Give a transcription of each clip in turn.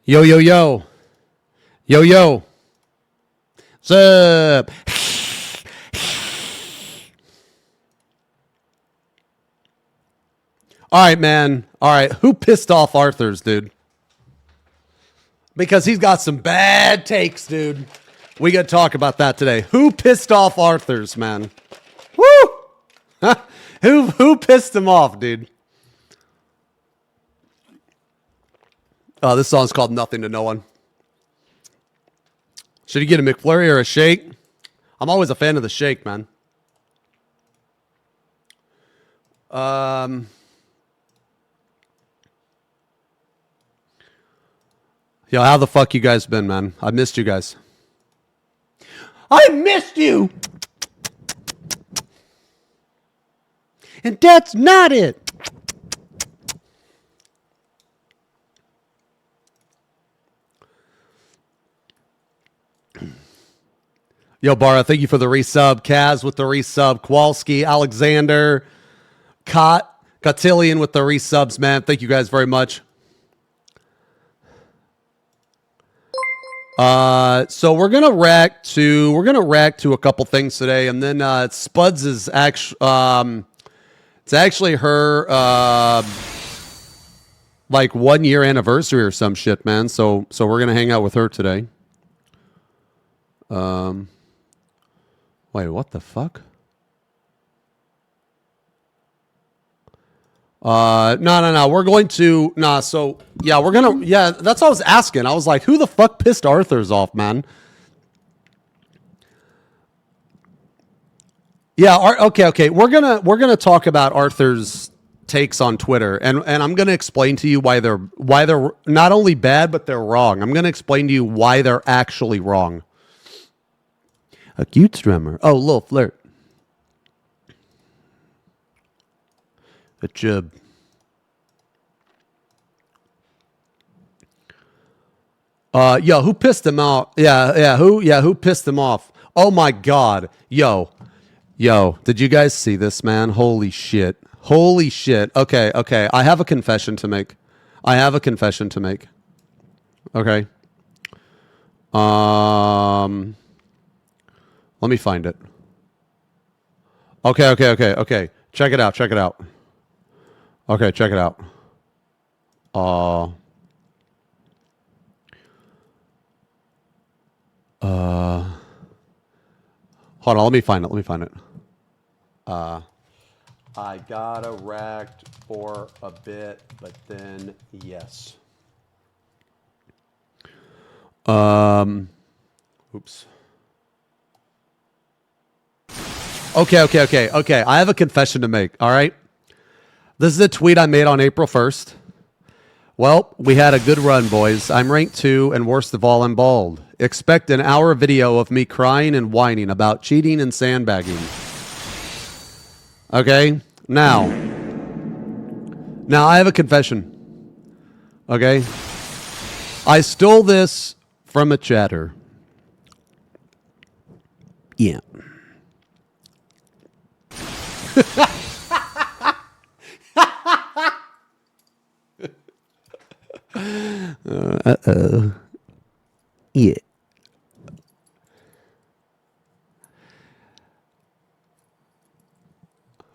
Yo, yo, yo. Yo, yo. What's up? All right, man. All right. Who pissed off Arthur's, dude? Because he's got some bad takes, dude. We got to talk about that today. Who pissed off Arthur's, man? Woo! Who pissed him off, dude? Oh, this song's called Nothing to No One. Should he get a McFlurry or a shake? I'm always a fan of the shake, man. Yo, how the fuck you guys been, man? I missed you guys. I missed you! And that's not it. Yo, Bara, thank you for the resub. Kaz with the resub. Kowalski, Alexander, Cotillion with the resubs, man. Thank you guys very much. So we're gonna react to a couple things today, and then Spuds is actually it's actually her like 1 year anniversary or some shit, man. So we're gonna hang out with her today. Wait, what the fuck? No. We're going to, so, yeah, that's what I was asking. I was like, who the fuck pissed Arthur's off, man? Yeah, okay. We're gonna talk about Arthur's takes on Twitter, and I'm gonna explain to you why they're not only bad, but they're wrong. I'm gonna explain to you why they're actually wrong. A cute streamer. Oh, little flirt. A chub. Yo, who pissed him off? Who pissed him off? Oh my God. Yo, did you guys see this, man? Holy shit. Okay. I have a confession to make. Okay. Let me find it. Okay. Check it out. Okay, check it out. Hold on, let me find it. I gotta racked for a bit, but then yes. Oops. Okay. I have a confession to make, all right? This is a tweet I made on April 1st. Well, we had a good run, boys. I'm ranked 2, and worst of all, I'm bald. Expect an hour video of me crying and whining about cheating and sandbagging. Okay? Now I have a confession. Okay? I stole this from a chatter. Yeah. Yeah.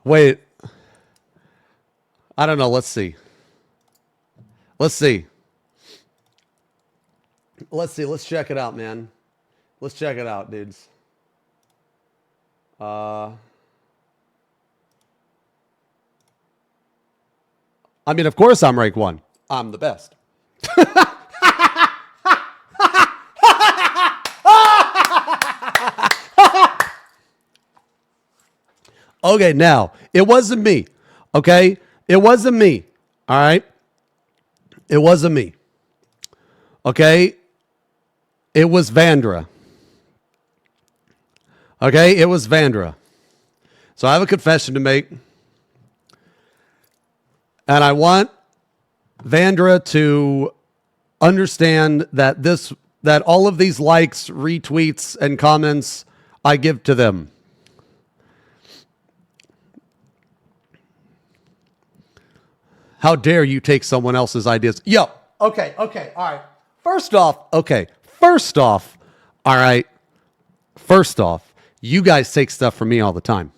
Wait. I don't know. Let's see. Let's check it out, man. Let's check it out, dudes. I mean, of course I'm rank 1. I'm the best. Okay, now, it wasn't me. Okay? It wasn't me. All right? It wasn't me. Okay? It was Vandra. Okay? It was Vandra. So I have a confession to make. And I want Vandra to understand that all of these likes, retweets, and comments I give to them. How dare you take someone else's ideas? Yo, okay, all right. First off, okay. First off, all right. First off, you guys take stuff from me all the time.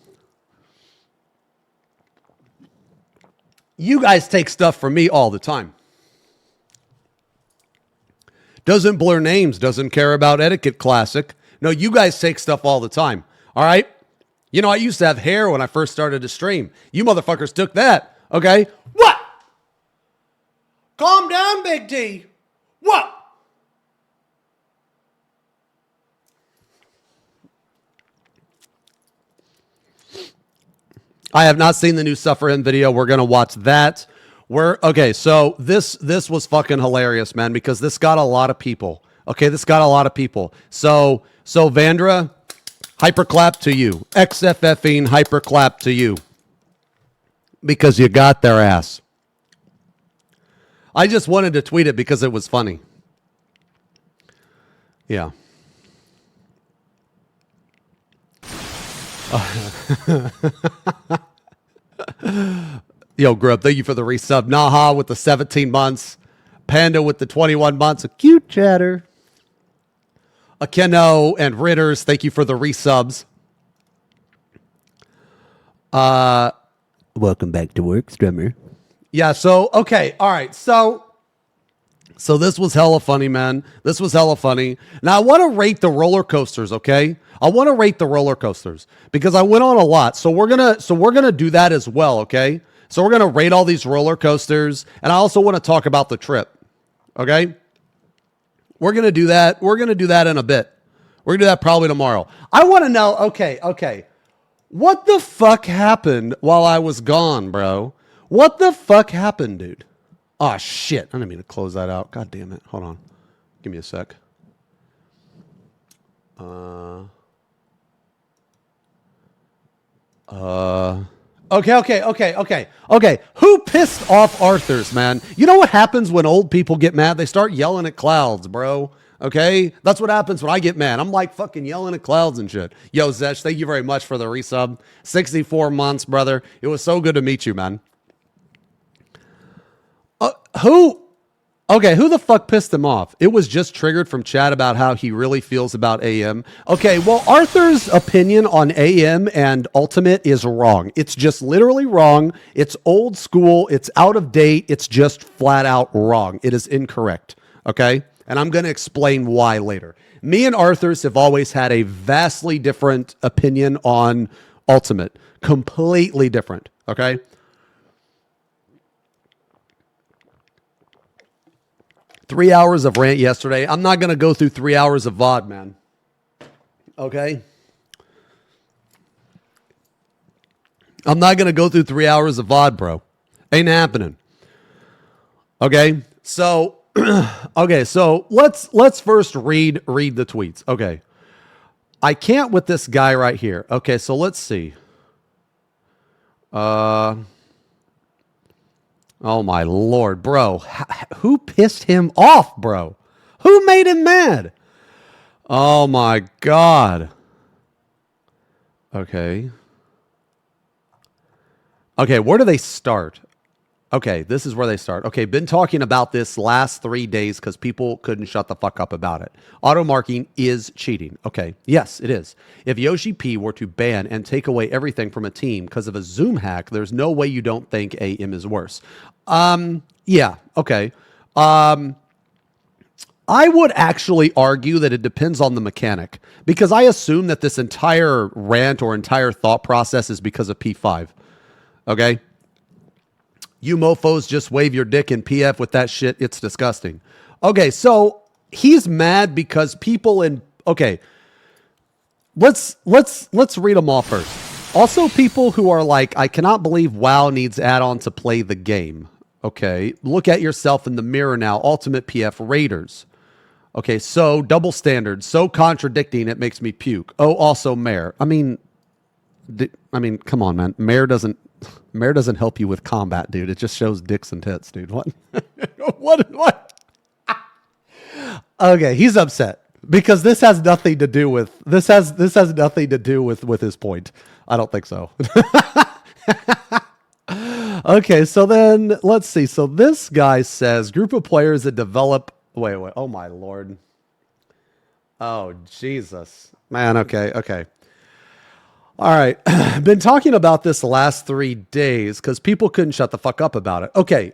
You guys take stuff from me all the time. Doesn't blur names, doesn't care about etiquette classic. No, you guys take stuff all the time. All right? You know, I used to have hair when I first started to stream. You motherfuckers took that. Okay? What? Calm down, Big D. What? I have not seen the new Suffer Him video. We're going to watch that. Okay, so this was fucking hilarious, man, because this got a lot of people. Okay, this got a lot of people. So Vandra, hyperclap to you. XFFing hyperclap to you. Because you got their ass. I just wanted to tweet it because it was funny. Yeah. Yo, Grub, thank you for the resub. Naha with the 17 months. Panda with the 21 months. A cute chatter. Akeno and Ritters, thank you for the resubs. Welcome back to work, Strummer. Yeah, so, okay, all right. So this was hella funny, man. This was hella funny. Now, I want to rate the roller coasters, okay? I want to rate the roller coasters because I went on a lot. So we're gonna do that as well, okay? So we're gonna rate all these roller coasters, and I also want to talk about the trip, okay? We're gonna do that. We're gonna do that in a bit. We're gonna do that probably tomorrow. I want to know, okay. What the fuck happened while I was gone, bro? What the fuck happened, dude? Oh, shit. I didn't mean to close that out. God damn it. Hold on. Give me a sec. Okay. Who pissed off Arthur's, man? You know what happens when old people get mad? They start yelling at clouds, bro. Okay? That's what happens when I get mad. I'm like fucking yelling at clouds and shit. Yo, Zesh, thank you very much for the resub. 64 months, brother. It was so good to meet you, man. Who the fuck pissed him off? It was just triggered from chat about how he really feels about AM. Okay, well, Arthur's opinion on AM and Ultimate is wrong. It's just literally wrong. It's old school. It's out of date. It's just flat out wrong. It is incorrect. Okay? And I'm going to explain why later. Me and Arthur's have always had a vastly different opinion on Ultimate. Completely different. Okay? Three hours of rant yesterday. I'm not going to go through 3 hours of VOD, man. Okay? I'm not going to go through 3 hours of VOD, bro. Ain't happening. Okay? So, let's first read the tweets. Okay. I can't with this guy right here. Okay, so let's see. Oh, my Lord, bro. Who pissed him off, bro? Who made him mad? Oh, my God. Okay. Okay, where do they start? Okay, this is where they start. Okay, been talking about this last 3 days because people couldn't shut the fuck up about it. Auto marking is cheating. Okay, yes, it is. If Yoshi P were to ban and take away everything from a team because of a Zoom hack, there's no way you don't think AM is worse. Yeah, okay. I would actually argue that it depends on the mechanic because I assume that this entire rant or entire thought process is because of P5. Okay? You mofos just wave your dick in PF with that shit. It's disgusting. Okay, so he's mad because people in... Okay, let's read them all first. Also, people who are like, I cannot believe WoW needs add-on to play the game. Okay, look at yourself in the mirror now. Ultimate PF Raiders. Okay, so double standard. So contradicting, it makes me puke. Oh, also Mare. I mean, come on, man. Mare doesn't help you with combat, dude. It just shows dicks and tits, dude. What? What? Okay, he's upset because this has nothing to do with this has nothing to do with his point. I don't think so. Okay, so then let's see. So this guy says group of players that develop Wait. Oh my Lord. Oh Jesus. Man, okay. All right. I've been talking about this the last 3 days because people couldn't shut the fuck up about it. Okay.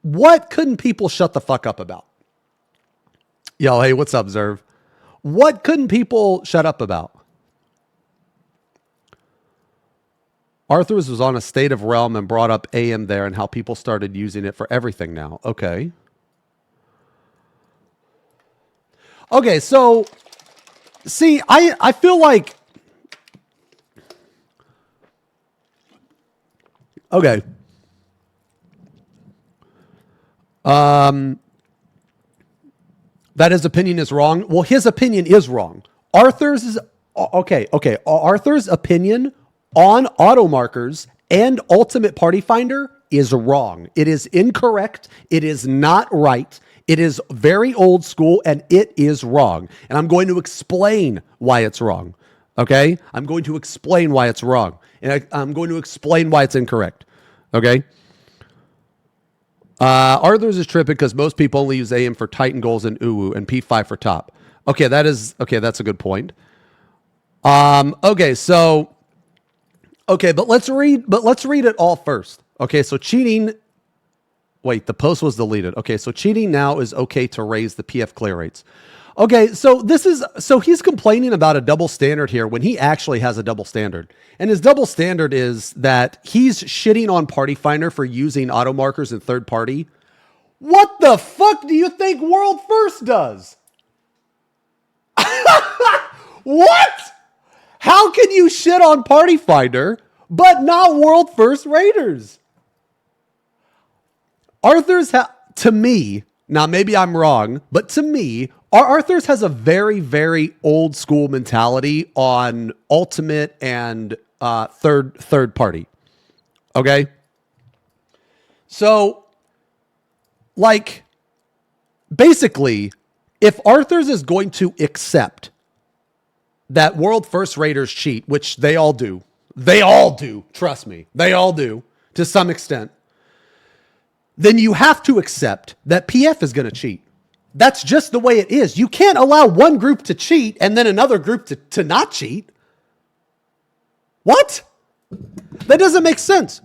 What couldn't people shut the fuck up about? Yo, hey, what's up, Zerv? What couldn't people shut up about? Arthur's was on a State of Realm and brought up AM there and how people started using it for everything now. Okay. Okay, so see, I feel like okay. That his opinion is wrong. Well, his opinion is wrong. Arthur's is okay. Arthur's opinion on auto markers and Ultimate Party Finder is wrong. It is incorrect. It is not right. It is very old school and it is wrong. And I'm going to explain why it's wrong. Okay? I'm going to explain why it's wrong. And I'm going to explain why it's incorrect. Okay? Arthur's is tripping because most people only use AM for Titan goals and Uwu and P5 for top. Okay, that's a good point. But let's read it all first. Okay, so cheating. Wait, the post was deleted. Okay, so cheating now is okay to raise the PF clear rates. Okay, so he's complaining about a double standard here when he actually has a double standard. And his double standard is that he's shitting on Party Finder for using auto markers in third party. What the fuck do you think World First does? What? How can you shit on Party Finder but not World First Raiders? Arthur's, to me, now maybe I'm wrong, but to me, Arthur's has a very, very old school mentality on Ultimate and third party. Okay? So, like, basically, if Arthur's is going to accept that World First Raiders cheat, which they all do, trust me, they all do, to some extent, then you have to accept that PF is going to cheat. That's just the way it is. You can't allow one group to cheat and then another group to not cheat. What? That doesn't make sense.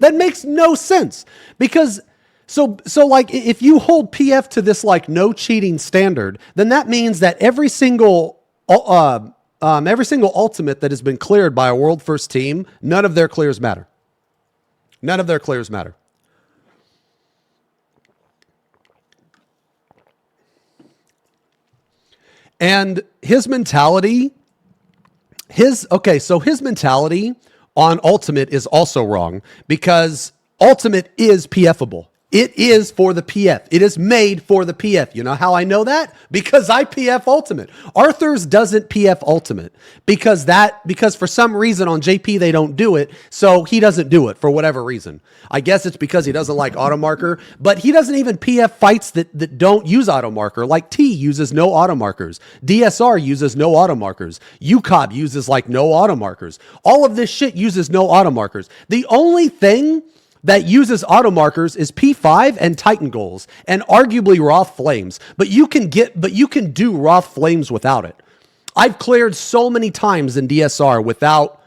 That makes no sense. Because so like if you hold PF to this like no cheating standard, then that means that every single ultimate that has been cleared by a World First team, none of their clears matter. None of their clears matter. And his mentality, his mentality on Ultimate is also wrong because Ultimate is PFable. It is for the PF. It is made for the PF. You know how I know that? Because I PF Ultimate. Arthur's doesn't PF Ultimate because for some reason on JP they don't do it, so he doesn't do it for whatever reason. I guess it's because he doesn't like auto marker, but he doesn't even PF fights that don't use auto marker. Like T uses no auto markers. DSR uses no auto markers. UCOB uses like no auto markers. All of this shit uses no auto markers. The only thing that uses auto markers is P5 and Titan goals and arguably Wrath Flames. But you can do Wrath Flames without it. I've cleared so many times in DSR without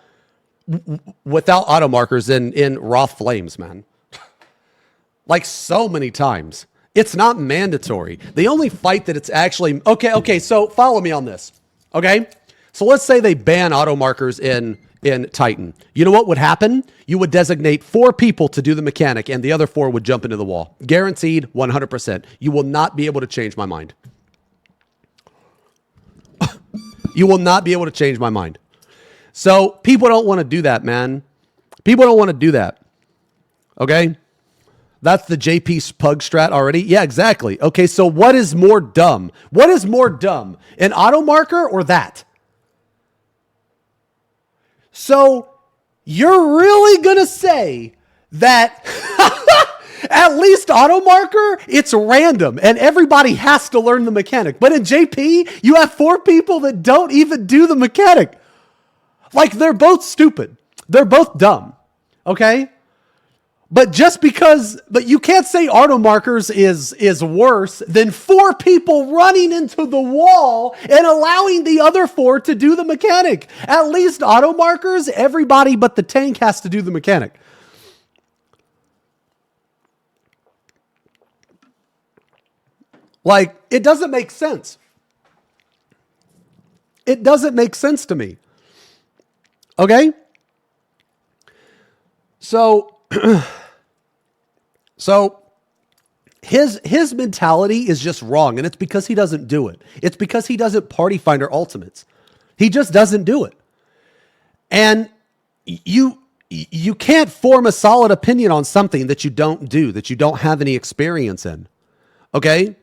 auto markers in Wrath Flames, man. Like so many times. It's not mandatory. The only fight that it's actually okay, so follow me on this. Okay? So let's say they ban auto markers in Titan. You know what would happen? You would designate 4 people to do the mechanic and the other 4 would jump into the wall. Guaranteed 100%. You will not be able to change my mind. You will not be able to change my mind. So people don't want to do that, man. People don't want to do that. Okay? That's the JP pug strat already? Yeah, exactly. Okay, so what is more dumb? What is more dumb? An auto marker or that? So you're really going to say that at least auto marker, it's random and everybody has to learn the mechanic. But in JP, you have 4 people that don't even do the mechanic. Like they're both stupid. They're both dumb. Okay? But but you can't say auto markers is worse than 4 people running into the wall and allowing the other 4 to do the mechanic. At least auto markers, everybody but the tank has to do the mechanic. Like, it doesn't make sense. It doesn't make sense to me. Okay? So his mentality is just wrong, and it's because he doesn't do it. It's because he doesn't party finder ultimates. He just doesn't do it. And you can't form a solid opinion on something that you don't do, that you don't have any experience in. Okay?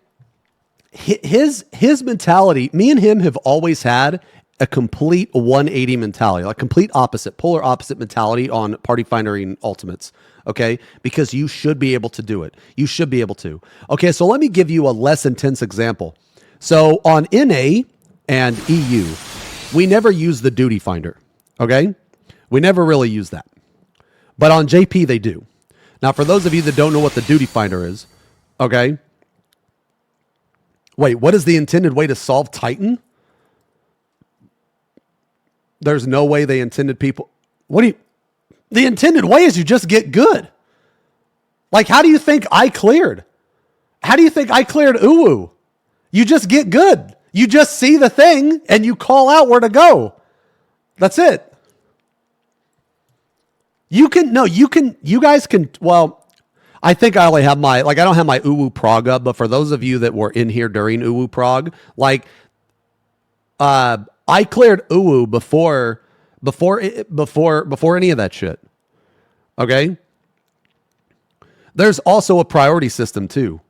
His mentality, me and him have always had a complete 180 mentality, like complete opposite, polar opposite mentality on party finding ultimates. Okay. Because you should be able to do it. You should be able to. Okay. So let me give you a less intense example. So on NA and EU, we never use the duty finder. Okay. We never really use that, but on JP, they do. Now, for those of you that don't know what the duty finder is, okay. Wait, what is the intended way to solve Titan? There's no way they intended people. The intended way is you just get good. Like, how do you think I cleared? How do you think I cleared Uwu? You just get good. You just see the thing and you call out where to go. That's it. You guys can, well, I think I only have I don't have my Uwu prog up, but for those of you that were in here during Uwu prog, I cleared Uwu before any of that shit. Okay. There's also a priority system too.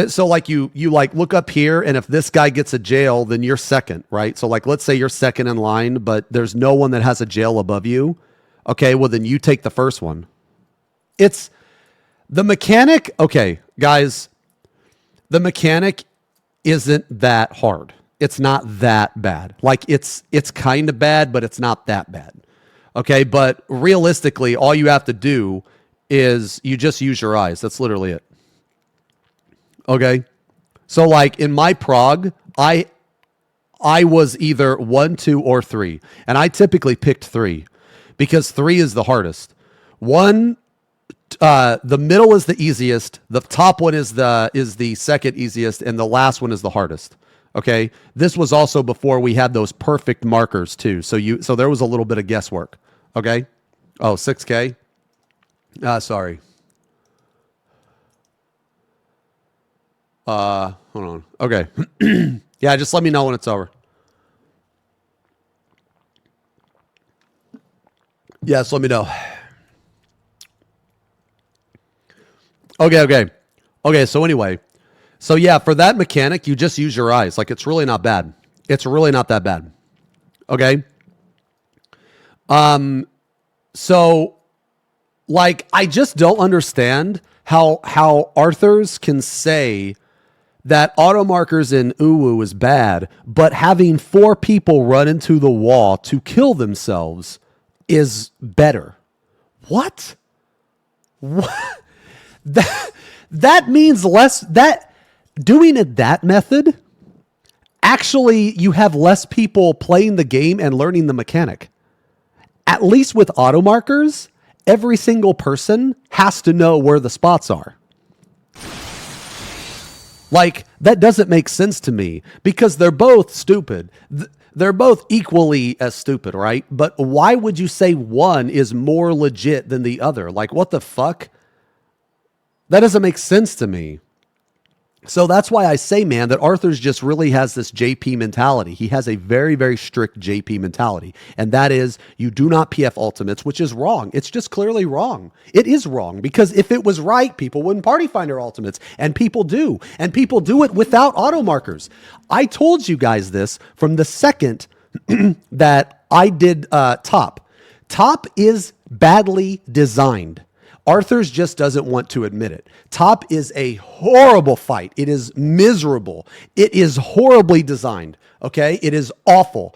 So like you look up here, and if this guy gets a jail, then you're second, right? So like, let's say you're second in line, but there's no one that has a jail above you. Okay. Well, then you take the first one. It's the mechanic. Okay, guys, the mechanic isn't that hard. It's not that bad. Like it's kind of bad, but it's not that bad. Okay. But realistically, all you have to do is you just use your eyes. That's literally it. Okay. So like in my prog, I was either 1, 2, or 3. And I typically picked 3 because 3 is the hardest. 1, the middle is the easiest. The top one is the second easiest, and the last one is the hardest. Okay. This was also before we had those perfect markers too. So there was a little bit of guesswork. Okay. Oh, 6K. Sorry. Hold on. Okay. Yeah. Just let me know when it's over. Yes. Let me know. Okay. So anyway, so yeah, for that mechanic, you just use your eyes. Like, it's really not bad. It's really not that bad. Okay. So like, I just don't understand how Arthurs can say that auto markers in Uwu is bad, but having 4 people run into the wall to kill themselves is better. What? That means less. That doing it that method, actually, you have less people playing the game and learning the mechanic. At least with auto markers, every single person has to know where the spots are. Like, that doesn't make sense to me because they're both stupid. They're both equally as stupid, right? But why would you say one is more legit than the other? Like, what the fuck? That doesn't make sense to me. So that's why I say, man, that Arthur's just really has this JP mentality. He has a very, very strict JP mentality. And that is, you do not PF ultimates, which is wrong. It's just clearly wrong. It is wrong because if it was right, people wouldn't party finder ultimates. And people do. And people do it without auto markers. I told you guys this from the second that I did top. Top is badly designed. Arthur's just doesn't want to admit it. Top is a horrible fight. It is miserable. It is horribly designed. Okay. It is awful.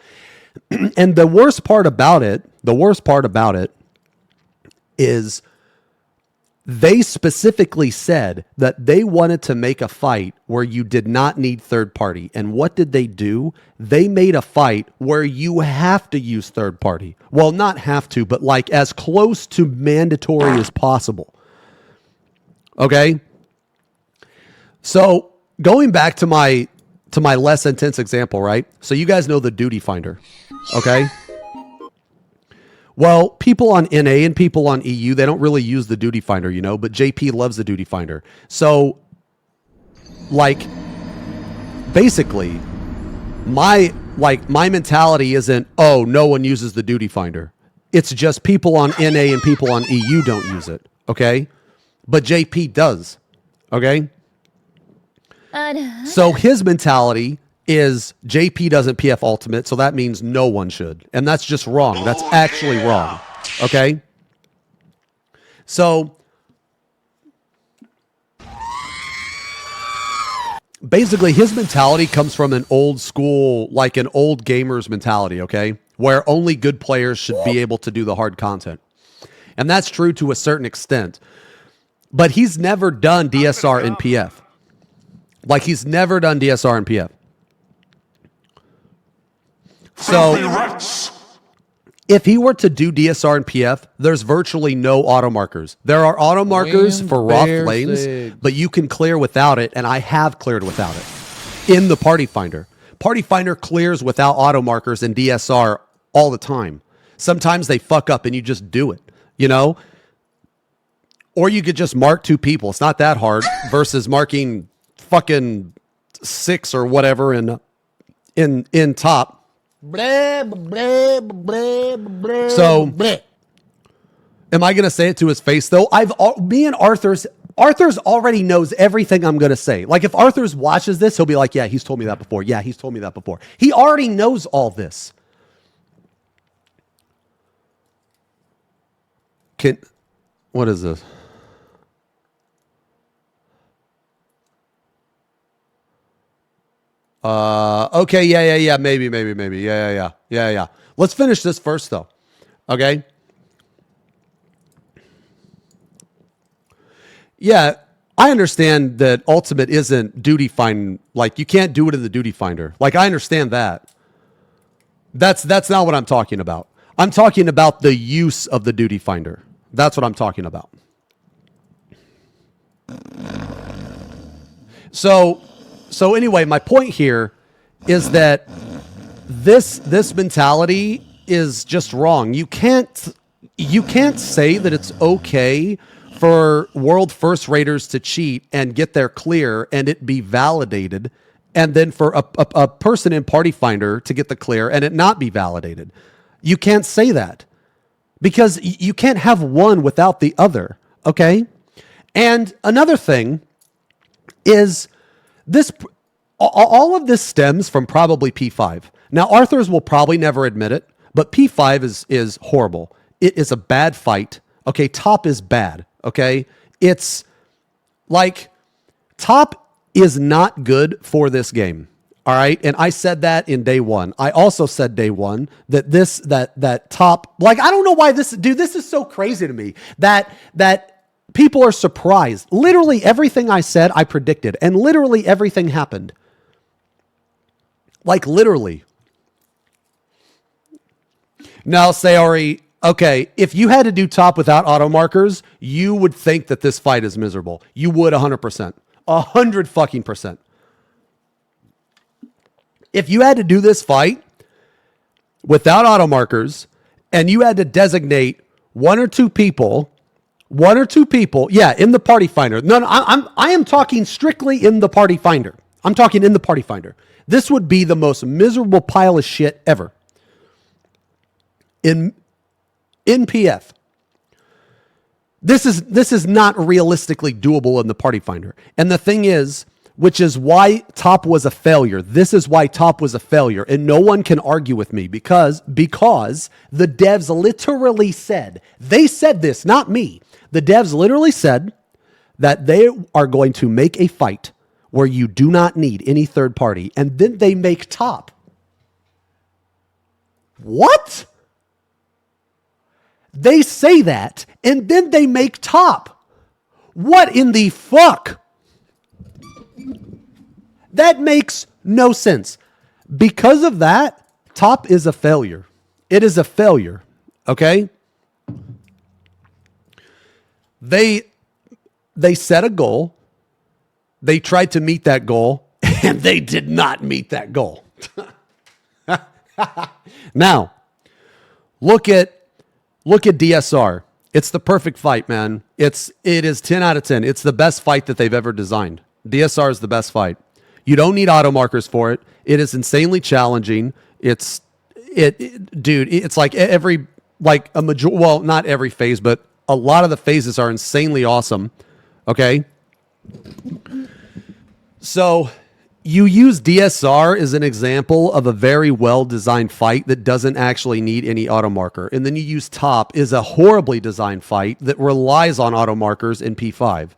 And the worst part about it is They specifically said that they wanted to make a fight where you did not need third party. And what did they do? They made a fight where you have to use third party. Well, not have to, but like as close to mandatory as possible. Okay? So going back to my less intense example, right? So you guys know the duty finder. Okay? Well, people on NA and people on EU, they don't really use the duty finder, you know, but JP loves the duty finder. So, like, basically, my mentality isn't, oh, no one uses the duty finder. It's just people on NA and people on EU don't use it, okay? But JP does, okay? So his mentality is JP doesn't PF ultimate, so that means no one should. And that's just wrong. That's actually wrong. Okay? So basically his mentality comes from an old school, like an old gamer's mentality, okay? Where only good players should be able to do the hard content. And that's true to a certain extent. But he's never done DSR and PF. Like he's never done DSR and PF. So, if he were to do DSR and PF, there's virtually no auto markers. There are auto markers for raw flames, but you can clear without it, and I have cleared without it in the Party Finder. Party Finder clears without auto markers in DSR all the time. Sometimes they fuck up and you just do it, you know? Or you could just mark 2 people. It's not that hard versus marking fucking 6 or whatever in top. So, am I going to say it to his face though? Me and Arthur's already knows everything I'm going to say. Like if Arthur's watches this, he'll be like, yeah, he's told me that before. Yeah, he's told me that before. He already knows all this. What is this? Okay, yeah, maybe. Yeah. Let's finish this first though. Okay. Yeah, I understand that ultimate isn't duty find. Like you can't do it in the duty finder. Like I understand that. That's not what I'm talking about. I'm talking about the use of the duty finder. That's what I'm talking about. So anyway, my point here is that this mentality is just wrong. You can't say that it's okay for world first raters to cheat and get their clear and it be validated, and then for a person in Party Finder to get the clear and it not be validated. You can't say that because you can't have one without the other. Okay. And another thing is this, all of this stems from probably P5. Now, Arthur's will probably never admit it, but P5 is horrible. It is a bad fight. Okay, top is bad. Okay, it's like top is not good for this game. All right, and I said that in day one. I also said day one that that top, like I don't know why this is so crazy to me that people are surprised. Literally everything I said, I predicted, and literally everything happened. Like literally. Now, Sayori, okay, if you had to do top without auto markers, you would think that this fight is miserable. You would 100%. 100 fucking percent. If you had to do this fight without auto markers and you had to designate one or two people, yeah, in the Party Finder. No, I am talking strictly in the Party Finder. I'm talking in the Party Finder. This would be the most miserable pile of shit ever. In PF. This is not realistically doable in the Party Finder. And the thing is, which is why top was a failure. This is why top was a failure. And no one can argue with me because the devs literally said, they said this, not me. The devs literally said that they are going to make a fight where you do not need any third party. And then they make top. What? They say that, and then they make top. What in the fuck? That makes no sense. Because of that, top is a failure. It is a failure. Okay? They set a goal. They tried to meet that goal, and they did not meet that goal. Now, look at DSR. It's the perfect fight, man. It is 10 out of 10. It's the best fight that they've ever designed. DSR is the best fight. You don't need auto markers for it. It is insanely challenging. Dude, it's like well, not every phase, but a lot of the phases are insanely awesome. Okay? So you use DSR as an example of a very well-designed fight that doesn't actually need any auto marker. And then you use top is a horribly designed fight that relies on auto markers in P5.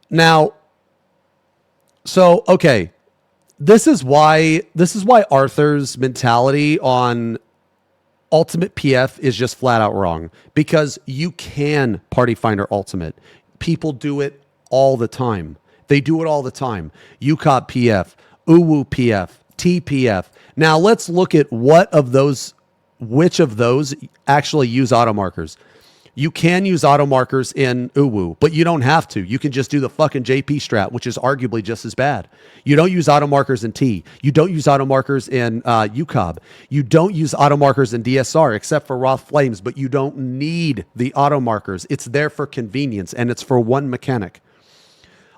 Now, so, okay, this is why Arthur's mentality on Ultimate PF is just flat out wrong, because you can Party Finder Ultimate. People do it all the time. They do it all the time. UCOB PF, UWU PF, TPF. Now let's look at which of those actually use auto markers. You can use auto markers in UWU, but you don't have to. You can just do the fucking JP strat, which is arguably just as bad. You don't use auto markers in T. You don't use auto markers in UCOB. You don't use auto markers in DSR, except for Roth Flames, but you don't need the auto markers. It's there for convenience, and it's for one mechanic.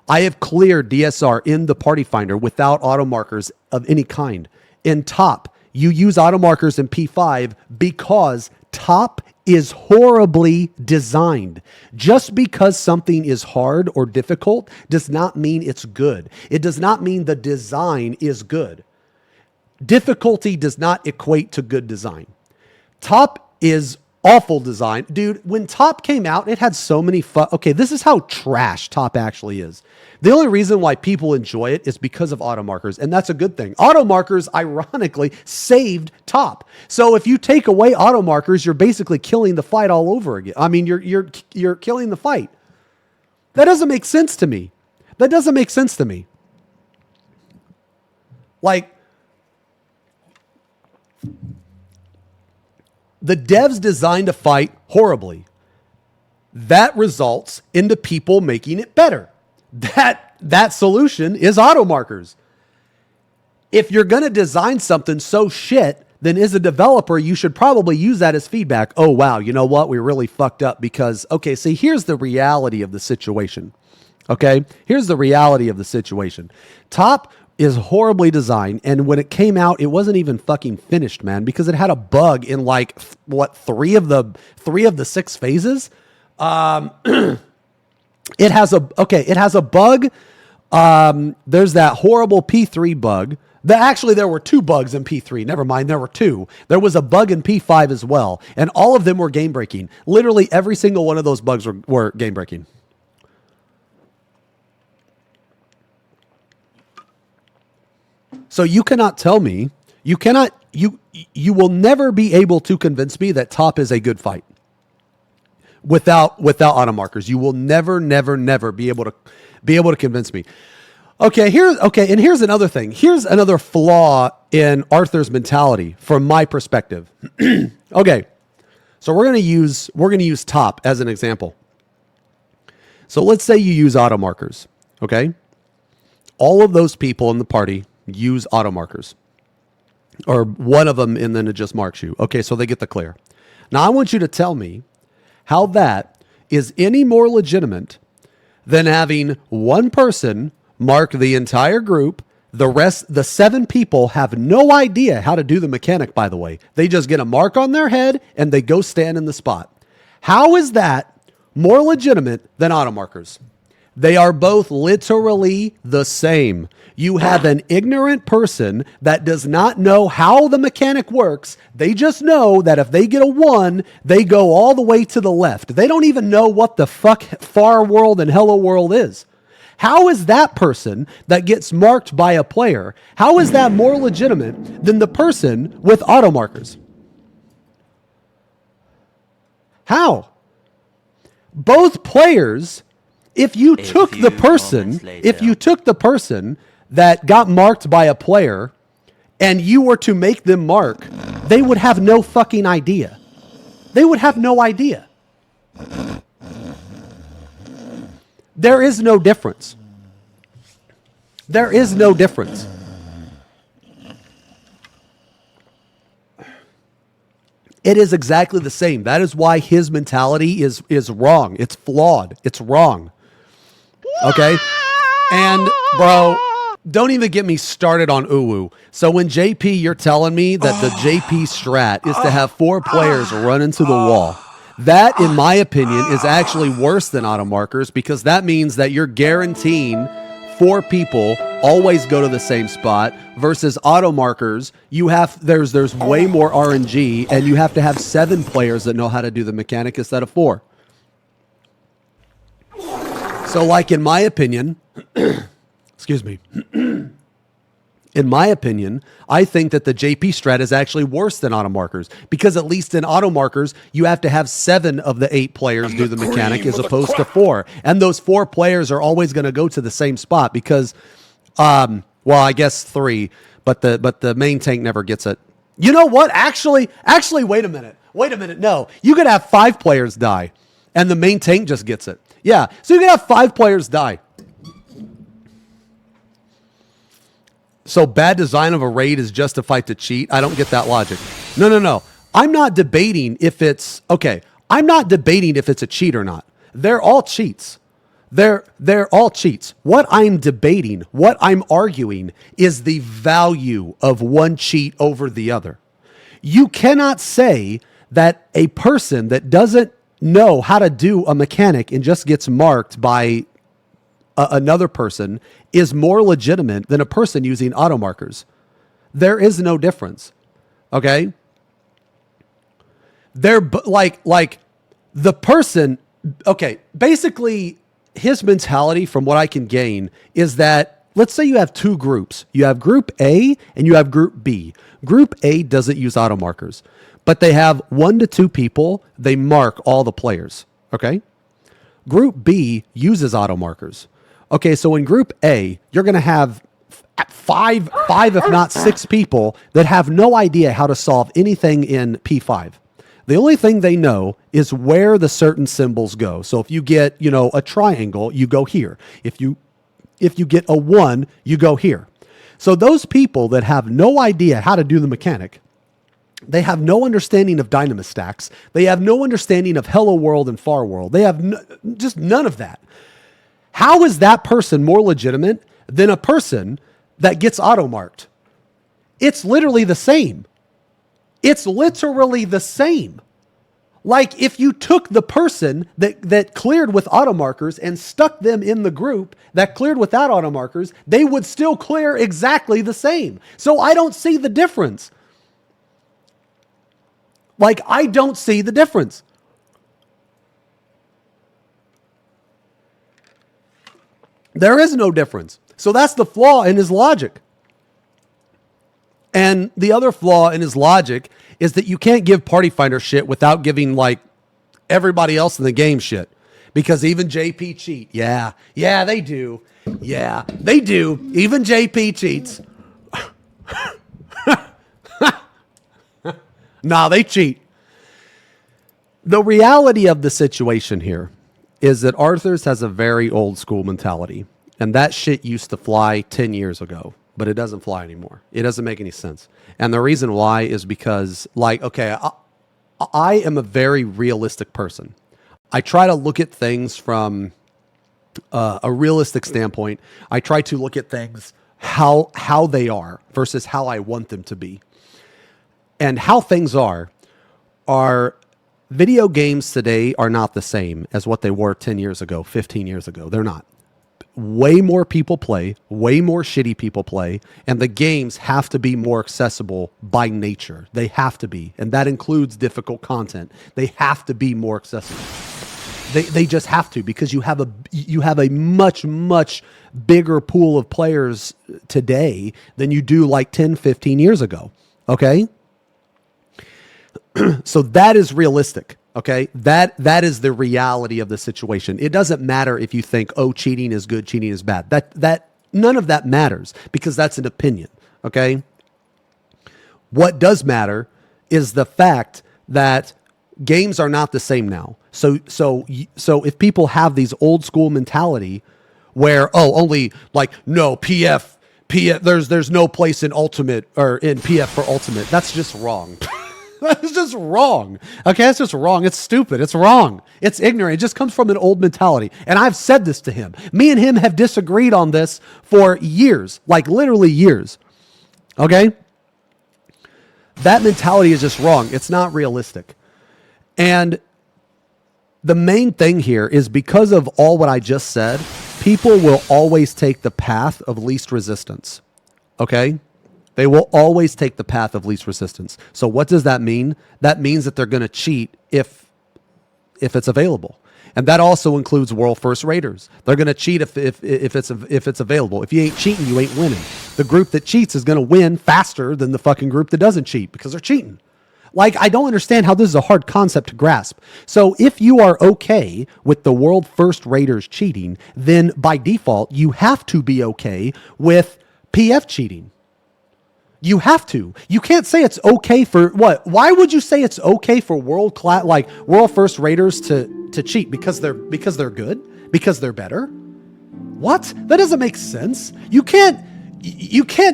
I have cleared DSR in the Party Finder without auto markers of any kind. In top, you use auto markers in P5 because top is horribly designed. Just because something is hard or difficult does not mean it's good. It does not mean the design is good. Difficulty does not equate to good design. Top is awful design. Dude, when top came out, it had so many okay, this is how trash top actually is. The only reason why people enjoy it is because of auto markers, and that's a good thing. Auto markers, ironically, saved top. So if you take away auto markers, you're basically killing the fight all over again. I mean, you're killing the fight. That doesn't make sense to me. That doesn't make sense to me. Like, the devs designed a fight horribly. That results into people making it better. That solution is auto markers. If you're going to design something so shit, then as a developer, you should probably use that as feedback. Oh, wow, you know what? We really fucked up because, okay, see, here's the reality of the situation. Okay, here's the reality of the situation. Top is horribly designed, and when it came out, it wasn't even fucking finished, man, because it had a bug in like three of the 6 phases. It has a bug. There's that horrible P3 bug. There were 2 bugs in P3. Never mind, there were 2. There was a bug in P5 as well, and all of them were game breaking. Literally every single one of those bugs were game breaking. So you cannot tell me, you will never be able to convince me that top is a good fight without auto markers. You will never be able to convince me. And here's another thing. Here's another flaw in Arthur's mentality from my perspective. Okay. So we're going to use top as an example. So let's say you use auto markers, okay? All of those people in the party use auto markers, or one of them, and then it just marks you. Okay, so they get the clear. Now I want you to tell me how that is any more legitimate than having one person mark the entire group. The 7 people have no idea how to do the mechanic, by the way. They just get a mark on their head and they go stand in the spot. How is that more legitimate than auto markers? They are both literally the same. You have an ignorant person that does not know how the mechanic works. They just know that if they get a 1, they go all the way to the left. They don't even know what the fuck far world and hello world is. How is that person that gets marked by a player, how is that more legitimate than the person with auto markers? How? Both players, if you took the person that got marked by a player and you were to make them mark, they would have no fucking idea. They would have no idea. There is no difference. There is no difference. It is exactly the same. That is why his mentality is wrong. It's flawed. It's wrong. Okay? And, bro, don't even get me started on Uwu. So when JP, you're telling me that the JP strat is to have 4 players run into the wall, that, in my opinion, is actually worse than auto markers, because that means that you're guaranteeing 4 people always go to the same spot, versus auto markers, there's way more RNG, and you have to have 7 players that know how to do the mechanic instead of 4. So, like, in my opinion, excuse me, in my opinion, I think that the JP strat is actually worse than auto markers, because at least in auto markers, you have to have 7 of the 8 players do the mechanic as opposed to 4. And those 4 players are always going to go to the same spot because, well, I guess 3, but the main tank never gets it. You know what? Actually, wait a minute. No, you could have 5 players die and the main tank just gets it. Yeah. So you could have 5 players die. So bad design of a raid is justified to cheat? I don't get that logic. No. I'm not debating if it's... Okay, I'm not debating if it's a cheat or not. They're all cheats. They're all cheats. What I'm debating, what I'm arguing, is the value of one cheat over the other. You cannot say that a person that doesn't know how to do a mechanic and just gets marked by another person is more legitimate than a person using auto markers. There is no difference. Okay? They're like the person, okay, basically his mentality, from what I can gain, is that, let's say you have 2 groups. You have group A and you have group B. Group A doesn't use auto markers, but they have 1 to 2 people. They mark all the players. Okay? Group B uses auto markers. Okay, so in group A, you're going to have 5 if not 6 people that have no idea how to solve anything in P5. The only thing they know is where the certain symbols go. So if you get, a triangle, you go here. If you get a 1, you go here. So those people that have no idea how to do the mechanic, they have no understanding of dynamo stacks. They have no understanding of Hello World and Far World. They have just none of that. How is that person more legitimate than a person that gets auto-marked? It's literally the same. It's literally the same. Like, if you took the person that cleared with auto markers and stuck them in the group that cleared without auto markers, they would still clear exactly the same. So I don't see the difference. Like, I don't see the difference. There is no difference. So that's the flaw in his logic. And the other flaw in his logic is that you can't give Party Finder shit without giving, like, everybody else in the game shit. Because even JP cheat. Yeah, they do. Yeah, they do. Even JP cheats. Nah, they cheat. The reality of the situation here is that Arthur's has a very old school mentality. And that shit used to fly 10 years ago, but it doesn't fly anymore. It doesn't make any sense. And the reason why is because, like, okay, I am a very realistic person. I try to look at things from a realistic standpoint. I try to look at things how they are versus how I want them to be. And how things are video games today are not the same as what they were 10 years ago, 15 years ago. They're not. Way more people play, way more shitty people play, and the games have to be more accessible by nature. They have to be, and that includes difficult content. They have to be more accessible. They just have to, because you have a much bigger pool of players today than you do like 10, 15 years ago. Okay? So that is realistic. Okay, that is the reality of the situation. It doesn't matter if you think, oh, cheating is good, cheating is bad. That none of that matters because that's an opinion. Okay, what does matter is the fact that games are not the same now. So if people have these old school mentality where only like no PF there's no place in ultimate or in PF for ultimate. That's just wrong. That's just wrong. Okay, that's just wrong. It's stupid. It's wrong. It's ignorant. It just comes from an old mentality. And I've said this to him. Me and him have disagreed on this for years, like literally years. Okay? That mentality is just wrong. It's not realistic. And the main thing here is because of all what I just said, people will always take the path of least resistance. Okay? They will always take the path of least resistance. So what does that mean? That means that they're going to cheat if it's available. And that also includes world first raiders. They're going to cheat if it's available. If you ain't cheating, you ain't winning. The group that cheats is going to win faster than the fucking group that doesn't cheat because they're cheating. Like, I don't understand how this is a hard concept to grasp. So if you are okay with the world first raiders cheating, then by default, you have to be okay with PF cheating. You have to. You can't say it's okay for what? Why would you say it's okay for world first raiders to cheat because they're good? Because they're better? What? That doesn't make sense. You can't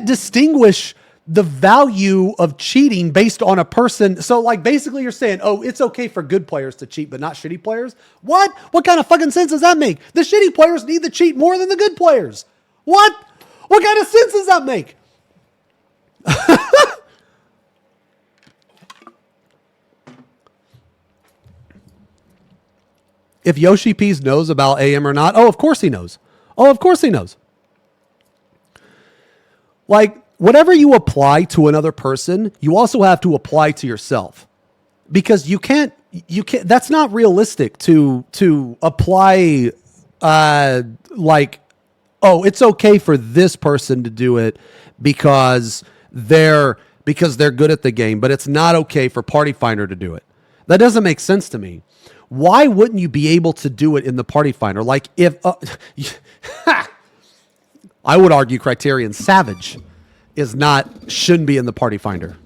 distinguish the value of cheating based on a person. So like basically you're saying, oh, it's okay for good players to cheat, but not shitty players. What? What kind of fucking sense does that make? The shitty players need to cheat more than the good players. What? What kind of sense does that make? If Yoshi Peas knows about AM or not, of course he knows. Of course he knows. Like, whatever you apply to another person, you also have to apply to yourself. Because you can't, that's not realistic to apply, it's okay for this person to do it because they're good at the game, but it's not okay for Party Finder to do it. That doesn't make sense to me. Why wouldn't you be able to do it in the Party Finder? Like if I would argue Criterion Savage shouldn't be in the Party Finder.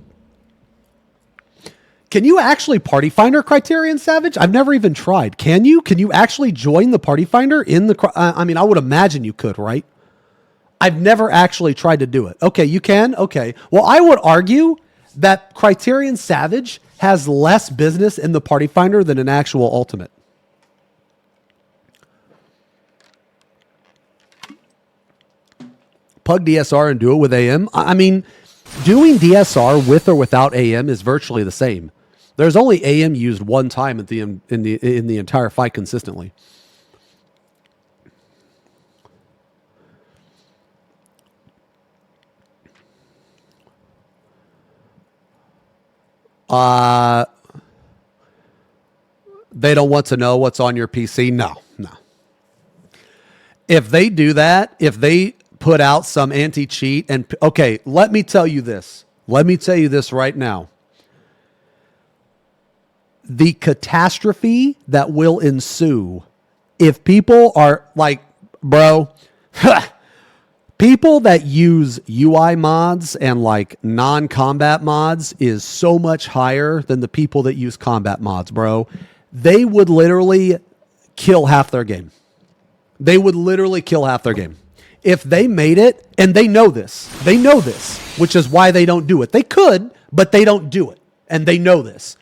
Can you actually Party Finder Criterion Savage? I've never even tried. Can you? Can you actually join the Party Finder in the? I mean, I would imagine you could, right? I've never actually tried to do it. Okay, you can? Okay. Well, I would argue that Criterion Savage has less business in the Party Finder than an actual Ultimate. Plug DSR and do it with AM. I mean, doing DSR with or without AM is virtually the same. There's only AM used one time at in the entire fight consistently. They don't want to know what's on your PC. No. If they do that, if they put out some anti-cheat and okay, let me tell you this right now. The catastrophe that will ensue if people are like, bro, people that use UI mods and like non-combat mods is so much higher than the people that use combat mods, bro. They would literally kill half their game. They would literally kill half their game. If they made it, and they know this, which is why they don't do it. They could, but they don't do it. And they know this.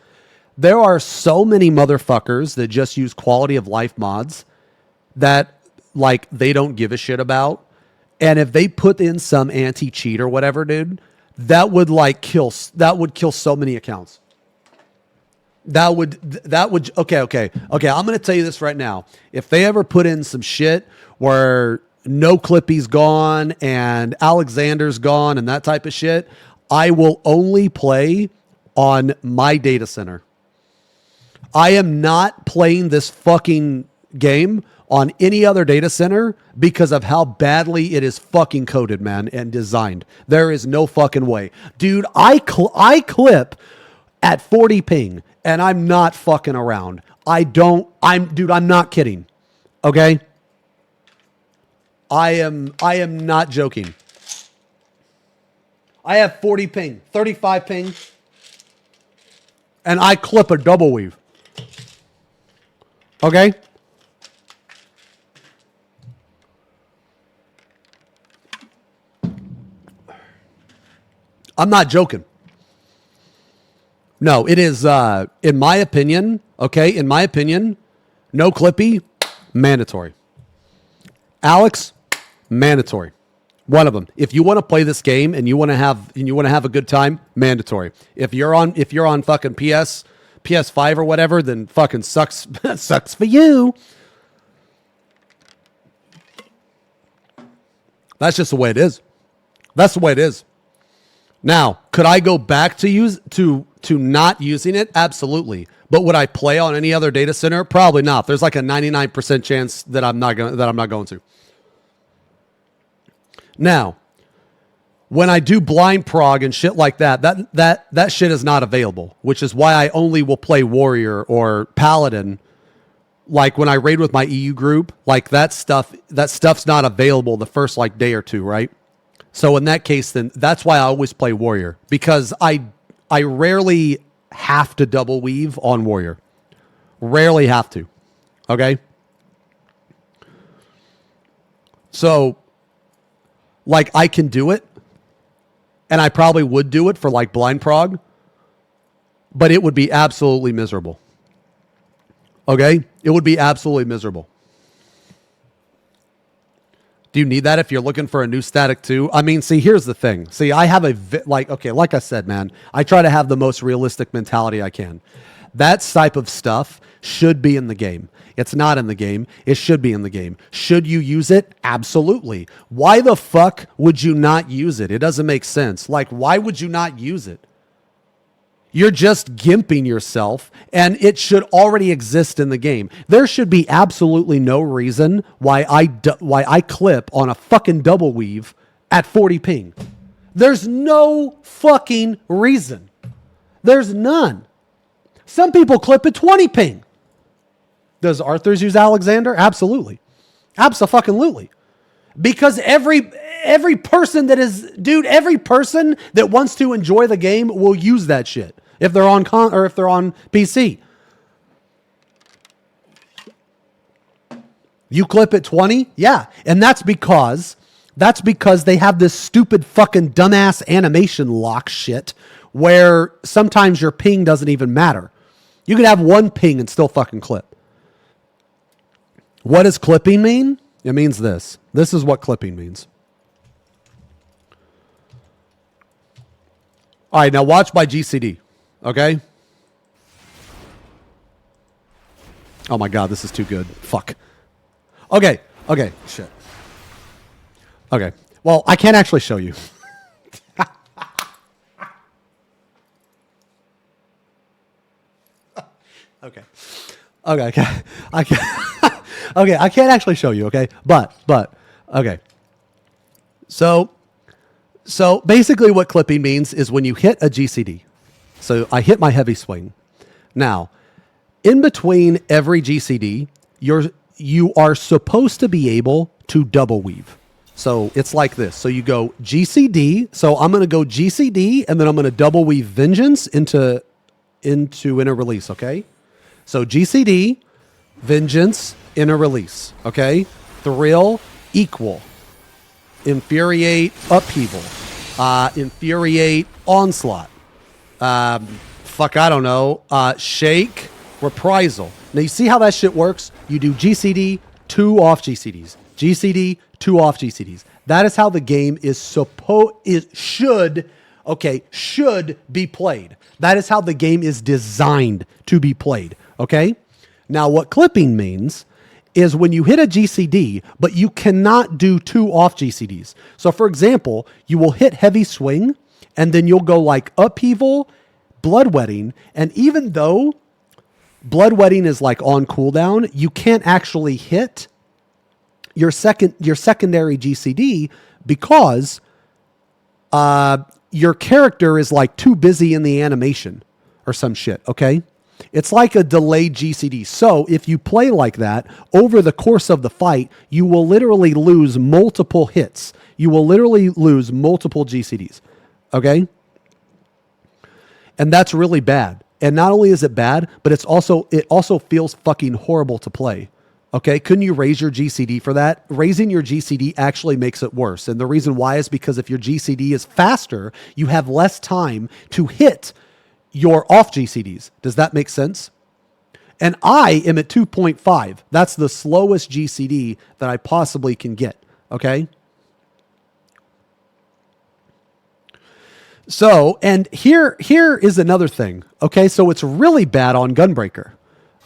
There are so many motherfuckers that just use quality of life mods that like they don't give a shit about. And if they put in some anti-cheat or whatever, dude, that would kill so many accounts. That would okay. I'm going to tell you this right now. If they ever put in some shit where No Clippy's gone and Alexander's gone and that type of shit, I will only play on my data center. I am not playing this fucking game on any other data center because of how badly it is fucking coded, man, and designed. There is no fucking way. Dude, I clip at 40 ping, and I'm not fucking around. I'm not kidding. Okay? I am not joking. I have 40 ping, 35 ping, and I clip a double weave. Okay? I'm not joking. No, it is, in my opinion, okay, no clippy, mandatory. Alex, mandatory. One of them. If you want to play this game and you want to have a good time, mandatory. If you're on fucking PS5 or whatever, then fucking sucks sucks for you. That's just the way it is. That's the way it is. Now, could I go back to not using it? Absolutely. But would I play on any other data center? Probably not. There's like a 99% chance that I'm not going to. Now, when I do blind prog and shit like that shit is not available, which is why I only will play warrior or paladin. Like when I raid with my EU group, like that stuff's not available the first like day or two, right? So in that case, then that's why I always play warrior, because I rarely have to double weave on warrior. Rarely have to. Okay? So like I can do it, and I probably would do it for like blind prog, but it would be absolutely miserable. Okay? It would be absolutely miserable. Do you need that if you're looking for a new static too? I mean, see, here's the thing. See, I have like I said, man, I try to have the most realistic mentality I can. That type of stuff should be in the game. It's not in the game. It should be in the game. Should you use it? Absolutely. Why the fuck would you not use it? It doesn't make sense. Like, why would you not use it? You're just gimping yourself, and it should already exist in the game. There should be absolutely no reason why I clip on a fucking double weave at 40 ping. There's no fucking reason. There's none. Some people clip at 20 ping. Does Arthur's use Alexander? Absolutely. Abso-fucking-lutely. Because every person every person that wants to enjoy the game will use that shit if they're on if they're on PC. You clip at 20? Yeah. And that's because they have this stupid fucking dumbass animation lock shit where sometimes your ping doesn't even matter. You can have one ping and still fucking clip. What does clipping mean? It means this. This is what clipping means. All right, now watch by GCD, okay? Oh my God, this is too good. Fuck. Okay, shit. Okay, well, I can't actually show you. Okay, I can't. Okay, I can't actually show you, okay? But, okay. So basically what clipping means is when you hit a GCD. So I hit my heavy swing. Now, in between every GCD, you are supposed to be able to double weave. So it's like this. So you go GCD. So I'm going to go GCD, and then I'm going to double weave Vengeance into inner release, okay? So GCD, Vengeance, inner release, okay? Thrill, equal. Infuriate, upheaval. Infuriate, onslaught. I don't know. Shake, reprisal. Now you see how that shit works? You do GCD, 2 off GCDs. GCD, 2 off GCDs. That is how the game should be played. That is how the game is designed to be played, okay? Now what clipping means is when you hit a GCD, but you cannot do 2 off GCDs. So for example, you will hit heavy swing, and then you'll go like upheaval, bloodwetting, and even though bloodwetting is like on cooldown, you can't actually hit your secondary GCD because your character is like too busy in the animation. or some shit, okay? It's like a delayed GCD. So if you play like that over the course of the fight, you will literally lose multiple hits. You will literally lose multiple GCDs, okay? And that's really bad. And not only is it bad, but it also feels fucking horrible to play. Okay, couldn't you raise your GCD for that? Raising your GCD actually makes it worse. And the reason why is because if your GCD is faster, you have less time to hit your off GCDs. Does that make sense? And I am at 2.5. That's the slowest GCD that I possibly can get. Okay. So, and here is another thing. Okay. So it's really bad on Gunbreaker.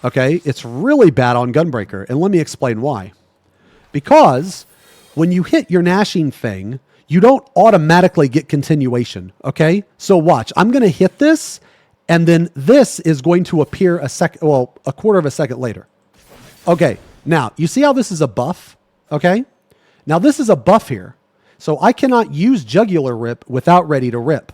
Okay, it's really bad on Gunbreaker, and let me explain why. Because when you hit your gnashing thing, you don't automatically get continuation, okay? So watch, I'm going to hit this, and then this is going to appear a quarter of a second later. Okay, now, you see how this is a buff, okay? Now, this is a buff here, so I cannot use Jugular Rip without Ready to Rip,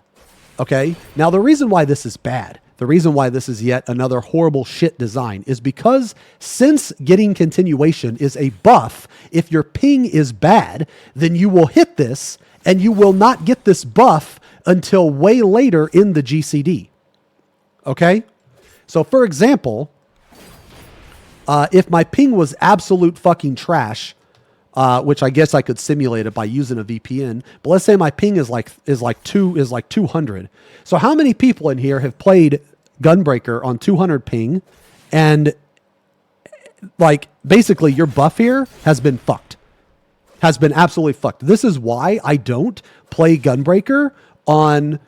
okay? Now, the reason why this is bad, the reason why this is yet another horrible shit design is because since getting continuation is a buff, if your ping is bad, then you will hit this and you will not get this buff until way later in the GCD. Okay? So for example, if my ping was absolute fucking trash, which I guess I could simulate it by using a VPN. But let's say my ping is like 200. So how many people in here have played Gunbreaker on 200 ping, and like basically your buff here has been fucked, has been absolutely fucked. This is why I don't play Gunbreaker on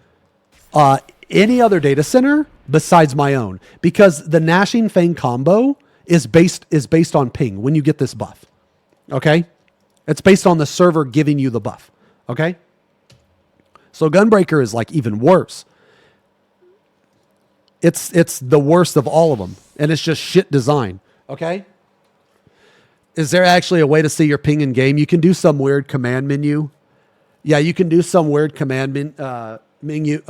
any other data center besides my own, because the Gnashing Fang combo is based on ping when you get this buff. Okay? It's based on the server giving you the buff. Okay? So Gunbreaker is like even worse. It's the worst of all of them. And it's just shit design. Okay? Is there actually a way to see your ping in game? You can do some weird command menu. Yeah, you can do some weird command menu.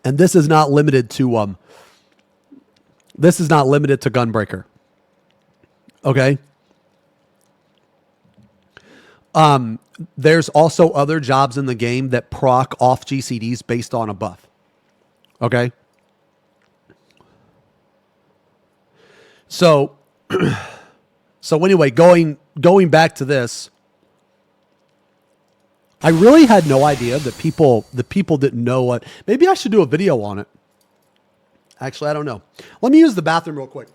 And this is not limited to Gunbreaker. Okay? There's also other jobs in the game that proc off GCDs based on a buff. Okay? So anyway, going back to this, I really had no idea that the people didn't know what. Maybe I should do a video on it. Actually, I don't know. Let me use the bathroom real quick.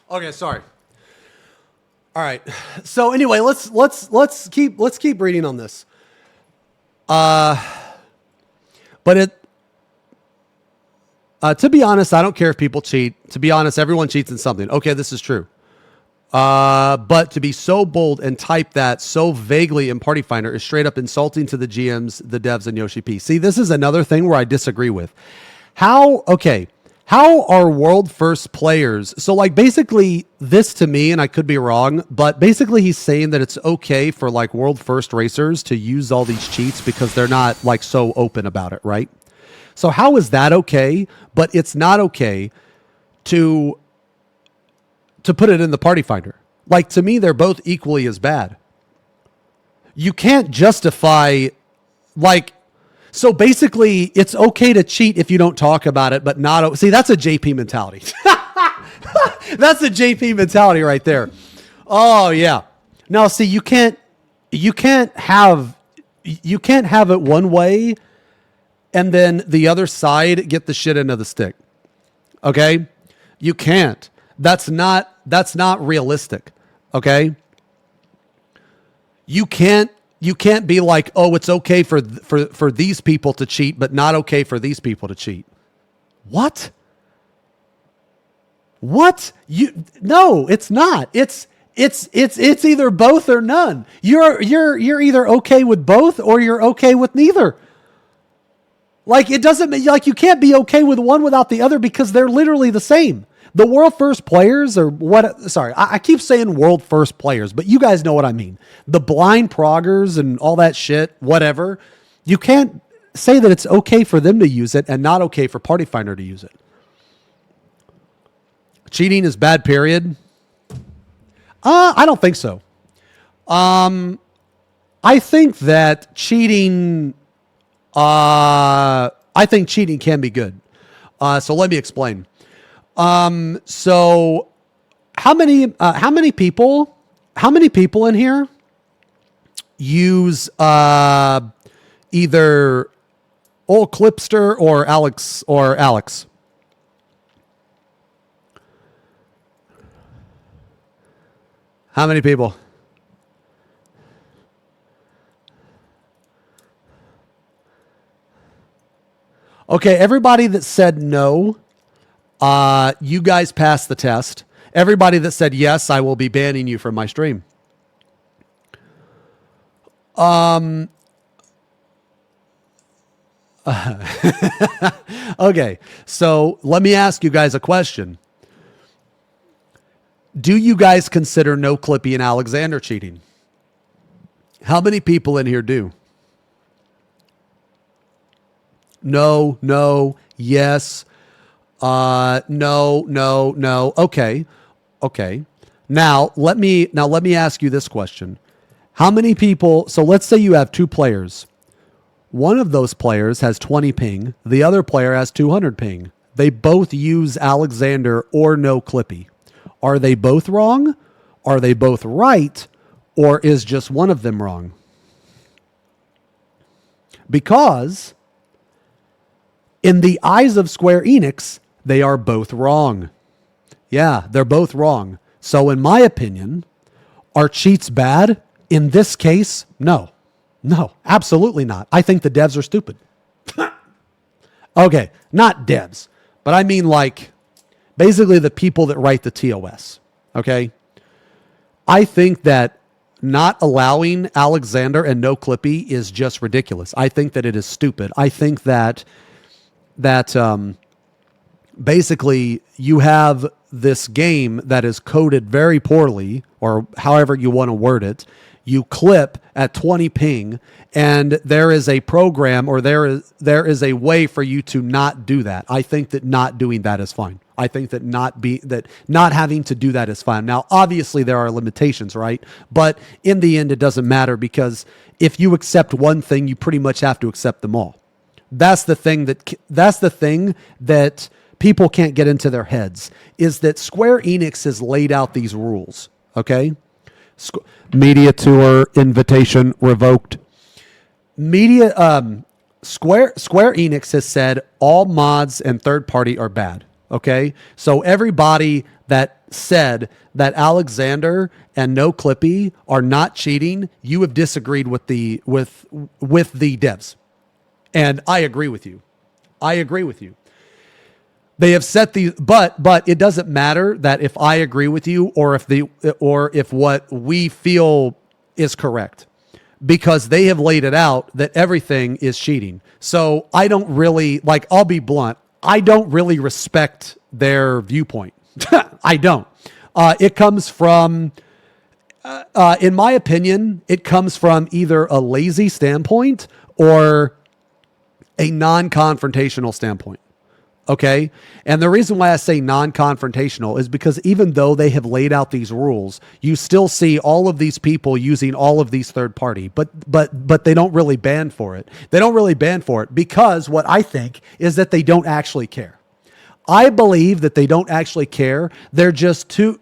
Okay, sorry. All right. So anyway, let's keep reading on this. But to be honest, I don't care if people cheat. To be honest, everyone cheats in something. Okay, this is true. But to be so bold and type that so vaguely in Party Finder is straight up insulting to the GMs, the devs, and Yoshi P. See, this is another thing where I disagree with. How are world first players? So like basically this to me, and I could be wrong, but basically he's saying that it's okay for like world first racers to use all these cheats because they're not like so open about it, right? So how is that okay? But it's not okay to put it in the Party Finder. Like to me, they're both equally as bad. You can't justify like So basically, it's okay to cheat if you don't talk about it, but not. See, that's a JP mentality. That's a JP mentality right there. Oh yeah. Now, see, you can't have it one way, and then the other side get the shit end of the stick. Okay, you can't. That's not realistic. Okay, you can't be like, oh, it's okay for these people to cheat, but not okay for these people to cheat. What? No, it's not. It's either both or none. You're either okay with both or you're okay with neither. Like, it doesn't mean, like, you can't be okay with one without the other because they're literally the same. The world first players, or what? Sorry, I keep saying world first players, but you guys know what I mean. The blind proggers and all that shit, whatever. You can't say that it's okay for them to use it and not okay for Party Finder to use it. Cheating is bad, period. I don't think so. I think that cheating. I think cheating can be good. So let me explain. So how many people in here use either old Clipster or Alex? How many people? Okay, everybody that said no, you guys passed the test. Everybody that said yes, I will be banning you from my stream. Okay, so let me ask you guys a question. Do you guys consider No Clippy and Alexander cheating? How many people in here do? No, yes, no. Okay. Now let me ask you this question. How many people, so let's say you have two players. One of those players has 20 ping. The other player has 200 ping. They both use Alexander or No Clippy. Are they both wrong? Are they both right? Or is just one of them wrong? Because in the eyes of Square Enix, they are both wrong. Yeah, they're both wrong. So in my opinion, are cheats bad? In this case, no. No, absolutely not. I think the devs are stupid. Okay, not devs, but I mean like basically the people that write the TOS. Okay? I think that not allowing Alexander and No Clippy is just ridiculous. I think that it is stupid. I think that basically you have this game that is coded very poorly, or however you want to word it. You clip at 20 ping, and there is a program, or there is a way for you to not do that. I think that not doing that is fine. I think that not having to do that is fine. Now, obviously there are limitations, right? But in the end, it doesn't matter, because if you accept one thing, you pretty much have to accept them all. That's the thing that people can't get into their heads, is that Square Enix has laid out these rules. Okay. Media tour invitation revoked. Square Enix has said all mods and third party are bad. Okay, so everybody that said that Alexander and No Clippy are not cheating, you have disagreed with the devs, and I agree with you. They have set the but it doesn't matter that if I agree with you or if what we feel is correct, because they have laid it out that everything is cheating. So I don't really I'll be blunt. I don't really respect their viewpoint. I don't. It comes from, in my opinion, it comes from either a lazy standpoint or a non-confrontational standpoint. Okay. And the reason why I say non-confrontational is because even though they have laid out these rules, you still see all of these people using all of these third party, but they don't really ban for it. They don't really ban for it because what I think is that they don't actually care. I believe that they don't actually care. They're just too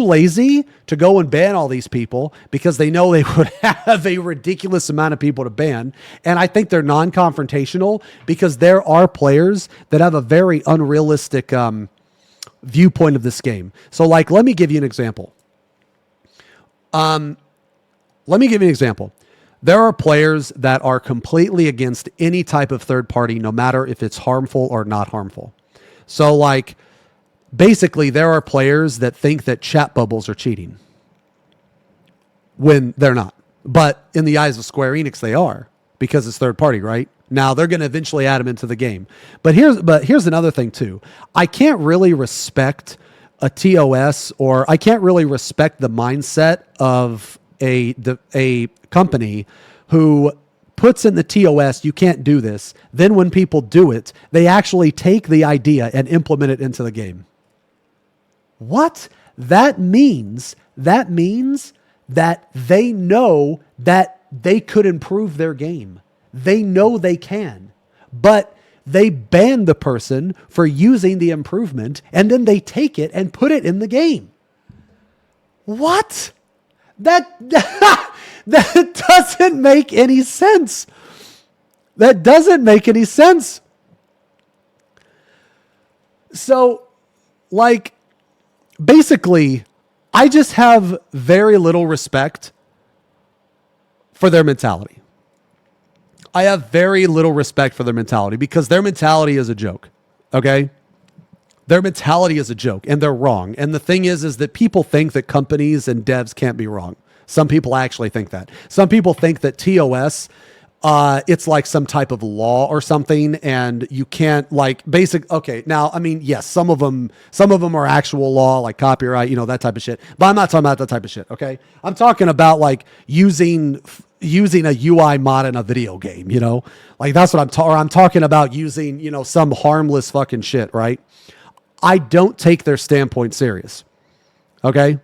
lazy to go and ban all these people because they know they would have a ridiculous amount of people to ban. And I think they're non-confrontational because there are players that have a very unrealistic viewpoint of this game. So like, let me give you an example. There are players that are completely against any type of third party, no matter if it's harmful or not harmful. So like, basically, there are players that think that chat bubbles are cheating when they're not. But in the eyes of Square Enix, they are because it's third party, right? Now, they're going to eventually add them into the game. But here's another thing, too. I can't really respect a TOS, or I can't really respect the mindset of a company who puts in the TOS, you can't do this. Then when people do it, they actually take the idea and implement it into the game. What? That means that they know that they could improve their game. They know they can, but they ban the person for using the improvement and then they take it and put it in the game. What? That doesn't make any sense. That doesn't make any sense. So, like, basically, I just have very little respect for their mentality. I have very little respect for their mentality because their mentality is a joke. Okay? Their mentality is a joke and they're wrong. And the thing is that people think that companies and devs can't be wrong. Some people actually think that. Some people think that TOS, it's like some type of law or something, and you can't like okay. Now, I mean, yes, some of them are actual law, like copyright, that type of shit. But I'm not talking about that type of shit. Okay, I'm talking about like using a UI mod in a video game. Like that's what I'm talking about using some harmless fucking shit, right? I don't take their standpoint serious. Okay,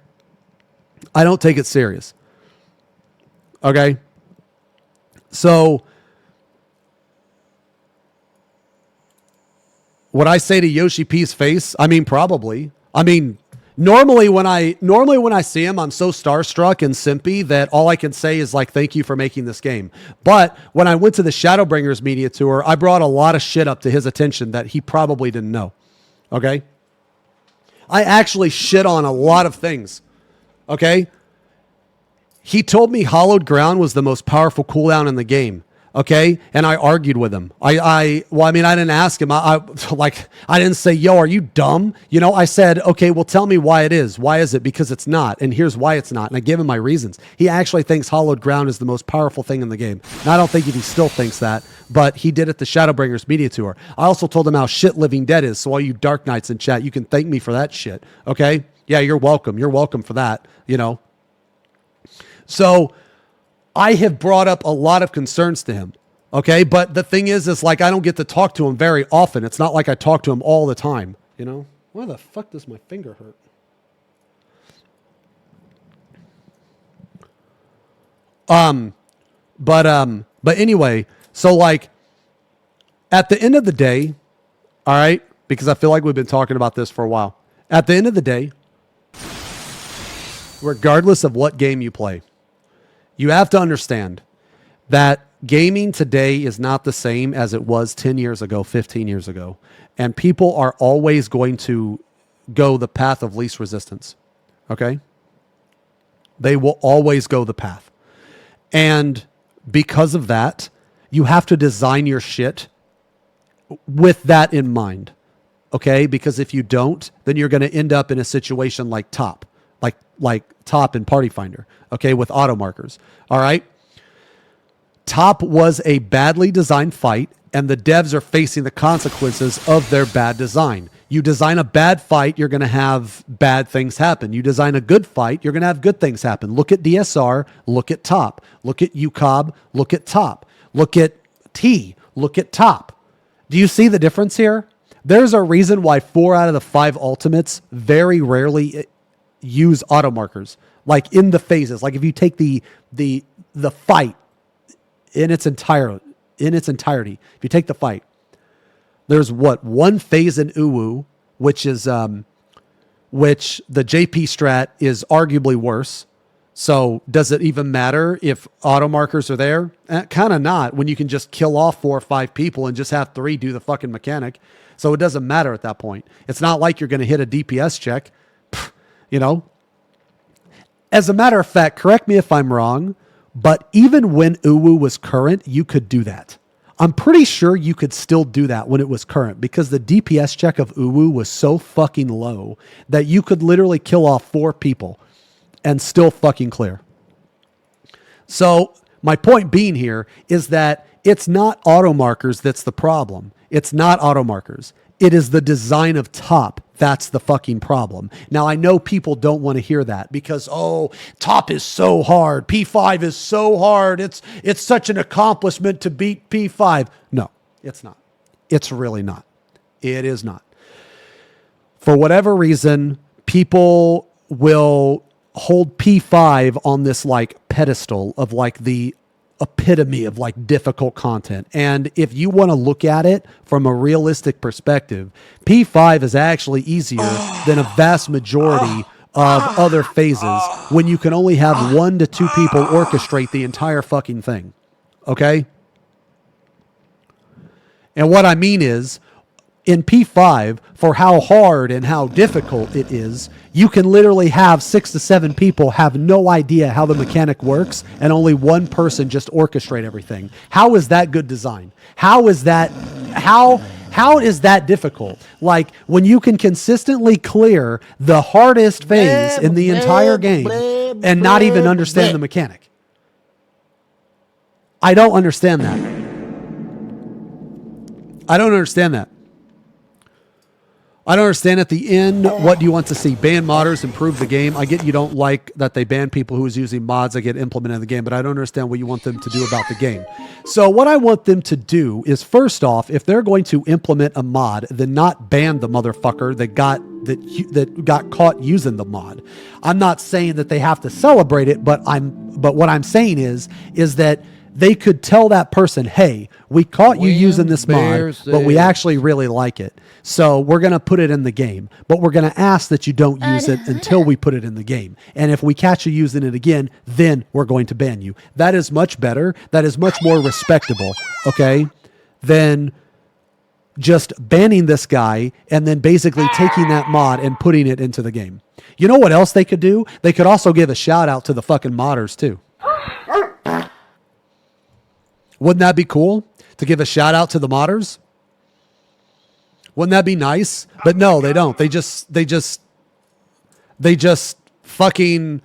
I don't take it serious. Okay. So would I say to Yoshi P's face? I mean, probably. I mean, normally when I see him, I'm so starstruck and simpy that all I can say is like, thank you for making this game. But when I went to the Shadowbringers media tour, I brought a lot of shit up to his attention that he probably didn't know. Okay. I actually shit on a lot of things. Okay. He told me Hallowed Ground was the most powerful cooldown in the game. Okay. And I argued with him. I didn't ask him. I didn't say, yo, are you dumb? I said, okay, well, tell me why it is. Why is it? Because it's not. And here's why it's not. And I gave him my reasons. He actually thinks Hallowed Ground is the most powerful thing in the game. And I don't think if he still thinks that, but he did at the Shadowbringers media tour. I also told him how shit Living Dead is. So all you Dark Knights in chat, you can thank me for that shit. Okay. Yeah, you're welcome. You're welcome for that. So I have brought up a lot of concerns to him. Okay. But the thing is like, I don't get to talk to him very often. It's not like I talk to him all the time. Why the fuck does my finger hurt? But anyway, so like at the end of the day, all right, because I feel like we've been talking about this for a while. At the end of the day, regardless of what game you play, you have to understand that gaming today is not the same as it was 10 years ago, 15 years ago. And people are always going to go the path of least resistance. Okay? They will always go the path. And because of that, you have to design your shit with that in mind. Okay? Because if you don't, then you're going to end up in a situation like Top. Like Top in Party Finder, okay, with auto markers. All right. Top was a badly designed fight, and the devs are facing the consequences of their bad design. You design a bad fight, you're going to have bad things happen. You design a good fight, you're going to have good things happen. Look at DSR, look at Top. Look at UCOB, look at Top. Look at T, look at Top. Do you see the difference here? There's a reason why 4 out of the 5 ultimates very rarely use auto markers, like in the phases. Like if you take the fight in its entirety, if you take the fight, there's one phase in Uwu, which is which the JP strat is arguably worse. So does it even matter if auto markers are there? Kind of not, when you can just kill off 4 or 5 people and just have 3 do the fucking mechanic. So it doesn't matter at that point. It's not like you're going to hit a DPS check, you know? As a matter of fact, correct me if I'm wrong, but even when Uwu was current, you could do that. I'm pretty sure you could still do that when it was current, because the DPS check of Uwu was so fucking low that you could literally kill off 4 people and still fucking clear. So my point being here is that it's not auto markers that's the problem. It's not auto markers. It is the design of top. That's the fucking problem. Now, I know people don't want to hear that because, oh, top is so hard. P5 is so hard. It's such an accomplishment to beat P5. No, it's not. It's really not. It is not. For whatever reason, people will hold P5 on this like pedestal of like the epitome of like difficult content. And if you want to look at it from a realistic perspective, P5 is actually easier than a vast majority of other phases when you can only have 1 to 2 people orchestrate the entire fucking thing. Okay? And what I mean is, in P5, for how hard and how difficult it is, you can literally have 6 to 7 people have no idea how the mechanic works and only 1 person just orchestrate everything. How is that good design? How is that difficult? Like when you can consistently clear the hardest phase in the entire game and not even understand the mechanic. I don't understand that. I don't understand at the end, what do you want to see? Ban modders, improve the game. I get you don't like that they ban people who is using mods that get implemented in the game, but I don't understand what you want them to do about the game. So what I want them to do is, first off, if they're going to implement a mod, then not ban the motherfucker that got caught using the mod. I'm not saying that they have to celebrate it, but what I'm saying is that they could tell that person, hey, we caught you using this mod, but we actually really like it. So we're going to put it in the game, but we're going to ask that you don't use it until we put it in the game. And if we catch you using it again, then we're going to ban you. That is much better. That is much more respectable, okay, than just banning this guy and then basically taking that mod and putting it into the game. You know what else they could do? They could also give a shout out to the fucking modders too. Wouldn't that be cool to give a shout out to the modders? Wouldn't that be nice? But no, they don't. They just fucking,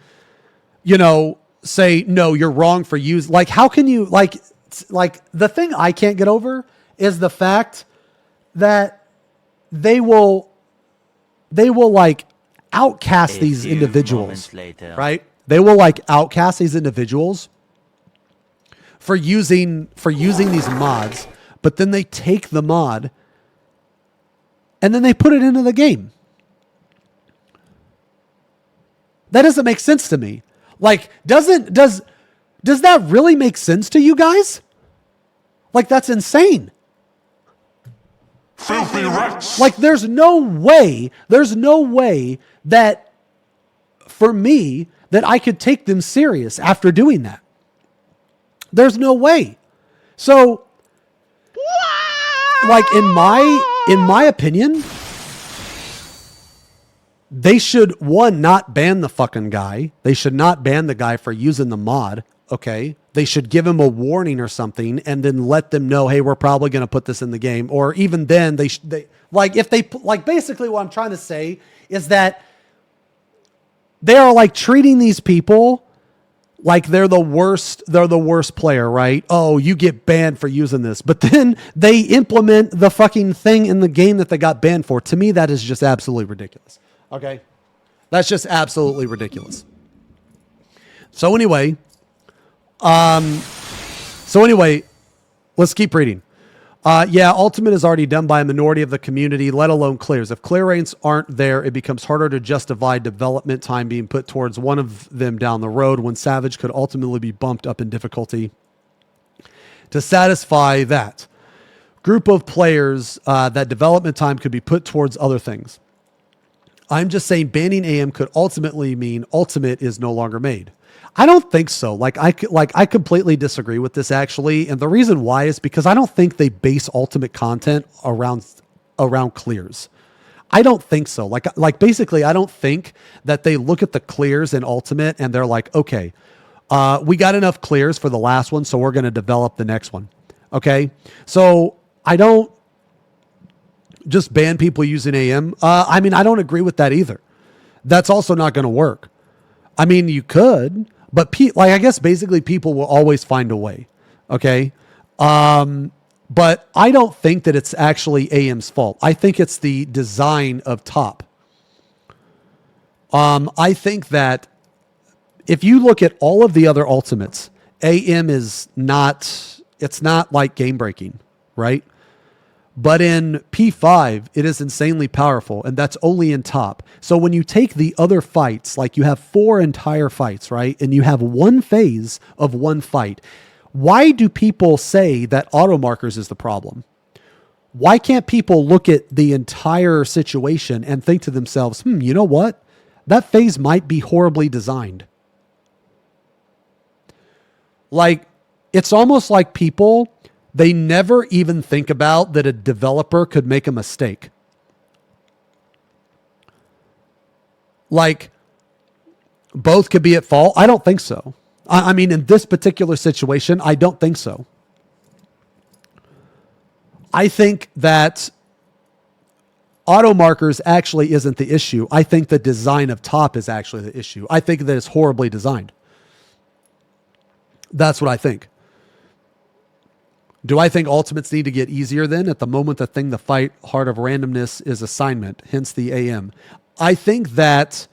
say, no, you're wrong for use. Like, how can you like the thing I can't get over is the fact that they will like outcast these individuals, right? They will like outcast these individuals for using these mods, but then they take the mod and then they put it into the game. That doesn't make sense to me. Like, does that really make sense to you guys? Like, that's insane. Filthy rats. Like, there's no way that for me that I could take them serious after doing that. There's no way. So, like in my opinion, they should, one, not ban the fucking guy. They should not ban the guy for using the mod. Okay. They should give him a warning or something and then let them know, hey, we're probably going to put this in the game. Or even then basically what I'm trying to say is that they are like treating these people like they're the worst player, right? Oh, you get banned for using this. But then they implement the fucking thing in the game that they got banned for. To me, that is just absolutely ridiculous. Okay? That's just absolutely ridiculous. So anyway, let's keep reading. Yeah, Ultimate is already done by a minority of the community, let alone clears. If clear rates aren't there, it becomes harder to justify development time being put towards one of them down the road when Savage could ultimately be bumped up in difficulty to satisfy that group of players. That development time could be put towards other things. I'm just saying banning AM could ultimately mean Ultimate is no longer made. I don't think so. I completely disagree with this actually, and the reason why is because I don't think they base Ultimate content around clears. I don't think so. Basically, I don't think that they look at the clears in Ultimate and they're like, okay, we got enough clears for the last one, so we're going to develop the next one. Okay, so I don't just ban people using AM. I mean, I don't agree with that either. That's also not going to work. I mean, you could, but I guess basically people will always find a way. Okay. But I don't think that it's actually AM's fault. I think it's the design of top. I think that if you look at all of the other ultimates, AM is not, it's not like game breaking, right? But in P5, it is insanely powerful, and that's only in top. So when you take the other fights, like you have 4 entire fights, right? And you have one phase of one fight. Why do people say that auto markers is the problem? Why can't people look at the entire situation and think to themselves, you know what? That phase might be horribly designed. Like, it's almost like people, they never even think about that a developer could make a mistake. Like, both could be at fault. I don't think so. I mean, in this particular situation, I don't think so. I think that auto markers actually isn't the issue. I think the design of top is actually the issue. I think that it's horribly designed. That's what I think. Do I think ultimates need to get easier then? At the moment, the thing to fight Heart of Randomness is assignment, hence the AM. I think that,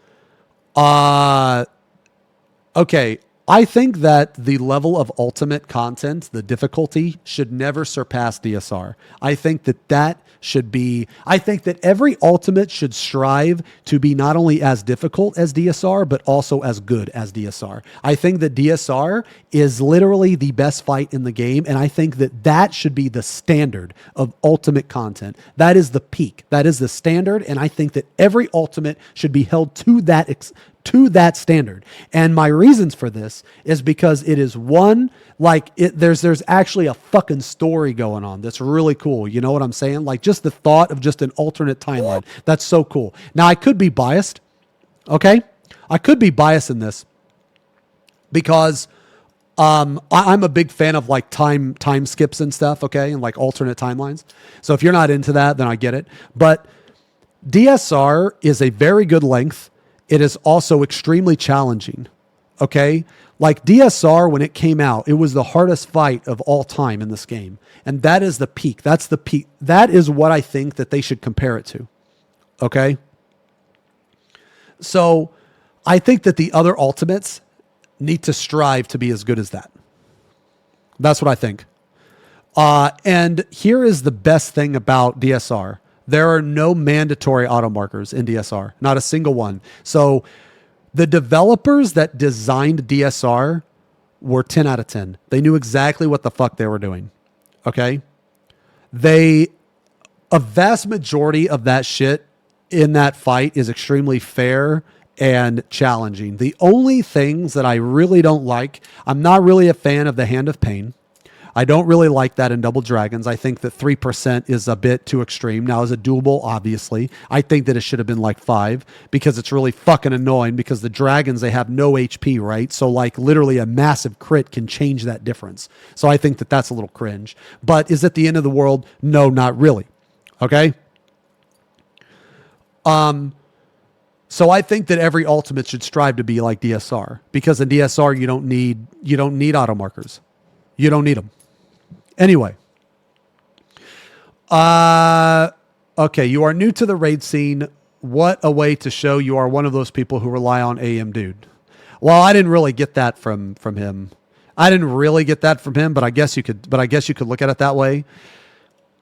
okay, I think that the level of ultimate content, the difficulty, should never surpass DSR. I think that should be, I think that every ultimate should strive to be not only as difficult as DSR, but also as good as DSR. I think that DSR is literally the best fight in the game, and I think that should be the standard of ultimate content. That is the peak. That is the standard, and I think that every ultimate should be held to that standard. And my reasons for this is because it is one, there's actually a fucking story going on that's really cool. You know what I'm saying? Like, just the thought of just an alternate timeline. That's so cool. Now, I could be biased. Okay? I could be biased in this because I'm a big fan of like time skips and stuff, okay? And like alternate timelines. So if you're not into that, then I get it. But DSR is a very good length. It is also extremely challenging, okay? Like DSR, when it came out, it was the hardest fight of all time in this game. And that is the peak. That's the peak. That is what I think that they should compare it to, okay? So I think that the other ultimates need to strive to be as good as that. That's what I think. And here is the best thing about DSR. There are no mandatory auto markers in DSR, not a single one. So the developers that designed DSR were 10 out of 10. They knew exactly what the fuck they were doing. Okay? A vast majority of that shit in that fight is extremely fair and challenging. The only things that I really don't like, I'm not really a fan of the Hand of Pain. I don't really like that in Double Dragons. I think that 3% is a bit too extreme. Now, as a doable, obviously, I think that it should have been like 5 because it's really fucking annoying because the dragons, they have no HP, right? So like literally a massive crit can change that difference. So I think that that's a little cringe. But is it the end of the world? No, not really. Okay? So I think that every ultimate should strive to be like DSR because in DSR you don't need auto markers. You don't need them. Anyway. Okay, you are new to the raid scene. What a way to show you are one of those people who rely on AM Dude. Well, I didn't really get that from him. I didn't really get that from him, but I guess you could look at it that way.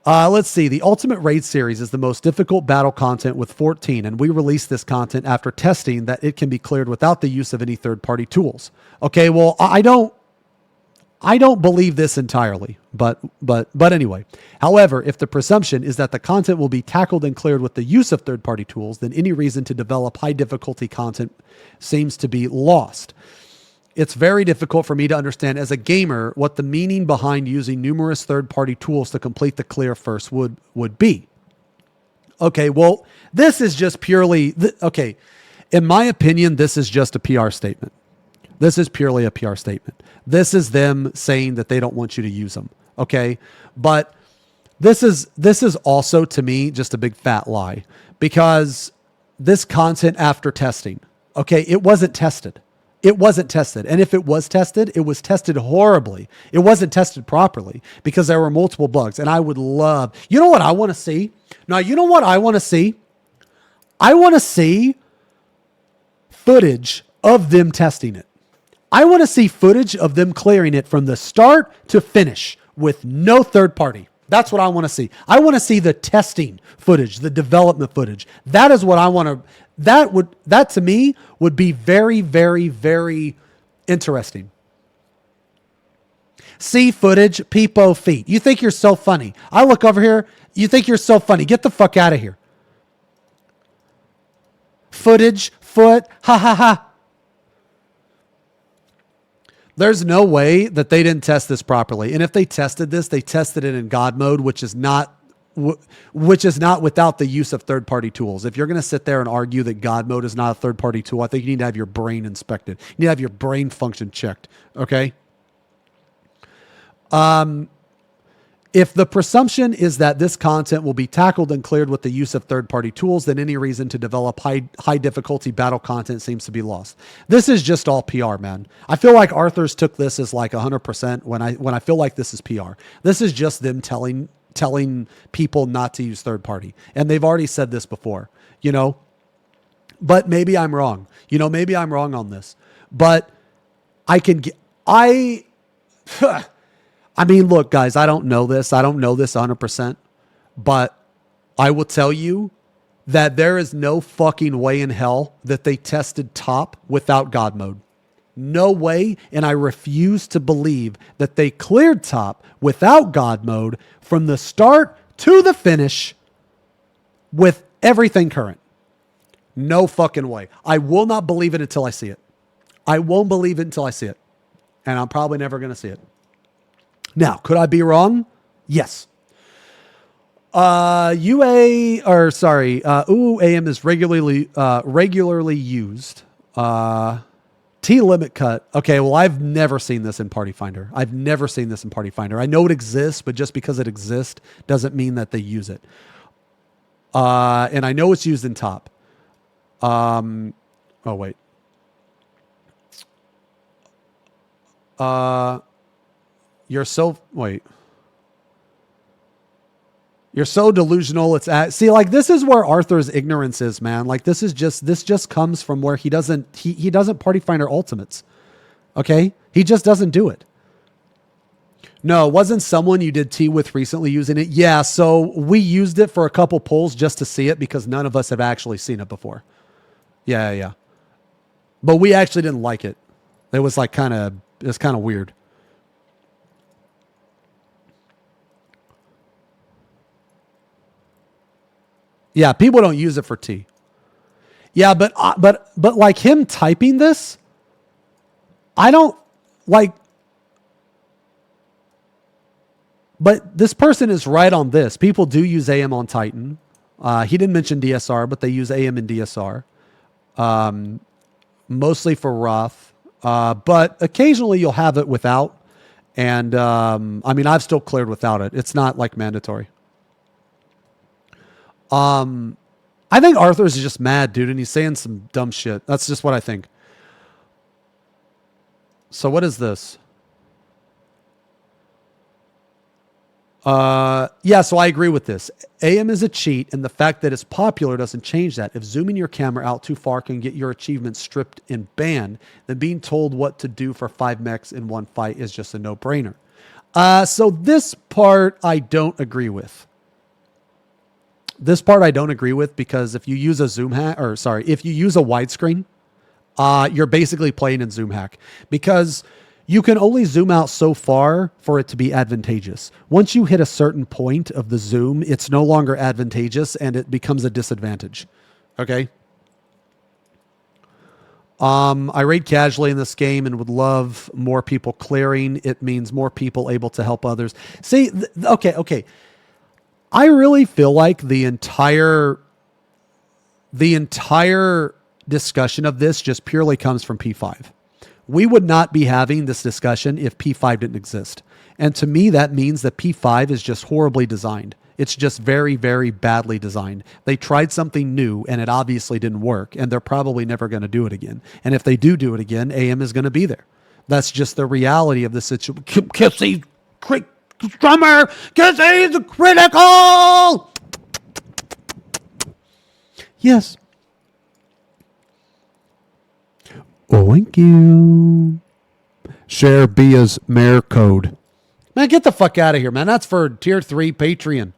Let's see. The Ultimate Raid series is the most difficult battle content with 14, and we released this content after testing that it can be cleared without the use of any third-party tools. Okay, well, I don't believe this entirely, but anyway. However, if the presumption is that the content will be tackled and cleared with the use of third-party tools, then any reason to develop high-difficulty content seems to be lost. It's very difficult for me to understand as a gamer what the meaning behind using numerous third-party tools to complete the clear first would be. Okay, well, this is just purely... okay, in my opinion, this is just a PR statement. This is purely a PR statement. This is them saying that they don't want you to use them. Okay, but this is also, to me, just a big fat lie, because this content after testing, okay, it wasn't tested. It wasn't tested. And if it was tested horribly. It wasn't tested properly because there were multiple bugs. And I would love, you know what I want to see? Now, you know what I want to see? I want to see footage of them testing it. I want to see footage of them clearing it from the start to finish with no third party. That's what I want to see. I want to see the testing footage, the development footage. That is what I want to... That to me would be very, very, very interesting. See footage, peepo feet. You think you're so funny. I look over here. You think you're so funny. Get the fuck out of here. Footage, foot, ha ha ha. There's no way that they didn't test this properly. And if they tested this, they tested it in God mode, which is not without the use of third-party tools. If you're going to sit there and argue that God mode is not a third-party tool, I think you need to have your brain inspected. You need to have your brain function checked. Okay. If the presumption is that this content will be tackled and cleared with the use of third-party tools, then any reason to develop high difficulty battle content seems to be lost. This is just all PR, man. I feel like Arthur's took this as like 100% when I feel like this is PR. This is just them telling people not to use third party. And they've already said this before, you know, but maybe I'm wrong. You know, maybe I'm wrong on this, but I mean, look, guys, I don't know this. I don't know this 100%, but I will tell you that there is no fucking way in hell that they tested top without God mode. No way, and I refuse to believe that they cleared top without God mode from the start to the finish with everything current. No fucking way. I will not believe it until I see it. I won't believe it until I see it. And I'm probably never going to see it. Now, could I be wrong? Yes. UAM is regularly used. T limit cut. Okay, well, I've never seen this in Party Finder. I know it exists, but just because it exists doesn't mean that they use it. And I know it's used in top. Oh, wait. You're so delusional. See, like, this is where Arthur's ignorance is, man. Like, this just comes from where he doesn't Party Finder ultimates. Okay. He just doesn't do it. No, wasn't someone you did tea with recently using it? Yeah. So we used it for a couple polls just to see it because none of us have actually seen it before. Yeah. But we actually didn't like it. It was kind of weird. Yeah, people don't use it for tea. Yeah, but like him typing this, I don't like. But this person is right on this. People do use AM on Titan. He didn't mention DSR, but they use AM and DSR, mostly for Roth. But occasionally you'll have it without. And I mean, I've still cleared without it. It's not like mandatory. I think Arthur's just mad, dude, and he's saying some dumb shit. That's just what I think. So what is this? Yeah, so I agree with this. AM is a cheat, and the fact that it's popular doesn't change that. If zooming your camera out too far can get your achievements stripped and banned, then being told what to do for 5 mechs in one fight is just a no-brainer. So this part I don't agree with. This part I don't agree with, because if you use a zoom hack, or sorry, if you use a widescreen, you're basically playing in zoom hack, because you can only zoom out so far for it to be advantageous. Once you hit a certain point of the zoom, it's no longer advantageous and it becomes a disadvantage. Okay. I raid casually in this game and would love more people clearing. It means more people able to help others. See, okay. I really feel like the entire discussion of this just purely comes from P5. We would not be having this discussion if P5 didn't exist. And to me, that means that P5 is just horribly designed. It's just very, very badly designed. They tried something new and it obviously didn't work, and they're probably never going to do it again. And if they do it again, AM is going to be there. That's just the reality of the situation. Kissy, drummer, Kissy's critical. Yes. Thank you. Share Bia's mayor code. Man, get the fuck out of here, man. That's for tier 3 Patreon.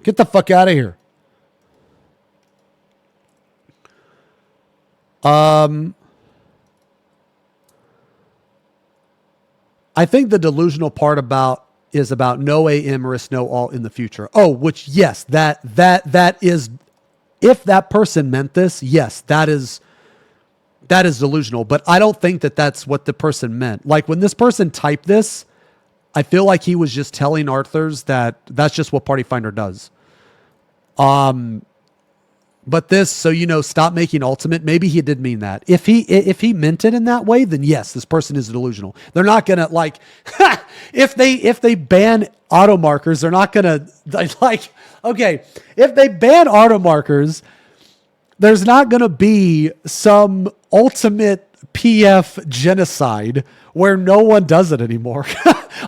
Get the fuck out of here. I think the delusional part is about no AM risk, no alt in the future. Oh, which, yes, that is, if that person meant this, yes, that is delusional. But I don't think that that's what the person meant. Like, when this person typed this, I feel like he was just telling Arthurs that that's just what Party Finder does. But this, so, stop making ultimate. Maybe he did mean that. If he meant it in that way, then yes, this person is delusional. They're not gonna if they ban auto markers, they're not gonna okay. If they ban auto markers, there's not gonna be some ultimate PF genocide where no one does it anymore.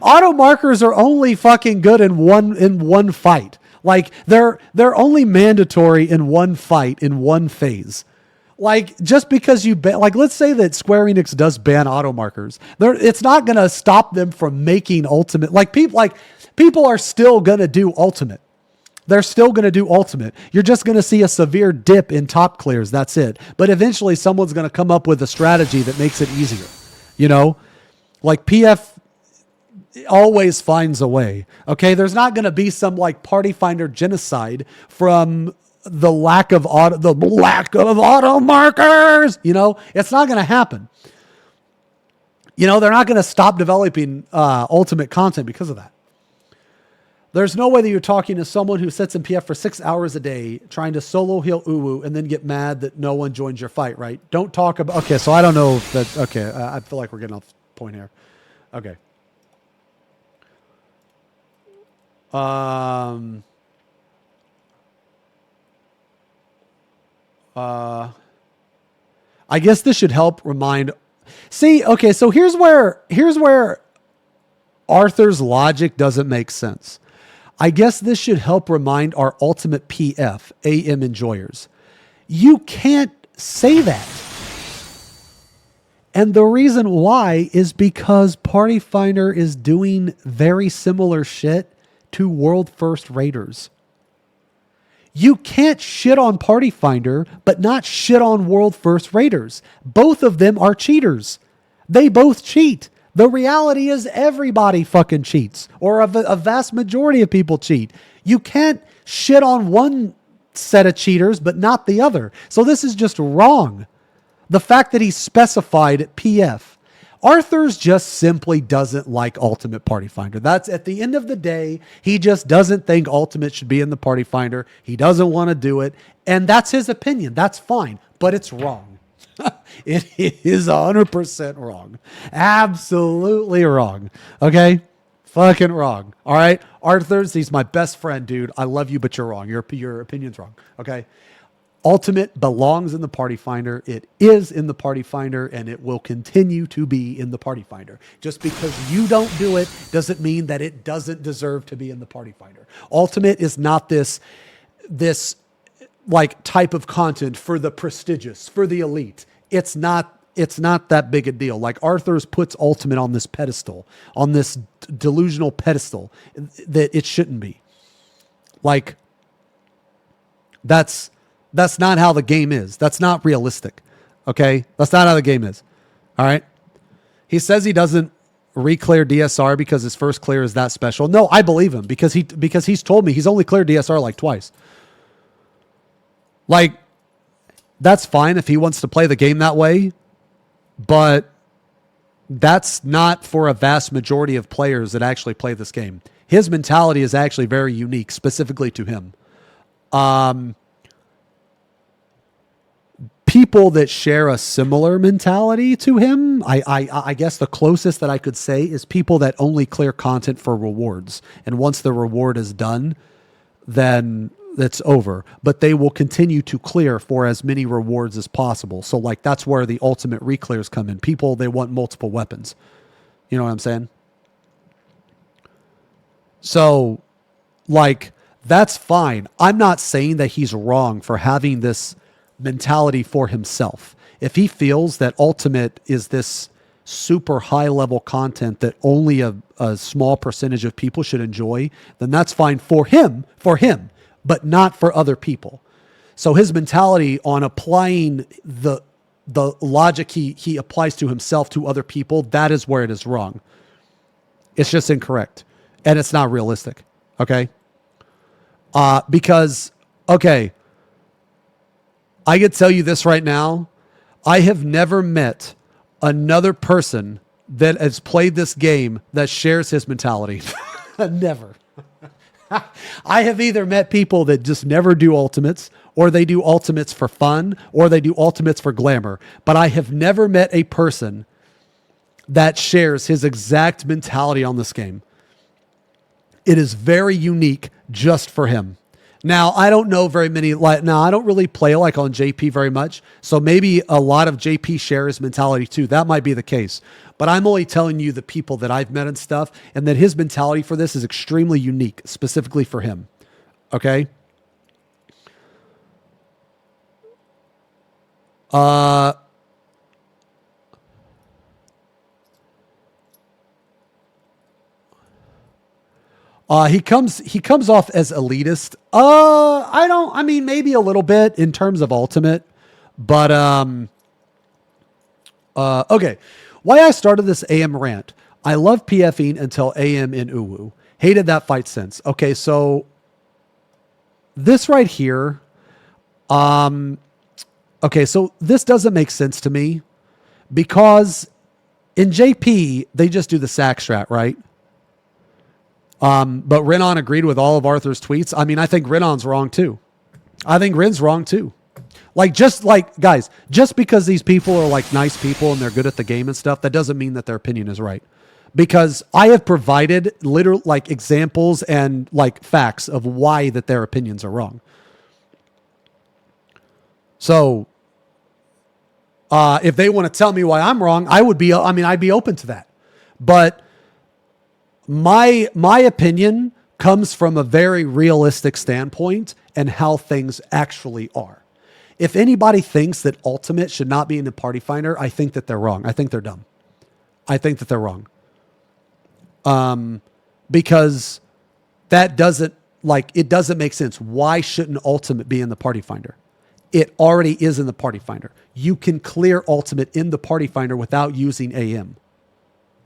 Auto markers are only fucking good in one fight. Like, they're only mandatory in one fight, in one phase. Like, just because you ban, like, let's say that Square Enix does ban auto markers, it's not going to stop them from making ultimate. People are still going to do ultimate. They're still going to do ultimate. You're just going to see a severe dip in top clears. That's it. But eventually someone's going to come up with a strategy that makes it easier. Like, PF always finds a way. Okay, there's not going to be some Party Finder genocide from the lack of auto markers. It's not going to happen. They're not going to stop developing ultimate content because of that. There's no way that you're talking to someone who sits in PF for 6 hours a day trying to solo heal Uwu and then get mad that no one joins your fight, right? Don't talk about. Okay, so I don't know if that. Okay, I feel like we're getting off point here. Okay. I guess this should help remind. See, okay, so here's where Arthur's logic doesn't make sense. I guess this should help remind our ultimate PF AM enjoyers. You can't say that. And the reason why is because Party Finder is doing very similar shit to World First Raiders. You can't shit on Party Finder, but not shit on World First Raiders. Both of them are cheaters. They both cheat. The reality is everybody fucking cheats, or a vast majority of people cheat. You can't shit on one set of cheaters, but not the other. So this is just wrong. The fact that he specified PF. Arthur's just simply doesn't like Ultimate Party Finder. That's, at the end of the day, he just doesn't think Ultimate should be in the Party Finder. He doesn't want to do it. And that's his opinion. That's fine. But it's wrong. It is 100% wrong. Absolutely wrong. Okay? Fucking wrong. All right? Arthur's, he's my best friend, dude. I love you, but you're wrong. Your opinion's wrong. Okay? Ultimate belongs in the Party Finder. It is in the Party Finder, and it will continue to be in the Party Finder. Just because you don't do it doesn't mean that it doesn't deserve to be in the Party Finder. Ultimate is not this type of content for the prestigious, for the elite. It's not that big a deal. Like, Arthur's puts Ultimate on this pedestal, on this delusional pedestal that it shouldn't be. Like, That's not how the game is. That's not realistic. Okay? That's not how the game is. All right? He says he doesn't re-clear DSR because his first clear is that special. No, I believe him because he's told me he's only cleared DSR like twice. Like, that's fine if he wants to play the game that way, but that's not for a vast majority of players that actually play this game. His mentality is actually very unique, specifically to him. People that share a similar mentality to him, I guess the closest that I could say is people that only clear content for rewards. And once the reward is done, then it's over. But they will continue to clear for as many rewards as possible. So like that's where the ultimate reclears come in. People, they want multiple weapons. You know what I'm saying? So like that's fine. I'm not saying that he's wrong for having this mentality for himself. If he feels that ultimate is this super high level content that only a small percentage of people should enjoy, then that's fine for him, but not for other people. So his mentality on applying the logic he applies to himself to other people, that is where it is wrong. It's just incorrect. And it's not realistic. Okay? Because, okay, I could tell you this right now. I have never met another person that has played this game that shares his mentality. Never. I have either met people that just never do ultimates, or they do ultimates for fun, or they do ultimates for glamour. But I have never met a person that shares his exact mentality on this game. It is very unique just for him. Now, I don't know very many, I don't really play like on JP very much. So maybe a lot of JP share his mentality too. That might be the case. But I'm only telling you the people that I've met and stuff, and that his mentality for this is extremely unique, specifically for him. Okay? He comes off as elitist. Maybe a little bit in terms of ultimate, but okay. Why I started this AM rant. I love PFing until AM in Uwu. Hated that fight since. Okay, so this right here, okay, so this doesn't make sense to me because in JP, they just do the sack strat, right? But Renan agreed with all of Arthur's tweets. I mean, I think Renan's wrong too. I think Ren's wrong too. Guys, just because these people are like nice people and they're good at the game and stuff, that doesn't mean that their opinion is right. Because I have provided literal like examples and like facts of why that their opinions are wrong. So, if they want to tell me why I'm wrong, I'd be open to that. But my opinion comes from a very realistic standpoint and how things actually are. If anybody thinks that ultimate should not be in the party finder, I think that they're wrong. I think they're dumb. I think that they're wrong. Because that doesn't make sense. Why shouldn't ultimate be in the party finder? It already is in the party finder. You can clear ultimate in the party finder without using AM.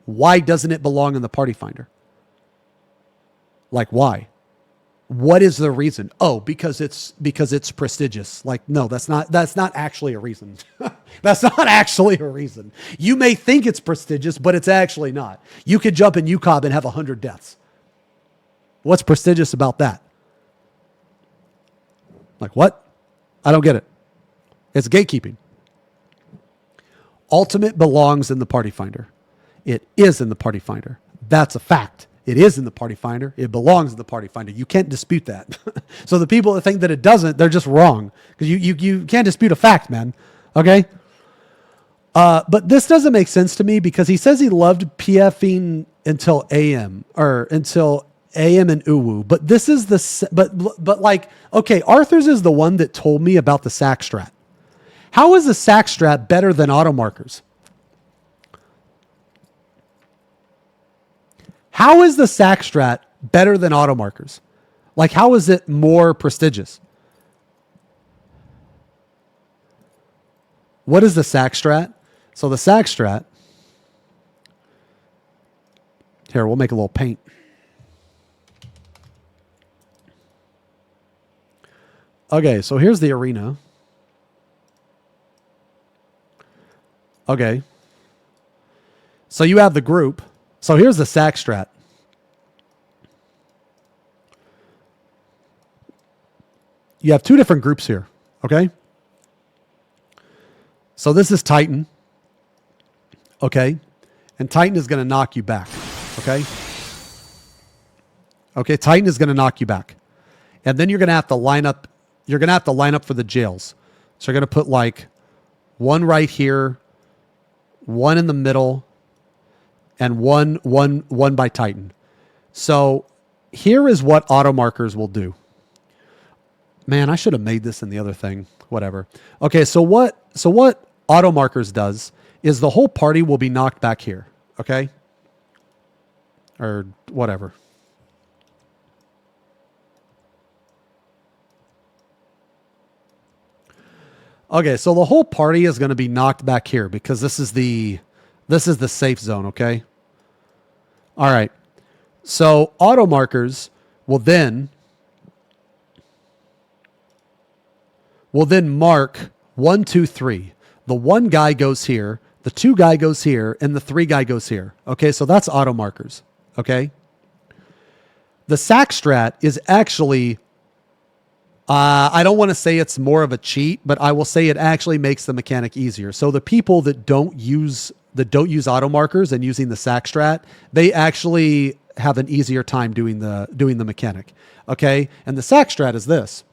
Why doesn't it belong in the party finder? Like, why? What is the reason? Oh, because it's prestigious. Like, no, that's not actually a reason. That's not actually a reason. You may think it's prestigious, but it's actually not. You could jump in UCOB and have 100 deaths. What's prestigious about that? Like, what? I don't get it. It's gatekeeping. Ultimate belongs in the party finder. It is in the party finder. That's a fact. It is in the party finder. It belongs in the party finder. You can't dispute that. So the people that think that it doesn't, they're just wrong. Because you can't dispute a fact, man. Okay? But this doesn't make sense to me because he says he loved PFing until AM and Uwu. But this is but like, okay, Arthur's is the one that told me about the sack strat. How is the sack strat better than auto markers? How is the sack strat better than auto markers? Like, how is it more prestigious? What is the sack strat? So the sack strat, here, we'll make a little paint. Okay, so here's the arena. Okay. So you have the group. So here's the sack strat. You have two different groups here, okay? So this is Titan, okay? And Titan is going to knock you back, okay? Okay, Titan is going to knock you back. And then you're going to have to line up, for the jails. So you're going to put like one right here, one in the middle, and one by Titan. So here is what auto markers will do. Man, I should have made this in the other thing. Whatever. Okay, so what auto markers does is the whole party will be knocked back here. Okay? Or whatever. Okay, so the whole party is going to be knocked back here because this is the safe zone, okay? All right. So auto markers will then mark 1, 2, 3. The one guy goes here, the two guy goes here, and the three guy goes here. Okay, so that's auto markers. Okay. The sack strat is actually, I don't want to say it's more of a cheat, but I will say it actually makes the mechanic easier. So the people that don't use auto markers and using the sack strat, they actually have an easier time doing the mechanic. Okay, and the sack strat is this.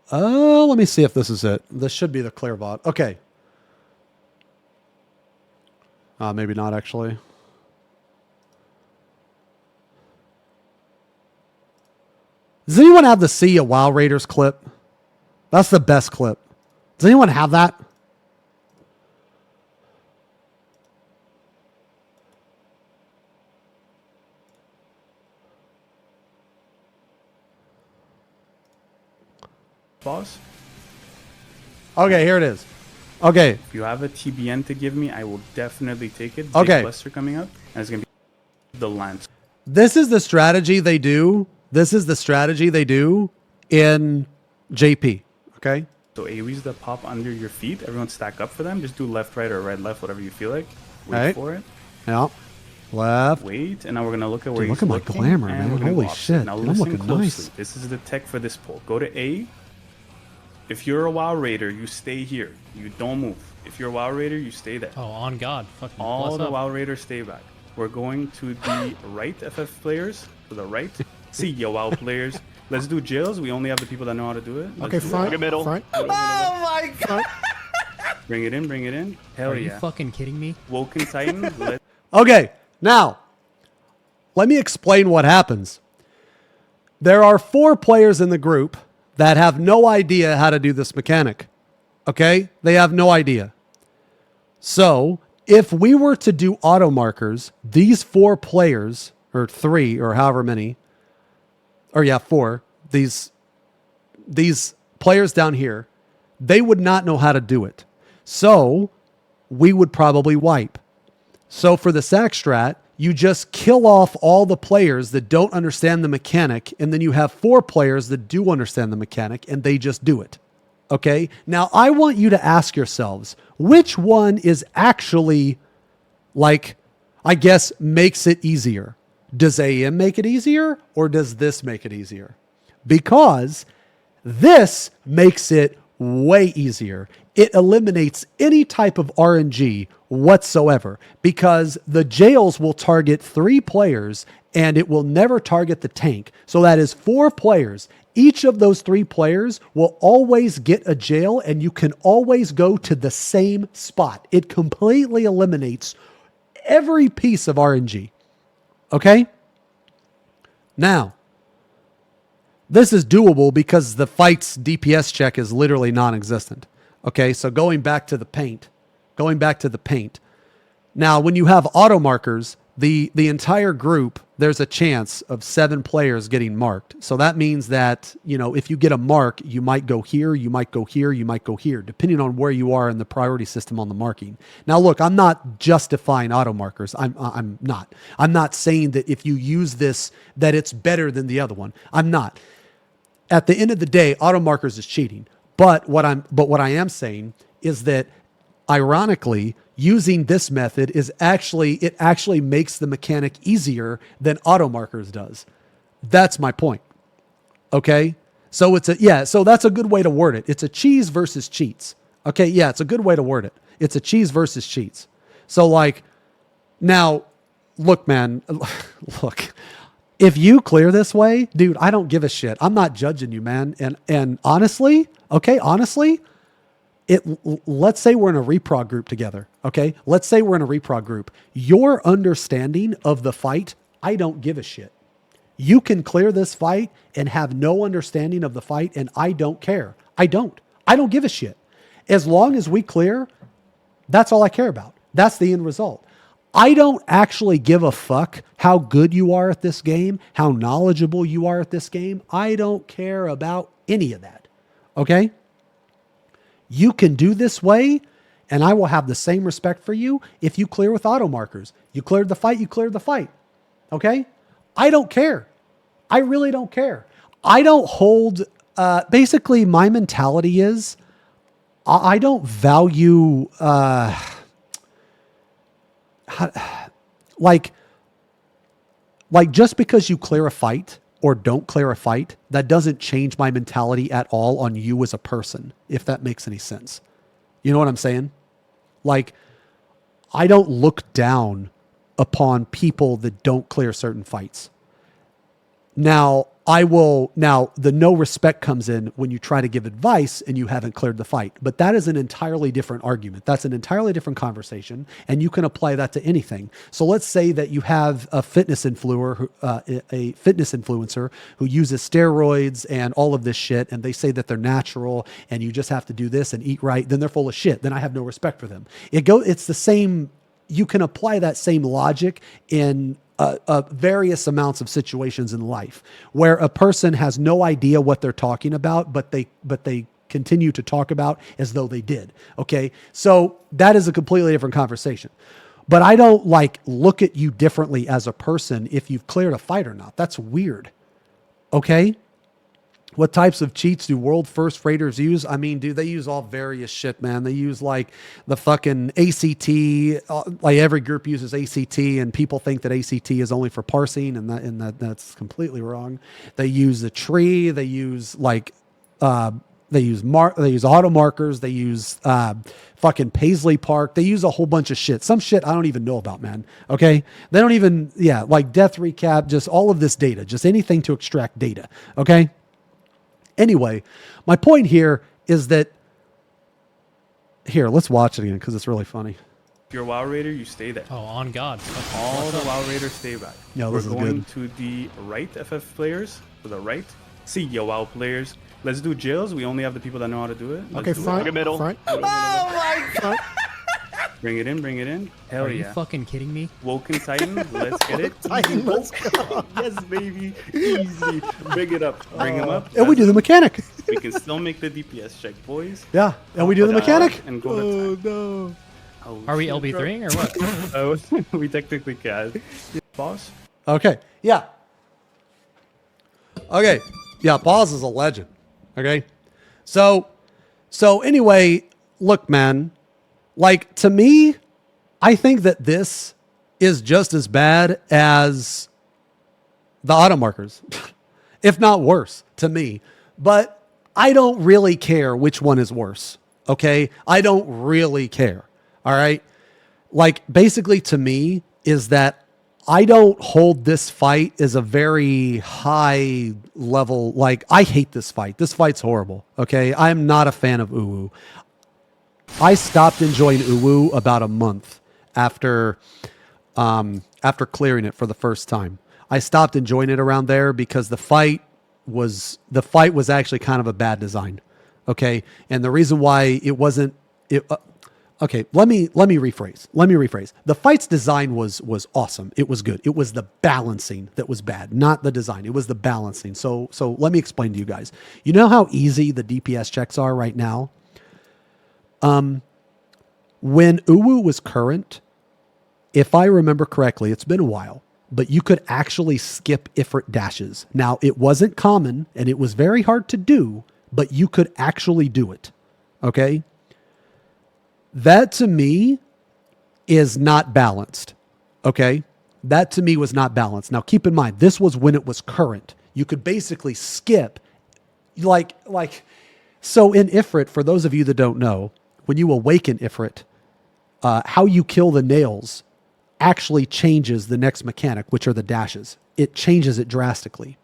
Let me see if this is it. This should be the clear VOD. Okay. Maybe not actually. Does anyone have the See a WoW Raiders clip? That's the best clip. Does anyone have that? Boss? Okay, here it is. Okay. If you have a TBN to give me, I will definitely take it. Okay. Big cluster coming up, and it's going to be the lance. This is the strategy they do. This is the strategy they do in JP. Okay. So AoEs that pop under your feet, everyone stack up for them. Just do left, right, or right, left, whatever you feel like. Wait right. for it. Yeah. Left. Wait, and now we're going to look at where Dude, he's look at my looking, glamour, and man. we're gonna Holy go opposite. shit. Now Dude, I'm listen looking closely. nice. This is the tech for this pull. Go to A. If you're a WoW Raider, you stay here. You don't move. If you're a WoW Raider, you stay there. Oh, on God. Fucking All the WoW Raiders stay back. We're going to the right, FF players. To the right. See ya, WoW players. Let's do jails. We only have the people that know how to do it. Let's Okay, do front. it. Middle. Front. Oh my God. Bring it in, bring it in. Hell Are yeah. you fucking kidding me? Woken Titan. Let's Okay. Now, let me explain what happens. There are 4 players in the group that have no idea how to do this mechanic. Okay? They have no idea. So, if we were to do auto markers, these 4 players, or 3, or however many, or yeah, 4, these players down here, they would not know how to do it. So, we would probably wipe. So for the sack strat, you just kill off all the players that don't understand the mechanic, and then you have 4 players that do understand the mechanic, and they just do it. Okay? Now, I want you to ask yourselves, which one is actually, like, I guess, makes it easier? Does AM make it easier, or does this make it easier? Because this makes it way easier. It eliminates any type of RNG whatsoever because the jails will target 3 players and it will never target the tank. So that is 4 players. Each of those 3 players will always get a jail and you can always go to the same spot. It completely eliminates every piece of RNG. Okay? Now, This is doable because the fight's DPS check is literally non-existent. Okay, so going back to the paint. Now, when you have auto markers, the entire group, there's a chance of 7 players getting marked. So that means that, if you get a mark, you might go here, you might go here, you might go here, depending on where you are in the priority system on the marking. Now, look, I'm not justifying auto markers. I'm not. I'm not saying that if you use this, that it's better than the other one. I'm not. At the end of the day, auto markers is cheating. But what I am saying is that, ironically, using this method actually makes the mechanic easier than auto markers does. That's my point. Okay? So so that's a good way to word it. It's a cheese versus cheats. Okay, yeah, it's a good way to word it. It's a cheese versus cheats. So now, look, man, look. If you clear this way, dude, I don't give a shit. I'm not judging you, man. And honestly, let's say we're in a reprog group together, okay? Let's say we're in a reprog group. Your understanding of the fight, I don't give a shit. You can clear this fight and have no understanding of the fight, and I don't care. I don't give a shit. As long as we clear, that's all I care about. That's the end result. I don't actually give a fuck how good you are at this game, how knowledgeable you are at this game. I don't care about any of that, okay? You can do this way, and I will have the same respect for you if you clear with auto markers. You cleared the fight, okay? I don't care. I really don't care. I don't hold, basically my mentality is I don't value, like just because you clear a fight or don't clear a fight, that doesn't change my mentality at all on you as a person, if that makes any sense. You know what I'm saying? I don't look down upon people that don't clear certain fights. Now, the no respect comes in when you try to give advice and you haven't cleared the fight. But that is an entirely different argument. That's an entirely different conversation, and you can apply that to anything. So let's say that you have a fitness influencer who uses steroids and all of this shit, and they say that they're natural and you just have to do this and eat right. Then they're full of shit. Then I have no respect for them. It's the same. You can apply that same logic in various amounts of situations in life where a person has no idea what they're talking about, but they continue to talk about as though they did. Okay. So that is a completely different conversation, but I don't look at you differently as a person if you've cleared a fight or not. That's weird. Okay. What types of cheats do world first raiders use? I mean, dude, they use all various shit, man. They use the fucking ACT. Every group uses ACT, and people think that ACT is only for parsing, and that's completely wrong. They use the tree. They use auto markers. They use fucking Paisley Park. They use a whole bunch of shit. Some shit I don't even know about, man. Okay, they don't even death recap. Just all of this data. Just anything to extract data. Okay. Anyway, my point here is that let's watch it again because it's really funny. If you're a WoW Raider, you stay there. Oh, on God. All the WoW Raiders stay back. No, We're this is going good. to the right FF players, to the right. See ya, WoW players. Let's do jails. We only have the people that know how to do it. Let's Okay, do front, it. middle. front. Oh my god! Bring it in. Hell Are you yeah. fucking kidding me? Woken Titan, let's get it. Titan, let's go. Yes, baby. Easy. Bring it up. Bring him up. And we do the mechanic. We can still make the DPS check, boys. Yeah, and we do the mechanic. And go to no. oh, Are we shit, LB3ing or what? bro. Oh, we technically can. Boss? Okay. Yeah. Okay. Yeah, Boz is a legend. Okay. So anyway, look, man, to me, I think that this is just as bad as the auto markers, if not worse to me. But I don't really care which one is worse. Okay. I don't really care. All right. Basically to me is that I don't hold this fight as a very high level. I hate this fight. This fight's horrible. Okay. I'm not a fan of Uwu. I stopped enjoying Uwu about a month after clearing it for the first time. I stopped enjoying it around there because the fight was actually kind of a bad design. Okay. And the reason why it wasn't, okay, let me rephrase. The fight's design was awesome. It was good. It was the balancing that was bad, not the design. It was the balancing. So let me explain to you guys. You know how easy the DPS checks are right now? When Uwu was current, if I remember correctly, it's been a while, but you could actually skip Ifrit dashes. Now, it wasn't common and it was very hard to do, but you could actually do it. Okay? That to me is not balanced. Okay? That to me was not balanced. Now, keep in mind, this was when it was current. You could basically skip so in Ifrit, for those of you that don't know, when you awaken Ifrit, how you kill the nails actually changes the next mechanic, which are the dashes. It changes it drastically.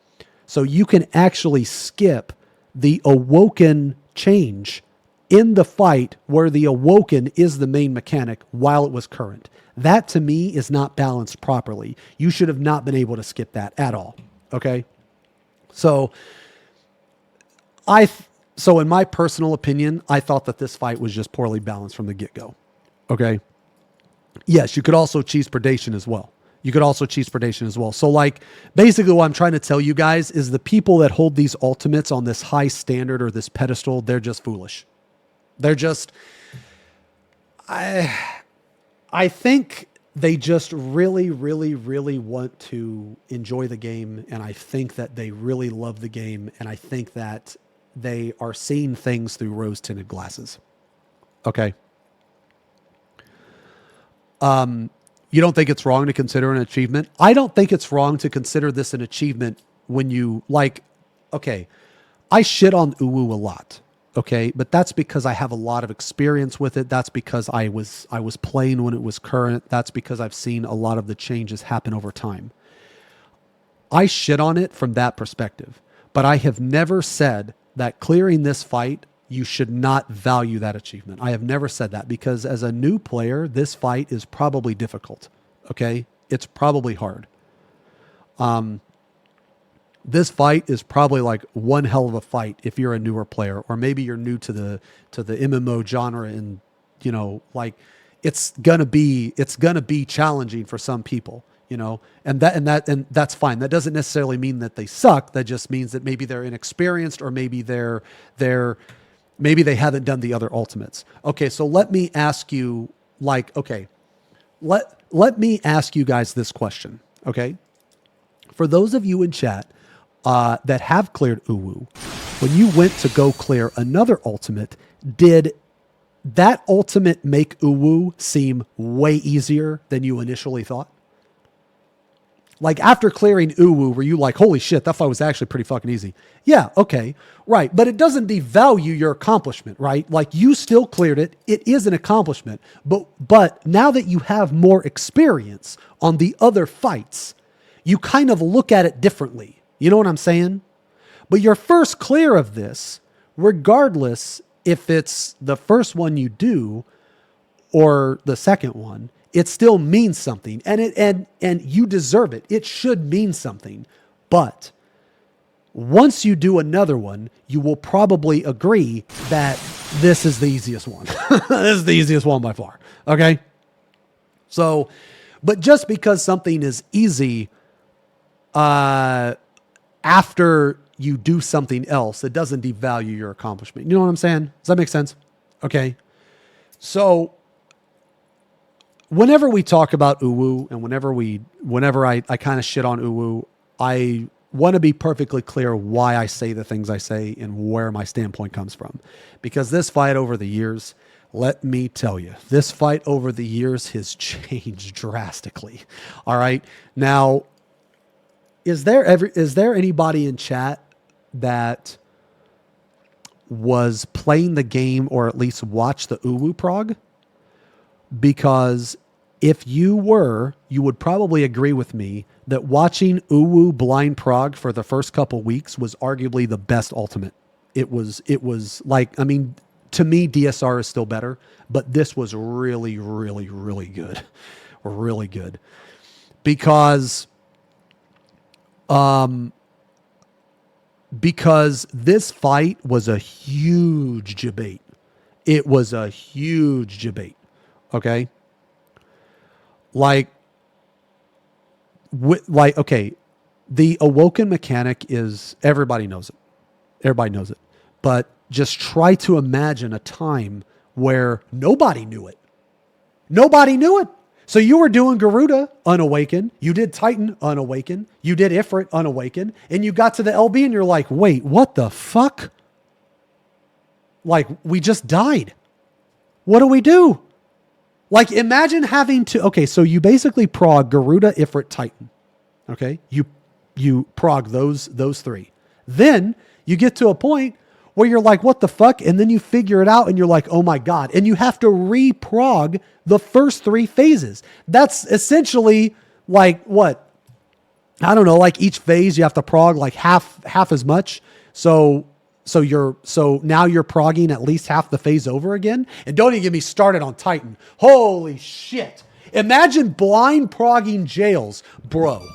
So you can actually skip the awoken change in the fight where the awoken is the main mechanic while it was current. That to me is not balanced properly. You should have not been able to skip that at all. Okay? So in my personal opinion, I thought that this fight was just poorly balanced from the get-go. Okay? Yes, you could also cheese predation as well. So like, basically what I'm trying to tell you guys is the people that hold these ultimates on this high standard or this pedestal, they're just foolish. They're just, I think they just really, really, really want to enjoy the game. And I think that they really love the game. And I think that they are seeing things through rose-tinted glasses. Okay. You don't think it's wrong to consider an achievement? I don't think it's wrong to consider this an achievement when you okay, I shit on Uwu a lot. Okay. But that's because I have a lot of experience with it. That's because I was playing when it was current. That's because I've seen a lot of the changes happen over time. I shit on it from that perspective, but I have never said that clearing this fight, you should not value that achievement. I have never said that because as a new player, this fight is probably difficult. Okay. It's probably hard. This fight is probably like one hell of a fight if you're a newer player, or maybe you're new to the MMO genre, and it's gonna be challenging for some people, and that's fine. That doesn't necessarily mean that they suck. That just means that maybe they're inexperienced, or maybe maybe they haven't done the other ultimates. Okay, so let me ask you, let me ask you guys this question. Okay, for those of you in chat that have cleared Uwu, when you went to go clear another ultimate, did that ultimate make Uwu seem way easier than you initially thought? Like after clearing Uwu, were you like, holy shit, that fight was actually pretty fucking easy? Yeah, okay, right. But it doesn't devalue your accomplishment, right? Like you still cleared it. It is an accomplishment. But now that you have more experience on the other fights, you kind of look at it differently. You know what I'm saying? But your first clear of this, regardless if it's the first one you do or the second one, it still means something, and you deserve it. It should mean something. But once you do another one, you will probably agree that this is the easiest one. This is the easiest one by far. Okay? So, but just because something is easy after you do something else, it doesn't devalue your accomplishment. You know what I'm saying? Does that make sense? Okay. So whenever we talk about Uwu, and whenever I kind of shit on Uwu, I want to be perfectly clear why I say the things I say and where my standpoint comes from. Because this fight over the years, let me tell you, this fight over the years has changed drastically. All right. Now, is there anybody in chat that was playing the game or at least watched the Uwu prog? Because if you were, you would probably agree with me that watching Uwu blind prog for the first couple weeks was arguably the best ultimate. It was like, I mean, to me, DSR is still better, but this was really, really, really good. Really good. Because because this fight was a huge debate. It was a huge debate. Okay. Okay, the awoken mechanic is, everybody knows it. Everybody knows it. But just try to imagine a time where nobody knew it. Nobody knew it. So you were doing Garuda unawakened. You did Titan unawakened. You did Ifrit unawakened. And you got to the LB and you're like, wait, what the fuck? Like, we just died. What do we do? Like, imagine having to, okay, so you basically prog Garuda, Ifrit, Titan. Okay? You prog those three. Then you get to a point where you're like, what the fuck? And then you figure it out and you're like, oh my God. And you have to re-prog the first three phases. That's essentially like what? I don't know, like each phase you have to prog like half as much. So now you're progging at least half the phase over again. And don't even get me started on Titan. Holy shit. Imagine blind progging jails, bro.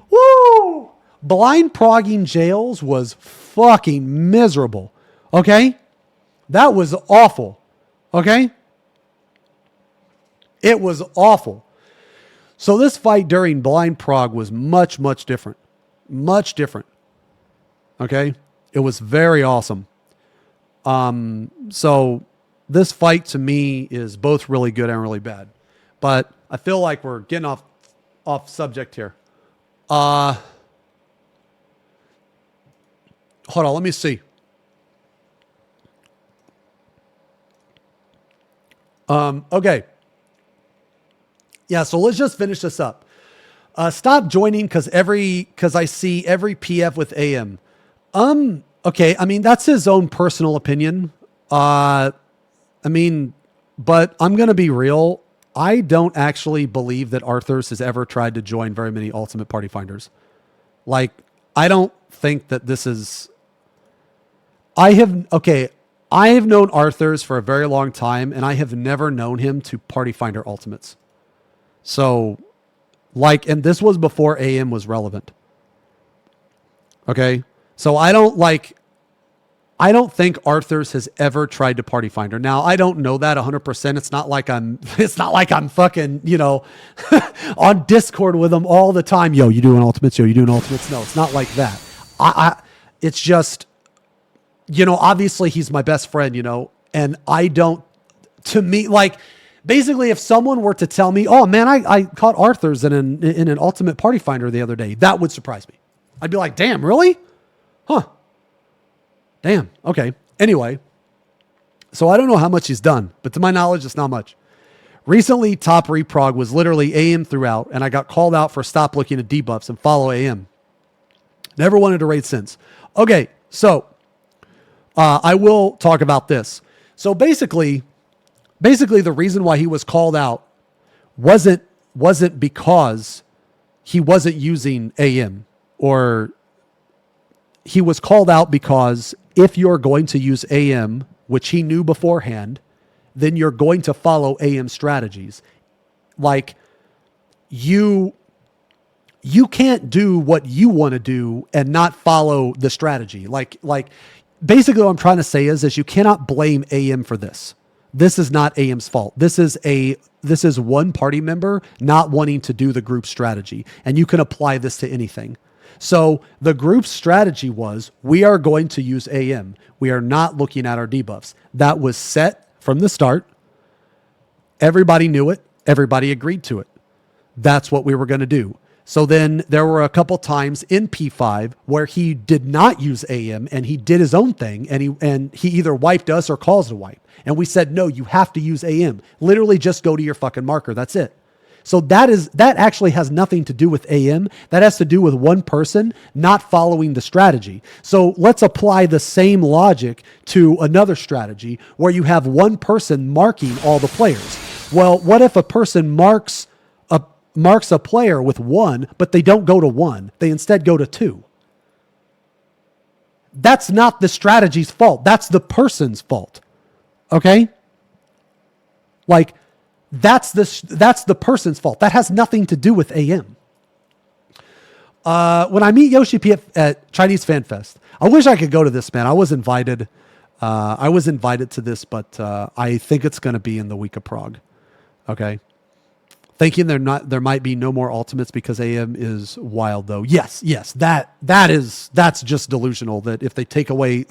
Woo! Blind progging jails was fucking miserable. Okay? That was awful. Okay? It was awful. So this fight during blind prog was much, much different. Much different. Okay? It was very awesome. So this fight to me is both really good and really bad. But I feel like we're getting off subject here. Hold on, let me see. Okay. Yeah, so let's just finish this up. Stop joining because I see every PF with AM. Okay, I mean, that's his own personal opinion. I mean, but I'm going to be real. I don't actually believe that Arthurs has ever tried to join very many Ultimate Party Finders. Like, I don't think that this is... I have known Arthurs for a very long time, and I have never known him to Party Finder Ultimates. So, like, and this was before AM was relevant. Okay? So I don't think Arthurs has ever tried to Party Finder. Now, I don't know that 100%. It's not like I'm fucking, on Discord with him all the time. Yo, you doing ultimates? Yo, you doing ultimates? No, it's not like that. It's just, obviously he's my best friend, and to me, like, basically if someone were to tell me, oh man, I caught Arthurs in an ultimate Party Finder the other day, that would surprise me. I'd be like, damn, really? Huh. Damn. Okay. Anyway, so I don't know how much he's done, but to my knowledge, it's not much. Recently, top reprog was literally AM throughout, and I got called out for stop looking at debuffs and follow AM. Never wanted to raid since. Okay, so I will talk about this. So basically, the reason why he was called out wasn't because he wasn't using AM, or he was called out because if you're going to use AM, which he knew beforehand, then you're going to follow AM strategies. Like, you can't do what you want to do and not follow the strategy. Like basically what I'm trying to say is you cannot blame AM for this. This is not AM's fault. This is one party member not wanting to do the group strategy, and you can apply this to anything. So the group's strategy was, we are going to use AM. We are not looking at our debuffs. That was set from the start. Everybody knew it. Everybody agreed to it. That's what we were going to do. So then there were a couple times in P5 where he did not use AM and he did his own thing, and he either wiped us or caused a wipe. And we said, no, you have to use AM. Literally just go to your fucking marker. That's it. So that actually has nothing to do with AM. That has to do with one person not following the strategy. So let's apply the same logic to another strategy where you have one person marking all the players. Well, what if a person marks a player with 1, but they don't go to 1. They instead go to 2. That's not the strategy's fault. That's the person's fault. Okay? Like, that's the person's fault. That has nothing to do with AM. When I meet Yoshi P at Chinese Fan Fest, I wish I could go to this, man. I was invited. To this, but I think it's going to be in the week of Prague. Okay. Thinking there might be no more ultimates because AM is wild though. Yes, that's just delusional that if they take away,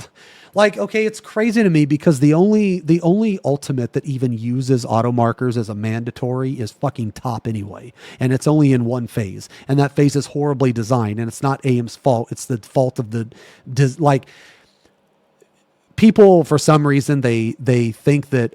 like, okay, it's crazy to me because the only ultimate that even uses auto markers as a mandatory is fucking top anyway. And it's only in one phase. And that phase is horribly designed and it's not AM's fault. It's the fault of like people for some reason they think that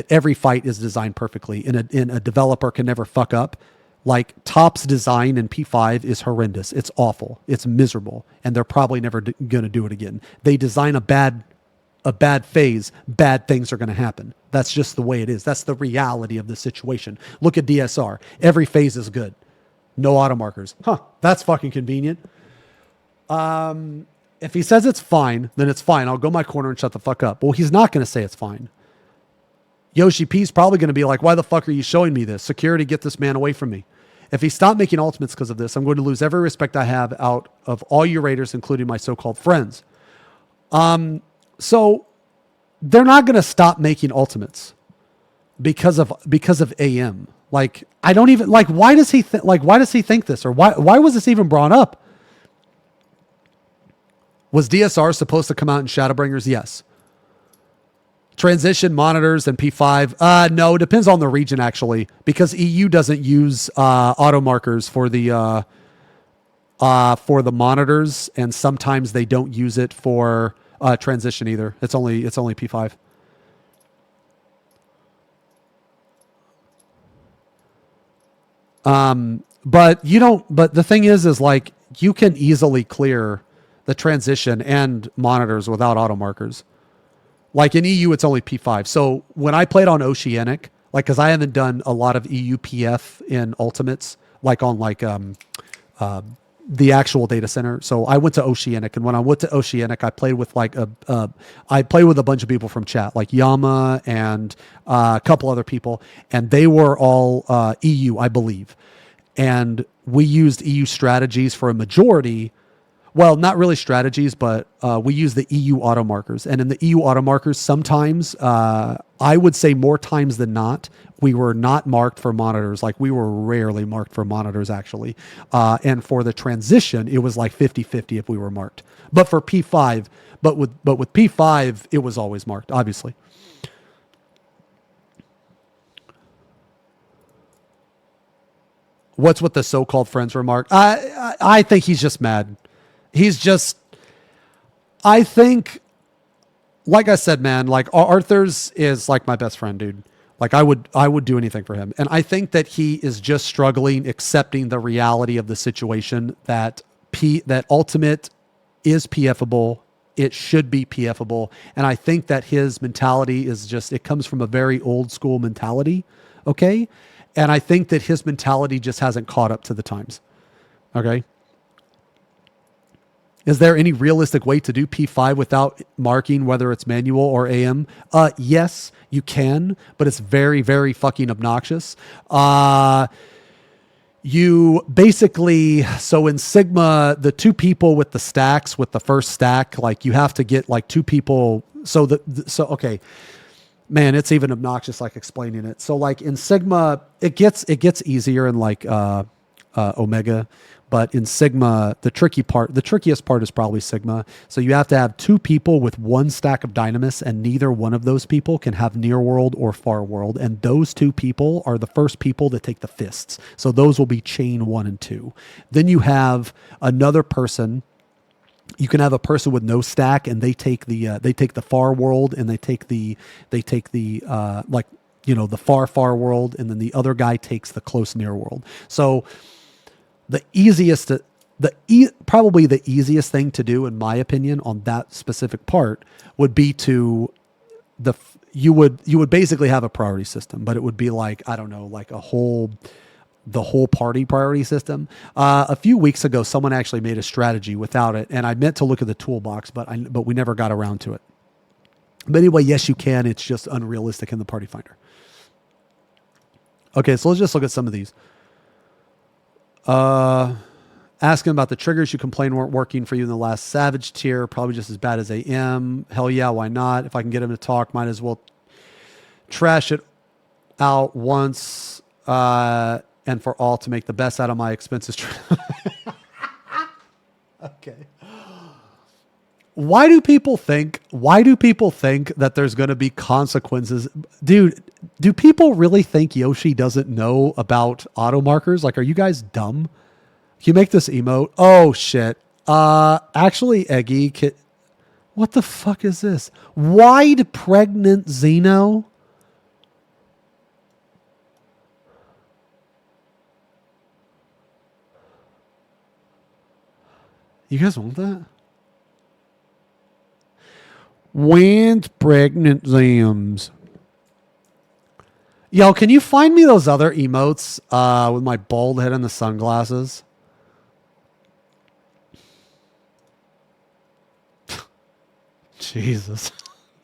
every fight is designed perfectly and a developer can never fuck up. Like Top's design in P5 is horrendous. It's awful. It's miserable. And they're probably never going to do it again. They design a bad phase, bad things are going to happen. That's just the way it is. That's the reality of the situation. Look at DSR. Every phase is good. No auto markers. That's fucking convenient. If he says it's fine, then it's fine. I'll go my corner and shut the fuck up. Well, he's not going to say it's fine. Yoshi P's probably going to be like, why the fuck are you showing me this? Security, get this man away from me. If he stopped making ultimates because of this, I'm going to lose every respect I have out of all you raiders, including my so-called friends. So they're not going to stop making ultimates because of AM. Like, I don't even like, why does he think this? Or why was this even brought up? Was DSR supposed to come out in Shadowbringers? Yes. Transition monitors and P5. No, it depends on the region actually, because EU doesn't use auto markers for the monitors, and sometimes they don't use it for transition either. It's only P5. But the thing is like you can easily clear the transition and monitors without auto markers. Like in EU, it's only P5. So when I played on Oceanic, like, cause I haven't done a lot of EU PF in Ultimates, like on like, the actual data center. So I went to Oceanic, and when I went to Oceanic, I played with like I played with a bunch of people from chat, like Yama and a couple other people, and they were all EU, I believe. And we used EU strategies for a majority. Well, not really strategies, but we use the EU auto markers. And in the EU auto markers, sometimes, I would say more times than not, we were not marked for monitors. Like we were rarely marked for monitors, actually. And for the transition, it was like 50-50 if we were marked. But for P5, but with P5, it was always marked, obviously. What's with the so-called friends remark? I think he's just mad. I think, like I said, man, like Arthur's is like my best friend, dude. Like I would do anything for him. And I think that he is just struggling, accepting the reality of the situation that Ultimate is PFable. It should be PFable. And I think that his mentality is just, it comes from a very old school mentality. Okay. And I think that his mentality just hasn't caught up to the times. Okay. Is there any realistic way to do P5 without marking whether it's manual or AM? Yes, you can, but it's very, very fucking obnoxious. You basically, so in Sigma, the two people with the stacks, with the first stack, like you have to get like two people. Okay, man, it's even obnoxious, like explaining it. So like in Sigma, it gets easier in like Omega. But in Sigma, the trickiest part is probably Sigma. So you have to have two people with one stack of Dynamis, and neither one of those people can have near world or far world. And those two people are the first people that take the fists. So those will be chain 1 and 2. Then you have another person. You can have a person with no stack, and they take the far world, and they take the like, you know, the far world, and then the other guy takes the close near world. So probably the easiest thing to do, in my opinion, on that specific part would be you would basically have a priority system, but it would be like, I don't know, like the whole party priority system. A few weeks ago, someone actually made a strategy without it, and I meant to look at the toolbox, but we never got around to it. But anyway, yes, you can. It's just unrealistic in the party finder. Okay, so let's just look at some of these. Asking about the triggers you complained weren't working for you in the last Savage tier. Probably just as bad as AM. Hell yeah, why not? If I can get him to talk, might as well trash it out once and for all to make the best out of my expenses. Okay. Why do people think that there's going to be consequences? Dude, do people really think Yoshi doesn't know about auto markers? Like, are you guys dumb? Can you make this emote? Oh shit. Actually, Eggy, what the fuck is this? Wide pregnant Xeno? You guys want that? Wand pregnant Zams. Yo, can you find me those other emotes with my bald head and the sunglasses? Jesus.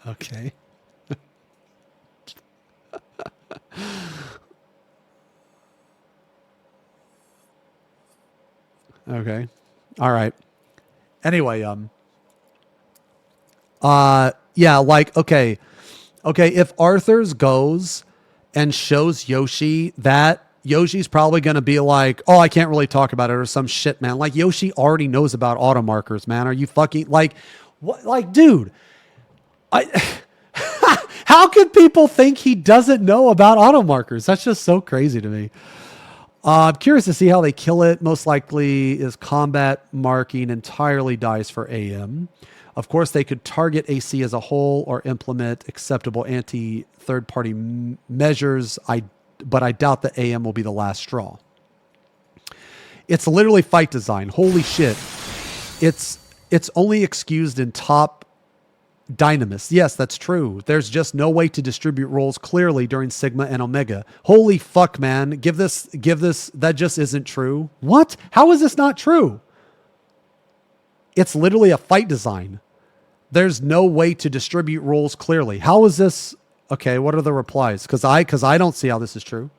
Okay. Okay. All right. Anyway, yeah, like, okay, if Arthur's goes and shows Yoshi that, Yoshi's probably going to be like, oh, I can't really talk about it or some shit, man. Like, Yoshi already knows about auto markers, man. Are you fucking, like, what, like, dude, how could people think he doesn't know about auto markers? That's just so crazy to me. I'm curious to see how they kill it. Most likely is combat marking entirely dies for AM. Of course, they could target AC as a whole or implement acceptable anti-third-party measures, but I doubt the AM will be the last straw. It's literally fight design. Holy shit. It's only excused in top Dynamis. Yes, that's true. There's just no way to distribute roles clearly during Sigma and Omega. Holy fuck, man. Give this, that just isn't true. What? How is this not true? It's literally a fight design. There's no way to distribute roles clearly. How is this? Okay, what are the replies? Because I don't see how this is true.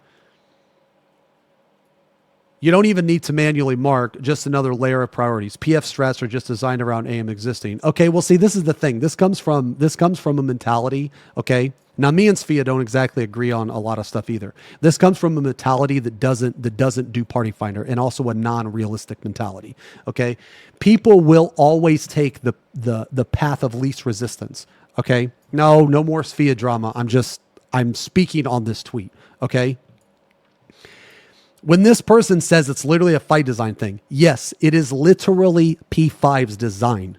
You don't even need to manually mark, just another layer of priorities. PF strats are just designed around AM existing. Okay, well, see, this is the thing. This comes from a mentality, okay? Now, me and Sfia don't exactly agree on a lot of stuff either. This comes from a mentality that doesn't do Party Finder, and also a non-realistic mentality, okay? People will always take the path of least resistance, okay? No more Sfia drama. I'm speaking on this tweet, okay? When this person says it's literally a fight design thing, yes, it is literally P5's design.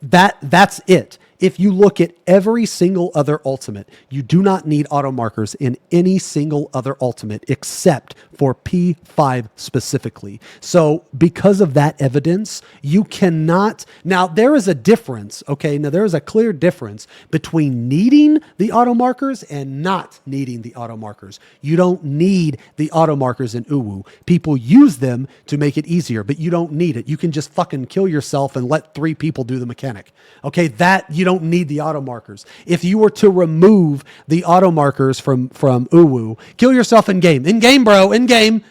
That's it. If you look at every single other ultimate, you do not need auto markers in any single other ultimate except for P5 specifically. So because of that evidence, you cannot... Now, there is a difference, okay? Now, there is a clear difference between needing the auto markers and not needing the auto markers. You don't need the auto markers in Uwu. People use them to make it easier, but you don't need it. You can just fucking kill yourself and let 3 people do the mechanic. Okay, that you don't need the auto markers. If you were to remove the auto markers from Uwu, kill yourself in game. In game, bro. In game.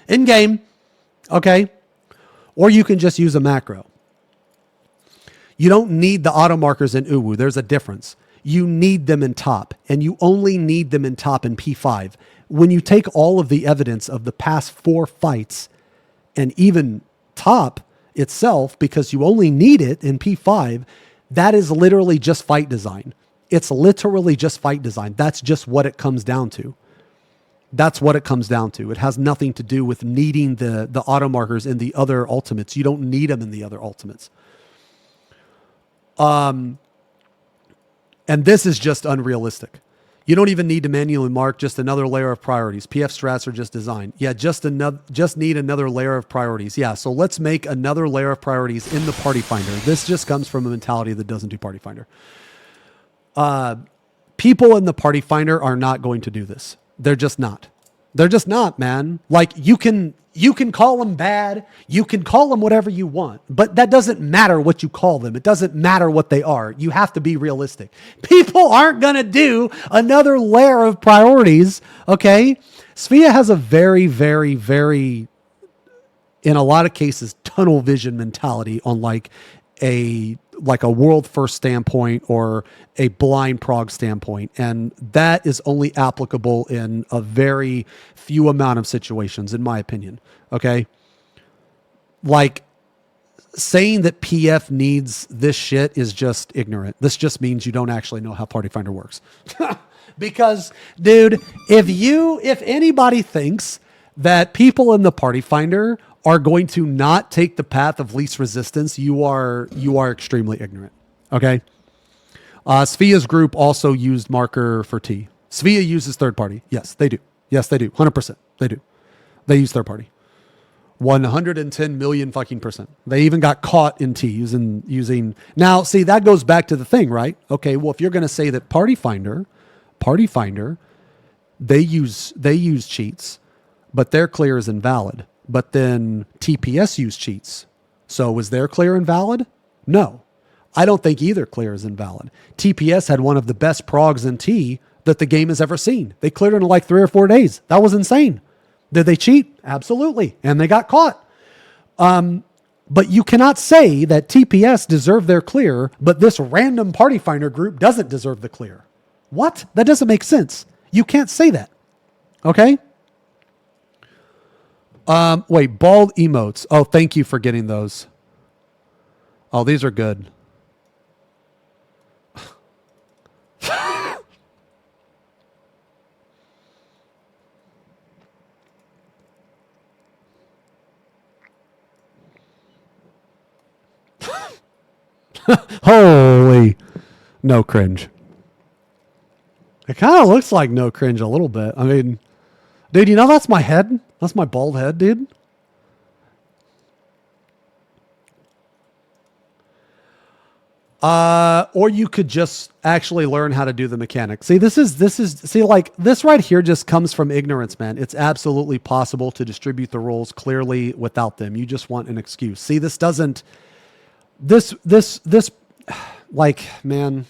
Okay? Or you can just use a macro. You don't need the auto markers in Uwu. There's a difference. You need them in top, and you only need them in top in P5. When you take all of the evidence of the past 4 fights and even top itself, because you only need it in P5, that is literally just fight design. It's literally just fight design. That's just what it comes down to. That's what it comes down to. It has nothing to do with needing the auto markers in the other ultimates. You don't need them in the other ultimates. And this is just unrealistic. You don't even need to manually mark, just another layer of priorities. PF strats are just designed. Yeah, just need another layer of priorities. Yeah, so let's make another layer of priorities in the Party Finder. This just comes from a mentality that doesn't do Party Finder. People in the Party Finder are not going to do this. They're just not. They're just not, man. Like, you can call them bad. You can call them whatever you want, but that doesn't matter what you call them. It doesn't matter what they are. You have to be realistic. People aren't going to do another layer of priorities. Okay. Sfia has a very, very, very in a lot of cases, tunnel vision mentality on like a world first standpoint or a blind prog standpoint. And that is only applicable in a very few amount of situations, in my opinion. Okay. Like saying that PF needs this shit is just ignorant. This just means you don't actually know how Party Finder works. Because, dude, if anybody thinks that people in the Party Finder are going to not take the path of least resistance, you are extremely ignorant. Okay. Svia's group also used marker for T. Svia uses third party. Yes, they do. 100%. They do. They use third party. 110 million fucking percent. They even got caught in T using. Now, see, that goes back to the thing, right? Okay. Well, if you're going to say that Party Finder, they use cheats, but their clear is invalid. But then TPS use cheats. So was their clear invalid? No. I don't think either clear is invalid. TPS had one of the best progs in T that the game has ever seen. They cleared in like 3 or 4 days. That was insane. Did they cheat? Absolutely. And they got caught. But you cannot say that TPS deserved their clear, but this random Party Finder group doesn't deserve the clear. What? That doesn't make sense. You can't say that. Okay? Wait, bald emotes. Oh, thank you for getting those. Oh, these are good. Holy. No cringe. It kind of looks like no cringe a little bit. I mean, dude, you know that's my head? That's my bald head, dude. Or you could just actually learn how to do the mechanics. See, see, like this right here just comes from ignorance, man. It's absolutely possible to distribute the roles clearly without them. You just want an excuse. See, this doesn't, like, man,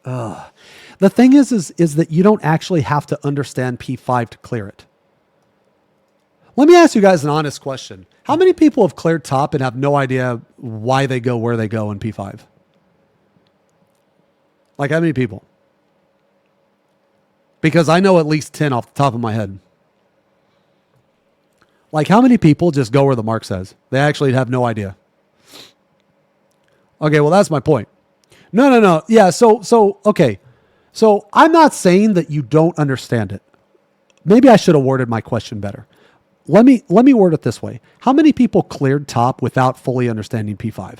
the thing is that you don't actually have to understand P5 to clear it. Let me ask you guys an honest question. How many people have cleared top and have no idea why they go where they go in P5? Like, how many people? Because I know at least 10 off the top of my head. Like, how many people just go where the mark says? They actually have no idea. Okay, well, that's my point. No. Yeah, okay. So I'm not saying that you don't understand it. Maybe I should have worded my question better. Let me word it this way. How many people cleared top without fully understanding P5?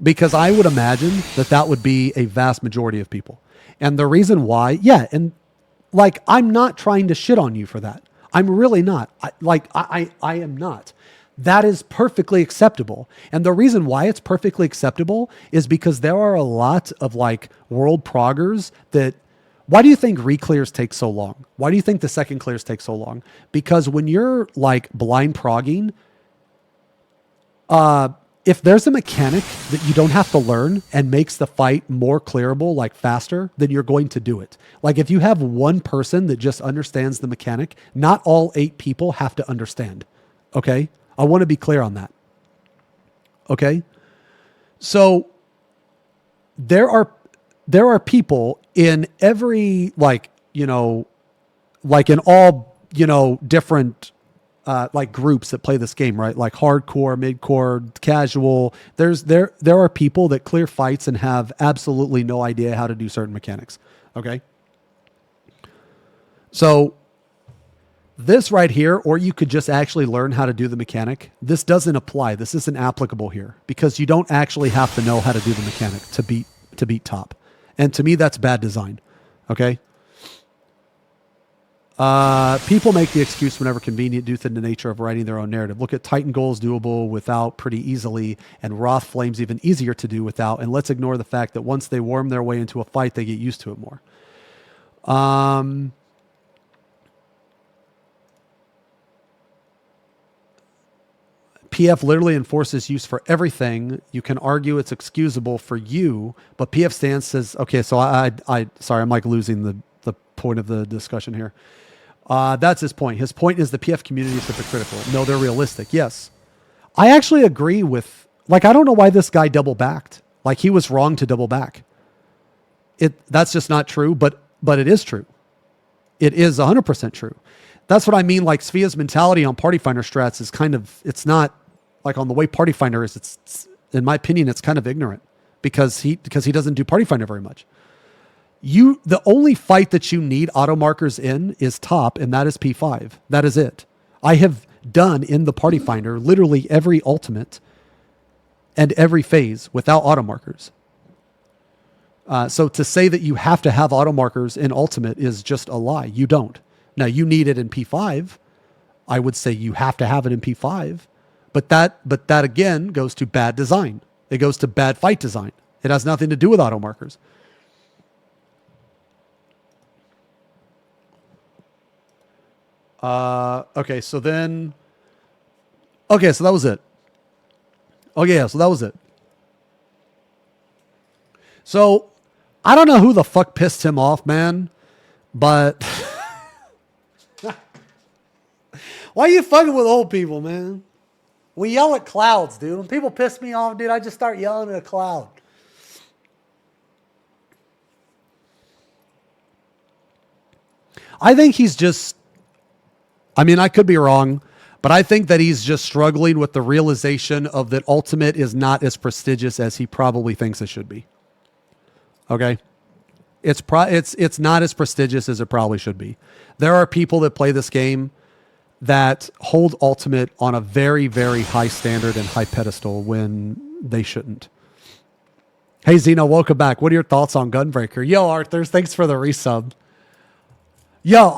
Because I would imagine that would be a vast majority of people. And the reason why, and like, I'm not trying to shit on you for that. I'm really not. I am not. That is perfectly acceptable. And the reason why it's perfectly acceptable is because there are a lot of like world proggers that, why do you think reclears take so long? Why do you think the second clears take so long? Because when you're like blind progging, if there's a mechanic that you don't have to learn and makes the fight more clearable, like faster, then you're going to do it. Like if you have one person that just understands the mechanic, not all 8 people have to understand. Okay? I want to be clear on that. Okay? So there are people in every, like, like in all, different, like groups that play this game, right? Like hardcore, midcore, casual. There are people that clear fights and have absolutely no idea how to do certain mechanics. Okay. So this right here, or you could just actually learn how to do the mechanic. This doesn't apply. This isn't applicable here because you don't actually have to know how to do the mechanic to beat top. And to me, that's bad design. Okay. People make the excuse whenever convenient due to the nature of writing their own narrative. Look at Titan Goals doable without pretty easily, and Wrath Flames even easier to do without. And let's ignore the fact that once they worm their way into a fight, they get used to it more. PF literally enforces use for everything. You can argue it's excusable for you, but PF stance says, okay, so sorry, I'm like losing the point of the discussion here. That's his point. His point is the PF community is hypocritical. No, they're realistic. Yes. I actually agree with, like, I don't know why this guy double backed. Like, he was wrong to double back. That's just not true, but it is true. It is 100% true. That's what I mean. Like, Svia's mentality on Party Finder strats is kind of, it's not like on the way Party Finder is. It's in my opinion, it's kind of ignorant because he doesn't do Party Finder very much. The only fight that you need auto markers in is top, and that is P5. That is it. I have done in the Party Finder literally every ultimate and every phase without auto markers. So to say that you have to have auto markers in ultimate is just a lie. You don't. Now, you need it in P5. I would say you have to have it in P5. But that again goes to bad design. It goes to bad fight design. It has nothing to do with auto markers. Okay, so that was it. Okay, yeah, so that was it. So, I don't know who the fuck pissed him off, man, but why are you fucking with old people, man? We yell at clouds, dude. When people piss me off, dude, I just start yelling at a cloud. I think he's just, I mean, I could be wrong, but I think that he's just struggling with the realization of that Ultimate is not as prestigious as he probably thinks it should be. Okay? It's not as prestigious as it probably should be. There are people that play this game that hold Ultimate on a very, very high standard and high pedestal when they shouldn't. Hey, Xeno, welcome back. What are your thoughts on Gunbreaker? Yo, Arthurs, thanks for the resub. Yo,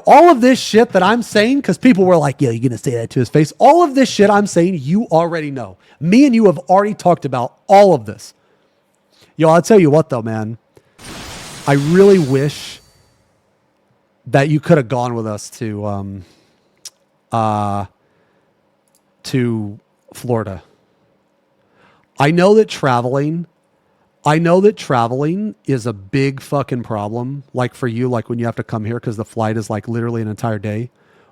all of this shit that I'm saying, because people were like, yeah, you're going to say that to his face. All of this shit I'm saying, you already know. Me and you have already talked about all of this. Yo, I'll tell you what, though, man. I really wish that you could have gone with us to Florida. I know that traveling is a big fucking problem, like for you, like when you have to come here because the flight is like literally an entire day.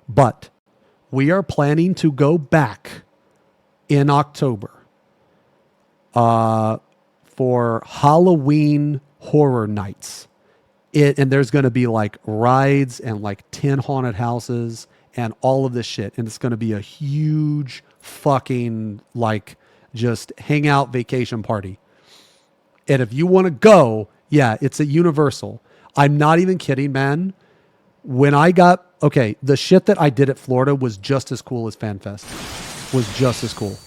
But we are planning to go back in October for Halloween horror nights. And there's going to be like rides and like 10 haunted houses and all of this shit. And it's going to be a huge fucking like just hangout vacation party. And if you want to go, yeah, it's at Universal. I'm not even kidding, man. When I got, okay, the shit that I did at Florida was just as cool as FanFest. Was just as cool.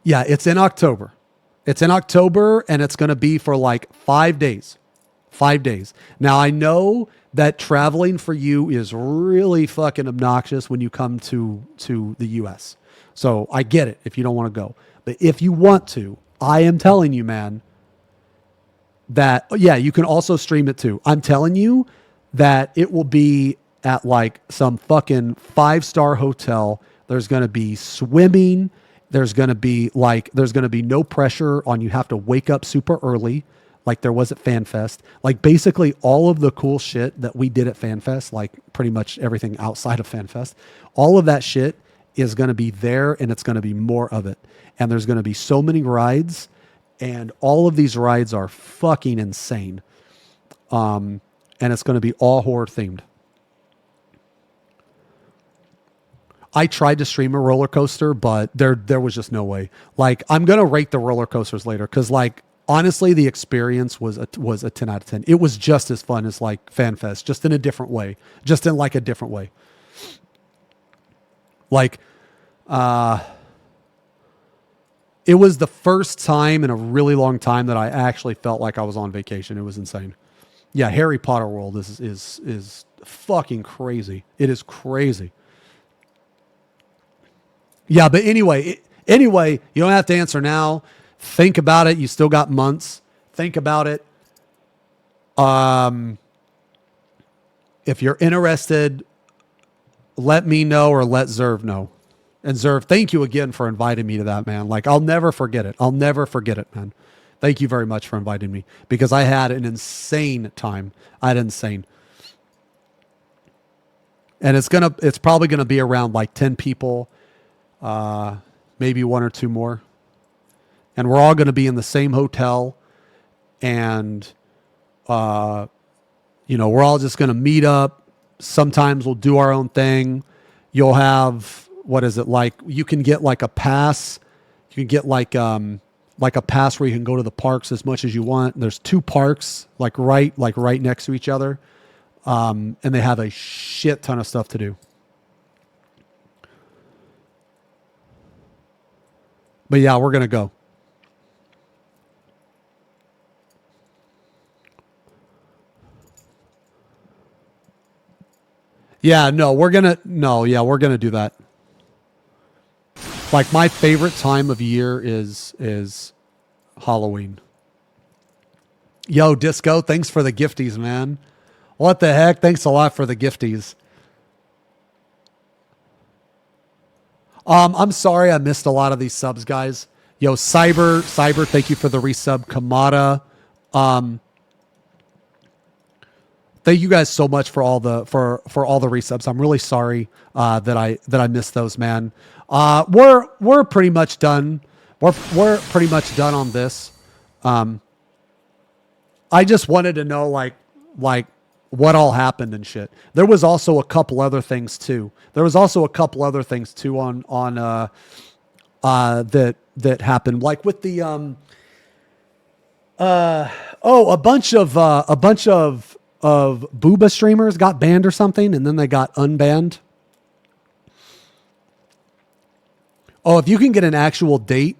Yeah, it's in October. It's in October, and it's going to be for like 5 days. 5 days. Now, I know that traveling for you is really fucking obnoxious when you come to the U.S. So I get it if you don't want to go. But if you want to, I am telling you, man, that, yeah, you can also stream it too. I'm telling you that it will be at like some fucking 5-star hotel. There's going to be swimming. There's going to be no pressure on you have to wake up super early like there was at FanFest. Like basically all of the cool shit that we did at FanFest, like pretty much everything outside of FanFest, all of that shit is going to be there, and it's going to be more of it. And there's going to be so many rides, and all of these rides are fucking insane. And it's going to be all horror themed. I tried to stream a roller coaster, but there was just no way. Like, I'm going to rate the roller coasters later because, like, honestly, the experience was a 10 out of 10. It was just as fun as, like, FanFest, just in a different way. Just in, like, a different way. Like, it was the first time in a really long time that I actually felt like I was on vacation. It was insane. Yeah, Harry Potter World is fucking crazy. It is crazy. Yeah, but anyway, you don't have to answer now. Think about it. You still got months. Think about it. If you're interested, let me know or let Zerv know. And Zerv, thank you again for inviting me to that, man. Like, I'll never forget it. I'll never forget it, man. Thank you very much for inviting me because I had an insane time. I had insane. and it's probably gonna be around like 10 people, maybe one or two more, and we're all gonna be in the same hotel, and we're all just gonna meet up. Sometimes we'll do our own thing. You'll have, what is it like? You can get like a pass. You can get like a pass where you can go to the parks as much as you want. There's 2 parks like right next to each other. And they have a shit ton of stuff to do. But yeah, we're going to go. Yeah, no, we're going to do that. Like my favorite time of year is Halloween. Yo, Disco, thanks for the gifties, man. What the heck? Thanks a lot for the gifties. I'm sorry I missed a lot of these subs, guys. Yo, Cyber, thank you for the resub. Kamada. Thank you guys so much for all the resubs. I'm really sorry that I missed those, man. We're pretty much done. We're pretty much done on this. I just wanted to know like what all happened and shit. There was also a couple other things too. On that happened, like with the a bunch of Booba streamers got banned or something, and then they got unbanned. Oh, if you can get an actual date.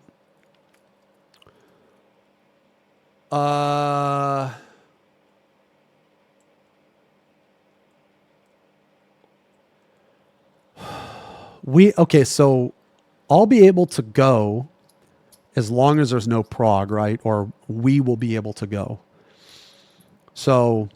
So I'll be able to go as long as there's no prog, right? Or we will be able to go. So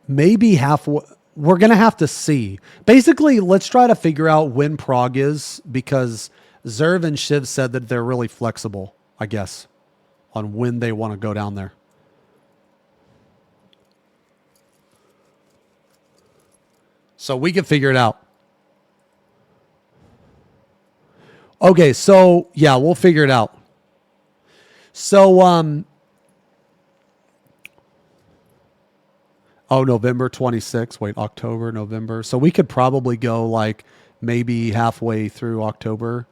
maybe halfway. We're going to have to see. Basically, let's try to figure out when prog is, because Zerv and Shiv said that they're really flexible, I guess, on when they want to go down there. So we can figure it out. Okay, so yeah, we'll figure it out. So November 26th. Wait, October, November. So we could probably go like maybe halfway through October.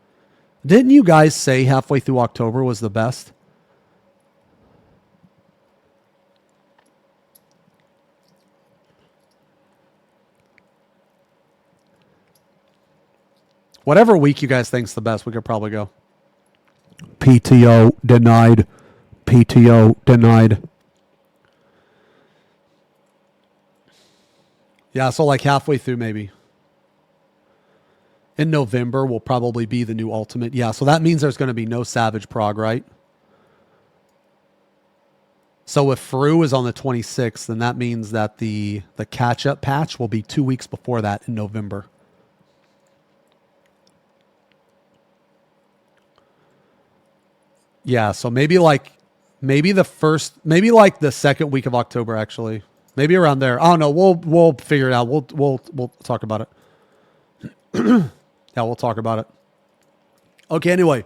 Didn't you guys say halfway through October was the best? Whatever week you guys think's the best, we could probably go. PTO denied. PTO denied. Yeah, so like halfway through maybe. In November will probably be the new Ultimate. Yeah, so that means there's going to be no Savage Prog, right? So if Fru is on the 26th, then that means that the catch-up patch will be 2 weeks before that in November. Yeah, so maybe the second week of October, actually. Maybe around there. I don't know. We'll figure it out. We'll talk about it. Yeah, we'll talk about it. Okay, anyway.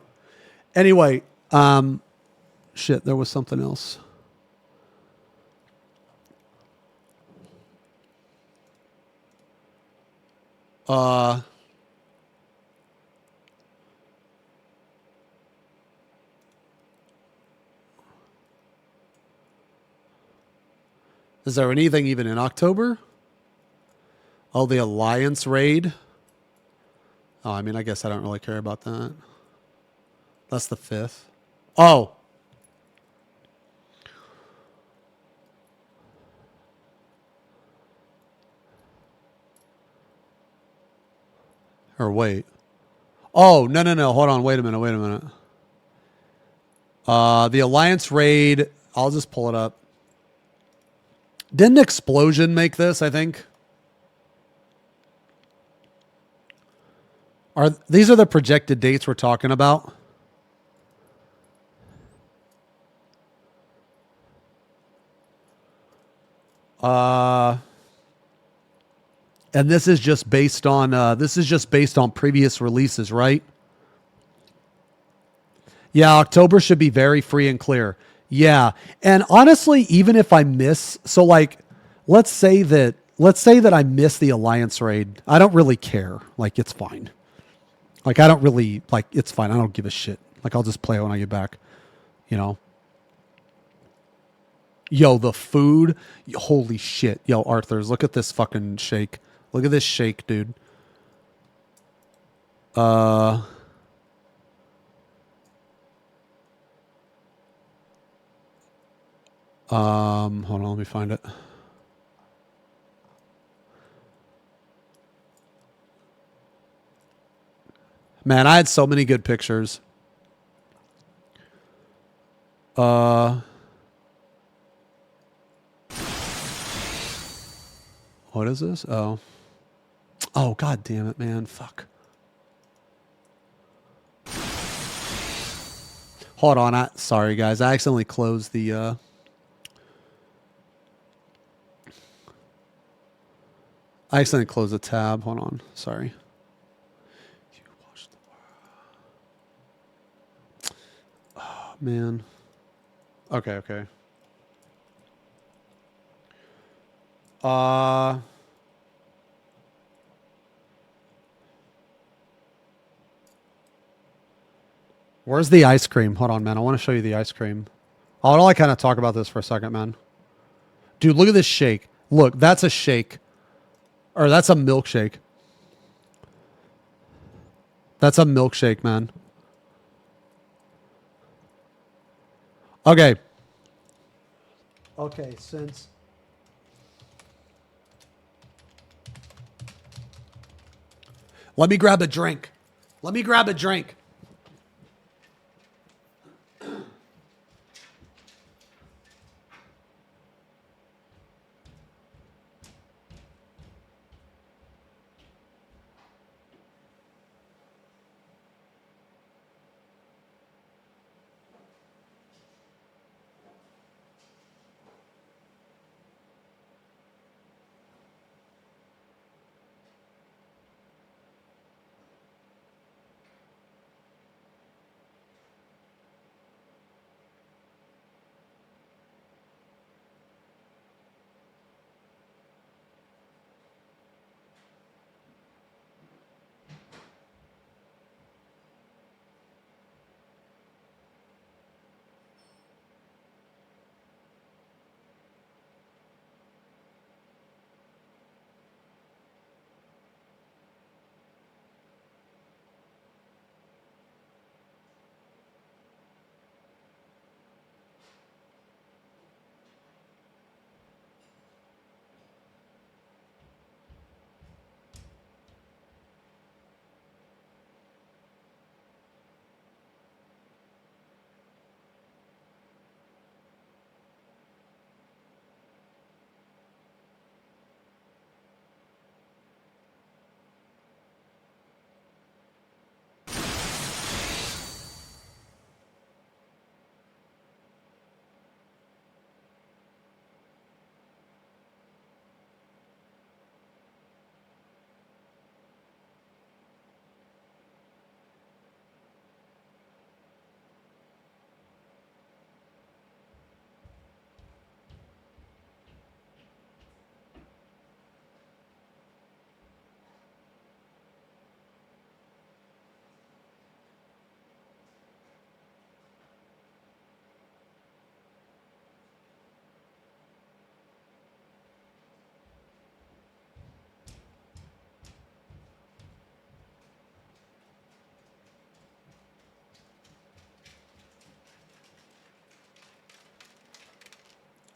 Shit, there was something else. Is there anything even in October? Oh, the Alliance raid. Oh, I mean, I guess I don't really care about that. That's the 5th. Oh. Or wait. Oh, no. Hold on. Wait a minute. The Alliance raid. I'll just pull it up. Didn't Explosion make this, I think? These are the projected dates we're talking about? And this is just based on previous releases, right? Yeah, October should be very free and clear. Yeah. And honestly, even if I miss, so like let's say that I miss the Alliance raid. I don't really care. Like it's fine. Like I don't really like it's fine. I don't give a shit. Like I'll just play it when I get back, you know. Yo, the food. Holy shit. Yo, Arthur's, look at this fucking shake. Look at this shake, dude. Hold on, let me find it. Man, I had so many good pictures. What is this? Oh, god damn it, man. Fuck. Hold on. Sorry, guys. I accidentally closed the, I accidentally closed the tab. Hold on. Sorry. You watched the... Oh, man. Okay. Where's the ice cream? Hold on, man. I want to show you the ice cream. I want to kind of talk about this for a second, man. Dude, look at this shake. Look, that's a shake. Or that's a milkshake. That's a milkshake, man. Okay. Okay, since... Let me grab a drink.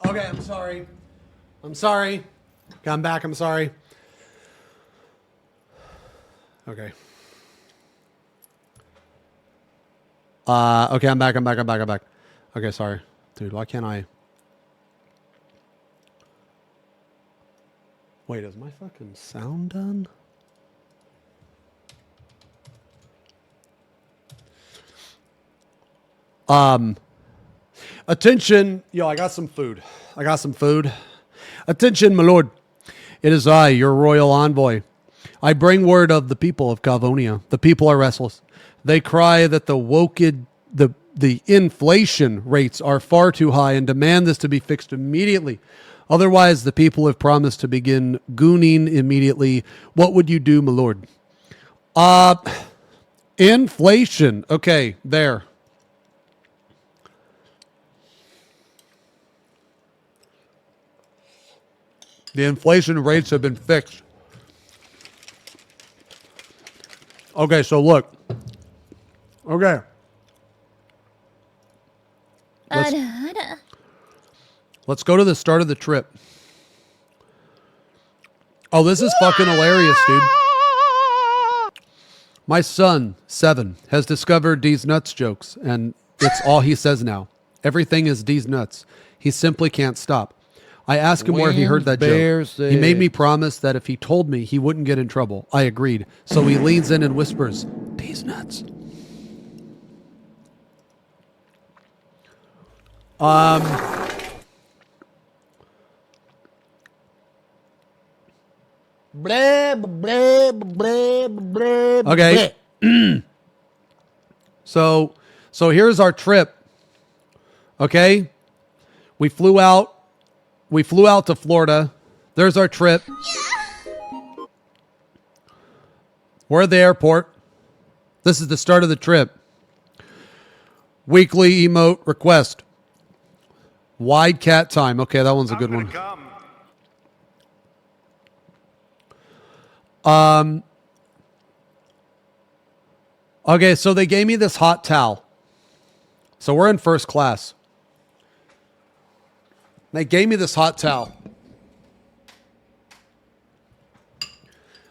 Okay, I'm sorry. Okay, I'm back. I'm sorry. Okay. Okay, I'm back. Okay, sorry. Dude, why can't I... Wait, is my fucking sound done? Attention. Yo, I got some food. Attention, my lord. It is I, your royal envoy. I bring word of the people of Calvonia. The people are restless. They cry that the inflation rates are far too high and demand this to be fixed immediately. Otherwise, the people have promised to begin gooning immediately. What would you do, my lord? Inflation. Okay, there. The inflation rates have been fixed. Okay, so look. Okay. Let's go to the start of the trip. Oh, this is fucking hilarious, dude. My son, 7, has discovered D's nuts jokes, and it's all he says now. Everything is D's nuts. He simply can't stop. I asked him where he heard that joke. He made me promise that if he told me, he wouldn't get in trouble. I agreed. So he leans in and whispers, D's nuts. Okay. So here's our trip. Okay? We flew out to Florida. There's our trip. We're at the airport. This is the start of the trip. Weekly emote request. Wide cat time. Okay, that one's a good one. Okay, so they gave me this hot towel. So we're in first class. They gave me this hot towel.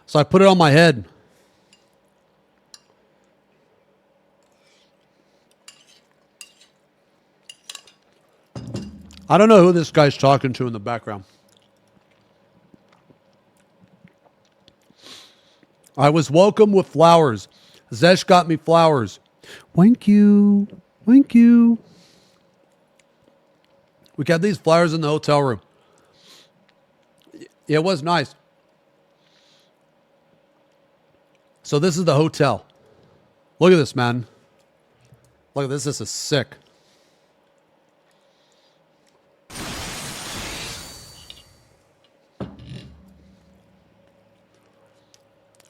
So I put it on my head. I don't know who this guy's talking to in the background. I was welcomed with flowers. Zesh got me flowers. Thank you. Thank you. We got these flowers in the hotel room. It was nice. So this is the hotel. Look at this, man. Look at this. This is sick.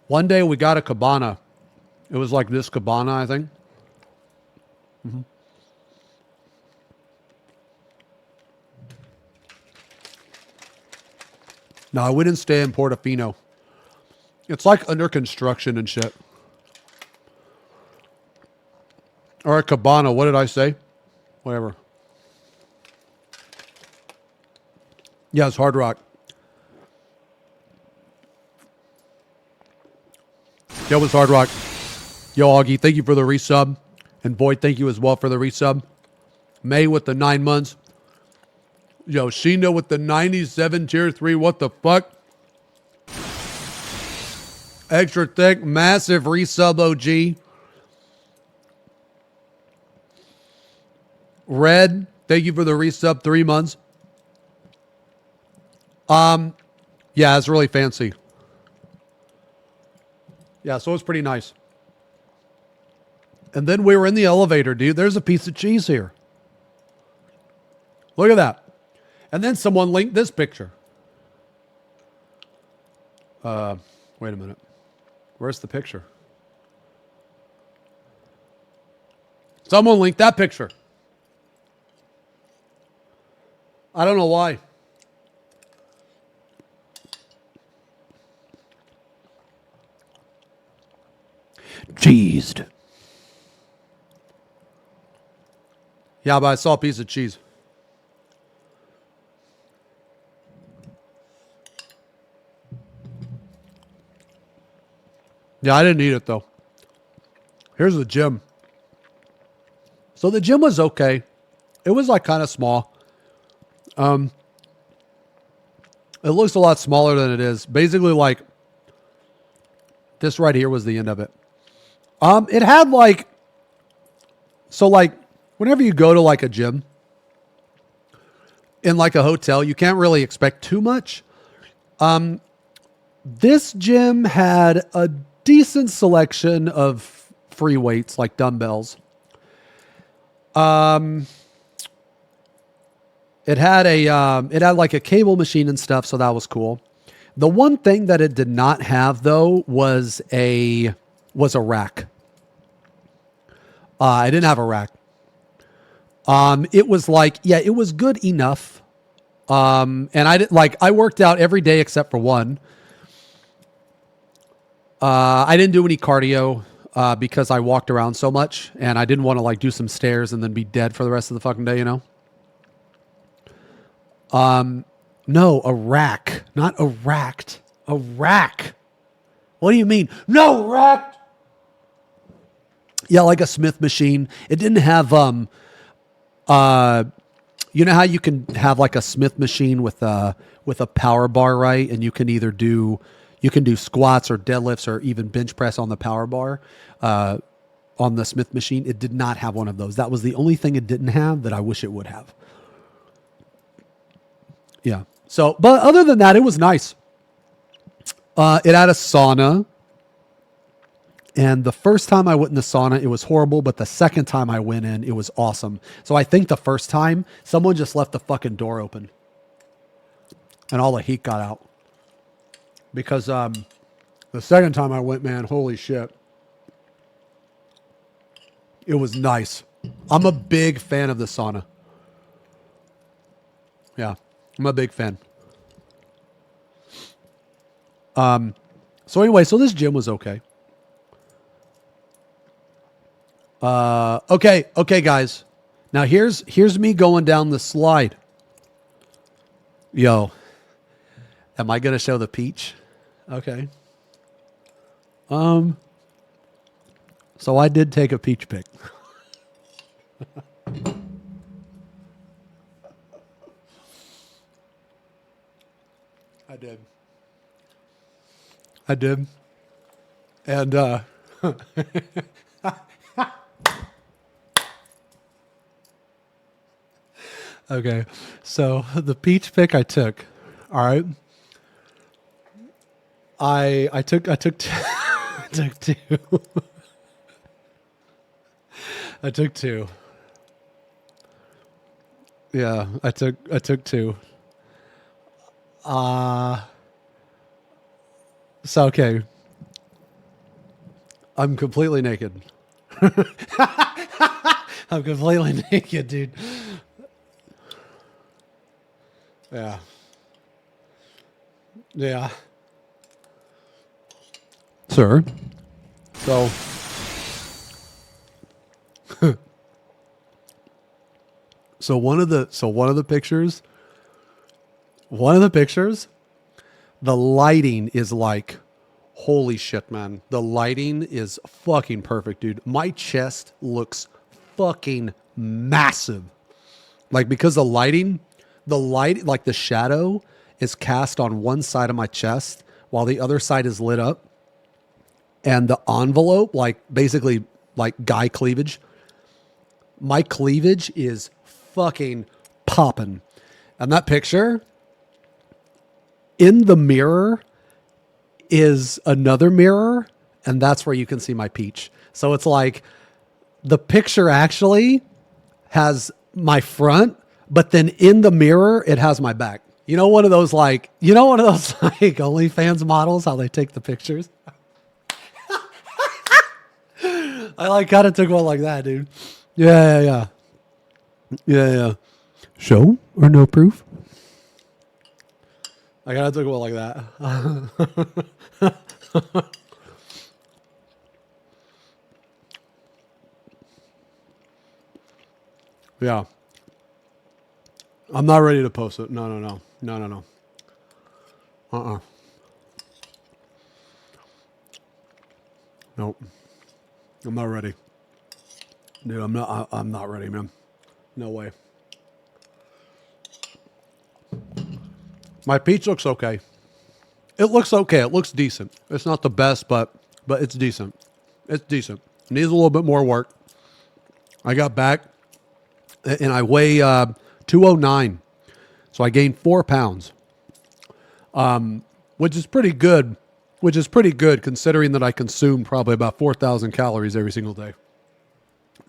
One day we got a cabana. It was like this cabana, I think. Mm-hmm. No, we didn't stay in Portofino. It's like under construction and shit. Or a cabana. What did I say? Whatever. Yeah, it's Hard Rock. Yo, it's Hard Rock. Yo, Augie, thank you for the resub. And Void, thank you as well for the resub. May with the 9 months. Yo, Xeno with the 97 tier 3. What the fuck? Extra thick, massive resub OG. Red, thank you for the resub 3 months. Yeah, it's really fancy. Yeah, so it's pretty nice. And then we were in the elevator, dude. There's a piece of cheese here. Look at that. And then someone linked this picture. Wait a minute. Where's the picture? Someone linked that picture. I don't know why. Cheesed. Yeah, but I saw a piece of cheese. Yeah, I didn't eat it though. Here's the gym. So the gym was okay. It was like kind of small. It looks a lot smaller than it is. Basically like this right here was the end of it. It had like, so like whenever you go to like a gym in like a hotel, you can't really expect too much. This gym had a decent selection of free weights like dumbbells. It had like a cable machine and stuff, so that was cool. The one thing that it did not have though was a rack. I didn't have a rack. It was like, yeah, it was good enough. And I worked out every day except for one. I didn't do any cardio because I walked around so much and I didn't want to like do some stairs and then be dead for the rest of the fucking day, you know? No, a rack, not a racked. A rack. What do you mean? No, racked. Yeah, like a Smith machine. It didn't have you know how you can have like a Smith machine with a power bar, right? And you can either do squats or deadlifts or even bench press on the power bar on the Smith machine. It did not have one of those. That was the only thing it didn't have that I wish it would have. Yeah. So, but other than that, it was nice. It had a sauna. And the first time I went in the sauna, it was horrible. But the second time I went in, it was awesome. So I think the first time, someone just left the fucking door open. And all the heat got out. Because the second time I went, man, holy shit. It was nice. I'm a big fan of the sauna. Yeah, I'm a big fan. So anyway, so this gym was okay. Okay, guys. Now here's me going down the slide. Yo, am I gonna show the peach? Okay. So I did take a peach pic. I did. And okay. So the peach pic I took, all right. I took I took two. I took two. Yeah, I took two. So okay. I'm completely naked. I'm completely naked, dude. Yeah. Yeah. Sir. So one of the pictures, the lighting is like, holy shit, man. The lighting is fucking perfect, dude. My chest looks fucking massive. Like, because the light, like the shadow is cast on one side of my chest while the other side is lit up. And the envelope, like basically like guy cleavage, my cleavage is fucking popping. And that picture in the mirror is another mirror, and that's where you can see my peach. So it's like the picture actually has my front, but then in the mirror it has my back. You know, one of those like OnlyFans models, how they take the pictures. I like kind of took one like that, dude. Yeah. Show or no proof? I kind of took one like that. Yeah. I'm not ready to post it. No. Nope. I'm not ready. Dude, I'm not ready, man. No way. My peach looks okay. It looks okay. It looks decent. It's not the best, but it's decent. It's decent. It needs a little bit more work. I got back and I weigh 209. So I gained 4 pounds. which is pretty good. Which is pretty good considering that I consume probably about 4,000 calories every single day.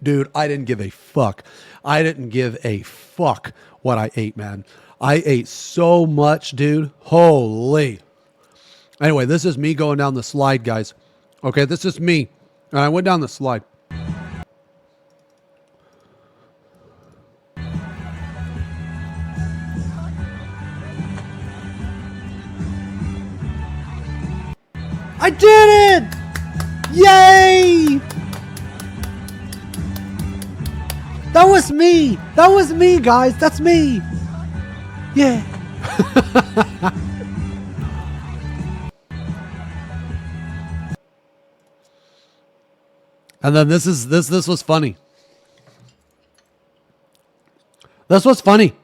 Dude, I didn't give a fuck. I didn't give a fuck what I ate, man. I ate so much, dude. Holy. Anyway, this is me going down the slide, guys. Okay, this is me. And I went down the slide. I did it! Yay! That was me! That was me, guys! That's me! Yeah! And then this was funny. This was funny.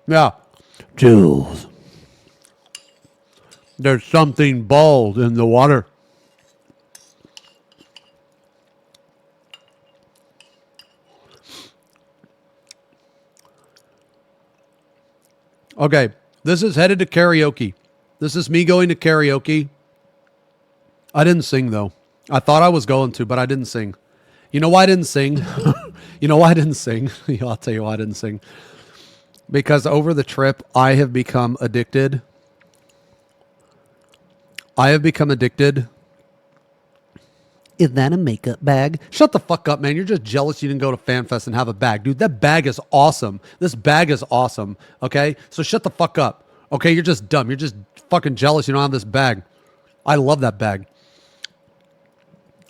Yeah. Jules. There's something bald in the water. Okay, this is headed to karaoke. This is me going to karaoke. I didn't sing, though. I thought I was going to, but I didn't sing. You know why I didn't sing? You know why I didn't sing? I'll tell you why I didn't sing. Because over the trip, I have become addicted. Is that a makeup bag? Shut the fuck up, man. You're just jealous you didn't go to FanFest and have a bag. Dude, that bag is awesome. This bag is awesome. Okay? So shut the fuck up. Okay? You're just dumb. You're just fucking jealous you don't have this bag. I love that bag.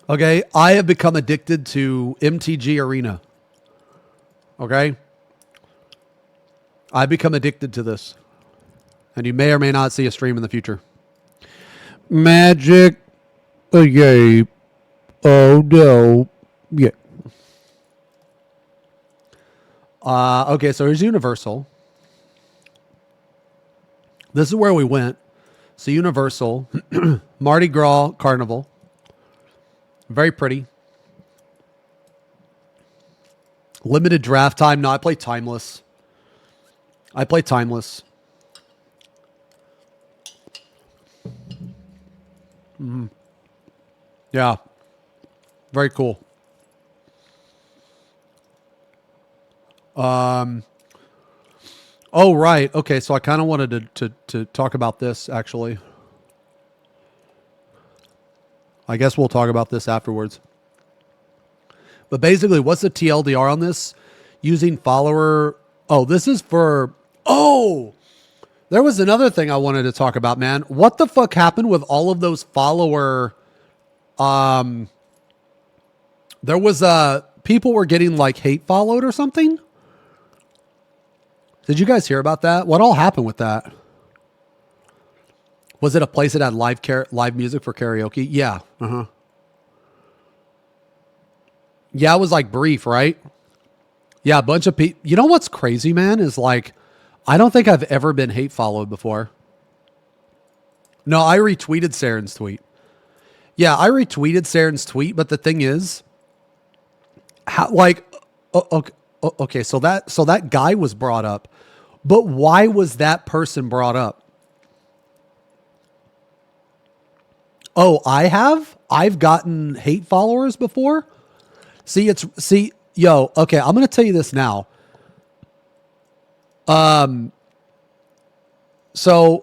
Okay? I have become addicted to MTG Arena. Okay? I've become addicted to this. And you may or may not see a stream in the future. Magic. Yay. Oh no. Yeah. Okay, so here's Universal. This is where we went. So Universal, Mardi Gras Carnival. Very pretty. Limited draft time. No, I play Timeless. Mm-hmm. Yeah. Very cool. Oh, right. Okay, so I kind of wanted to talk about this, actually. I guess we'll talk about this afterwards. But basically, what's the TLDR on this? Using follower... Oh, this is for... Oh! There was another thing I wanted to talk about, man. What the fuck happened with all of those follower... There was people were getting like hate followed or something. Did you guys hear about that? What all happened with that? Was it a place that had live music for karaoke? Yeah. Yeah, it was like brief, right? Yeah, a bunch of people. You know what's crazy, man, is like, I don't think I've ever been hate followed before. No, I retweeted Saren's tweet. Yeah, I retweeted Saren's tweet, but the thing is, how, like, okay, so that guy was brought up, but why was that person brought up? Oh, I've gotten hate followers before. Okay, I'm going to tell you this now. I'm going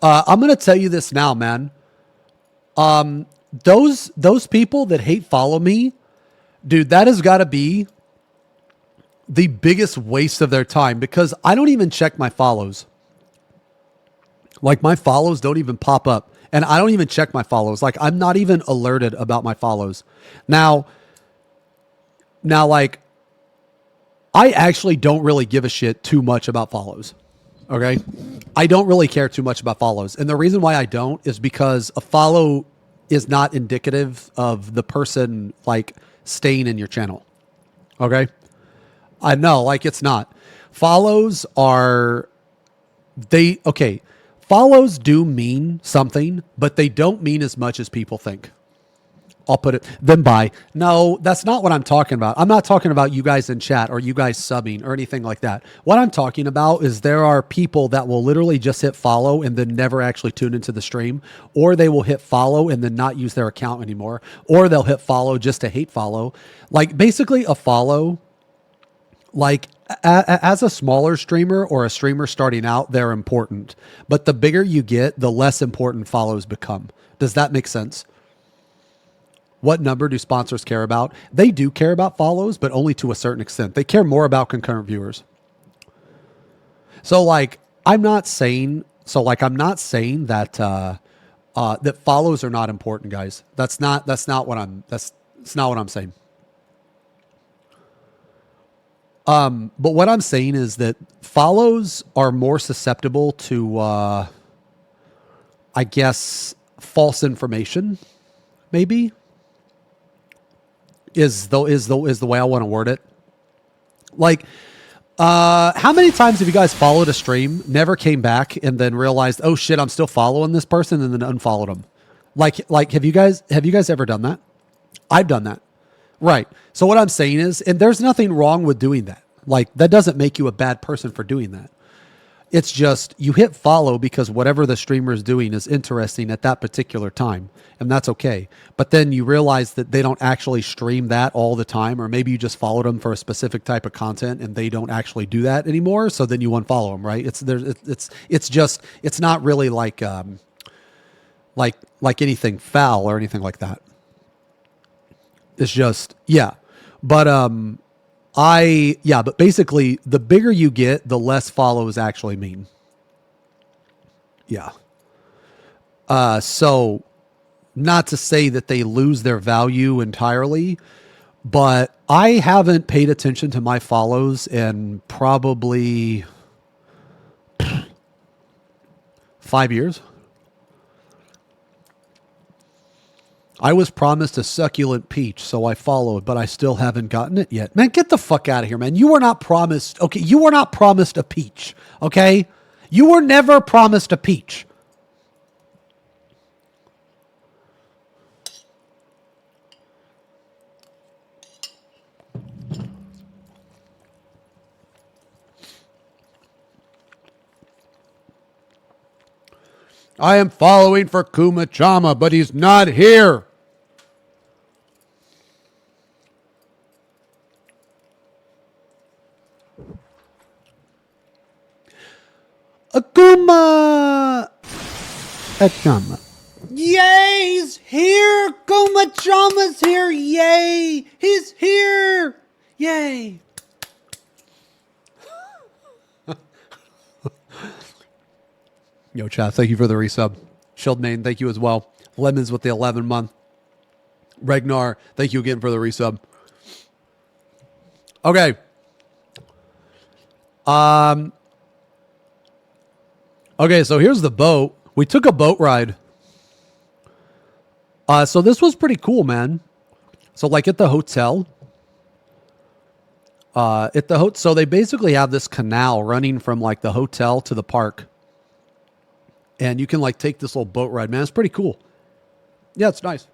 to tell you this now, man. Those people that hate follow me, dude, that has got to be the biggest waste of their time because I don't even check my follows. Like my follows don't even pop up and I don't even check my follows. Like I'm not even alerted about my follows. Now like I actually don't really give a shit too much about follows. Okay. I don't really care too much about follows. And the reason why I don't is because a follow is not indicative of the person like staying in your channel. Okay. I know, like it's not. Follows do mean something, but they don't mean as much as people think. I'll put it, then buy. No, that's not what I'm talking about. I'm not talking about you guys in chat or you guys subbing or anything like that. What I'm talking about is there are people that will literally just hit follow and then never actually tune into the stream, or they will hit follow and then not use their account anymore, or they'll hit follow just to hate follow. Like basically a follow, like as a smaller streamer or a streamer starting out, they're important. But the bigger you get, the less important follows become. Does that make sense? What number do sponsors care about? They do care about follows, but only to a certain extent. They care more about concurrent viewers. So like, I'm not saying that that follows are not important, guys. That's not what I'm saying. But what I'm saying is that follows are more susceptible to, I guess, false information, maybe, is the way I want to word it. Like, how many times have you guys followed a stream, never came back, and then realized, oh shit, I'm still following this person, and then unfollowed them? Like, have you guys ever done that? I've done that. Right. So what I'm saying is, and there's nothing wrong with doing that. Like, that doesn't make you a bad person for doing that. It's just you hit follow because whatever the streamer is doing is interesting at that particular time, and that's okay. But then you realize that they don't actually stream that all the time, or maybe you just followed them for a specific type of content and they don't actually do that anymore. So then you unfollow them, right? It's not really like anything foul or anything like that. It's just, yeah. But but basically the bigger you get, the less follows actually mean. Yeah. So not to say that they lose their value entirely, but I haven't paid attention to my follows in probably 5 years. I was promised a succulent peach, so I followed, but I still haven't gotten it yet. Man, get the fuck out of here, man. You were not promised, okay? You were not promised a peach, okay? You were never promised a peach. I am following for Kumachama, but he's not here. Akuma Achama. Yay, he's here. Kumachama's here. Yay, he's here. Yay. Yo, chat, thank you for the resub. Shieldmane, thank you as well. Lemons with the 11 month. Regnar, thank you again for the resub. Okay. Okay, so here's the boat. We took a boat ride. So this was pretty cool, man. So like at the hotel. So they basically have this canal running from like the hotel to the park. And you can like take this little boat ride, man. It's pretty cool. Yeah, it's nice.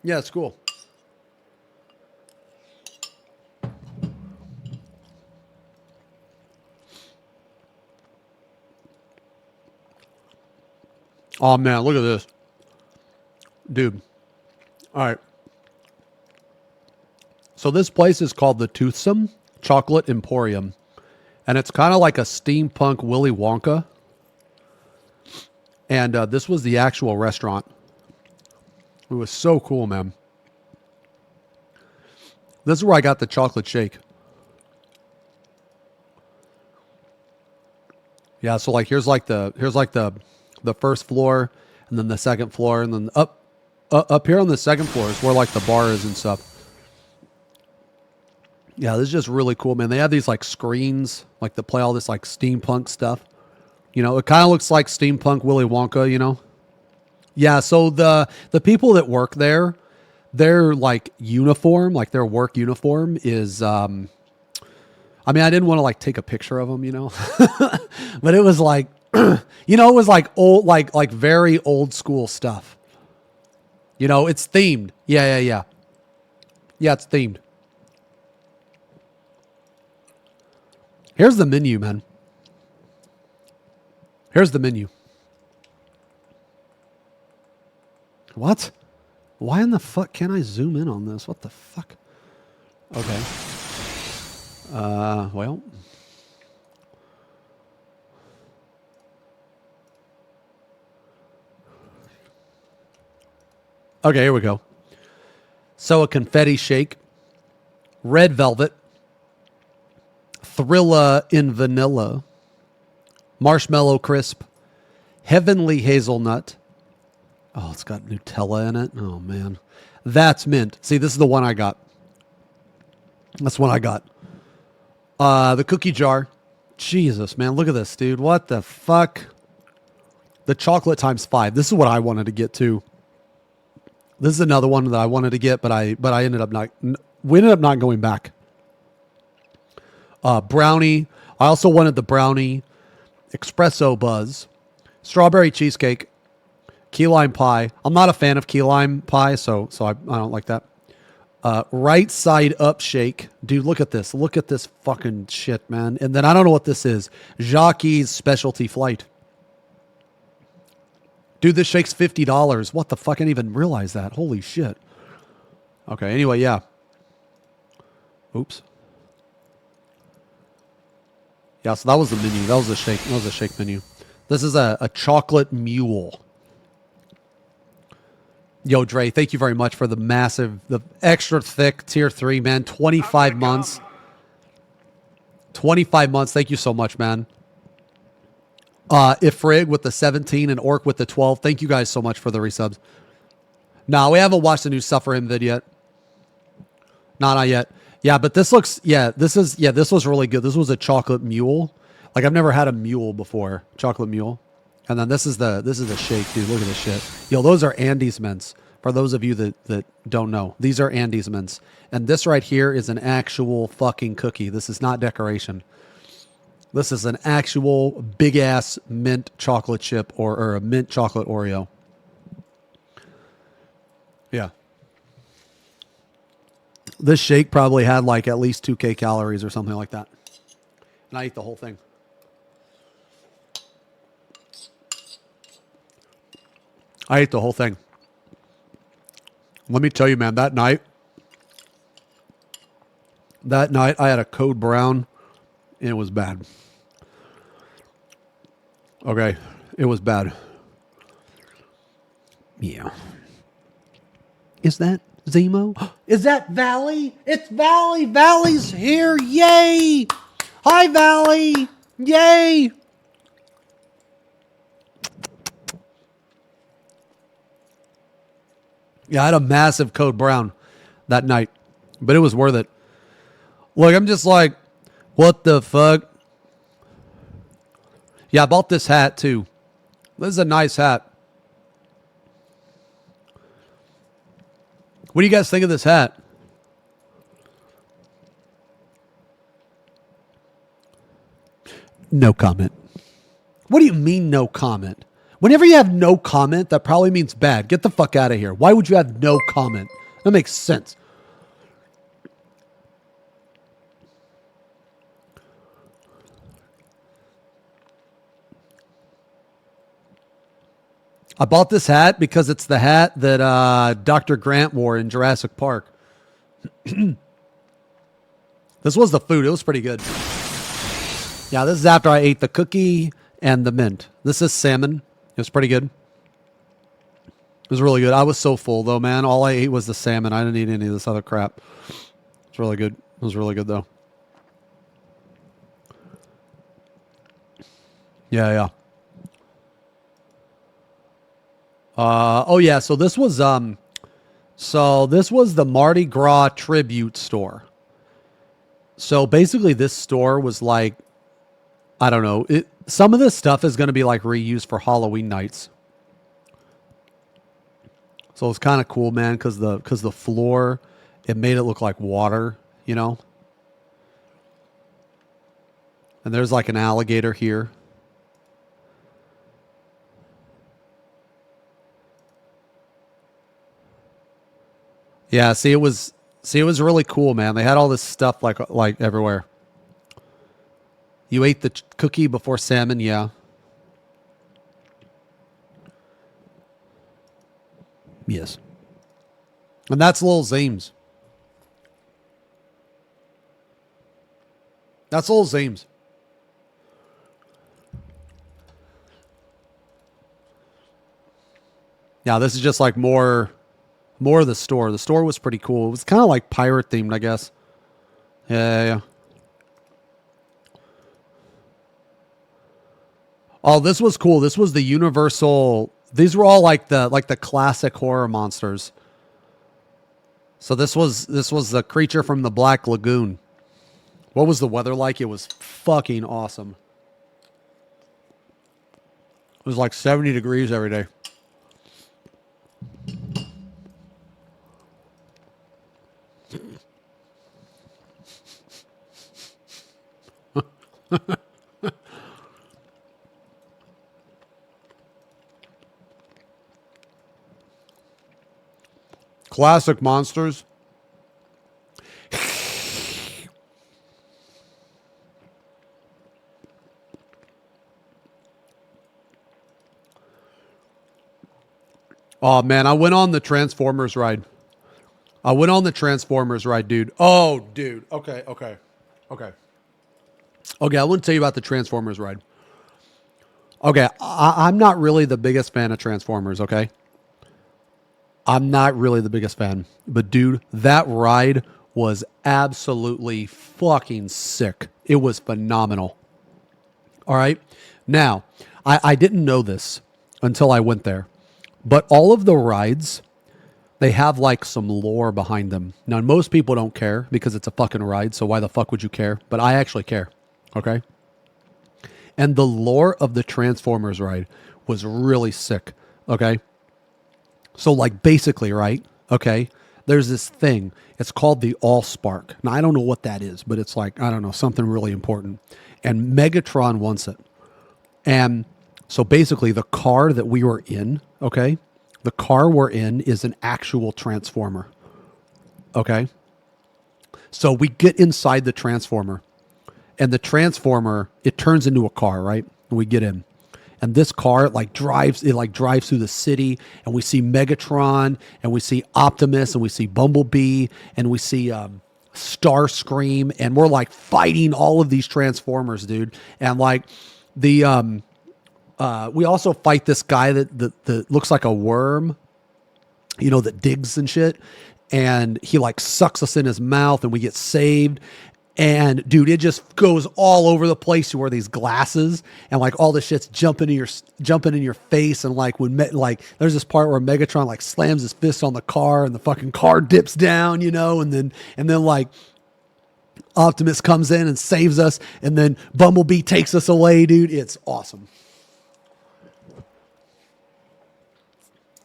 Yeah, it's cool. Oh, man, look at this. Dude. All right. So this place is called the Toothsome Chocolate Emporium. And it's kind of like a steampunk Willy Wonka. And this was the actual restaurant. It was so cool, man. This is where I got the chocolate shake. Yeah, so like here's the first floor, and then the second floor, and then up here on the second floor is where like the bar is and stuff. Yeah, this is just really cool, man. They have these like screens, like to play all this like steampunk stuff. You know, it kind of looks like steampunk Willy Wonka, you know? Yeah, so the people that work there, their like uniform, like their work uniform is, I mean, I didn't want to like take a picture of them, you know? But it was like, You know, it was like old, like very old school stuff. You know, it's themed. Yeah. Yeah, it's themed. Here's the menu, man. Here's the menu. What? Why in the fuck can't I zoom in on this? What the fuck? Okay. Well. Okay, here we go. So a confetti shake, red velvet, Thrilla in vanilla, marshmallow crisp, heavenly hazelnut. Oh, it's got Nutella in it. Oh, man. That's mint. See, this is the one I got. That's what I got. The cookie jar. Jesus, man. Look at this, dude. What the fuck? The chocolate times 5. This is what I wanted to get to. This is another one that I wanted to get, but I ended up not. We ended up not going back. Brownie. I also wanted the brownie espresso buzz, strawberry cheesecake, key lime pie. I'm not a fan of key lime pie, so I don't like that. Right side up shake. Dude, look at this. Look at this fucking shit, man. And then I don't know what this is. Jacques' specialty flight. Dude, this shake's $50. What the fuck? I didn't even realize that. Holy shit. Okay, anyway, yeah. Oops. Yeah, so that was the menu. That was the shake. That was the shake menu. This is a chocolate mule. Yo, Dre, thank you very much for the extra thick tier 3, man. 25 months. 25 months. Thank you so much, man. Ifrig with the 17 and Orc with the 12. Thank you guys so much for the resubs. No, we haven't watched the new Suffer Him vid yet. Not yet. Yeah, but this looks, this was really good. This was a chocolate mule. Like, I've never had a mule before. Chocolate mule. And then this is the shake, dude. Look at this shit. Yo, those are Andes mints. For those of you that don't know, these are Andes mints. And this right here is an actual fucking cookie. This is not decoration. This is an actual big ass mint chocolate chip or a mint chocolate Oreo. Yeah. This shake probably had like at least 2K calories or something like that. And I ate the whole thing. I ate the whole thing. Let me tell you, man, that night I had a Code Brown and it was bad. Okay, it was bad. Yeah. Is that Zemo? Is that Valley? It's Valley. Valley's here. Yay. Hi, Valley. Yay. Yeah, I had a massive Code Brown that night, but it was worth it. Look, I'm just like, what the fuck? Yeah, I bought this hat too. This is a nice hat. What do you guys think of this hat? No comment. What do you mean no comment? Whenever you have no comment, that probably means bad. Get the fuck out of here. Why would you have no comment? That makes sense. I bought this hat because it's the hat that Dr. Grant wore in Jurassic Park. This was the food. It was pretty good. Yeah, this is after I ate the cookie and the mint. This is salmon. It was pretty good. It was really good. I was so full, though, man. All I ate was the salmon. I didn't eat any of this other crap. It's really good. It was really good, though. Yeah. Oh yeah, so this was the Mardi Gras tribute store. So basically this store was like, I don't know, some of this stuff is going to be like reused for Halloween nights. So it's kind of cool, man, cuz the floor, it made it look like water, you know? And there's like an alligator here. Yeah, see, it was really cool, man. They had all this stuff like everywhere. You ate the cookie before salmon, yeah. Yes. And that's Lil Zames. That's Lil Zames. Yeah, this is just like more of the store. The store was pretty cool. It was kind of like pirate themed, I guess. Yeah. Oh, this was cool. This was the Universal. These were all like the classic horror monsters. So this was the creature from the Black Lagoon. What was the weather like? It was fucking awesome. It was like 70 degrees every day. Classic monsters. Oh, man, I went on the Transformers ride. Dude. Oh, dude. Okay. Okay, I want to tell you about the Transformers ride. Okay, I'm not really the biggest fan of Transformers, okay? I'm not really the biggest fan. But, dude, that ride was absolutely fucking sick. It was phenomenal. All right? Now, I didn't know this until I went there. But all of the rides, they have like some lore behind them. Now, most people don't care because it's a fucking ride. So why the fuck would you care? But I actually care. Okay? And the lore of the Transformers ride was really sick. Okay? So like basically, right? Okay? There's this thing. It's called the Allspark. Now, I don't know what that is, but it's like, I don't know, something really important. And Megatron wants it. And so basically the car that we were in, okay? The car we're in is an actual Transformer. Okay? So we get inside the Transformer. And the Transformer, it turns into a car, right? And we get in. And this car drives through the city, and we see Megatron, and we see Optimus, and we see Bumblebee, and we see Starscream, and we're like fighting all of these Transformers, dude. And like the we also fight this guy that looks like a worm, that digs and shit. And he like sucks us in his mouth and we get saved. And dude, it just goes all over the place. You wear these glasses and like all the shit's jumping in your face. And like there's this part where Megatron like slams his fist on the car and the fucking car dips down, and then like Optimus comes in and saves us. And then Bumblebee takes us away, dude. It's awesome.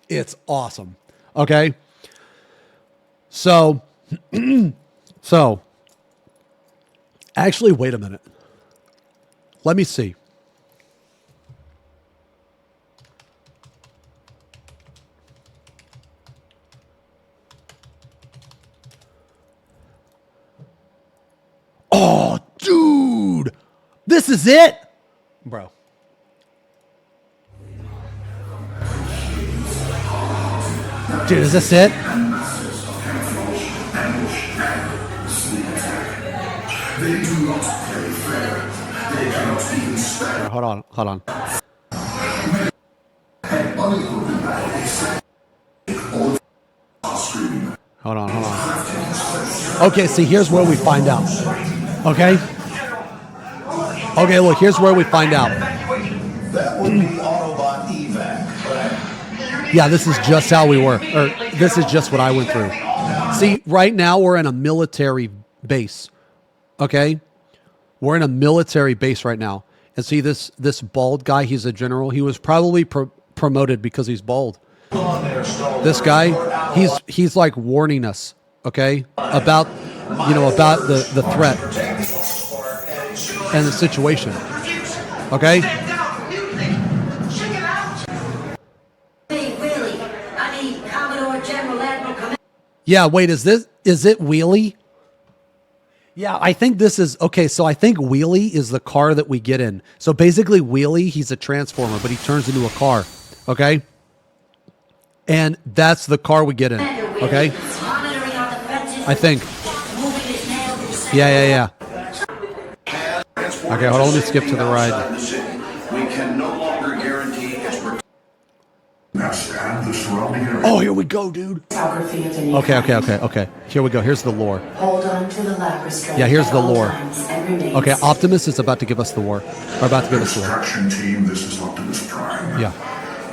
It's awesome. Okay. So, actually, wait a minute. Let me see. Oh, dude. This is it. Bro. Dude, is this it? Right, hold on. Hold on. Okay, see, here's where we find out. Okay, look, here's where we find out. That would be Autobot evac. Yeah, this is just how we were. Or this is just what I went through. See, right now we're in a military base. Okay? We're in a military base right now. And see this bald guy, he's a general. He was probably promoted because he's bald. This guy, he's like warning us, okay? About the threat and the situation. Okay? Yeah, wait, is it Wheelie? Yeah, I think this is okay. So I think Wheelie is the car that we get in. So basically, Wheelie, he's a transformer, but he turns into a car. Okay, and that's the car we get in. Okay, I think. Yeah. Okay, hold on. Let me skip to the ride. We can no longer guarantee its protection. Now scan the surrounding area. Oh, here we go, dude. Okay. Here we go. Here's the lore. Hold on to the lab restraint. Yeah, here's at the all lore. times and remain Okay, safe. Optimus is about to give us the lore. Or about to give us the lore. Extraction team, this is Optimus Prime. Yeah.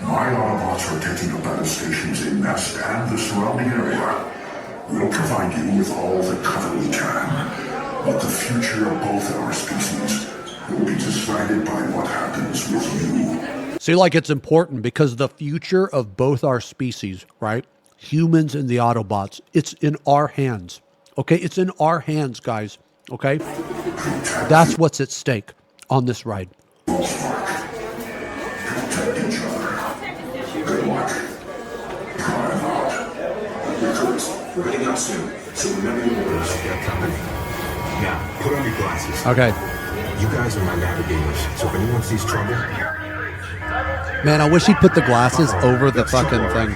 My Autobots are taking the battle stations in Nest and the surrounding area. We'll provide you with all the cover we can. But the future of both our species will be decided by what happens with you. See, like, it's important because the future of both our species, right? Humans and the Autobots, it's in our hands. Okay? It's in our hands, guys. Okay? That's what's at stake on this ride. Protect each other. Good luck. Prime out. Recruits, ready up soon. So remember your orders. They're coming. Now, put on your glasses. Okay. You guys are my navigators, so if anyone sees trouble, Man, I wish he'd put the glasses over the fucking thing.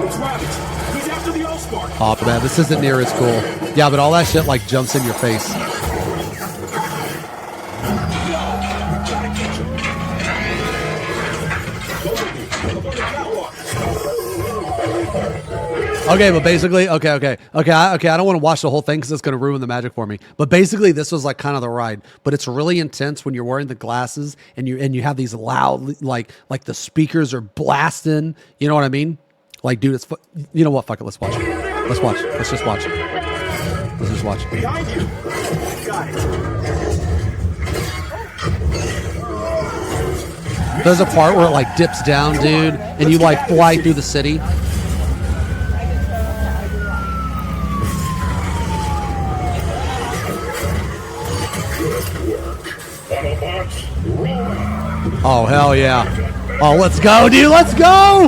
it's Rabbit. He's after the Allspark. Oh, man, this isn't near as cool. Yeah, but all that shit, like, jumps in your face. Okay, but basically, okay. I don't want to watch the whole thing because it's going to ruin the magic for me. But basically, this was like kind of the ride. But it's really intense when you're wearing the glasses and you have these loud, like the speakers are blasting. You know what I mean? Like, dude, it's you know what? Fuck it. Let's watch it. Let's watch. Let's just watch it. Let's just watch it. Behind you. Got it. There's a part where it like dips down, dude, and you like fly through the city. Oh, hell yeah. Oh, let's go, dude. Let's go.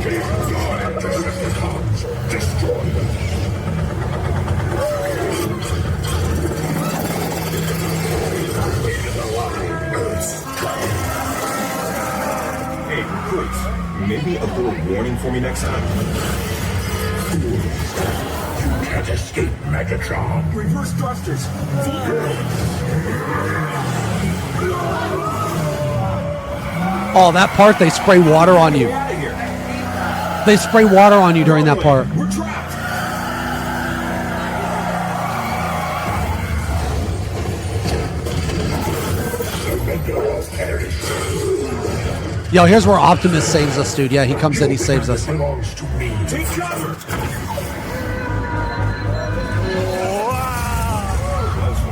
Hey, recruits. Maybe a little warning for me next time. You can't escape Megatron. Reverse thrusters. Oh, that part, they spray water on you. Get out of here. They spray water on you during that part. We're trapped. Yo, here's where Optimus saves us, dude. Yeah, he comes in, he saves us. Belongs to me. Take cover.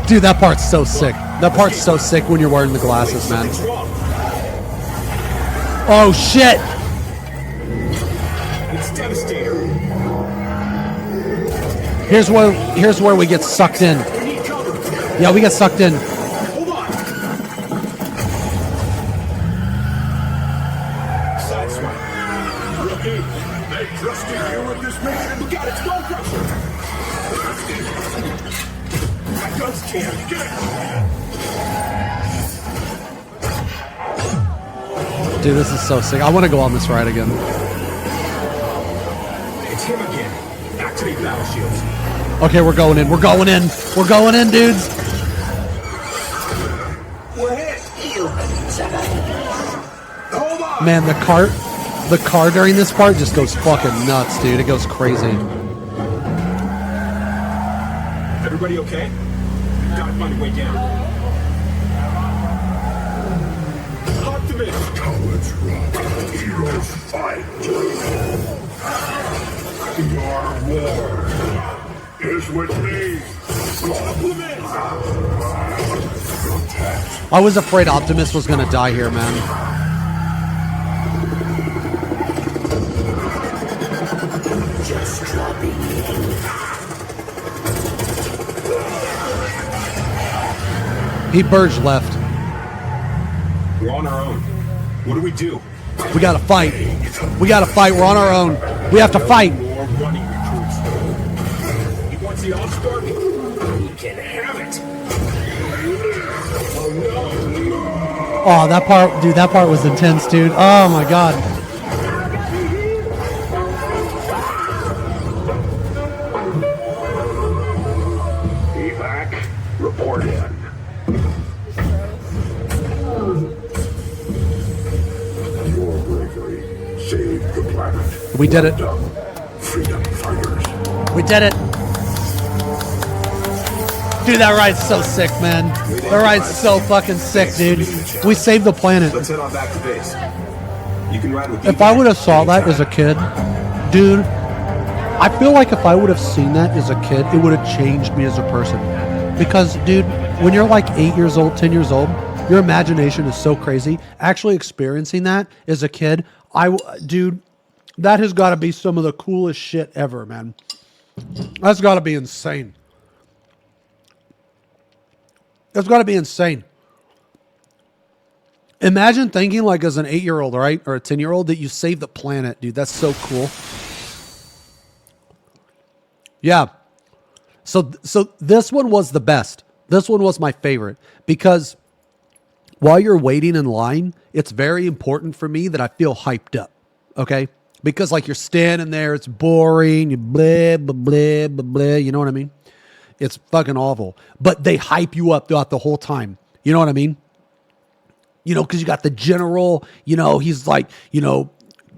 Dude, that part's so sick. That part's so sick when you're wearing the glasses, man. What's wrong? Oh, shit. It's Devastator. Here's where we get sucked in. We need cover. Yeah, we get sucked in. Hold on. Sideswipe. Repeat. They trusted you with this mission. We got it. Skull crusher. My guns jammed. Get it. Dude, this is so sick. I want to go on this ride again. It's him again. Activate battle shields. Okay, we're going in. We're going in. We're going in, dudes. We're hit. Hold on. Man, the car during this part just goes fucking nuts, dude. It goes crazy. Everybody okay? Gotta find a way down. Optimus. Cowards run. Heroes fight. Your war is with me. I was afraid Optimus was going to die here, man. Just dropping in. He Burge left. We're on our own. What do we do? We gotta fight. We gotta fight. We're on our own. We have to fight. More money, recruits. You want the Oscar? You can have it. Oh, that part, dude, that part was intense, dude. Oh my god. Evac, report in. Your bravery saved the planet. We did it. Well done, freedom fighters. We did it. Dude, that ride's so sick, man. That ride's so fucking sick, dude. We saved the planet. Let's head on back to base. You can ride with If I would have saw that as a kid, dude, I feel like if I would have seen that as a kid, it would have changed me as a person. Because, dude, when you're like 8 years old, 10 years old, your imagination is so crazy. Actually experiencing that as a kid, dude, that has got to be some of the coolest shit ever, man. That's got to be insane. That's got to be insane. Imagine thinking like as an 8-year-old, right? Or a 10-year-old that you saved the planet, dude. That's so cool. Yeah. So this one was the best. This one was my favorite because while you're waiting in line, it's very important for me that I feel hyped up. Okay? Because like you're standing there, it's boring, you blah, blah, blah, blah, blah. You know what I mean? It's fucking awful. But they hype you up throughout the whole time. You know what I mean? You know, because you got the general, you know, he's like, you know,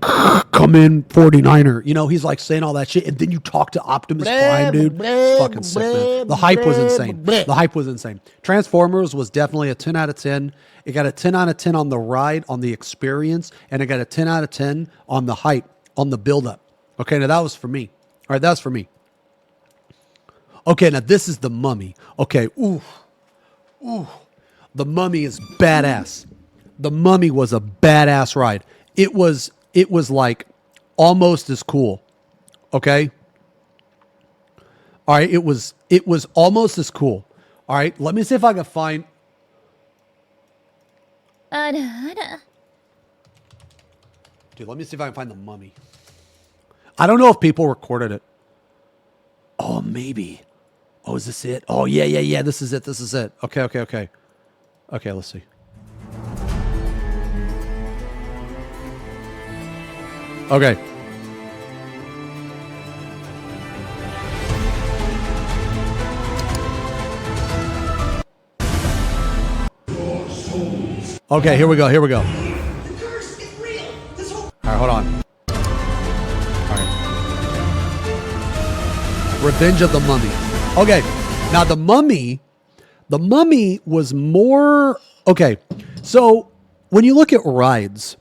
come in 49er. You know, he's like saying all that shit. And then you talk to Optimus Prime, dude. It's fucking sick, man. The hype was insane. The hype was insane. Transformers was definitely a 10 out of 10. It got a 10 out of 10 on the ride, on the experience. And it got a 10 out of 10 on the hype, on the buildup. Okay, now that was for me. All right, that was for me. Okay, now this is the Mummy. Okay, ooh. The Mummy is badass. The Mummy was a badass ride. It was like almost as cool. Okay? All right, it was almost as cool. All right, let me see if I can find Dude, let me see if I can find the Mummy. I don't know if people recorded it. Oh, maybe. Oh, is this it? Oh, yeah. This is it. Okay. Okay, let's see. Okay. Okay, here we go. All right, hold on. All right. Revenge of the Mummy. Okay, now the Mummy was more... Okay, so when you look at rides,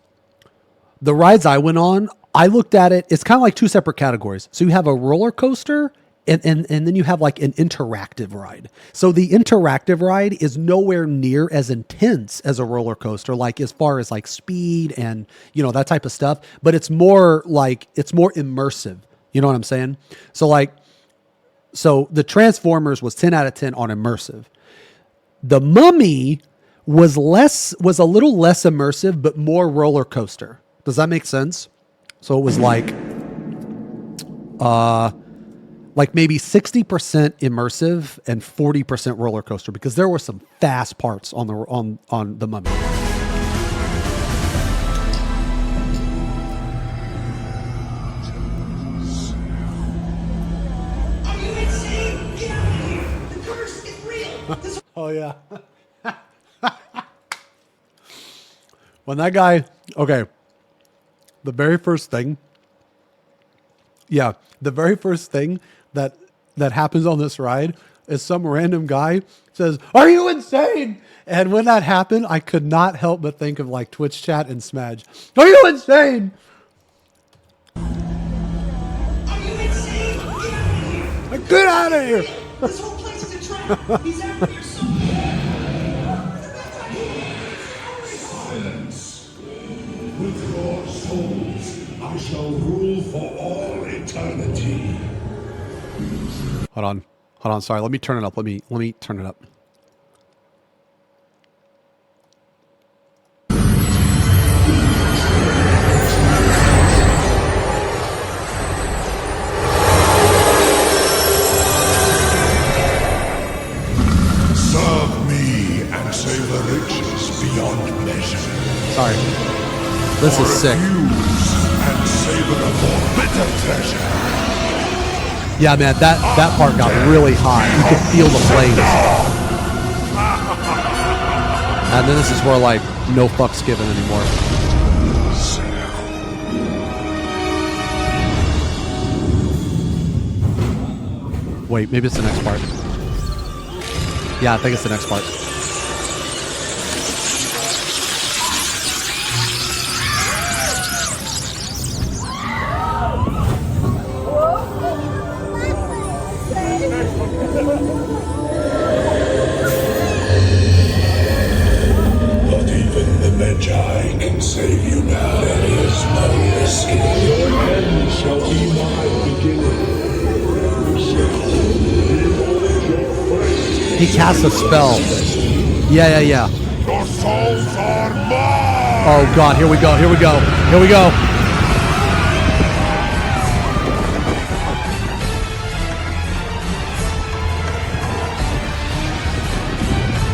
the rides I went on, I looked at it, it's kind of like two separate categories. So you have a roller coaster and then you have like an interactive ride. So the interactive ride is nowhere near as intense as a roller coaster, like as far as like speed and, you know, that type of stuff. But it's more like, it's more immersive. You know what I'm saying? So the Transformers was 10 out of 10 on immersive. The Mummy was a little less immersive, but more roller coaster. Does that make sense? So it was like maybe 60% immersive and 40% roller coaster because there were some fast parts on the Mummy. Are you insane? Get out of here! The curse is real! Oh yeah. When that guy, okay, the very first thing that happens on this ride is some random guy says, "Are you insane?" And when that happened, I could not help but think of like Twitch chat and Smedge. Are you insane? Are you insane? Get Get out of here! out of here! This whole place is a trap! He's after your soul! Silence. With your souls, I shall rule for all eternity. Hold on. Sorry, let me turn it up. Let me turn it up. right. This is sick. And savor the forbidden treasure. Yeah, man, that part got really hot. You could feel the flames. And then this is where, like, no fucks given anymore. Wait, maybe it's the next part. Yeah, I think it's the next part. Not even the Magi can save you now. There is no escape. Your end shall be my beginning. He casts a spell. Yeah. Your souls are mine! Oh, God, here we go.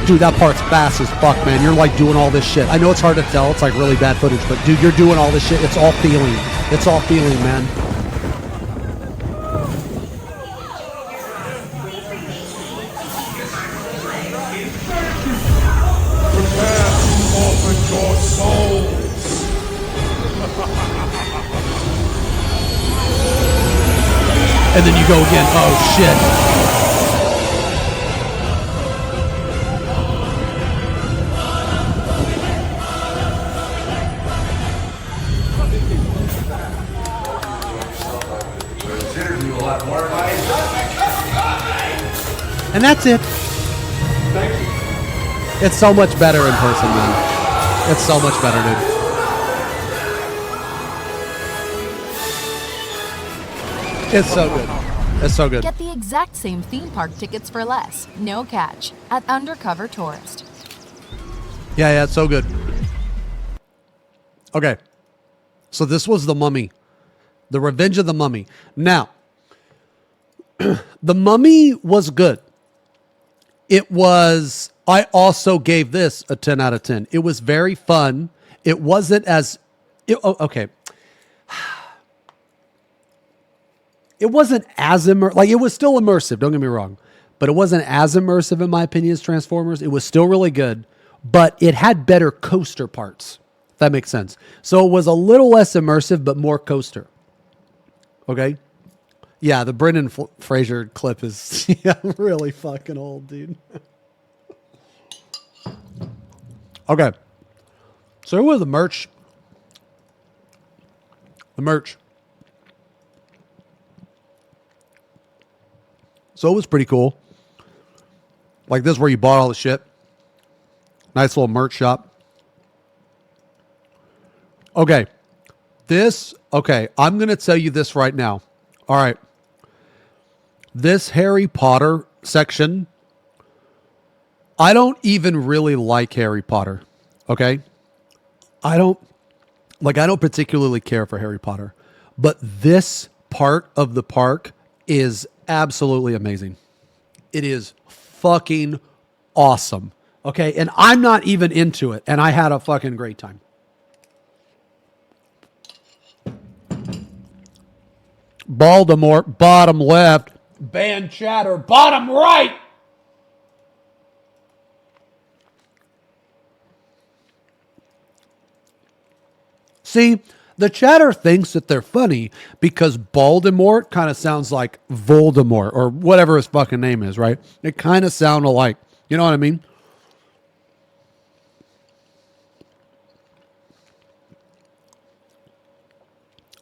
Dude, that part's fast as fuck, man. You're like doing all this shit. I know it's hard to tell. It's like really bad footage, but dude, you're doing all this shit. It's all feeling. It's all feeling, man. Open your souls! And then you go again. Oh, shit. And that's it. It's so much better in person, man. It's so much better, dude. It's so good. It's so good. Get the exact same theme park tickets for less, no catch, at Undercover Tourist. Yeah, it's so good. Okay. So this was The Mummy. The Revenge of the Mummy. Now, The Mummy was good. It was, I also gave this a 10 out of 10. It was very fun. It wasn't as, okay. It wasn't as immersive. Like, it was still immersive, don't get me wrong. But it wasn't as immersive, in my opinion, as Transformers. It was still really good. But it had better coaster parts, if that makes sense. So it was a little less immersive, but more coaster. Okay? Yeah, the Brendan Fraser clip is really fucking old, dude. Okay. So with the merch. So it was pretty cool. Like, this is where you bought all the shit. Nice little merch shop. Okay. I'm going to tell you this right now. All right. This Harry Potter section, I don't even really like Harry Potter. Okay? I don't particularly care for Harry Potter. But this part of the park is absolutely amazing. It is fucking awesome. Okay? And I'm not even into it. And I had a fucking great time. Baltimore, bottom left. Band chatter, bottom right. See, the chatter thinks that they're funny because Voldemort kind of sounds like Voldemort or whatever his fucking name is, right? It kind of sound alike. You know what I mean?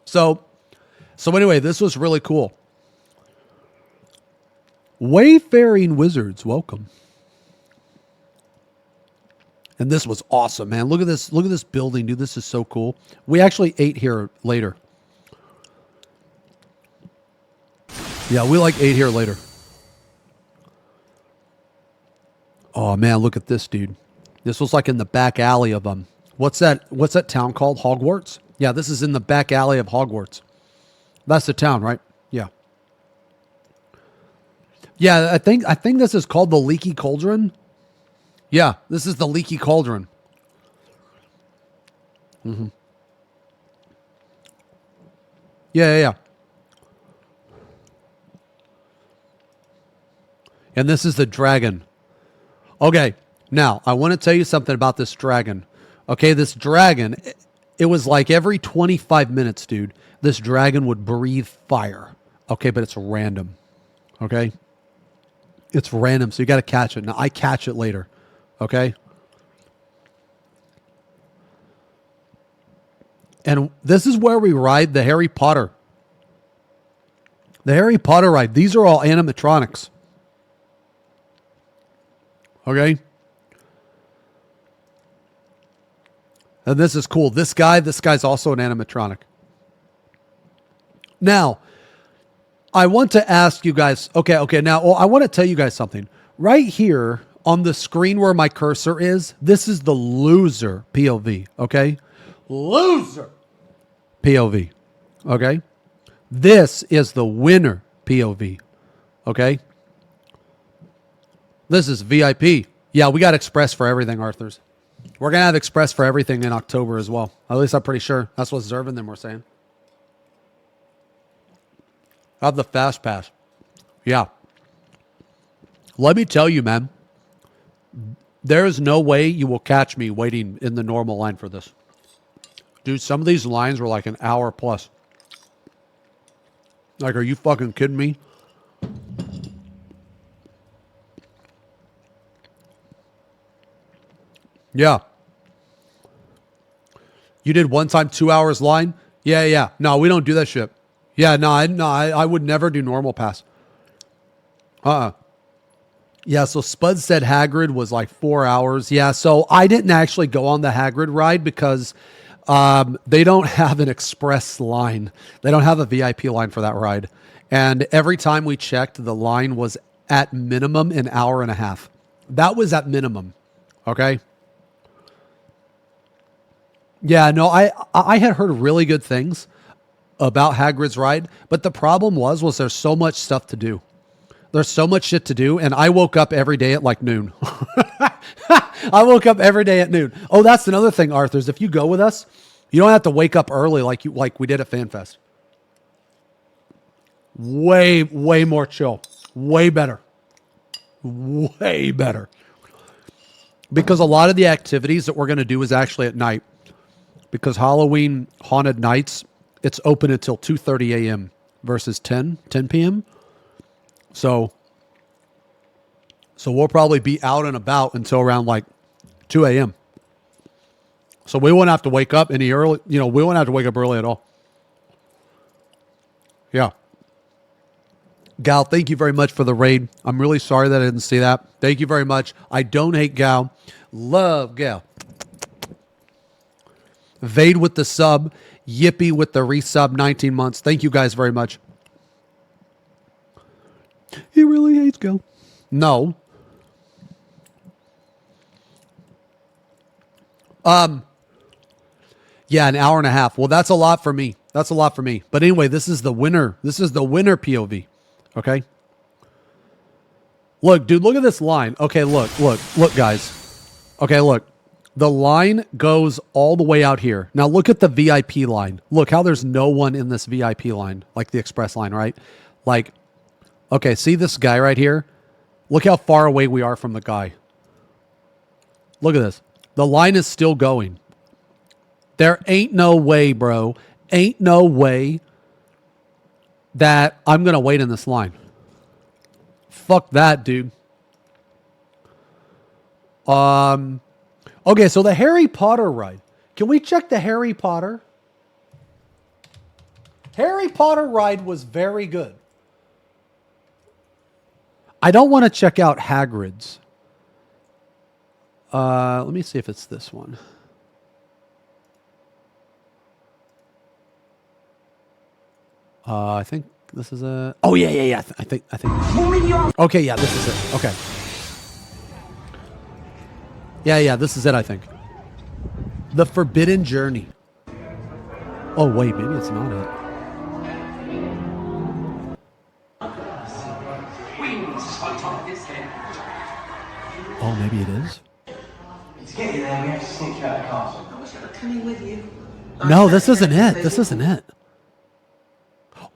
So anyway, this was really cool. Wayfaring Wizards, welcome. And this was awesome, man. Look at this. Look at this building, dude. This is so cool. We actually ate here later. Yeah, we ate here later. Oh man, look at this, dude. This was like in the back alley of what's that town called? Hogwarts? Yeah, this is in the back alley of Hogwarts. That's the town, right? Yeah. Yeah, I think this is called the Leaky Cauldron. Yeah, this is the Leaky Cauldron. Yeah. And this is the dragon. Okay, now I want to tell you something about this dragon. Okay, this dragon, it was like every 25 minutes, dude, this dragon would breathe fire. Okay, but it's random. Okay? It's random, so you got to catch it. Now, I catch it later. Okay? And this is where we ride the Harry Potter. The Harry Potter ride. These are all animatronics. Okay? And this is cool. This guy's also an animatronic. Now, I want to ask you guys, okay, now I want to tell you guys something. Right here on the screen where my cursor is, this is the loser POV, okay? Loser POV, okay? This is the winner POV, okay? This is VIP. Yeah, we got Express for everything, Arthurs. We're going to have Express for everything in October as well. At least I'm pretty sure. That's what Zerv and them were saying. I have the Fast Pass. Yeah. Let me tell you, man. There is no way you will catch me waiting in the normal line for this. Dude, some of these lines were like an hour plus. Like, are you fucking kidding me? Yeah. You did one time 2 hours line? Yeah. No, we don't do that shit. Yeah, I would never do normal pass. Yeah, so Spud said Hagrid was like 4 hours. Yeah, so I didn't actually go on the Hagrid ride because they don't have an express line. They don't have a VIP line for that ride. And every time we checked, the line was at minimum an hour and a half. That was at minimum. Okay? Yeah, no, I had heard really good things about Hagrid's ride, but the problem was there's so much stuff to do. There's so much shit to do, and I woke up every day at like noon. I woke up every day at noon. Oh, that's another thing, Arthurs. If you go with us, you don't have to wake up early like we did at FanFest. Way more chill. Way better. Way better. Because a lot of the activities that we're going to do is actually at night. Because Halloween Haunted Nights, it's open until 2:30 a.m. versus 10 p.m. So we'll probably be out and about until around like 2 a.m. So we won't have to wake up any early. We won't have to wake up early at all. Yeah. Gal, thank you very much for the raid. I'm really sorry that I didn't see that. Thank you very much. I don't hate Gal. Love Gal. Vade with the sub. Yippee with the resub 19 months. Thank you guys very much. He really hates Gal. No. Yeah, an hour and a half. Well, that's a lot for me. That's a lot for me. But anyway, this is the winner. This is the winner POV. Okay? Look, dude, look at this line. Okay, look, guys. Okay, look. The line goes all the way out here. Now look at the VIP line. Look how there's no one in this VIP line, like the express line, right? Like, okay, see this guy right here? Look how far away we are from the guy. Look at this. The line is still going. There ain't no way, bro. Ain't no way that I'm going to wait in this line. Fuck that, dude. Okay, so the Harry Potter ride. Can we check the Harry Potter? Harry Potter ride was very good. I don't want to check out Hagrid's. Let me see if it's this one. I think this is a... Oh, yeah. I think... Okay, yeah, this is it. Okay. Yeah, this is it, I think. The Forbidden Journey. Oh, wait, maybe it's not it. Oh, maybe it is? To get you there, we have to sneak you out of the castle. coming with you. No, this isn't it. This isn't it.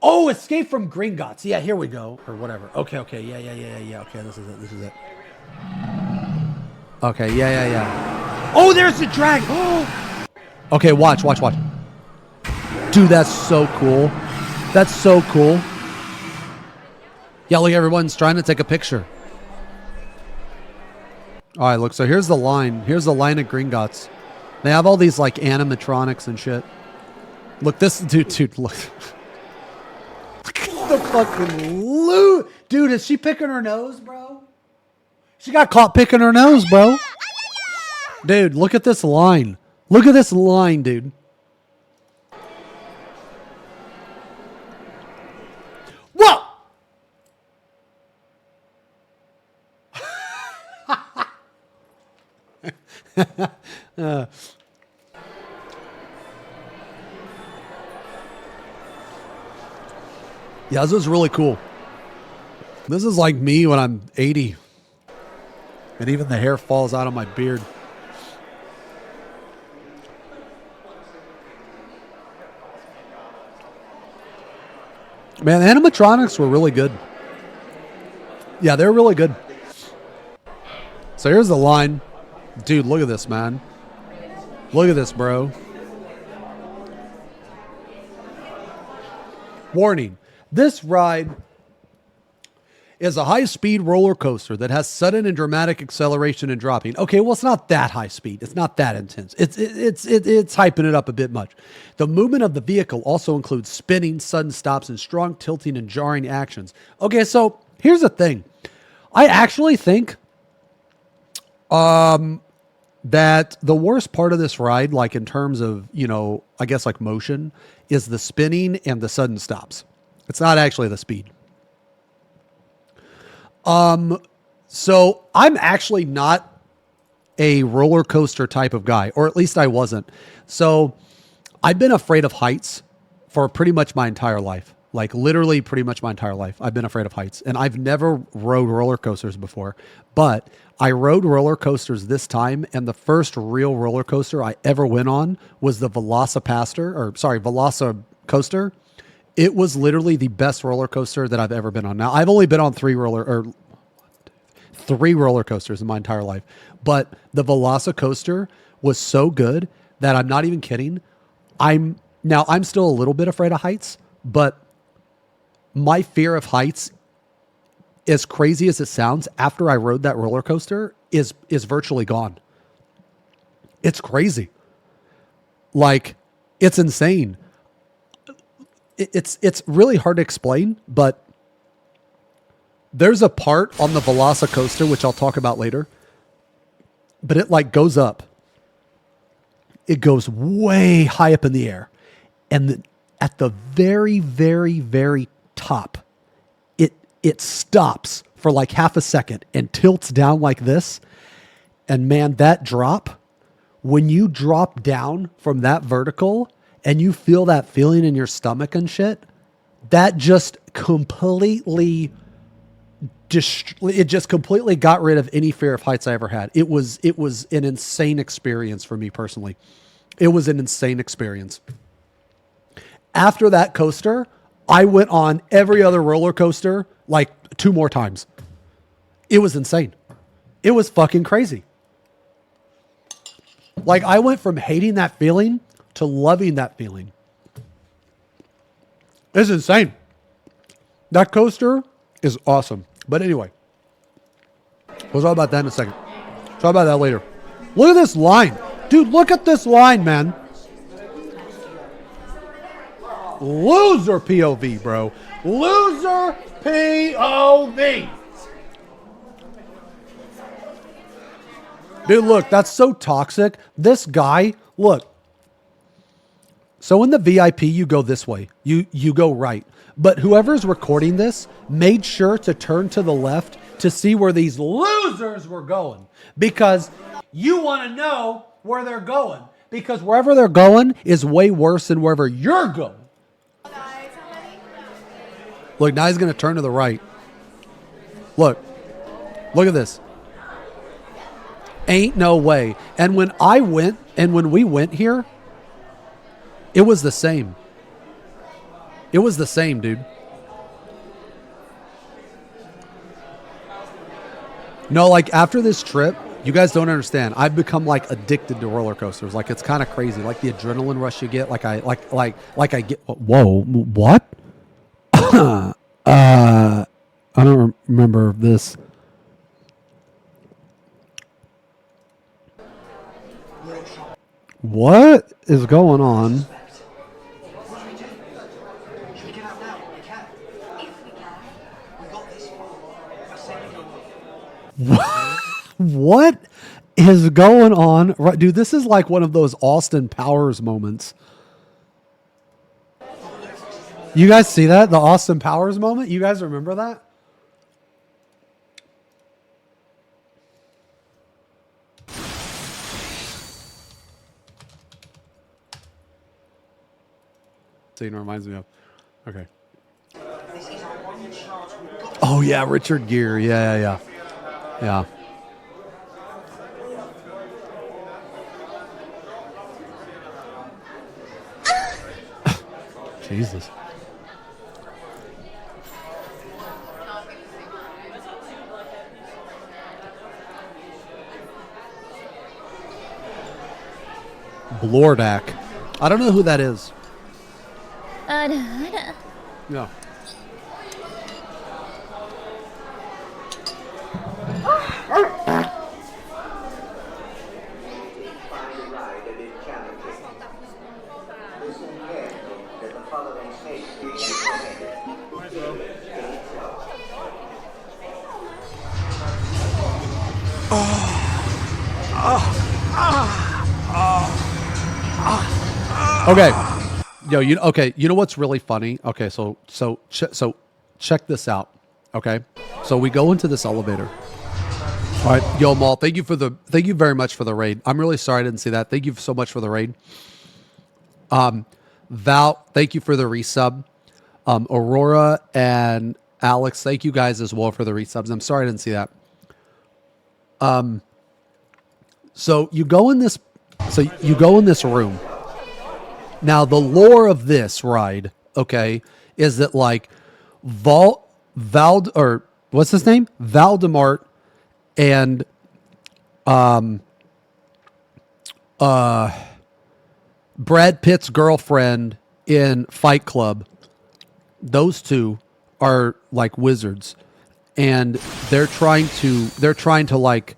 Oh, Escape from Gringotts. Yeah, here we go. Or whatever. Okay. Yeah. Okay, this is it. Okay, yeah. Oh, there's the drag. Oh. Okay, watch. Dude, that's so cool. That's so cool. Yeah, look, everyone's trying to take a picture. All right, look, so here's the line. Here's the line of Gringotts. They have all these, like, animatronics and shit. Look, this dude, look. The fucking dude, is she picking her nose, bro? She got caught picking her nose, bro. Dude, look at this line. Look at this line, dude. Whoa! Yeah, this is really cool. This is like me when I'm 80. And even the hair falls out of my beard. Man, animatronics were really good. Yeah, they're really good. So here's the line. Dude, look at this, man. Look at this, bro. Warning. This ride is a high-speed roller coaster that has sudden and dramatic acceleration and dropping. Okay, well, it's not that high speed. It's not that intense. It's hyping it up a bit much. The movement of the vehicle also includes spinning, sudden stops, and strong tilting and jarring actions. Okay, so here's the thing. I actually think that the worst part of this ride, like in terms of, I guess like motion, is the spinning and the sudden stops. It's not actually the speed. So I'm actually not a roller coaster type of guy, or at least I wasn't. So I've been afraid of heights for pretty much my entire life. Like literally pretty much my entire life. I've been afraid of heights, and I've never rode roller coasters before, but I rode roller coasters this time. And the first real roller coaster I ever went on was the Velocicoaster. It was literally the best roller coaster that I've ever been on. Now, I've only been on three roller coasters in my entire life, but the Velocicoaster was so good that I'm not even kidding. I'm still a little bit afraid of heights, but my fear of heights, as crazy as it sounds, after I rode that roller coaster is virtually gone. It's crazy. Like, it's insane. It's really hard to explain, but there's a part on the Velocicoaster, which I'll talk about later, but it like goes up. It goes way high up in the air. And at the very, very, very top, it stops for like half a second and tilts down like this. And man, that drop, when you drop down from that vertical and you feel that feeling in your stomach and shit, that just completely got rid of any fear of heights I ever had. It was an insane experience for me personally. It was an insane experience. After that coaster, I went on every other roller coaster like 2 more times. It was insane. It was fucking crazy. Like, I went from hating that feeling to loving that feeling. It's insane. That coaster is awesome. But anyway, we'll talk about that in a second. Talk about that later. Look at this line. Dude, look at this line, man. Loser POV, bro. Loser POV. Dude, look, that's so toxic. This guy, look. So in the VIP, you go this way. You go right. But whoever's recording this made sure to turn to the left to see where these losers were going. Because you want to know where they're going. Because wherever they're going is way worse than wherever you're going. Look, now he's going to turn to the right. Look at this. Ain't no way. And when we went here, it was the same. It was the same, dude. No, like after this trip, you guys don't understand. I've become like addicted to roller coasters. Like it's kind of crazy. Like the adrenaline rush you get. Like I get. Whoa, what? I don't remember this. What is going on? What is going on? Right, dude, this is like one of those Austin Powers moments. You guys see that? The Austin Powers moment? You guys remember that? Scene reminds me of. Okay. Oh yeah, Richard Gere. Yeah. Jesus. Blordak. I don't know who that is. No. Okay. Yo, you know what's really funny? Okay, so check this out. Okay? So we go into this elevator. All right, yo, Maul, thank you very much for the raid. I'm really sorry I didn't see that. Thank you so much for the raid. Val, thank you for the resub. Aurora and Alex, thank you guys as well for the resubs. I'm sorry I didn't see that. So you go in this room. Now the lore of this ride, okay, is that like or what's his name? Valdemort and Brad Pitt's girlfriend in Fight Club, those two are like wizards, and they're trying to like,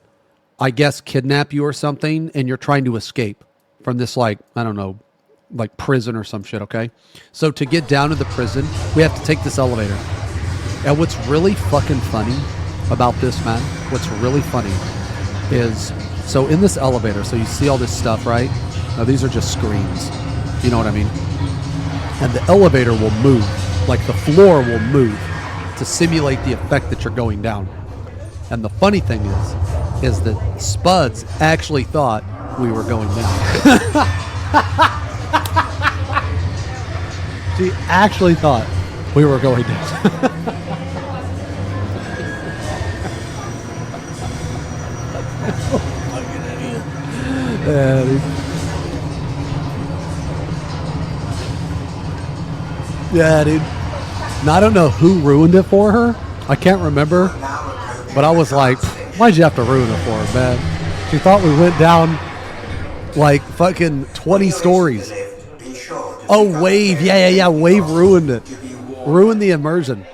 I guess, kidnap you or something, and you're trying to escape from this, like, I don't know, like prison or some shit. Okay, so to get down to the prison, we have to take this elevator. And what's really fucking funny about this, man, what's really funny is, so in this elevator, so you see all this stuff, right? Now these are just screens, you know what I mean? And the elevator will move, like the floor will move to simulate the effect that you're going down. And the funny thing is that Spuds actually thought we were going down. She actually thought we were going down. Yeah, dude. Yeah, dude. Now, I don't know who ruined it for her. I can't remember. But I was like, why'd you have to ruin it for her, man? She thought we went down like fucking 20 stories. Oh, Wave. Yeah. Wave ruined it. Ruined the immersion.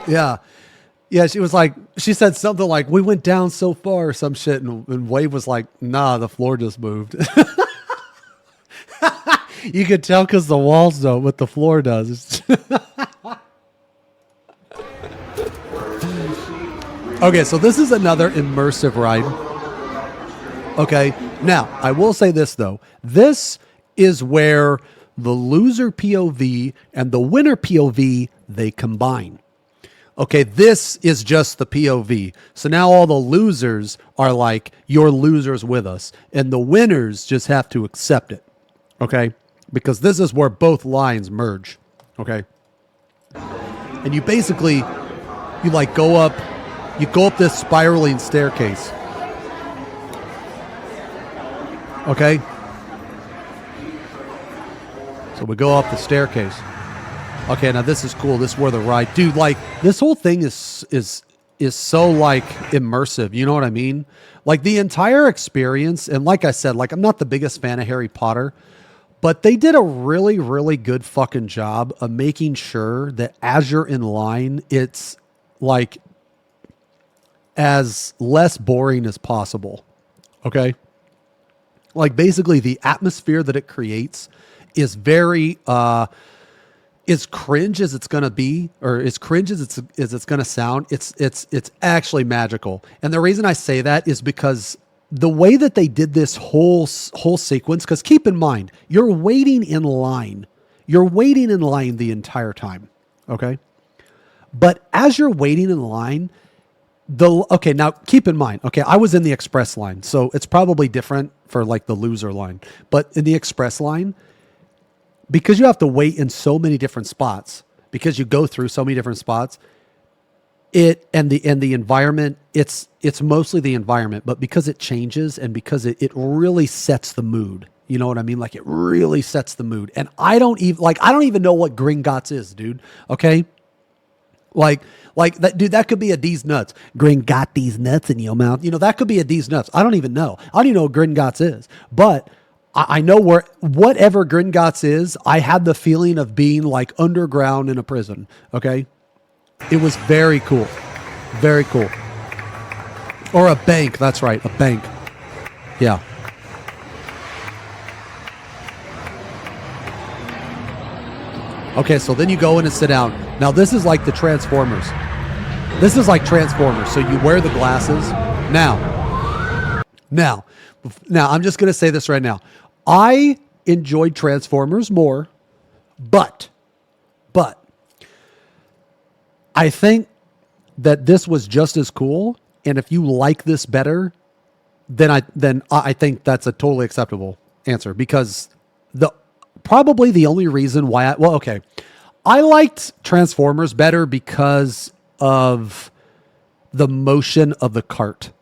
Yeah. Yeah, she was like, she said something like, we went down so far or some shit. And Wave was like, nah, the floor just moved. You could tell because the walls don't, but the floor does. Okay, so this is another immersive ride. Okay, now, I will say this, though. This is where the loser POV and the winner POV, they combine. Okay, this is just the POV. So now all the losers are like, you're losers with us. And the winners just have to accept it. Okay? Because this is where both lines merge. Okay? And you basically, you like go up this spiraling staircase. Okay. So we go up the staircase. Okay, now this is cool. This is where the ride, dude. Like this whole thing is so like immersive. You know what I mean? Like the entire experience. And like I said, like I'm not the biggest fan of Harry Potter, but they did a really, really good fucking job of making sure that as you're in line, it's like as less boring as possible. Okay. Like basically the atmosphere that it creates is very, as cringe as it's going to be, or as cringe as it's going to sound, it's actually magical. And the reason I say that is because the way that they did this whole sequence, because keep in mind, you're waiting in line the entire time. Okay. But as you're waiting in line, okay, now keep in mind, okay, I was in the express line, so it's probably different for like the loser line, but in the express line, because you have to wait in so many different spots, because you go through so many different spots, and the environment, it's mostly the environment, but because it changes and because it really sets the mood. You know what I mean? Like it really sets the mood. And I don't even know what Gringotts is, dude. Okay. Like that, dude, that could be a D's nuts. Got these nuts in your mouth. You know, that could be a D's nuts. I don't even know. I don't even know what Gringotts is, but I know whatever Gringotts is, I had the feeling of being like underground in a prison. Okay. It was very cool. Very cool. Or a bank. That's right. A bank. Yeah. Okay, so then you go in and sit down. Now this is like the Transformers. This is like Transformers. So you wear the glasses. Now, I'm just going to say this right now. I enjoyed Transformers more, but I think that this was just as cool. And if you like this better, then I think that's a totally acceptable answer, because probably the only reason why I liked Transformers better because of the motion of the cart.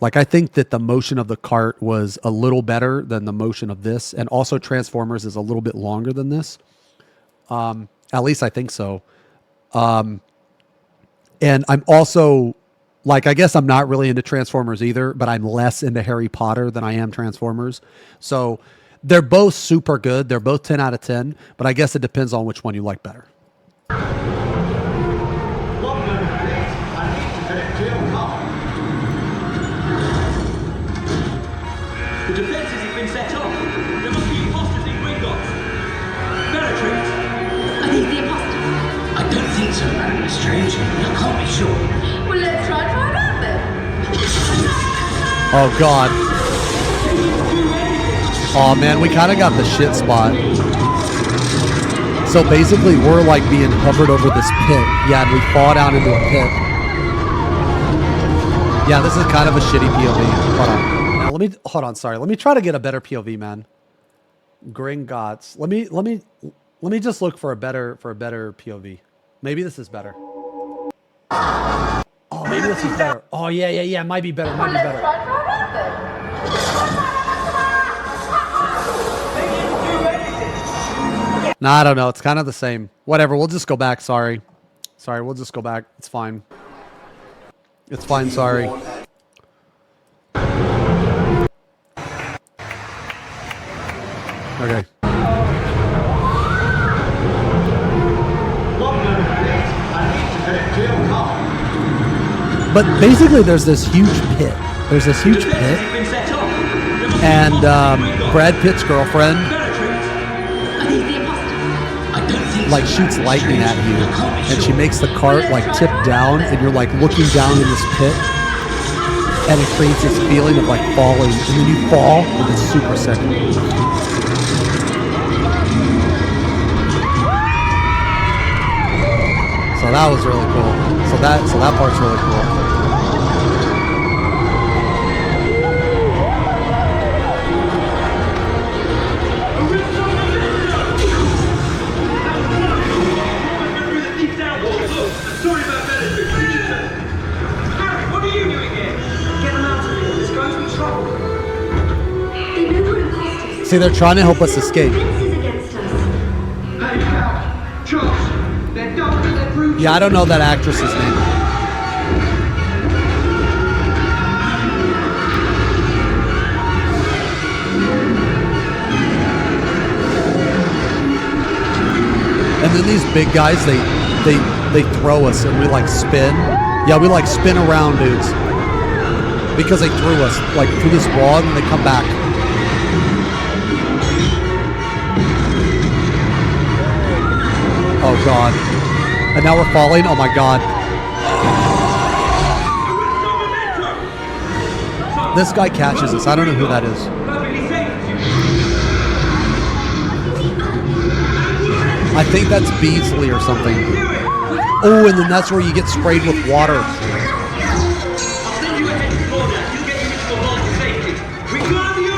Like, I think that the motion of the cart was a little better than the motion of this. And also Transformers is a little bit longer than this. At least I think so. And I'm also like, I guess I'm not really into Transformers either, but I'm less into Harry Potter than I am Transformers. So they're both super good. They're both 10 out of 10, but I guess it depends on which one you like better. The defenses have been set off. There must be imposters in Gringotts. Bellatrix! Are these the imposters? I don't think so, Madam Lestrange. I can't be sure. Well, let's try and find out then. Oh, God. Oh, man, we kind of got the shit spot. So basically, we're like being hovered over this pit. Yeah, and we fall down into a pit. Yeah, this is kind of a shitty POV. Hold on. Now, let me try to get a better POV, man. Gringotts. Let me just look for a better POV. Maybe this is better. Oh, maybe this is better. Oh, yeah. Might be better. Well, let's try and find out then. Nah, I don't know. It's kind of the same. Whatever. We'll just go back. Sorry, we'll just go back. It's fine. It's fine. Sorry. Okay. But basically, there's this huge pit. And Brad Pitt's girlfriend like shoots lightning at you, and she makes the cart like tip down, and you're like looking down in this pit, and it creates this feeling of like falling, and then you fall, and it's super sick. So that was really cool. So that part's really cool. Sorry about Bellatrix. Harry, what are you doing here? Get them out of here. There's going to be trouble. They know we're in See, they're trying to help us escape. Yeah, I don't know that actress's name. And then these big guys, they throw us and we like spin. Yeah, we like spin around, dudes. Because they threw us like through this wall and they come back. Oh god. And now we're falling. Oh my god. This guy catches us. I don't know who that is. I think that's Beasley or something. Oh, and then that's where you get sprayed with water. I'll send you ahead before that. You get you into a vault to safety. We got the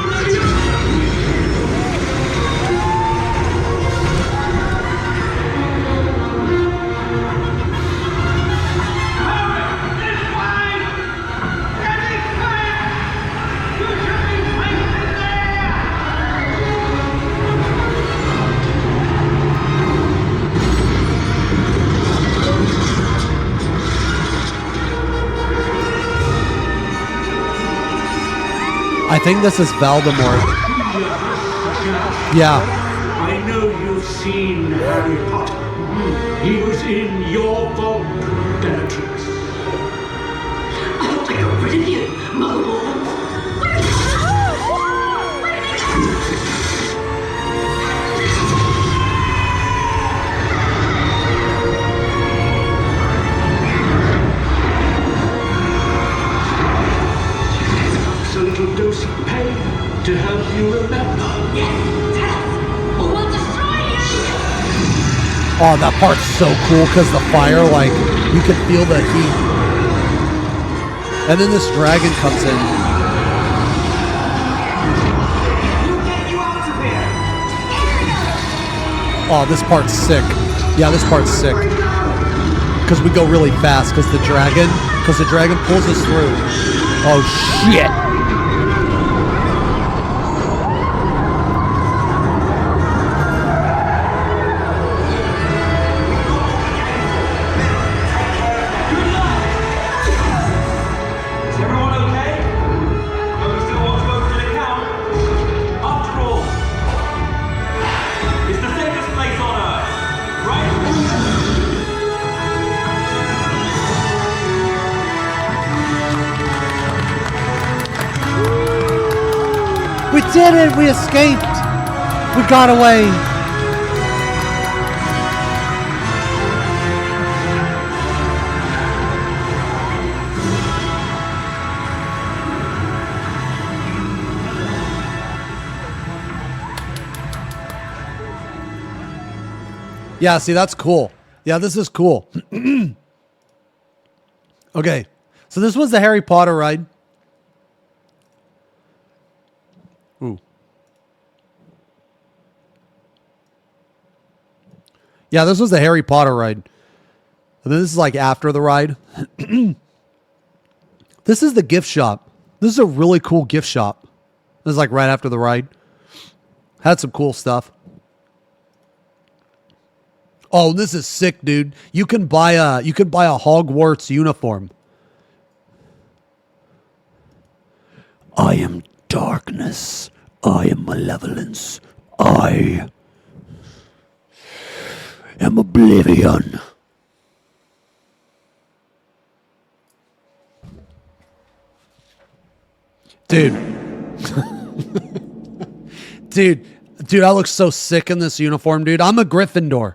I think this is Voldemort. Yeah. I know you've seen Harry Potter. He was in your vault, Bellatrix. I got rid of you, Muggle. A little dose of pain to help you remember. Yes, tell us, or we'll destroy you. Oh, that part's so cool because the fire, like, you can feel the heat. And then this dragon comes in. Oh, this part's sick. Yeah, this part's sick. Because we go really fast because the dragon pulls us through. Oh, shit. We did it! We escaped! We got away! Yeah, see, that's cool. Yeah, this is cool. Okay, so this was the Harry Potter ride. Ooh. Yeah, this was the Harry Potter ride. And then this is like after the ride. This is the gift shop. This is a really cool gift shop. This is like right after the ride. Had some cool stuff. Oh, this is sick, dude. You can buy a Hogwarts uniform. I am darkness. I am malevolence. I am oblivion. Dude. Dude, I look so sick in this uniform, dude. I'm a Gryffindor.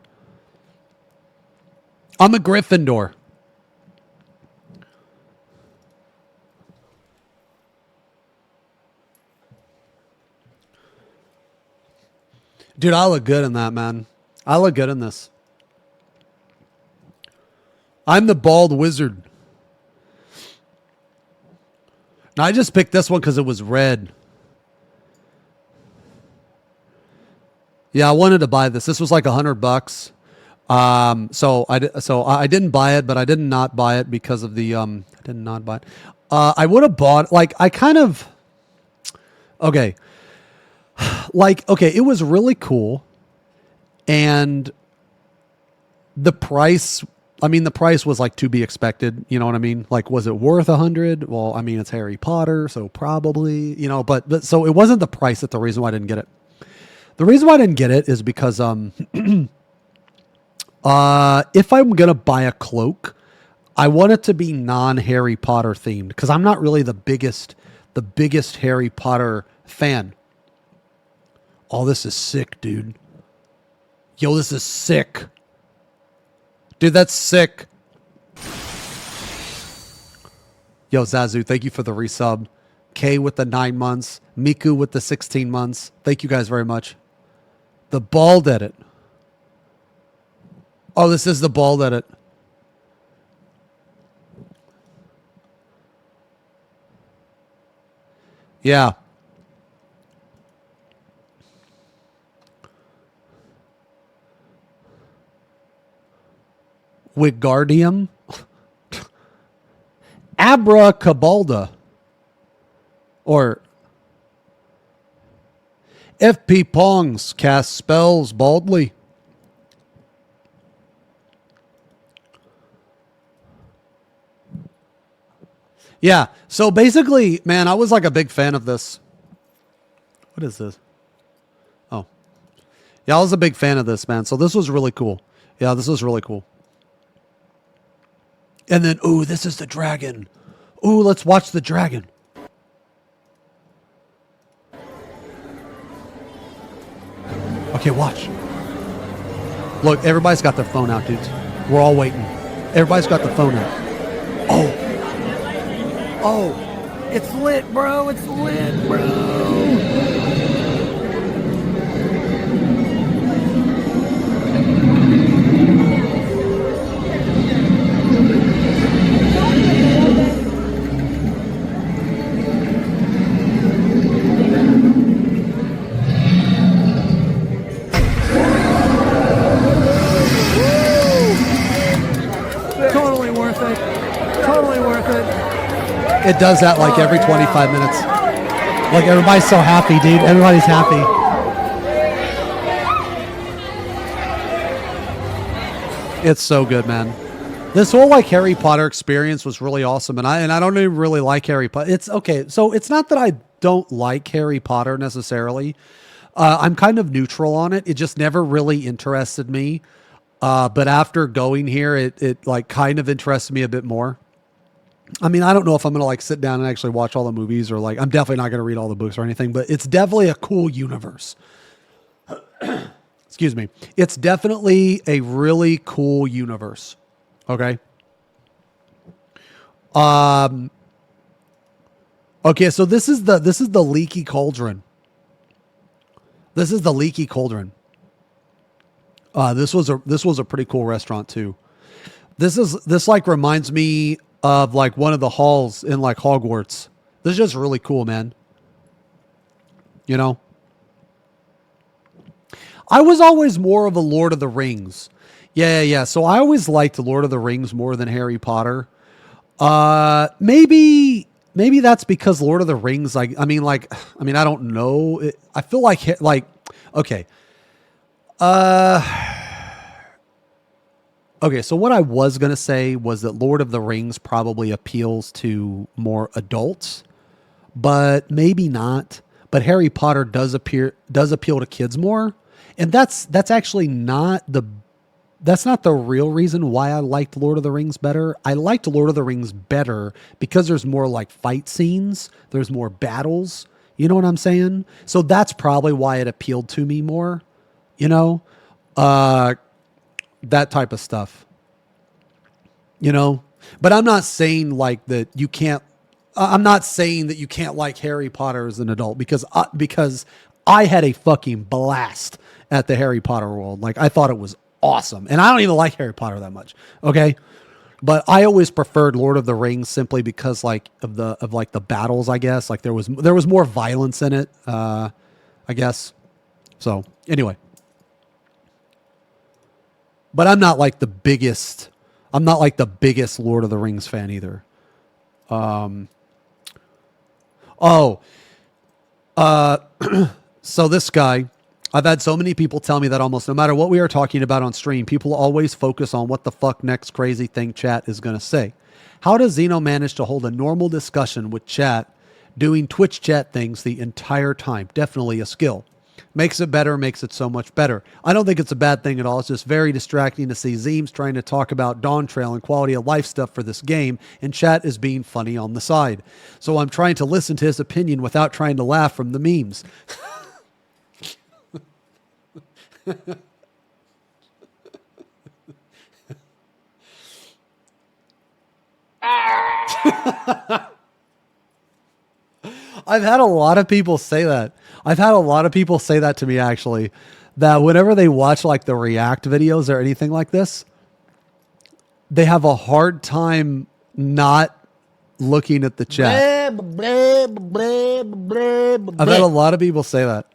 Dude, I look good in that, man. I look good in this. I'm the bald wizard. Now, I just picked this one because it was red. Yeah, I wanted to buy this. This was like $100. So I didn't buy it, but I did not buy it because of the I did not buy it. I would have bought, like, I kind of, okay. Like, okay, it was really cool. And the price, I mean, the price was like to be expected. You know what I mean? Like, was it worth 100? Well, I mean, it's Harry Potter, so probably, you know, but so it wasn't the price that's the reason why I didn't get it. The reason why I didn't get it is because, if I'm going to buy a cloak, I want it to be non-Harry Potter themed because I'm not really the biggest Harry Potter fan. Oh, this is sick, dude. Yo, this is sick. Dude, that's sick. Yo, Zazu, thank you for the resub. Kay with the 9 months. Miku with the 16 months. Thank you guys very much. The bald edit. Oh, this is the bald edit. Yeah. Wigardium. Abracabalda. Or FP Pongs cast spells baldly. Yeah, so basically, man, I was like a big fan of this. What is this? Oh. Yeah, I was a big fan of this, man. So this was really cool. Yeah, this was really cool. And then, ooh, this is the dragon. Ooh, let's watch the dragon. Okay, watch. Look, everybody's got their phone out, dudes. We're all waiting. Everybody's got the phone out. Oh. Oh. It's lit, bro. It's lit, bro. Totally worth it. Totally worth it. It does that like every 25 minutes. Like everybody's so happy, dude. Everybody's happy. It's so good, man. This whole like Harry Potter experience was really awesome, and I don't even really like Harry Potter. It's okay. So it's not that I don't like Harry Potter necessarily. I'm kind of neutral on it. It just never really interested me. But after going here, it like kind of interested me a bit more. I mean, I don't know if I'm going to like sit down and actually watch all the movies or like, I'm definitely not going to read all the books or anything, but it's definitely a cool universe. Excuse me. It's definitely a really cool universe. Okay. Okay. So this is the Leaky Cauldron. This is the Leaky Cauldron. This was a pretty cool restaurant too. This like reminds me of like one of the halls in like Hogwarts. This is just really cool, man. You know, I was always more of a Lord of the Rings. Yeah. So I always liked Lord of the Rings more than Harry Potter. Maybe that's because Lord of the Rings, I don't know. I feel like, okay. Okay, so what I was going to say was that Lord of the Rings probably appeals to more adults, but maybe not. But Harry Potter does appeal to kids more. And that's actually not the real reason why I liked Lord of the Rings better. I liked Lord of the Rings better because there's more like fight scenes, there's more battles, you know what I'm saying? So that's probably why it appealed to me more, you know? That type of stuff, you know, but I'm not saying like that you can't, I'm not saying that you can't like Harry Potter as an adult because I had a fucking blast at the Harry Potter world. Like I thought it was awesome. And I don't even like Harry Potter that much. Okay. But I always preferred Lord of the Rings simply because like of the battles, I guess. Like there was more violence in it, I guess. So anyway. But I'm not like the biggest Lord of the Rings fan either. So this guy, I've had so many people tell me that almost no matter what we are talking about on stream, people always focus on what the fuck next crazy thing chat is going to say. How does Xeno manage to hold a normal discussion with chat doing Twitch chat things the entire time? Definitely a skill. Makes it better, makes it so much better. I don't think it's a bad thing at all. It's just very distracting to see Zeems trying to talk about Dawn Trail and quality of life stuff for this game, and chat is being funny on the side. So I'm trying to listen to his opinion without trying to laugh from the memes. I've had a lot of people say that. I've had a lot of people say that to me, actually, that whenever they watch like the React videos or anything like this, they have a hard time not looking at the chat. I've had a lot of people say that.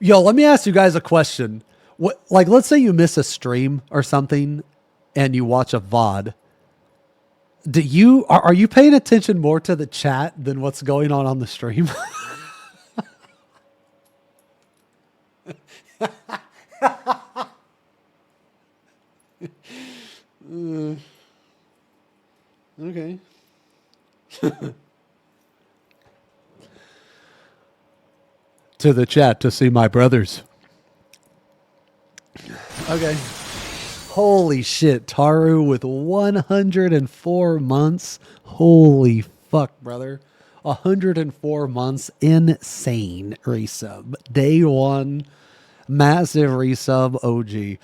Yo, let me ask you guys a question. What, like, let's say you miss a stream or something and you watch a VOD. Are you paying attention more to the chat than what's going on the stream? Okay. To the chat to see my brothers. Okay. Holy shit, Taru with 104 months. Holy fuck, brother. 104 months. Insane resub. Day one. Massive resub OG.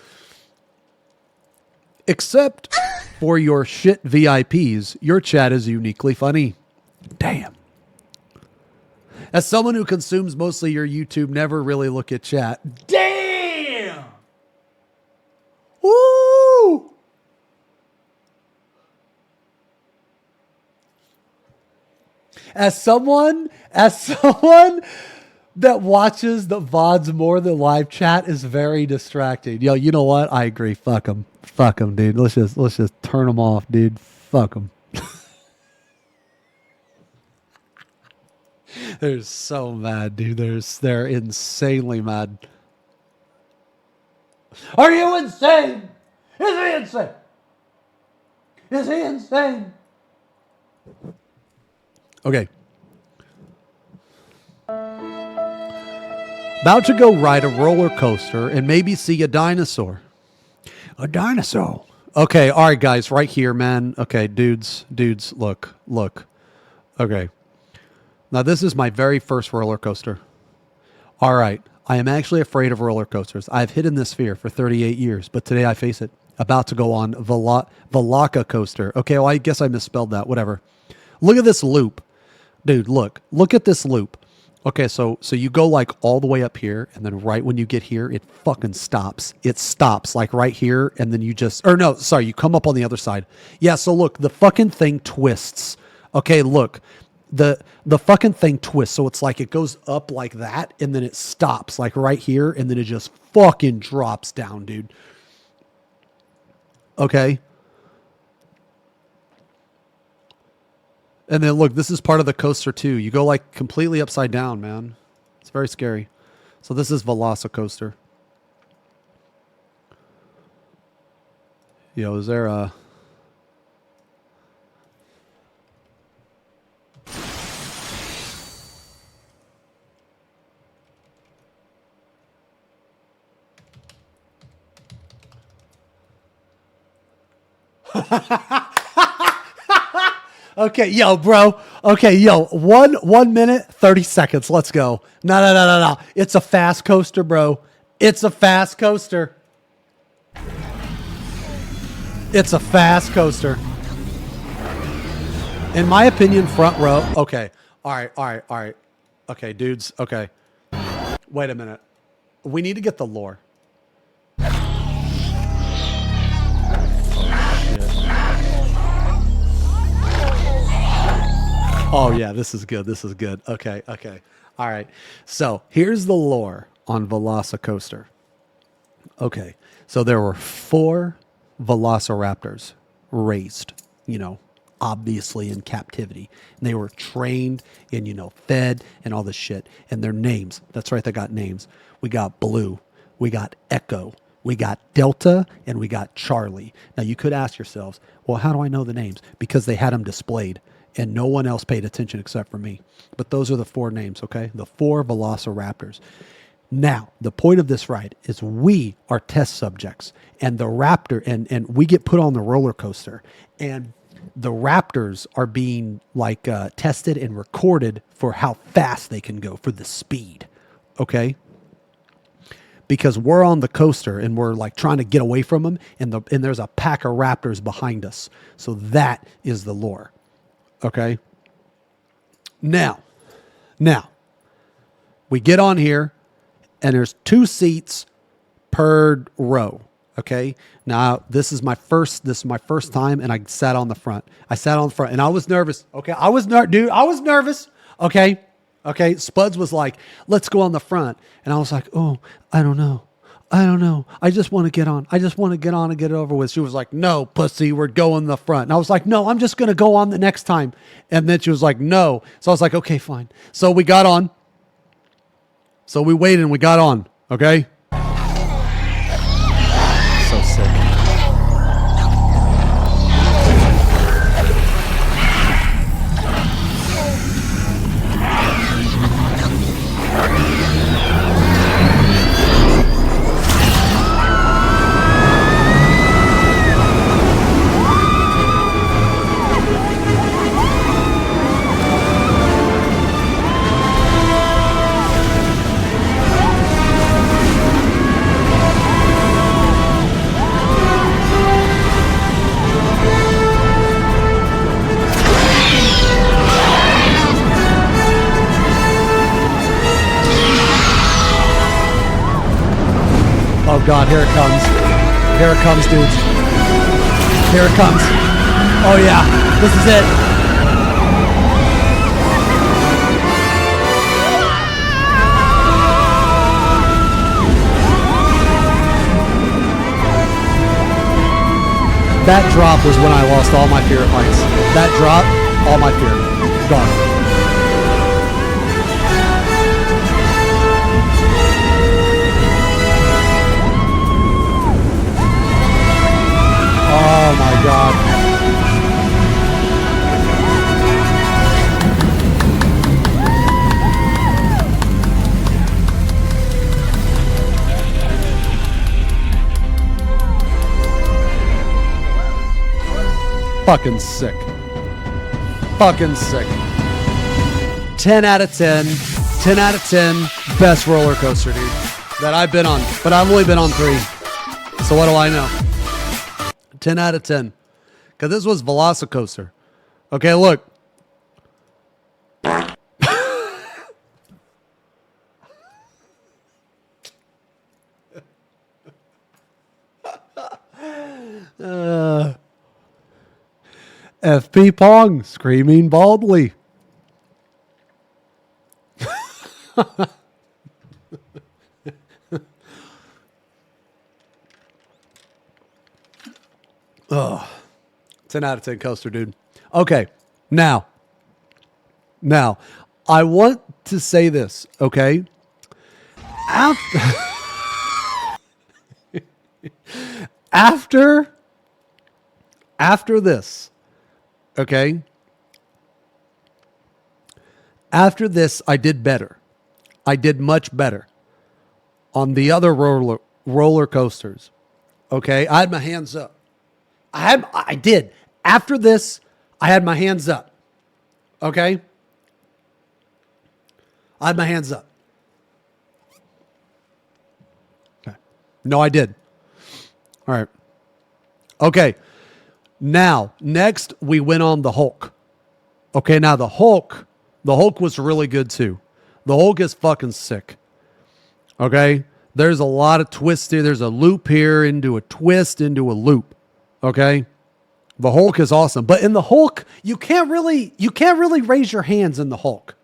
Except for your shit VIPs, your chat is uniquely funny. Damn. As someone who consumes mostly your YouTube, never really look at chat. Damn! Woo! As someone that watches the VODs more than live chat is very distracting. Yo, you know what? I agree. Fuck them. Fuck them, dude. Let's just turn them off, dude. Fuck them. They're so mad, dude. They're insanely mad. Are you insane? Is he insane? Is he insane? Okay. About to go ride a roller coaster and maybe see a dinosaur. A dinosaur. Okay, all right, guys, right here, man. Okay, dudes, look. Okay. Now, this is my very first roller coaster. All right. I am actually afraid of roller coasters. I've hidden this fear for 38 years, but today I face it. About to go on Velaka coaster. Okay, well, I guess I misspelled that. Whatever. Look at this loop. Dude, look at this loop. Okay, so you go like all the way up here, and then right when you get here, it fucking stops. It stops like right here, and then you come up on the other side. Yeah, so look, the fucking thing twists. Okay, look. The fucking thing twists, so it's like it goes up like that, and then it stops like right here, and then it just fucking drops down, dude. Okay. And then look, this is part of the coaster too. You go like completely upside down, man. It's very scary. So this is Velocicoaster. Yo, is there a... Okay, yo, bro. Okay, yo, 1 minute, 30 seconds. Let's go. No. It's a fast coaster, bro. It's a fast coaster. It's a fast coaster. In my opinion, front row. Okay. All right. Okay, dudes. Okay. Wait a minute. We need to get the lore. Oh, yeah, this is good. Okay. All right. So here's the lore on Velocicoaster. Okay. So there were 4 velociraptors raised, obviously in captivity. And they were trained and, fed and all this shit. And their names, that's right, they got names. We got Blue, we got Echo, we got Delta, and we got Charlie. Now, you could ask yourselves, well, how do I know the names? Because they had them displayed, and no one else paid attention except for me. But those are the 4 names, okay? The 4 Velociraptors. Now, the point of this ride is we are test subjects, and the raptor, and we get put on the roller coaster, and the raptors are being tested and recorded for how fast they can go, for the speed, okay? Because we're on the coaster and we're trying to get away from them, and there's a pack of raptors behind us. So that is the lore, okay? Now, we get on here. And there's 2 seats per row. Okay. Now this is my first time, and I sat on the front. And I was nervous. Okay. I was nervous. Okay. Okay. Spuds was like, let's go on the front. And I was like, oh, I don't know. I just want to get on. I just want to get on and get it over with. She was like, no, pussy, we're going the front. And I was like, no, I'm just going to go on the next time. And then she was like, no. So I was like, okay, fine. So we got on. So we waited and we got on, okay? So sick. Oh God, here it comes. Here it comes, dudes. Here it comes. Oh yeah, this is it. That drop was when I lost all my fear of heights. That drop, all my fear, gone. Oh my God. Fucking sick. Fucking sick. 10 out of 10. 10 out of 10. Best roller coaster, dude, that I've been on. But I've only been on 3. So what do I know? 10 out of 10. Because this was Velocicoaster. Okay, look. FP Pong screaming baldly. Oh, 10 out of 10 coaster, dude. Okay, now, I want to say this, okay? After this, okay? After this, I did better. I did much better on the other roller coasters, okay? I had my hands up. I did. After this, I had my hands up. Okay? I had my hands up. Okay. No, I did. All right. Okay. Now, next we went on the Hulk. Okay, now the Hulk was really good too. The Hulk is fucking sick. Okay? There's a lot of twists here. There's a loop here into a twist into a loop. Okay, the Hulk is awesome, but in the Hulk, you can't really raise your hands in the Hulk.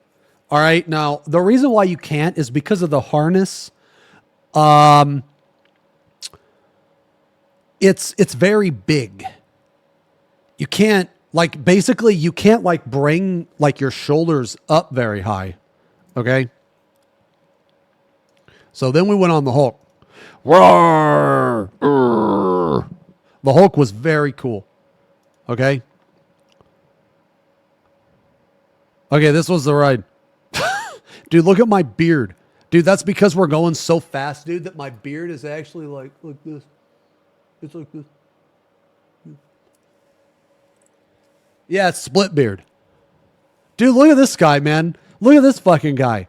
All right, now the reason why you can't is because of the harness. It's very big. You can't Like basically you can't like bring like your shoulders up very high. Okay. So then we went on the Hulk. Roar! Urgh. The Hulk was very cool. Okay. Okay, this was the ride. Dude, look at my beard. Dude, that's because we're going so fast, dude, that my beard is actually like this. It's like this. Yeah, it's split beard. Dude, look at this guy, man. Look at this fucking guy.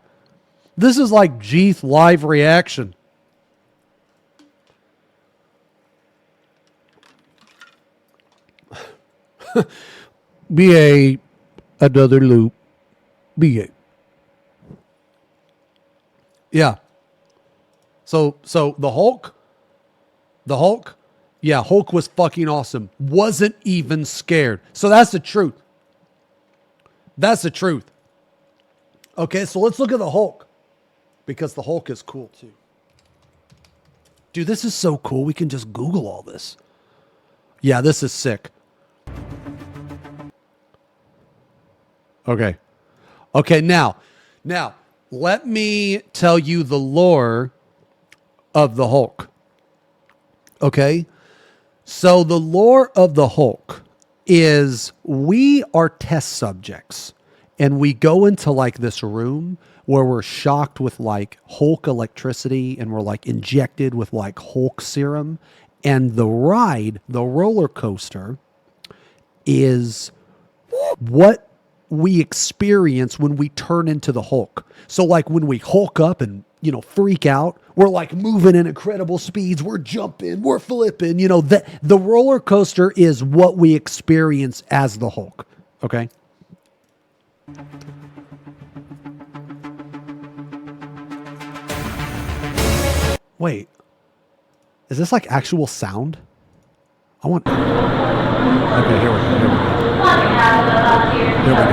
This is like Jeeth live reaction. BA, another loop. BA. Yeah. So the Hulk, yeah, Hulk was fucking awesome. Wasn't even scared. So that's the truth. That's the truth. Okay, so let's look at the Hulk. Because the Hulk is cool too. Dude, this is so cool. We can just Google all this. Yeah, this is sick. Okay. Okay, now, let me tell you the lore of the Hulk. Okay? So the lore of the Hulk is we are test subjects and we go into like this room where we're shocked with like Hulk electricity and we're like injected with like Hulk serum. And the ride, the roller coaster, is what we experience when we turn into the Hulk. So like when we Hulk up and, you know, freak out, we're like moving in incredible speeds. We're jumping, we're flipping, you know, the roller coaster is what we experience as the Hulk. Okay. Wait, is this like actual sound? I want. Okay, here we go. Here we go. Here we go.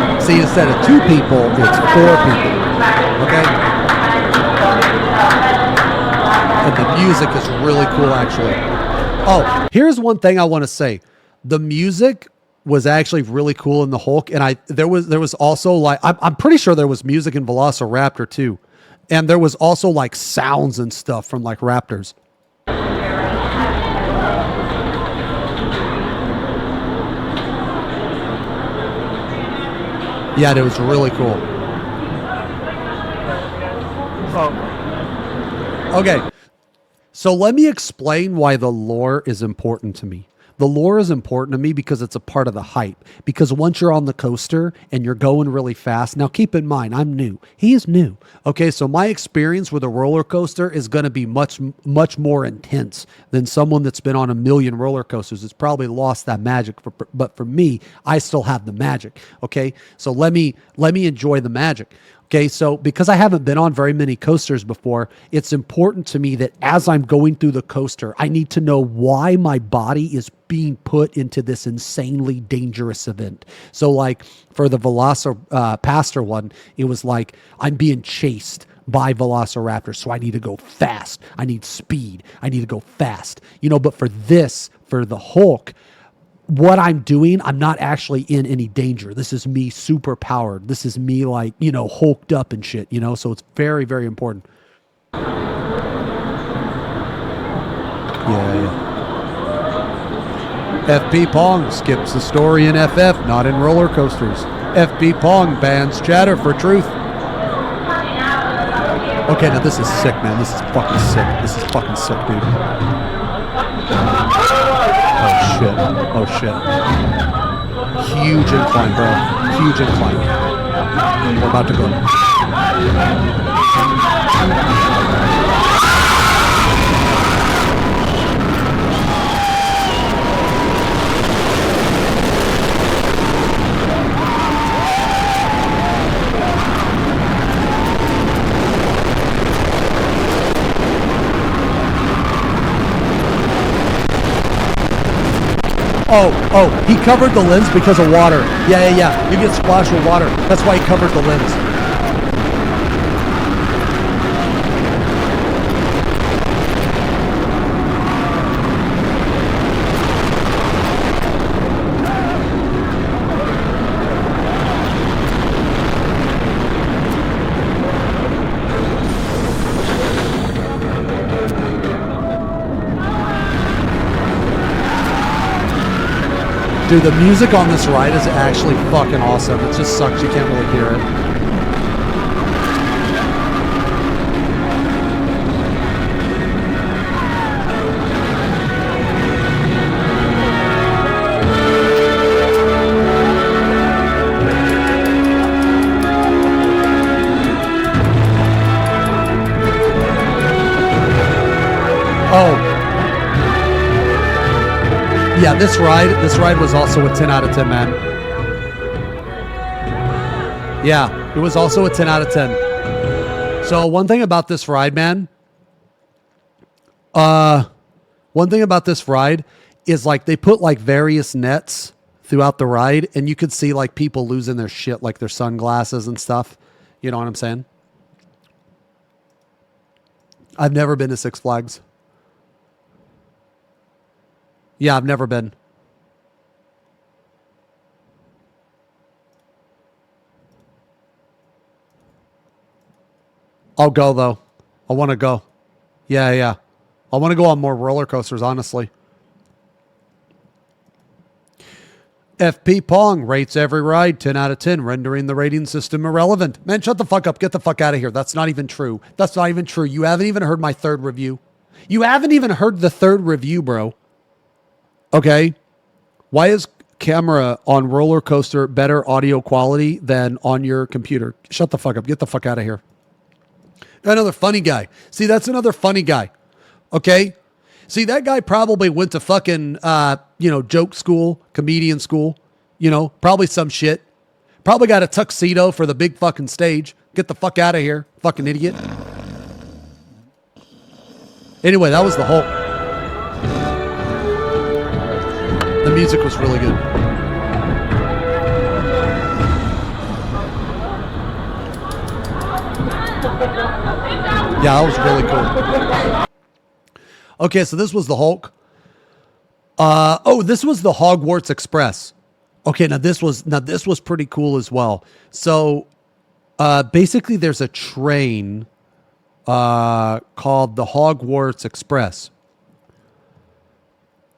Yeah. See, instead of 2 people, it's 4 people. Okay? And the music is really cool, actually. Oh, here's one thing I want to say. The music was actually really cool in the Hulk, and there was also like I'm pretty sure there was music in Velociraptor too, and there was also like sounds and stuff from like raptors. Yeah, it was really cool. Okay, so let me explain why the lore is important to me. The lore is important to me because it's a part of the hype. Because once you're on the coaster and you're going really fast, now keep in mind, I'm new. He is new. Okay, so my experience with a roller coaster is going to be much more intense than someone that's been on a million roller coasters. It's probably lost that magic, but for me, I still have the magic. Okay, so let me enjoy the magic. Okay, so because I haven't been on very many coasters before, it's important to me that as I'm going through the coaster, I need to know why my body is being put into this insanely dangerous event. So like for the Velociraptor one, it was like I'm being chased by Velociraptors, so I need to go fast. I need speed. I need to go fast. You know, but for the Hulk, what I'm doing, I'm not actually in any danger. This is me super powered. This is me like, you know, hulked up and shit, you know? So it's very, very important. Yeah. FP Pong skips the story in FF, not in roller coasters. FP Pong bans chatter for truth. Okay, now this is sick, man. This is fucking sick. This is fucking sick, dude. Oh shit. Oh shit. Huge incline, bro. Huge incline. We're about to go. Oh, he covered the lens because of water. Yeah. You get splashed with water. That's why he covered the lens. Dude, the music on this ride is actually fucking awesome. It just sucks you can't really hear it. Oh. Yeah, this ride was also a 10 out of 10, man. Yeah, it was also a 10 out of 10. So one thing about this ride, man, is like they put like various nets throughout the ride, and you could see like people losing their shit, like their sunglasses and stuff. You know what I'm saying? I've never been to Six Flags. Yeah, I've never been. I'll go, though. I want to go. Yeah. I want to go on more roller coasters, honestly. FP Pong rates every ride 10 out of 10, rendering the rating system irrelevant. Man, shut the fuck up. Get the fuck out of here. That's not even true. That's not even true. You haven't even heard my third review. You haven't even heard the third review, bro. Okay, why is camera on roller coaster better audio quality than on your computer? Shut the fuck up. Get the fuck out of here. Another funny guy. See, that's another funny guy. Okay? See, that guy probably went to fucking, joke school, comedian school, probably some shit. Probably got a tuxedo for the big fucking stage. Get the fuck out of here, fucking idiot. Anyway, that was the Hulk. The music was really good. Yeah, that was really cool. Okay, so this was the Hulk. This was the Hogwarts Express. Okay, now this was pretty cool as well. So, basically, there's a train called the Hogwarts Express.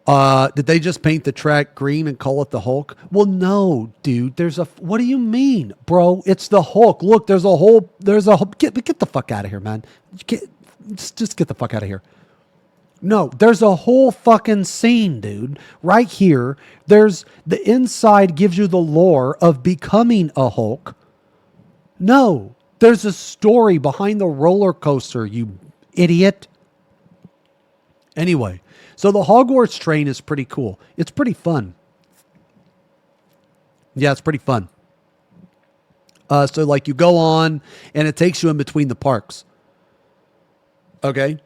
Did they just paint the track green and call it the Hulk? Well, no, dude. What do you mean, bro? It's the Hulk. Look, get the fuck out of here, man. Just get the fuck out of here. No, there's a whole fucking scene, dude. Right here. The inside gives you the lore of becoming a Hulk. No, there's a story behind the roller coaster, you idiot. Anyway. So the Hogwarts train is pretty cool. It's pretty fun. Yeah, it's pretty fun. So like you go on and it takes you in between the parks. Okay.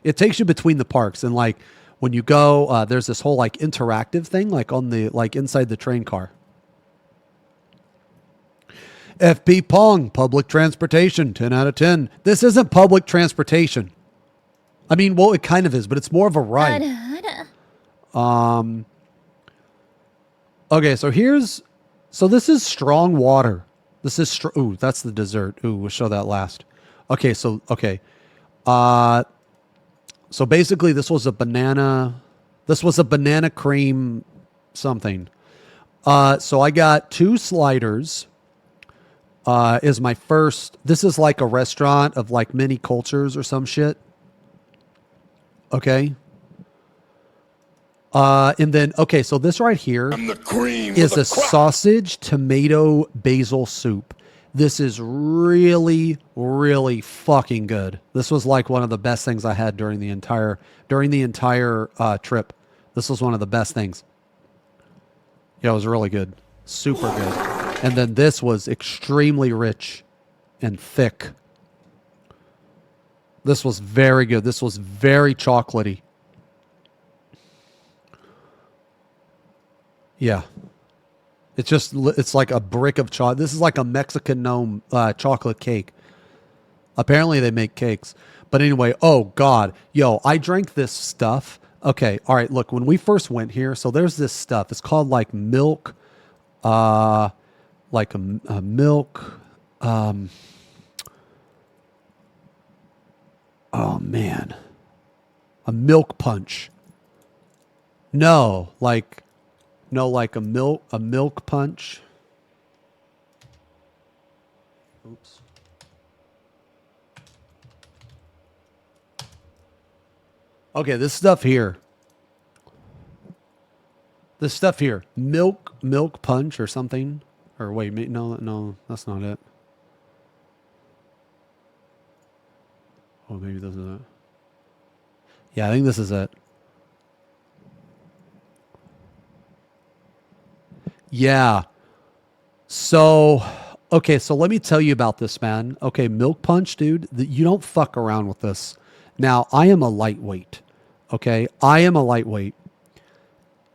It takes you between the parks, and like when you go, there's this whole like interactive thing, like on the, like inside the train car. FP Pong, public transportation, 10 out of 10. This isn't public transportation. I mean, well, it kind of is, but it's more of a ride. Okay, so this is strong water. This is, ooh, that's the dessert. Ooh, we'll show that last. Okay. So basically this was a banana cream something. So I got 2 sliders. Is my first, this is like a restaurant of like many cultures or some shit. Okay. And then, okay, so this right here is a sausage, tomato, basil soup. This is really, really fucking good. This was like one of the best things I had during the entire trip. This was one of the best things. Yeah, it was really good. Super good. And then this was extremely rich and thick. This was very good. This was very chocolatey. Yeah. It's like a brick of chocolate. This is like a Mexican gnome chocolate cake. Apparently they make cakes. But anyway, oh God. Yo, I drank this stuff. Okay, all right, look, when we first went here, so there's this stuff. It's called like milk, like a milk, oh man. A milk punch. No, like a milk punch. Oops. Okay, this stuff here. This stuff here. Milk punch or something. Or wait, no, that's not it. Oh, maybe this is it. Yeah, I think this is it. Yeah. So, okay, so let me tell you about this, man. Okay, milk punch, dude. You don't fuck around with this. Now, I am a lightweight. Okay, I am a lightweight.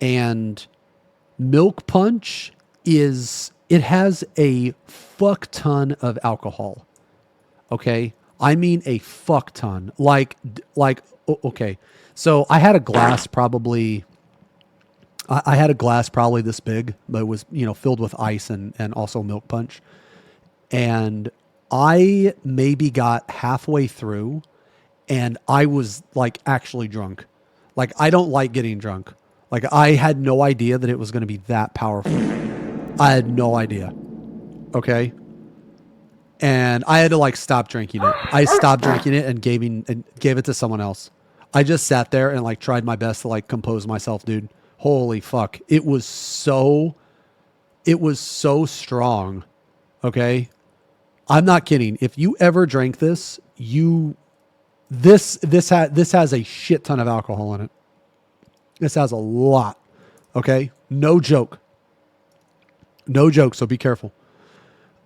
And milk punch it has a fuck ton of alcohol. Okay, I mean a fuck ton. Okay, so I had a glass probably. I had a glass probably this big, but it was, filled with ice and also milk punch. And I maybe got halfway through and I was like actually drunk. Like, I don't like getting drunk. Like, I had no idea that it was going to be that powerful. I had no idea. Okay. And I had to like stop drinking it. I stopped drinking it and gave it to someone else. I just sat there and like tried my best to like compose myself, dude. Holy fuck. It was so strong. Okay. I'm not kidding. If you ever drank this, this has a shit ton of alcohol in it. This has a lot. Okay. No joke. No joke. So be careful.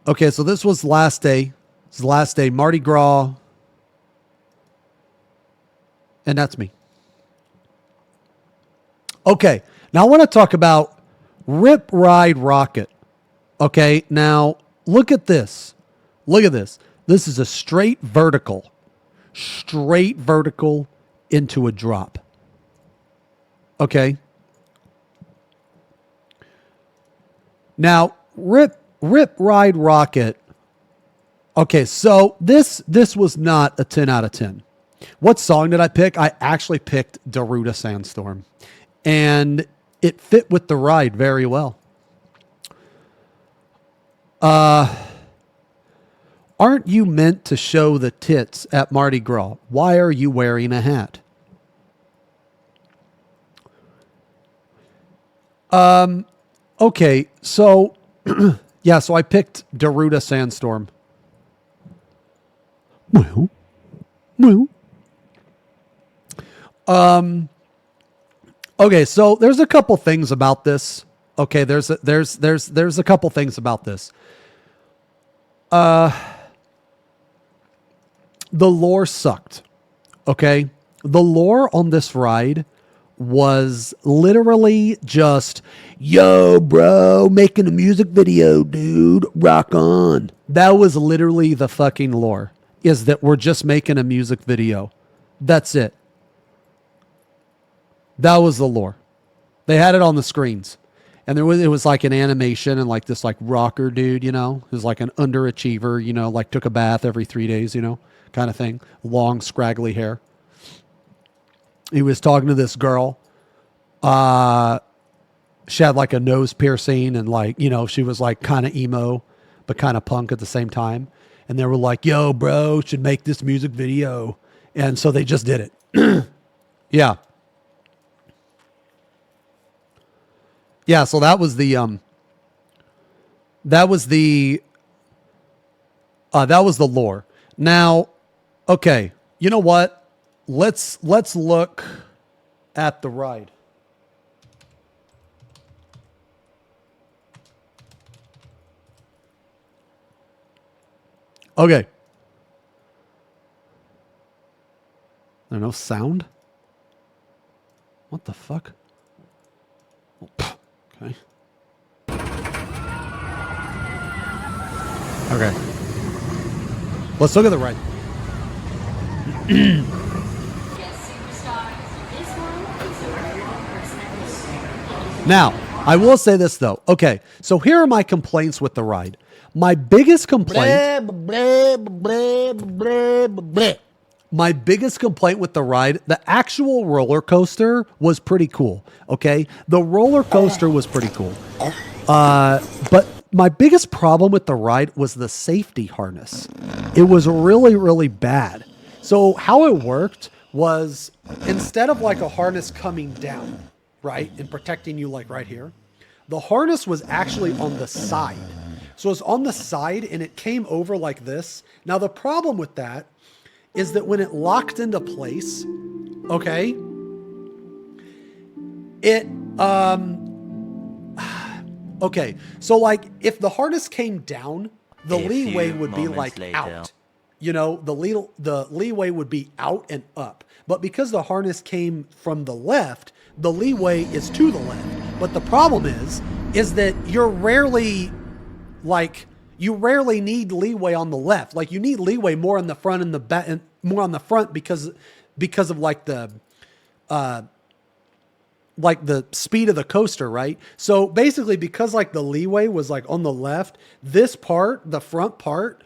Okay. So this was last day. This is the last day. Mardi Gras. And that's me. Okay, now I want to talk about Rip Ride Rocket. Okay, now look at this. Look at this. This is a straight vertical into a drop. Okay. Now, Rip Ride Rocket. Okay, so this was not a 10 out of 10. What song did I pick? I actually picked Daruda Sandstorm. And it fit with the ride very well. Aren't you meant to show the tits at Mardi Gras? Why are you wearing a hat? Okay, so yeah, so I picked Daruda Sandstorm. Well. Okay, so there's a couple things about this. Okay, there's a couple things about this. The lore sucked. Okay, the lore on this ride was literally just, yo, bro, making a music video, dude, rock on. That was literally the fucking lore, is that we're just making a music video. That's it. That was the lore. They had it on the screens. And it was like an animation and like this like rocker dude, who's like an underachiever, like took a bath every 3 days, kind of thing. Long, scraggly hair. He was talking to this girl. She had like a nose piercing and like, she was like kind of emo, but kind of punk at the same time. And they were like, yo, bro, should make this music video. And so they just did it. Yeah. Yeah, so that was the lore. Now, okay, you know what? Let's look at the ride. Okay. There's no sound? What the fuck? Okay. Okay. Let's look at the right. Now, I will say this though. Okay, so here are my complaints with the ride. My biggest complaint. My biggest complaint with the ride, the actual roller coaster was pretty cool. Okay. The roller coaster was pretty cool. But my biggest problem with the ride was the safety harness. It was really, really bad. So how it worked was instead of like a harness coming down, right, and protecting you like right here, the harness was actually on the side. So it's on the side and it came over like this. Now the problem with that is that when it locked into place, okay, it, okay, so like if the harness came down, the leeway would be like out. You know, the leeway would be out and up. But because the harness came from the left, the leeway is to the left. But the problem is that you're rarely like, you rarely need leeway on the left. Like you need leeway more on the front and the back, and more on the front because of like the speed of the coaster, right? So basically because like the leeway was like on the left, this part, the front part,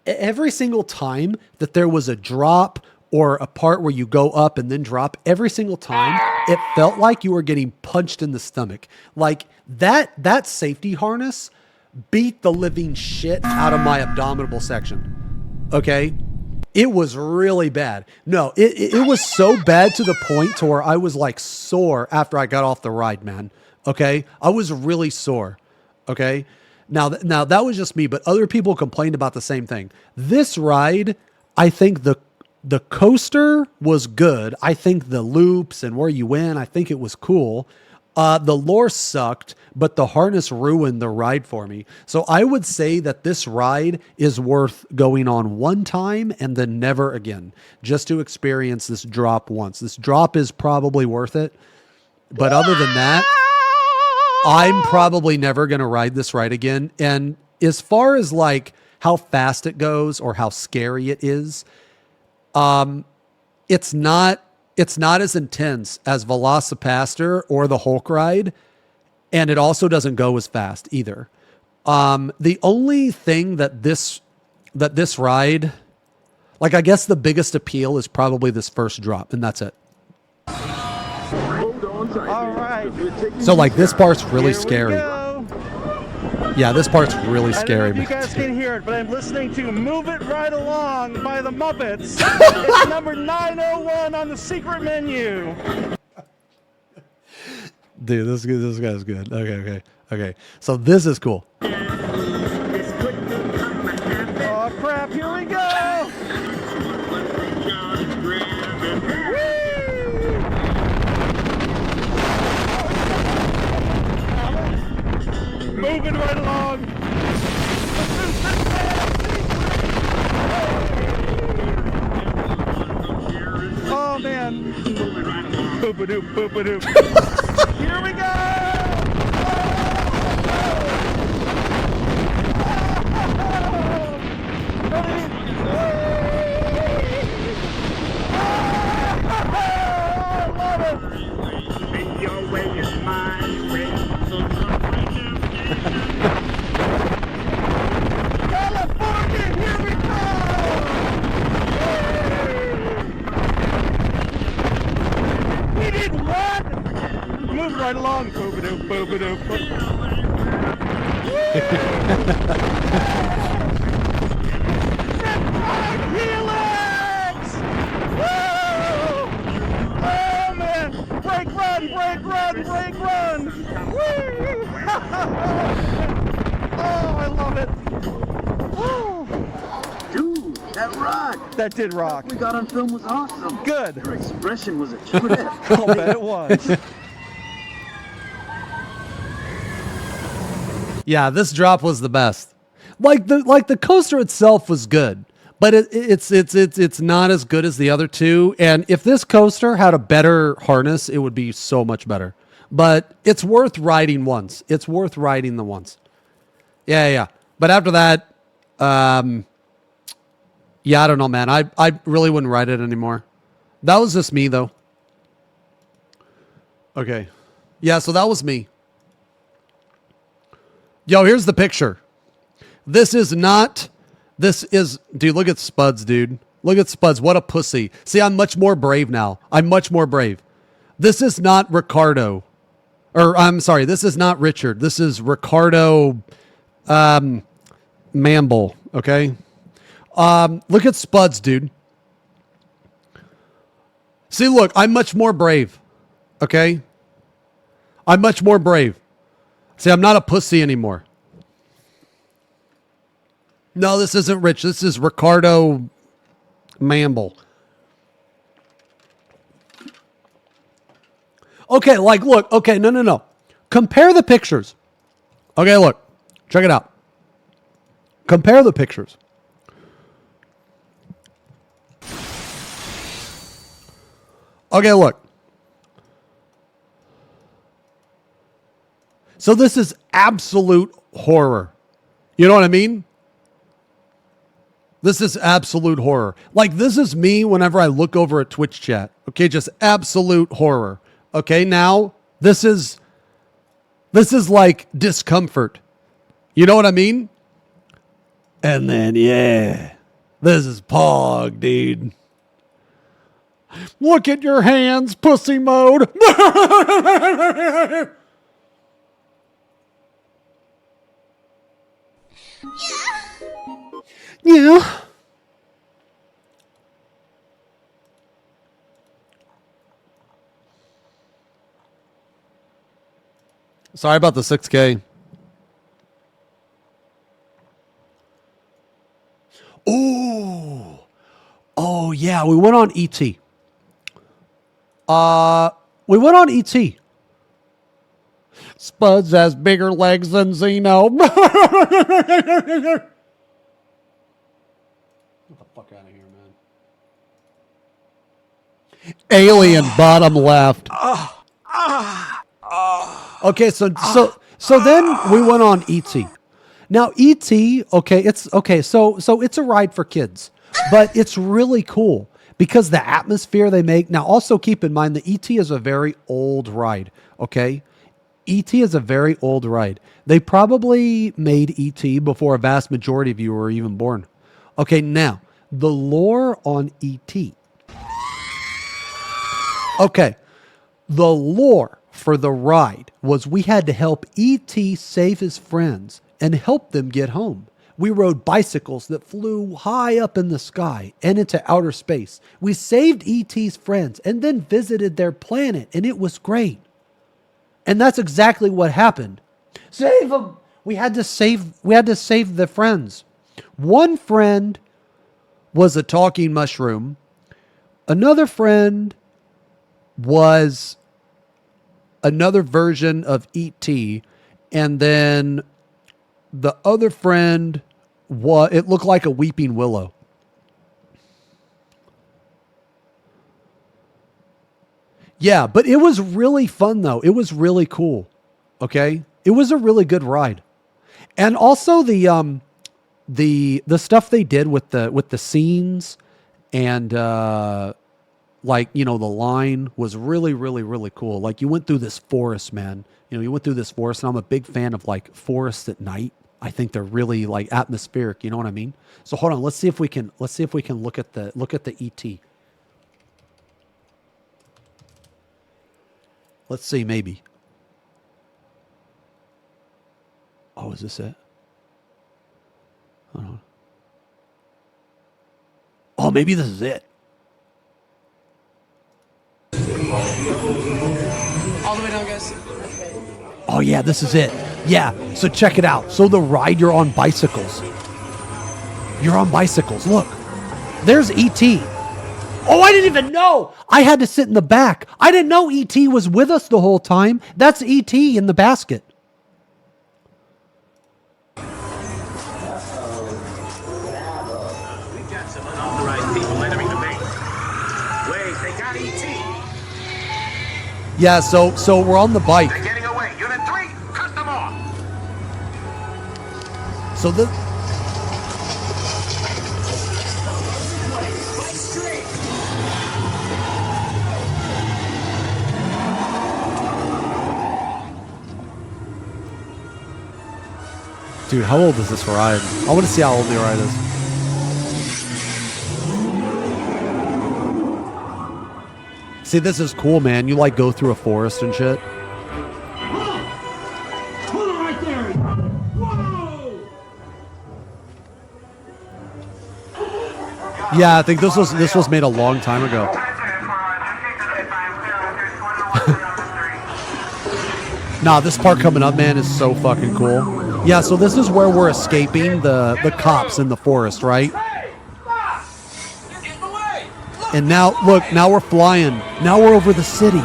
every single time that there was a drop or a part where you go up and then drop, every single time it felt like you were getting punched in the stomach. Like that safety harness beat the living shit out of my abdominal section. Okay. It was really bad. No, it was so bad to the point to where I was like sore after I got off the ride, man. Okay. I was really sore. Okay. Now that was just me, but other people complained about the same thing. This ride, I think the coaster was good. I think the loops and where you went, I think it was cool. The lore sucked, but the harness ruined the ride for me. So I would say that this ride is worth going on one time and then never again, just to experience this drop once. This drop is probably worth it. But other than that, I'm probably never going to ride this ride again. And as far as like how fast it goes or how scary it is, it's not as intense as Velocipaster or the Hulk ride. And it also doesn't go as fast either. The only thing that this ride, like I guess the biggest appeal is probably this first drop, and that's it. All right. So like this part's really scary. Yeah, this part's really scary. I don't know if you guys can hear it, but I'm listening to Move It Right Along by the Muppets. It's number 901 on the secret menu. Dude, this guy's good. Okay. So this is cool. Oh crap, here we go! Moving right along. Oh man. Boop-a-doop, boop-a-doop. Here we go! I love it! Your way is my way. California, here we go! We did what? Move right along, boop-a-doop, boop-a-doop. Helix! Woo! Oh man! Break run! Woo! Oh, I love it! Woo! Dude, that rocked! That did rock. What we got on film was awesome. Good. Your expression was a trip. I'll bet it was. Yeah, this drop was the best. Like the coaster itself was good, but it's not as good as the other two. And if this coaster had a better harness, it would be so much better. But it's worth riding once. It's worth riding the once. Yeah. But after that, yeah, I don't know, man. I really wouldn't ride it anymore. That was just me, though. Okay. Yeah, so that was me. Yo, here's the picture. Dude, look at Spuds, dude. Look at Spuds. What a pussy. See, I'm much more brave now. I'm much more brave. This is not Ricardo. Or, I'm sorry, this is not Richard. This is Ricardo Mamble, okay? Look at Spuds, dude. See, look, I'm much more brave, okay? I'm much more brave. See, I'm not a pussy anymore. No, this isn't Rich. This is Ricardo Mamble. Okay, like, look. Okay, no. Compare the pictures. Okay, look. Check it out. Compare the pictures. Okay, look. So this is absolute horror. You know what I mean? This is absolute horror. Like, this is me whenever I look over a Twitch chat. Okay, just absolute horror. Okay, now this is like discomfort. You know what I mean? And then, yeah, this is Pog, dude. Look at your hands, pussy mode. Yeah. Sorry about the 6K. Oh yeah, we went on ET. We went on ET. Spuds has bigger legs than Xeno. Get the fuck out of here, man. Alien bottom left. Okay, so then we went on ET. Now ET, okay, it's okay. So it's a ride for kids, but it's really cool because the atmosphere they make. Now, also keep in mind the ET is a very old ride. Okay, ET is a very old ride. They probably made ET before a vast majority of you were even born. Okay, now the lore on ET. Okay, the lore for the ride was we had to help E.T. save his friends and help them get home. We rode bicycles that flew high up in the sky and into outer space. We saved E.T.'s friends and then visited their planet, and it was great. And that's exactly what happened. Save them! We had to save the friends. One friend was a talking mushroom. Another friend was another version of E.T. And then the other friend it looked like a weeping willow. Yeah, but it was really fun though. It was really cool. Okay? It was a really good ride. And also the stuff they did with the scenes and like, you know, the line was really, really, really cool. Like you went through this forest, man. You know, you went through this forest, and I'm a big fan of like forests at night. I think they're really like atmospheric. You know what I mean? So hold on. Let's see if we can look at the ET. Let's see, maybe. Oh, is this it? Hold on. Oh, maybe this is it. All the way down, guys. Oh yeah, this is it. Yeah, so check it out. So the ride, you're on bicycles. You're on bicycles. Look, there's E.T. Oh, I didn't even know. I had to sit in the back. I didn't know E.T. was with us the whole time. That's E.T. in the basket. We got some unauthorized people entering the base. Wait, they got ET. Yeah, so we're on the bike. They're getting away. Unit 3, cut them off. So the Dude, how old is this ride? I want to see how old the ride is. See, this is cool, man. You like go through a forest and shit. Hold it right there! Whoa! Yeah, I think this was made a long time ago. Nah, this part coming up, man, is so fucking cool. Yeah, so this is where we're escaping the cops in the forest, right? And now, look, now we're flying. Now we're over the city.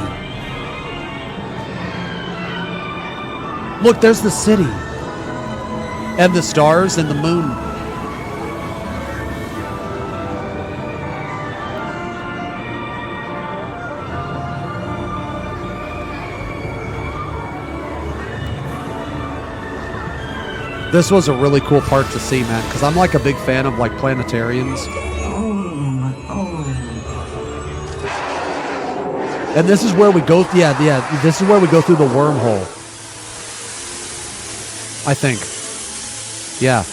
Look, there's the city. And the stars and the moon. This was a really cool part to see, man, because I'm like a big fan of like planetariums. And this is where we go. Yeah. This is where we go through the wormhole. I think. Yeah.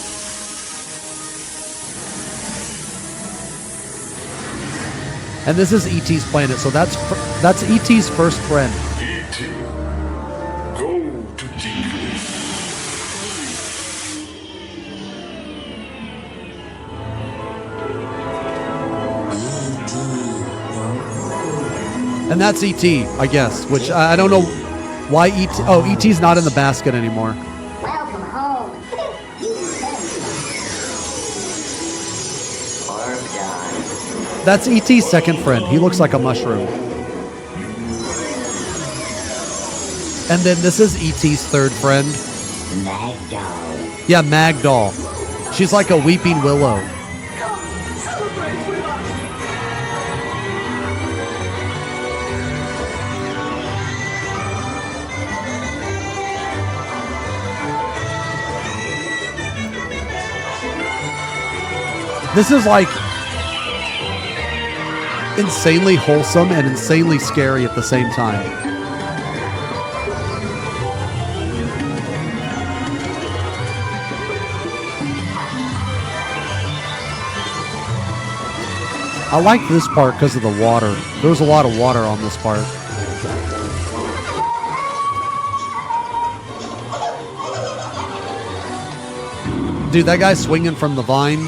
And this is E.T.'s planet, so that's E.T.'s first friend. E.T. Go to TV. And that's E.T., I guess, which I don't know why E.T. Oh, E.T.'s not in the basket anymore. Welcome home. That's E.T.'s second friend. He looks like a mushroom. And then this is E.T.'s third friend. Magdoll. Yeah, Magdoll. She's like a weeping willow. This is like insanely wholesome and insanely scary at the same time. I like this part because of the water. There's a lot of water on this part. Dude, that guy's swinging from the vine.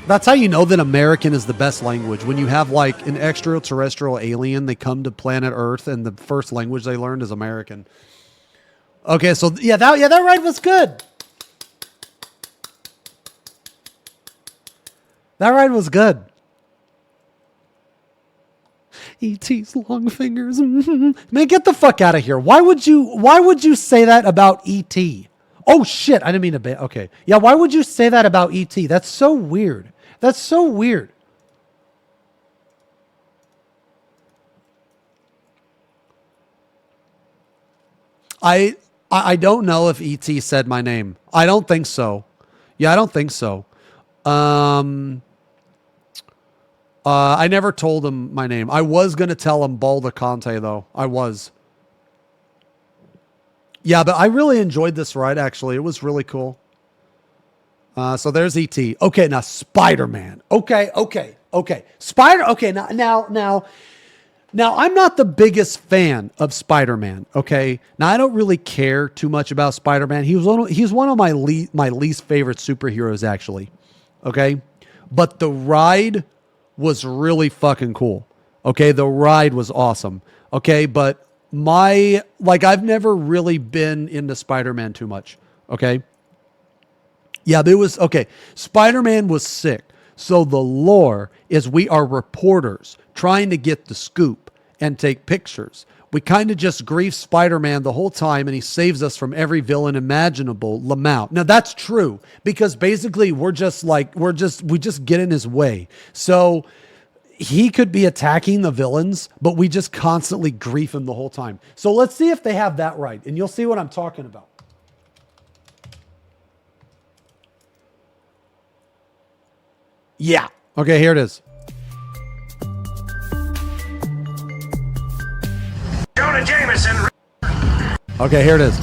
That's how you know that American is the best language. When you have like an extraterrestrial alien, they come to planet Earth and the first language they learned is American. Okay, so that ride was good. That ride was good. E.T.'s long fingers. Man, get the fuck out of here. Why would you say that about E.T.? Oh shit, I didn't mean to okay. Yeah, why would you say that about E.T.? That's so weird. That's so weird. I don't know if E.T. said my name. I don't think so. Yeah, I don't think so. I never told him my name. I was going to tell him Balda Conte, though. I was. Yeah, but I really enjoyed this ride, actually. It was really cool. So there's E.T. Okay, now Spider-Man. Okay. Now, I'm not the biggest fan of Spider-Man, okay? Now, I don't really care too much about Spider-Man. He's one of my least favorite superheroes, actually, okay? But the ride was really fucking cool, okay? The ride was awesome, okay? But I've never really been into Spider-Man too much, okay? Yeah, but it was, okay, Spider-Man was sick. So the lore is we are reporters trying to get the scoop and take pictures. We kind of just grieve Spider-Man the whole time, and he saves us from every villain imaginable. Lamau. Now that's true because basically we just get in his way. So he could be attacking the villains, but we just constantly grief him the whole time. So let's see if they have that right, and you'll see what I'm talking about. Yeah. Okay, here it is. Jonah Jameson. Okay, here it is.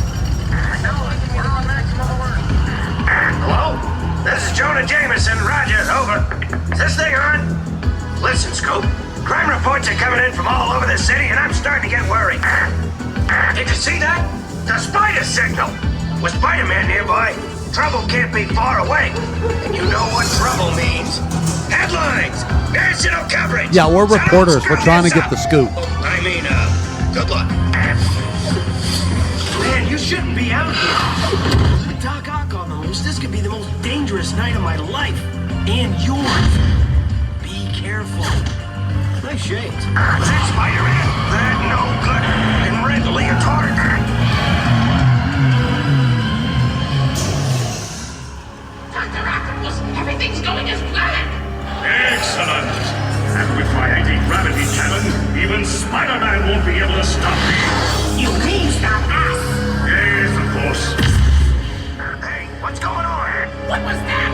Hello? This is Jonah Jameson. Roger, over. Is this thing on? Listen, Scoop. Crime reports are coming in from all over the city, and I'm starting to get worried. Did you see that? The spider signal. With Spider-Man nearby, trouble can't be far away. And you know what trouble means. Headlines! National coverage! Yeah, we're reporters. We're trying to get the scoop. I mean, good luck. Man, you shouldn't be out here. With Doc Ock on the loose, this could be the most dangerous night of my life. And yours. Be careful. Nice shades. That Spider-Man, that no good and red leotard. Dr. Octopus, everything's going as planned. Excellent. And with my anti-gravity cannon, even Spider-Man won't be able to stop me. You mean stop us? Yes, of course. Hey, what's going on? What was that?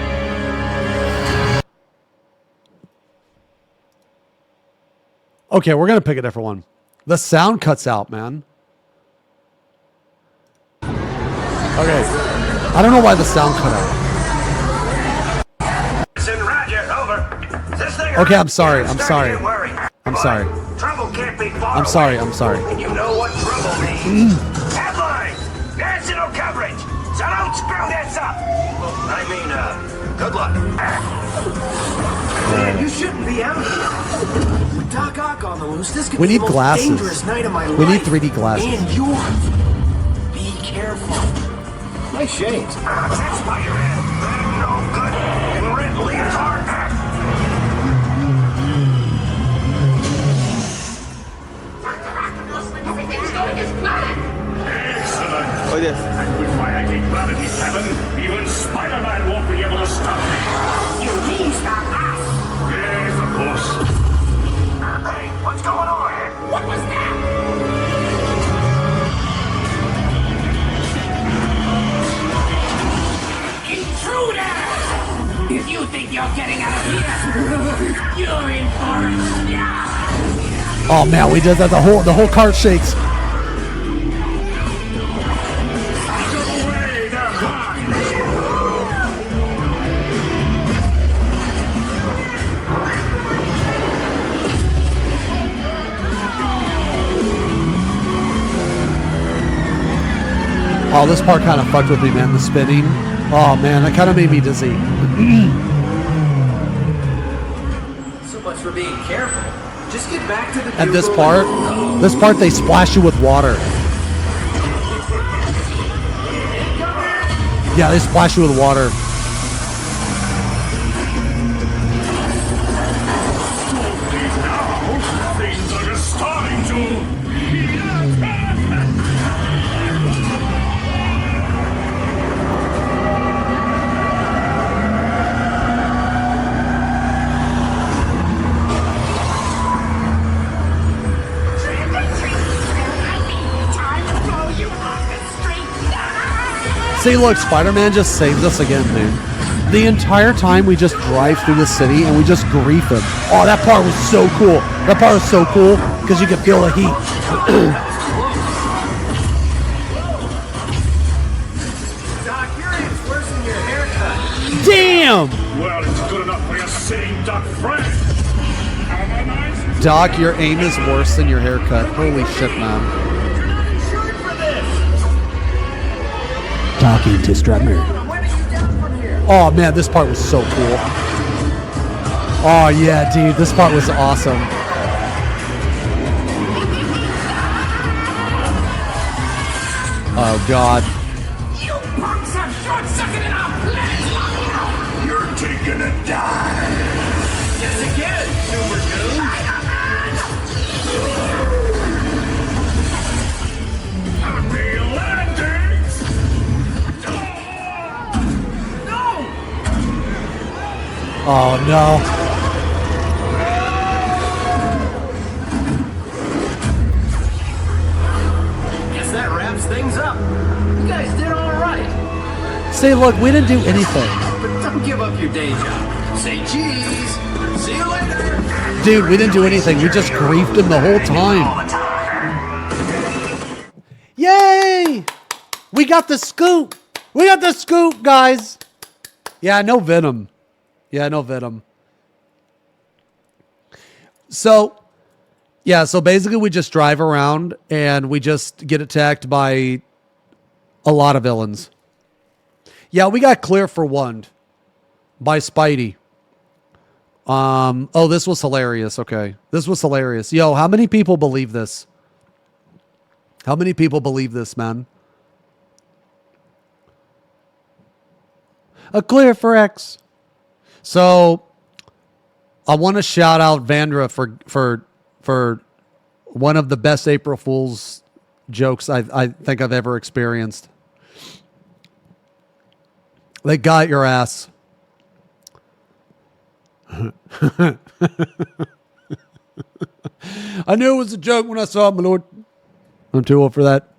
Okay, we're going to pick a different one. The sound cuts out, man. Okay. I don't know why the sound cut out. Roger, over. This thing Okay, I'm sorry. I'm sorry. I'm sorry. Trouble can't be far I'm sorry. away. I'm sorry. And you know what trouble means. Headlines! National coverage! So don't screw this up! I mean, good luck. Man, you shouldn't be out here. With Doc Ock on the loose, this could We be need the most glasses. dangerous night of my life. We need 3D glasses. And yours. Be careful. Nice shades. That Spider-Man, that no good and red leotard. Everything's going as planned. Excellent. And with my anti-gravity cannon, even Spider-Man won't be able to stop me. You mean stop us? Yes, of course. Hey, what's going on? What was that? Intruder! If you think you're getting out of here, you're in for it. Oh man, we did that. The whole cart shakes. Oh, this part kind of fucked with me, man. The spinning. Oh man, that kind of made me dizzy. So much for being careful. Just get back to the And this part, they splash you with water. Yeah, they splash you with water. Things are just starting to. See, look, Spider-Man just saved us again, dude. The entire time we just drive through the city and we just grief him. Oh, that part was so cool. That part was so cool because you could feel the heat. Doc, your aim's worse than your haircut. Damn! Well, it's good enough for your sitting duck friend. Doc, your aim is worse than your haircut. Holy shit, man. Talking to Strutmer. Oh man, this part was so cool. Oh yeah, dude, this part was awesome. Oh god. You punks have short-circuited our planet's lockdown! You're taking a dive. Yes, again, Super Goon. Happy landings! Oh no. Guess that wraps things up. You guys did all right. See, look, we didn't do anything. But don't give up your day job. Say cheese. See you later. Dude, we didn't do anything. We just griefed him the whole time. Yay! We got the scoop. We got the scoop, guys. Yeah, no venom. Yeah, no venom. So, yeah, so basically we just drive around and we just get attacked by a lot of villains. Yeah, we got clear for one by Spidey. Oh, this was hilarious. Okay. This was hilarious. Yo, how many people believe this? How many people believe this, man? A clear for X. So I want to shout out Vandra for one of the best April Fool's jokes I think I've ever experienced. They got your ass. I knew it was a joke when I saw it, my lord. I'm too old for that.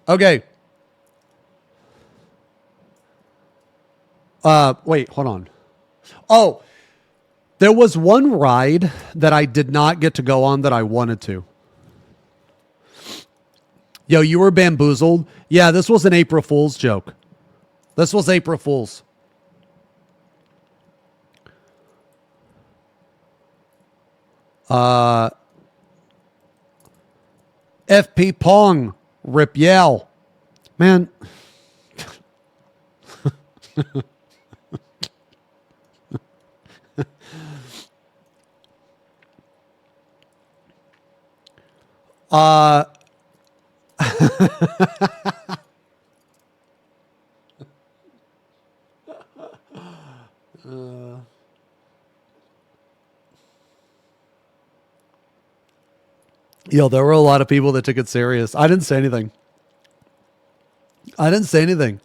Okay. Wait, hold on. Oh, there was one ride that I did not get to go on that I wanted to. Yo, you were bamboozled. Yeah, this was an April Fool's joke. This was April Fool's. FP Pong, Rip Yell. Man. Yo, there were a lot of people that took it serious. I didn't say anything. I didn't say anything.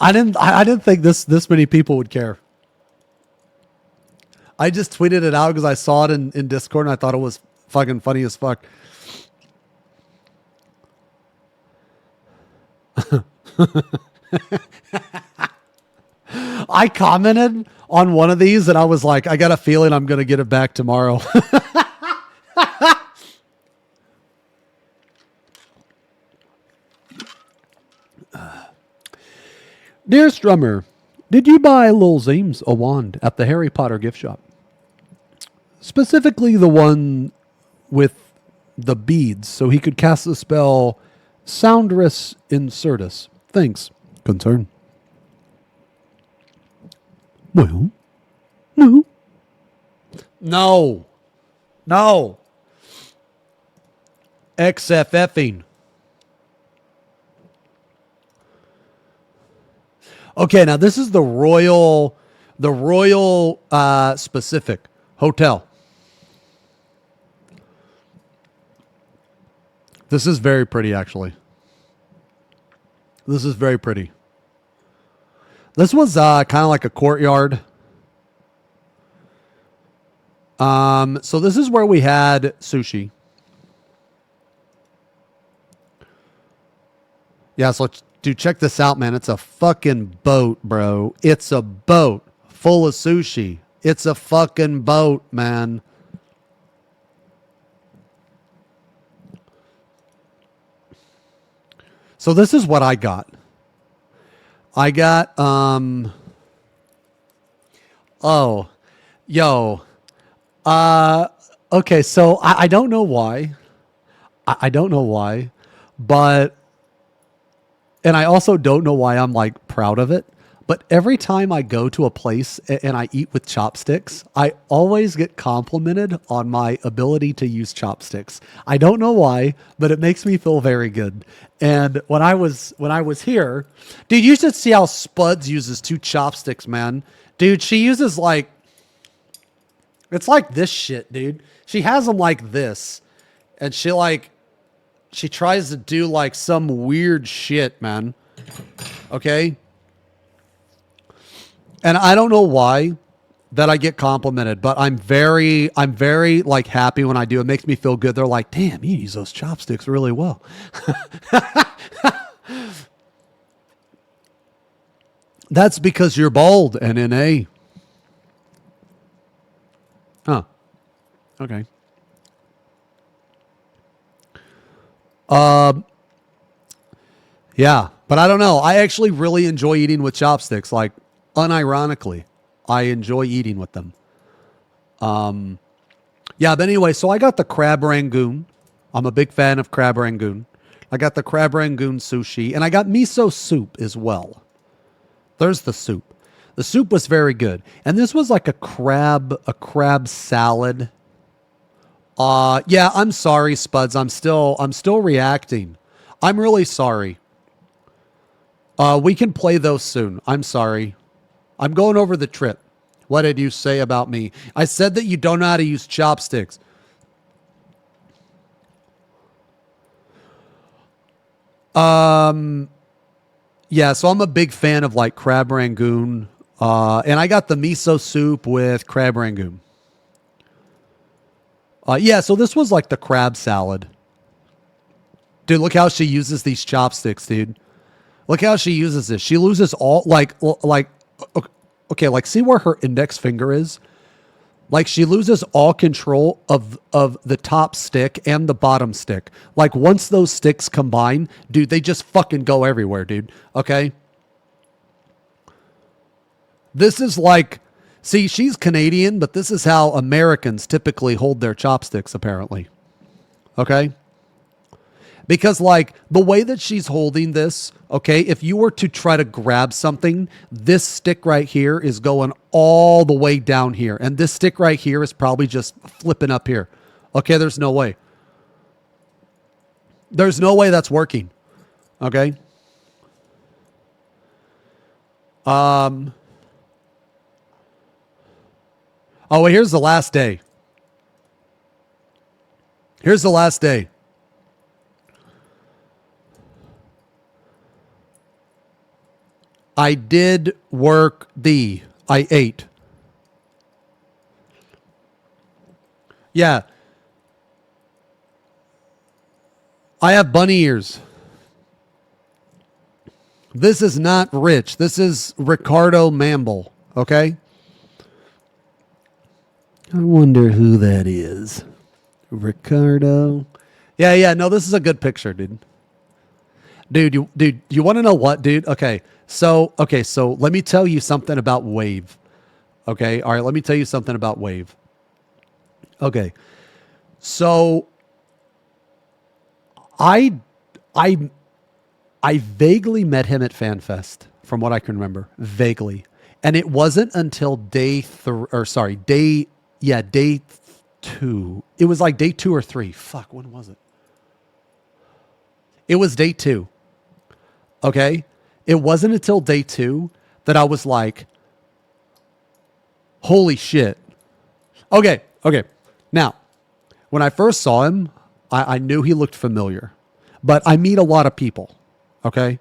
I didn't think this many people would care. I just tweeted it out because I saw it in Discord and I thought it was fucking funny as fuck. I commented on one of these and I was like, I got a feeling I'm going to get it back tomorrow. Dear Strummer, did you buy Lil Zames a wand at the Harry Potter gift shop? Specifically the one with the beads so he could cast the spell Soundress Incertus. Thanks. Concern. Well, no. No. No. XFFing. Okay, now this is the Royal specific hotel. This is very pretty, actually. This is very pretty. This was kind of like a courtyard. So this is where we had sushi. Yeah, so dude, check this out, man. It's a fucking boat, bro. It's a boat full of sushi. It's a fucking boat, man. So this is what I got. I got, okay, so I don't know why. I don't know why, but, and I also don't know why I'm like proud of it, but every time I go to a place and I eat with chopsticks, I always get complimented on my ability to use chopsticks. I don't know why, but it makes me feel very good. And when I was here, dude, you should see how Spuds uses 2 chopsticks, man. Dude, she uses like, it's like this shit, dude. She has them like this, and she tries to do like some weird shit, man. Okay? And I don't know why that I get complimented, but I'm very like happy when I do. It makes me feel good. They're like, damn, you use those chopsticks really well. That's because you're bald, NNA. Huh. Okay. Yeah, but I don't know. I actually really enjoy eating with chopsticks. Like, unironically, I enjoy eating with them. Yeah, but anyway, so I got the crab rangoon. I'm a big fan of crab rangoon. I got the crab rangoon sushi, and I got miso soup as well. There's the soup. The soup was very good, and this was like a crab salad. Yeah, I'm sorry, Spuds. I'm still reacting. I'm really sorry. We can play those soon. I'm sorry. I'm going over the trip. What did you say about me? I said that you don't know how to use chopsticks. Yeah, so I'm a big fan of like crab rangoon. And I got the miso soup with crab rangoon. Yeah, so this was like the crab salad. Dude, look how she uses these chopsticks, dude. Look how she uses this. She loses all okay, like see where her index finger is? Like she loses all control of the top stick and the bottom stick. Like once those sticks combine, dude, they just fucking go everywhere, dude. Okay? This is like, see, she's Canadian, but this is how Americans typically hold their chopsticks, apparently. Okay? Because, like, the way that she's holding this, okay, if you were to try to grab something, this stick right here is going all the way down here. And this stick right here is probably just flipping up here. Okay, there's no way. There's no way that's working. Okay? Oh, well, here's the last day. Here's the last day. I did work I ate. Yeah. I have bunny ears. This is not Rich. This is Ricardo Mamble. Okay? I wonder who that is. Ricardo. Yeah. No, this is a good picture, dude. Dude, you want to know what, dude? Okay, so let me tell you something about Wave. Okay, all right, let me tell you something about Wave. Okay, so I vaguely met him at FanFest, from what I can remember, vaguely, and it wasn't until day 2. It was like day 2 or 3. Fuck, when was it? It was day 2. Okay? It wasn't until day 2 that I was like, holy shit. Okay. Now, when I first saw him, I knew he looked familiar. But I meet a lot of people. Okay?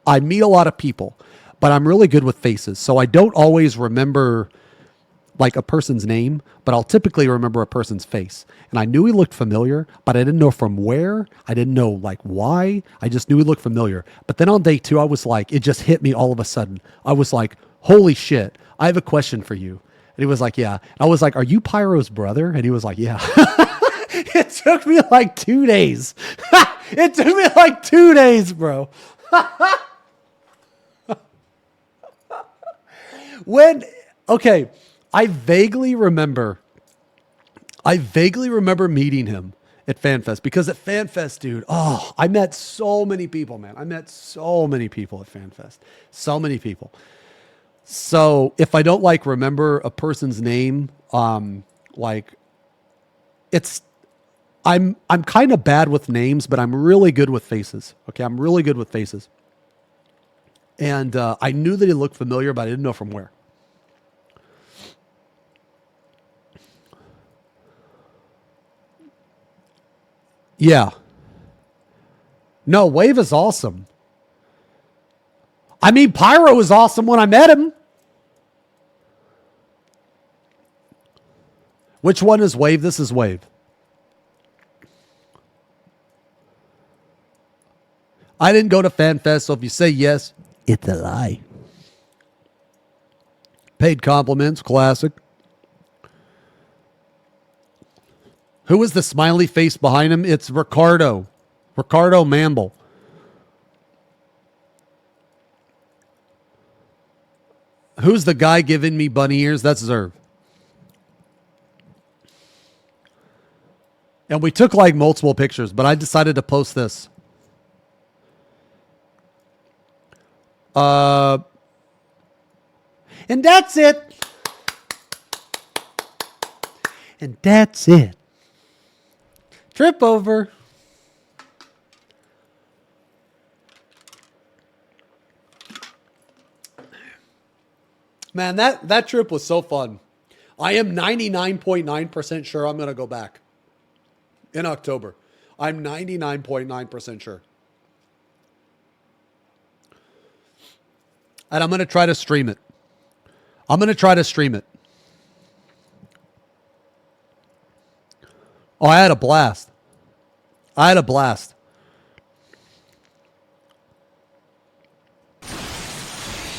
I meet a lot of people. But I'm really good with faces. So I don't always remember like a person's name, but I'll typically remember a person's face. And I knew he looked familiar, but I didn't know from where. I didn't know like why. I just knew he looked familiar. But then on day 2, I was like, it just hit me all of a sudden. I was like, holy shit, I have a question for you. And he was like, yeah. And I was like, are you Pyro's brother? And he was like, yeah. It took me like 2 days. It took me like 2 days, bro. Okay. I vaguely remember meeting him at FanFest because at FanFest, dude, I met so many people, man. I met so many people at FanFest. So many people. So if I don't like remember a person's name, I'm kind of bad with names, but I'm really good with faces. Okay, I'm really good with faces. And I knew that he looked familiar, but I didn't know from where. Yeah. No, Wave is awesome. I mean, Pyro was awesome when I met him. Which one is Wave? This is Wave. I didn't go to FanFest, so if you say yes, it's a lie. Paid compliments, classic. Who is the smiley face behind him? It's Ricardo. Ricardo Mamble. Who's the guy giving me bunny ears? That's Zerv. And we took like multiple pictures, but I decided to post this. And that's it. And that's it. Trip over. Man, that trip was so fun. I am 99.9% sure I'm going to go back in October. I'm 99.9% sure. And I'm going to try to stream it. I'm going to try to stream it. Oh, I had a blast. I had a blast.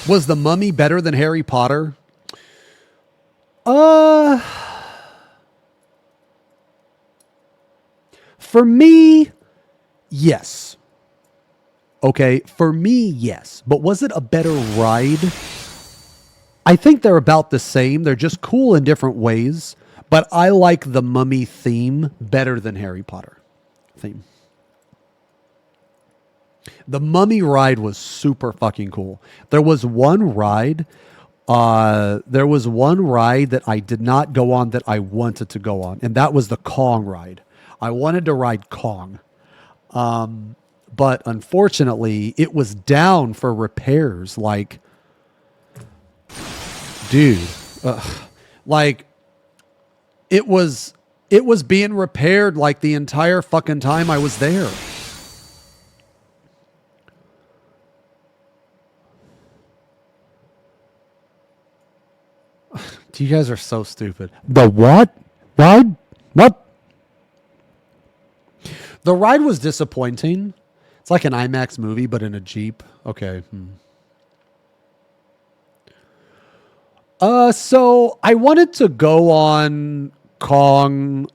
Was The Mummy better than Harry Potter? For me, yes. Okay, for me, yes. But was it a better ride? I think they're about the same. They're just cool in different ways. But I like the Mummy theme better than Harry Potter theme. The Mummy ride was super fucking cool. There was one ride that I did not go on that I wanted to go on, and that was the Kong ride. I wanted to ride Kong. But unfortunately, it was down for repairs. Like, dude, like it was being repaired like the entire fucking time I was there. You guys are so stupid. The what? Ride? What? The ride was disappointing. It's like an IMAX movie, but in a Jeep. Okay. So I wanted to go on Kong.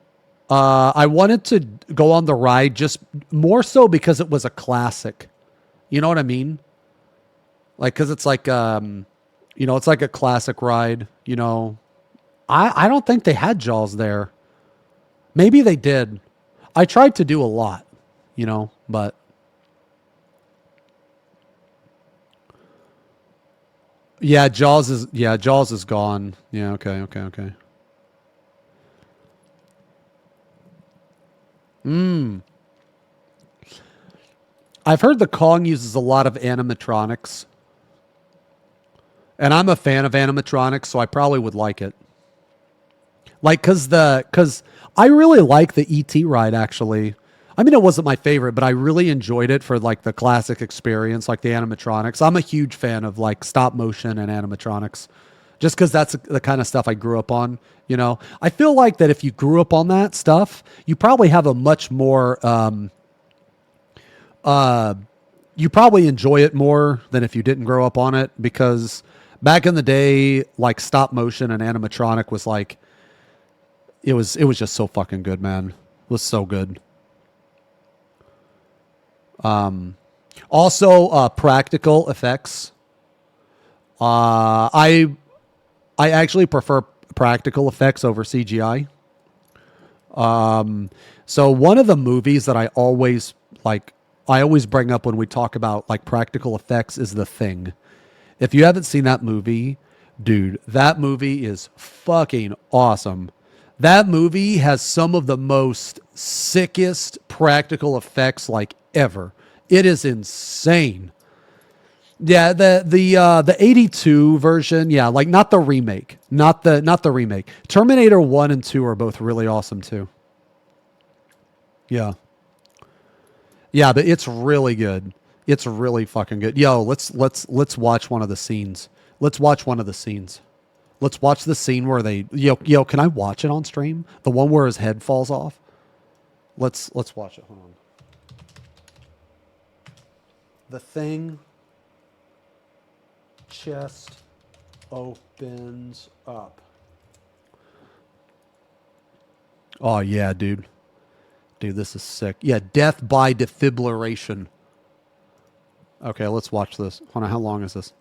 I wanted to go on the ride just more so because it was a classic. You know what I mean? Like, cause it's like, it's like a classic ride, I don't think they had Jaws there. Maybe they did. I tried to do a lot, but yeah, Jaws is gone. Yeah, okay. I've heard the Kong uses a lot of animatronics. And I'm a fan of animatronics, so I probably would like it. Like, cause I really like the E.T. ride, actually. I mean, it wasn't my favorite, but I really enjoyed it for like the classic experience, like the animatronics. I'm a huge fan of like stop motion and animatronics, just because that's the kind of stuff I grew up on. I feel like that if you grew up on that stuff, you probably have a much more, you probably enjoy it more than if you didn't grow up on it, because back in the day, like stop motion and animatronic was like, it was just so fucking good, man. It was so good. Also, practical effects. I actually prefer practical effects over CGI. So one of the movies that I always bring up when we talk about like practical effects is The Thing. If you haven't seen that movie, dude, that movie is fucking awesome. That movie has some of the most sickest practical effects like ever. It is insane. Yeah, the 82 version, yeah, like not the remake. Not the remake. Terminator 1 and 2 are both really awesome too. Yeah. Yeah, but it's really good. It's really fucking good. Yo, let's watch one of the scenes. Let's watch one of the scenes. Let's watch the scene where yo, can I watch it on stream? The one where his head falls off? Let's watch it. Hold on. The Thing. Chest. opens up. Oh, yeah, dude. Dude, this is sick. Yeah, death by defibrillation. Okay, let's watch this. Hold on, how long is this?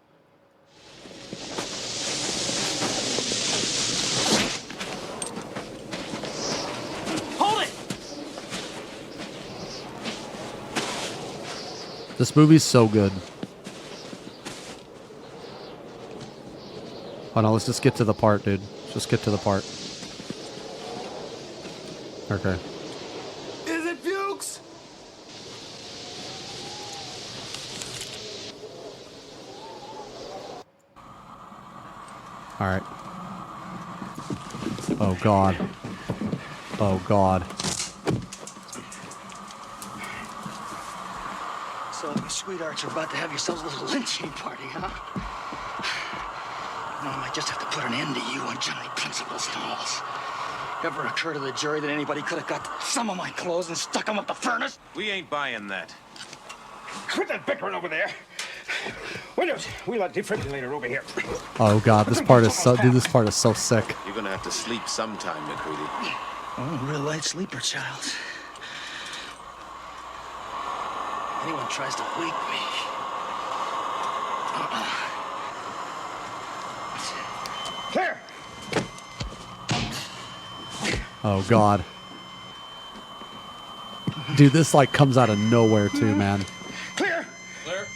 Hold it! This movie's so good. Hold on, let's just get to the part, dude. Just get to the part. Okay. Is it Fuchs? All right. Oh, God. Oh, God. So you sweethearts are about to have yourselves a little lynching party, huh? No, I might just have to put an end to you on general principles, Knowles. Ever occur to the jury that anybody could have got some of my clothes and stuck them up the furnace? We ain't buying that. Quit that bickering over there. Windows, we'll have defibrillator over here. Oh, God, this part is so... Dude, this part is so sick. You're gonna have to sleep sometime, McCready. Oh, real light sleeper, child. Anyone tries to wake me. Clear! Oh, God. Dude, this, like, comes out of nowhere, too, man. Clear! Clear.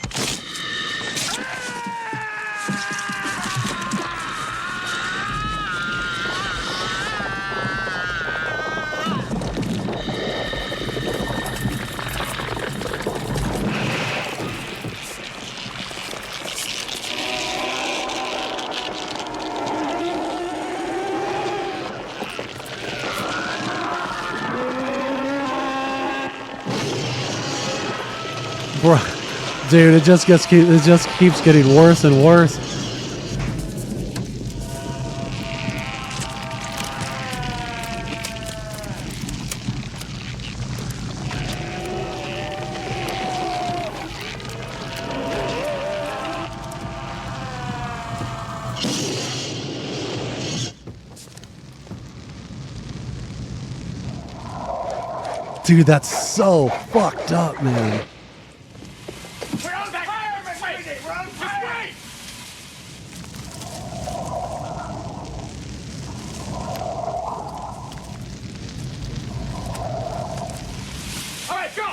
Bro, dude, it just keeps getting worse and worse. Dude, that's so fucked up, man. We're on back! Fire, McCready! We're on fire! All right, go!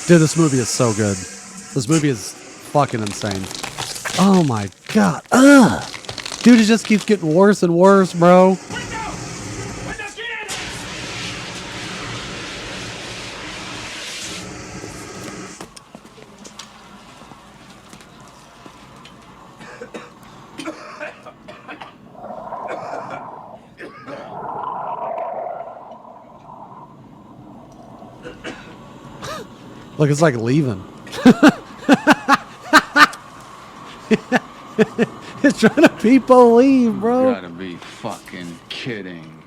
Dude, this movie is so good. This movie is fucking insane. Oh my God. Ugh. Dude, it just keeps getting worse and worse, bro. Look, it's like leaving. It's trying to people leave, bro. You gotta be fucking kidding.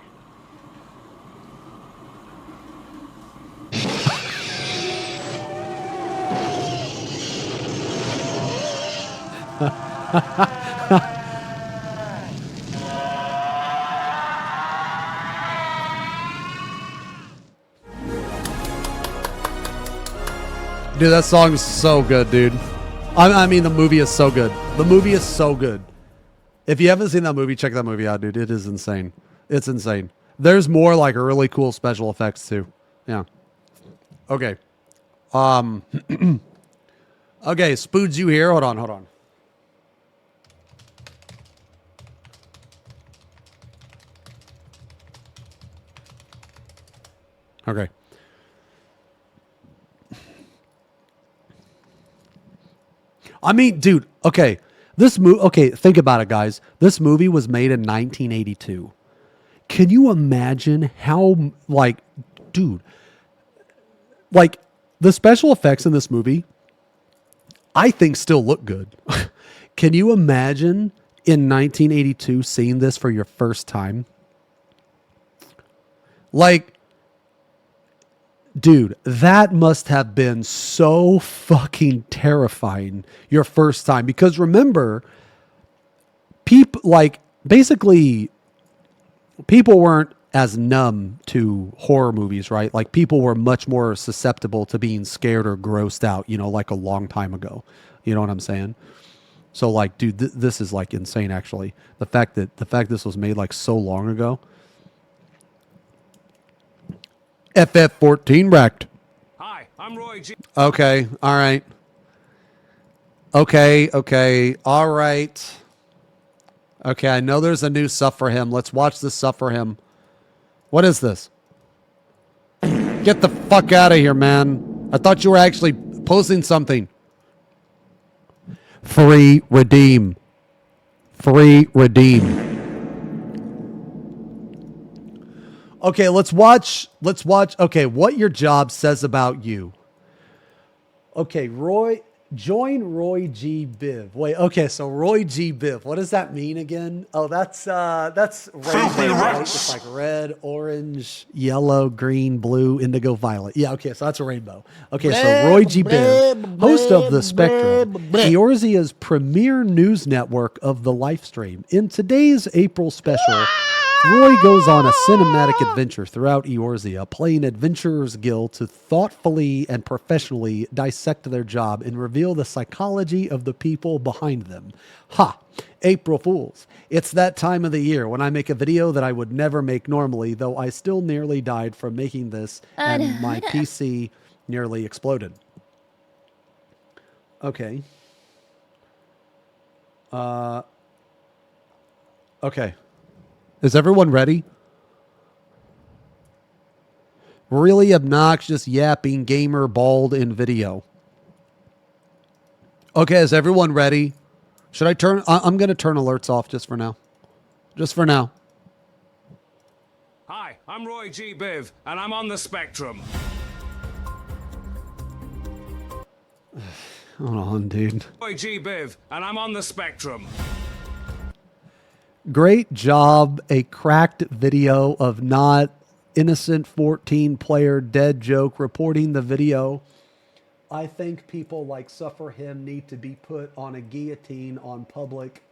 Dude, that song is so good, dude. I mean, the movie is so good. The movie is so good. If you haven't seen that movie, check that movie out, dude. It is insane. It's insane. There's more like really cool special effects too. Yeah. Okay. Okay, Spoods, you here? Hold on. Okay. I mean, dude, okay. Okay, think about it, guys. This movie was made in 1982. Can you imagine how, like, dude, like, the special effects in this movie, I think still look good. Can you imagine in 1982 seeing this for your first time? Like, dude, that must have been so fucking terrifying your first time. Because remember, basically, people weren't as numb to horror movies, right? Like, people were much more susceptible to being scared or grossed out, like a long time ago. You know what I'm saying? So, like, dude, this is like insane. Actually, the fact this was made like so long ago. FF14 wrecked. Hi, I'm Roy G. Okay, all right. Okay, all right. Okay, I know there's a new stuff for him. Let's watch this stuff for him. What is this? Get the fuck out of here, man. I thought you were actually posting something. Free redeem. Free redeem. Okay, let's watch. Okay, what your job says about you. Okay, join Roy G. Biv. Wait, okay, so Roy G. Biv. What does that mean again? Oh, that's rainbow, right? It's like red, orange, yellow, green, blue, indigo, violet. Yeah, okay, so that's a rainbow. Okay, so Roy G. Biv, host of The Spectrum, Eorzea's premier news network of the live stream. In today's April special, Roy goes on a cinematic adventure throughout Eorzea, playing Adventurer's Guild to thoughtfully and professionally dissect their job and reveal the psychology of the people behind them. Ha! April Fools. It's that time of the year when I make a video that I would never make normally, though I still nearly died from making this and my PC nearly exploded. Okay. Okay. Is everyone ready? Really obnoxious, yapping, gamer, bald in video. Okay, is everyone ready? Should I turn? I'm going to turn alerts off just for now. Just for now. Hi, I'm Roy G. Biv, and I'm on the Spectrum. Hold on, dude. Roy G. Biv, and I'm on the Spectrum. Great job. A cracked video of not innocent 14 player dead joke reporting the video. I think people like Suffer Him need to be put on a guillotine on public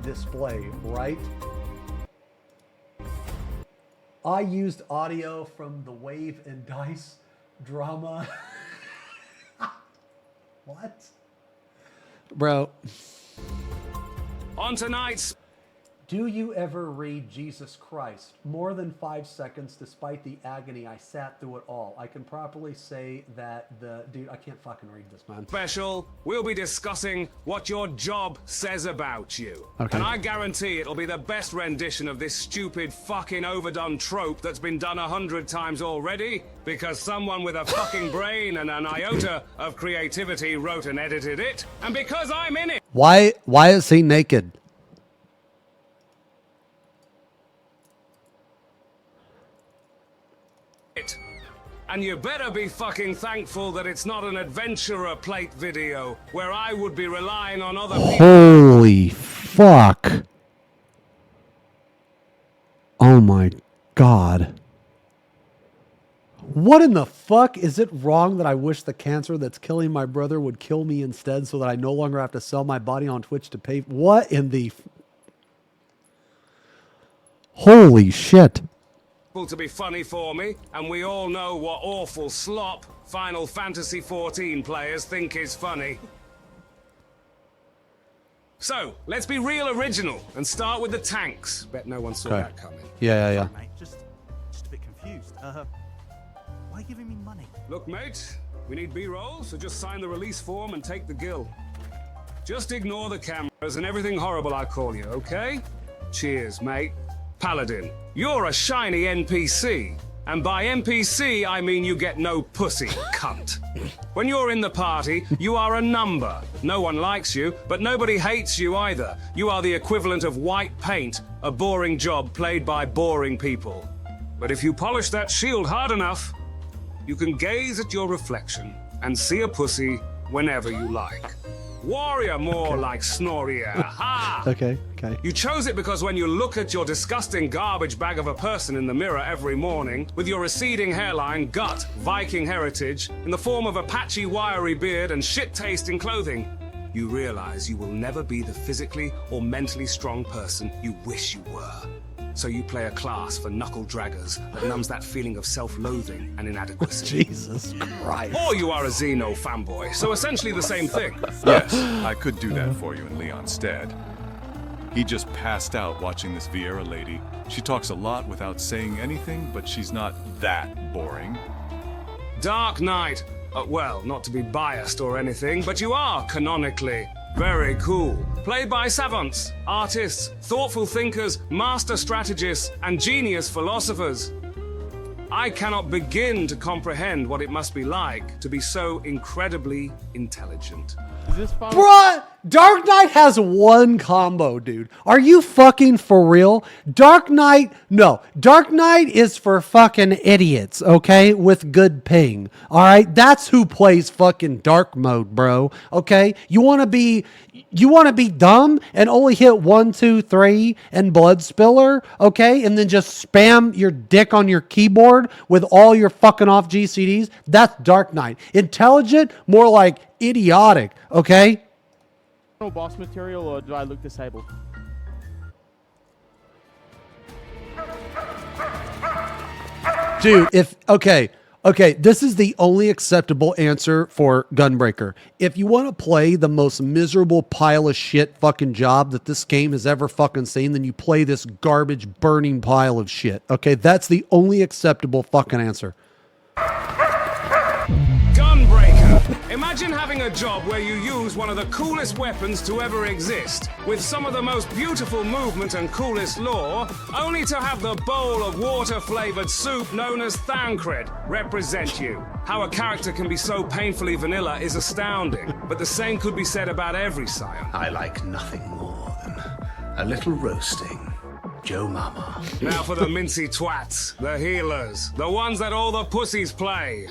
display, right? I used audio from the Wave and Dice drama. What? Bro. On tonight's... Do you ever read Jesus Christ? More than 5 seconds, despite the agony, I sat through it all. I can properly say that dude, I can't fucking read this, man. Special, we'll be discussing what your job says about you. Okay. And I guarantee it'll be the best rendition of this stupid fucking overdone trope that's been done 100 times already, because someone with a fucking brain and an iota of creativity wrote and edited it, and because I'm in it. Why is he naked? And you better be fucking thankful that it's not an adventurer plate video where I would be relying on other people. Holy fuck. Oh my God. What in the fuck? Is it wrong that I wish the cancer that's killing my brother would kill me instead so that I no longer have to sell my body on Twitch to pay? What in the... Holy shit. To be funny for me, and we all know what awful slop Final Fantasy XIV players think is funny. So, let's be real original and start with the tanks. Bet no one saw that coming. Yeah. Mate, just a bit confused. Why giving me money? Look, mate, we need B-roll, so just sign the release form and take the guild. Just ignore the cameras and everything horrible I call you, okay? Cheers, mate. Paladin, you're a shiny NPC. And by NPC, I mean you get no pussy, cunt. When you're in the party, you are a number. No one likes you, but nobody hates you either. You are the equivalent of white paint, a boring job played by boring people. But if you polish that shield hard enough, you can gaze at your reflection and see a pussy whenever you like. Warrior, more like Snorrier. Ha! Okay. You chose it because when you look at your disgusting garbage bag of a person in the mirror every morning, with your receding hairline, gut, Viking heritage, in the form of a patchy, wiry beard and shit-tasting clothing, you realize you will never be the physically or mentally strong person you wish you were. So you play a class for knuckle draggers that numbs that feeling of self-loathing and inadequacy. Jesus Christ. Or you are a Xeno fanboy, so essentially the same thing. Yes, I could do that for you in Leon's stead. He just passed out watching this Vieira lady. She talks a lot without saying anything, but she's not that boring. Dark Knight. Well, not to be biased or anything, but you are canonically very cool. Played by savants, artists, thoughtful thinkers, master strategists, and genius philosophers. I cannot begin to comprehend what it must be like to be so incredibly intelligent. Bruh, Dark Knight has one combo, dude. Are you fucking for real? Dark Knight is for fucking idiots, okay? With good ping, all right? That's who plays fucking dark mode, bro, okay? You want to be dumb and only hit 1, 2, 3 and blood spiller, okay? And then just spam your dick on your keyboard with all your fucking off GCDs? That's Dark Knight. Intelligent, more like idiotic, okay? Boss material, or do I look disabled? Dude, okay, this is the only acceptable answer for Gunbreaker. If you want to play the most miserable pile of shit fucking job that this game has ever fucking seen, then you play this garbage burning pile of shit. Okay, that's the only acceptable fucking answer. Gunbreaker. Imagine having a job where you use one of the coolest weapons to ever exist, with some of the most beautiful movement and coolest lore, only to have the bowl of water-flavored soup known as Thancred represent you. How a character can be so painfully vanilla is astounding, but the same could be said about every scion. I like nothing more than a little roasting. Joe Mama. Now for the mincy twats, the healers, the ones that all the pussies play.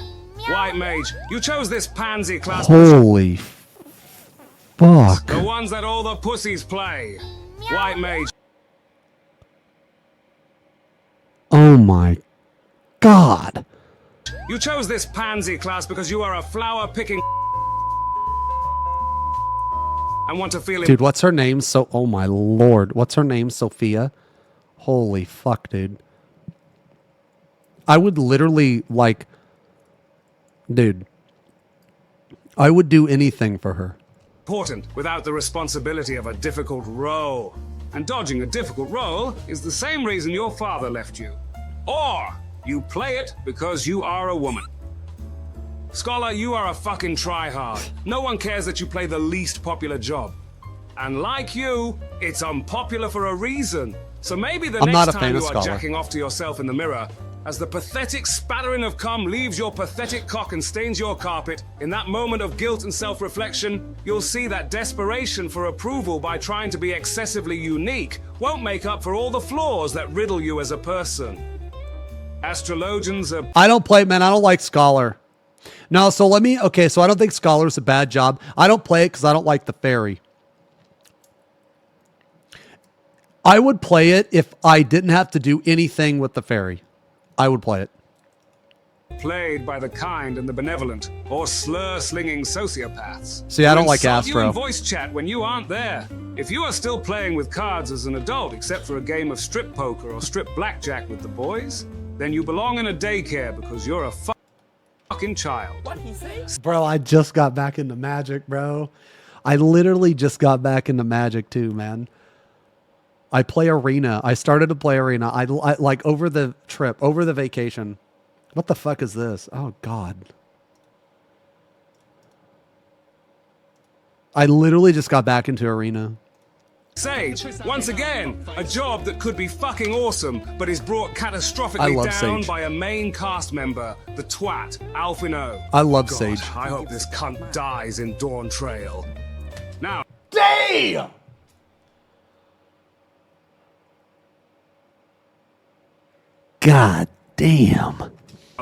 White Mage, you chose this pansy class. Holy fuck. The ones that all the pussies play. White Mage. Oh my God. You chose this pansy class because you are a flower-picking and want to feel it. Dude, what's her name? Oh my Lord. What's her name? Sophia? Holy fuck, dude. I would literally, like... Dude, I would do anything for her. Important without the responsibility of a difficult role. And dodging a difficult role is the same reason your father left you. Or you play it because you are a woman. Scholar, you are a fucking tryhard. No one cares that you play the least popular job. And like you, it's unpopular for a reason. So maybe the next time you are jacking off to yourself in the mirror, as the pathetic spattering of cum leaves your pathetic cock and stains your carpet, in that moment of guilt and self-reflection, you'll see that desperation for approval by trying to be excessively unique won't make up for all the flaws that riddle you as a person. Astrologians are... I don't play, man. I don't like Scholar. No, so okay, so I don't think Scholar's a bad job. I don't play it because I don't like the fairy. I would play it if I didn't have to do anything with the fairy. I would play it. Played by the kind and the benevolent, or slur-slinging sociopaths. See, I don't like insult you Astro. in voice chat when you aren't there. If you are still playing with cards as an adult, except for a game of strip poker or strip blackjack with the boys, then you belong in a daycare because you're a fucking child. What he say? Bro, I just got back into Magic, bro. I literally just got back into Magic too, man. I play Arena. I started to play Arena. I like over the trip, over the vacation. What the fuck is this? Oh, God. I literally just got back into Arena. Sage, once again, a job that could be fucking awesome, but is brought catastrophically down Sage. by a main cast member, the twat, Alphino. I love God, Sage. I hope this cunt dies in Dawn Trail. Now... Damn! God damn.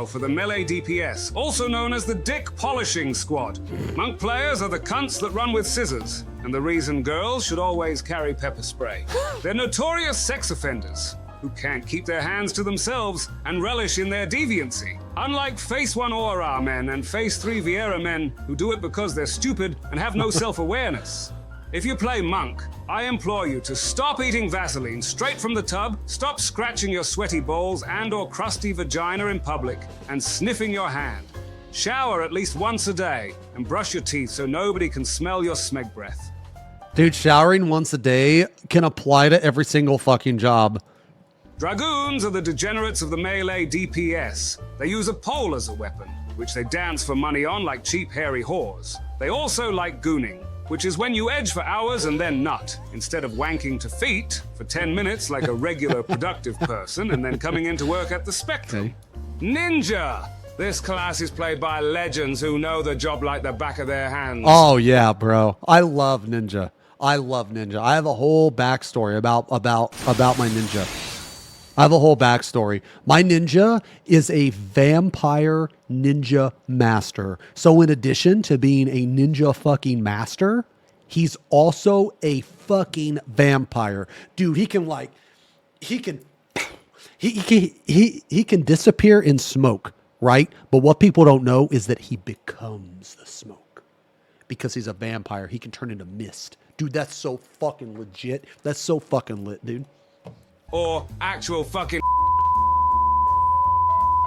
for the melee DPS, also known as the Dick Polishing Squad. Monk players are the cunts that run with scissors, and the reason girls should always carry pepper spray. They're notorious sex offenders who can't keep their hands to themselves and relish in their deviancy. Unlike Phase 1 Aura men and Phase 3 Viera men who do it because they're stupid and have no self-awareness. If you play Monk, I implore you to stop eating Vaseline straight from the tub, stop scratching your sweaty balls and or crusty vagina in public, and sniffing your hand. Shower at least once a day, and brush your teeth so nobody can smell your smeg breath. Dude, showering once a day can apply to every single fucking job. Dragoons are the degenerates of the melee DPS. They use a pole as a weapon, which they dance for money on like cheap hairy whores. They also like gooning, which is when you edge for hours and then nut, instead of wanking to feet for 10 minutes like a regular productive person and then coming into work at the Spectrum. Ninja! This class is played by legends who know the job like the back of their hands. Oh yeah, bro. I love Ninja. I love Ninja. I have a whole backstory about my Ninja. I have a whole backstory. My Ninja is a vampire ninja master. So in addition to being a ninja fucking master, he's also a fucking vampire. Dude, he can disappear in smoke, right? But what people don't know is that he becomes the smoke. Because he's a vampire, he can turn into mist. Dude, that's so fucking legit. That's so fucking lit, dude. Or actual fucking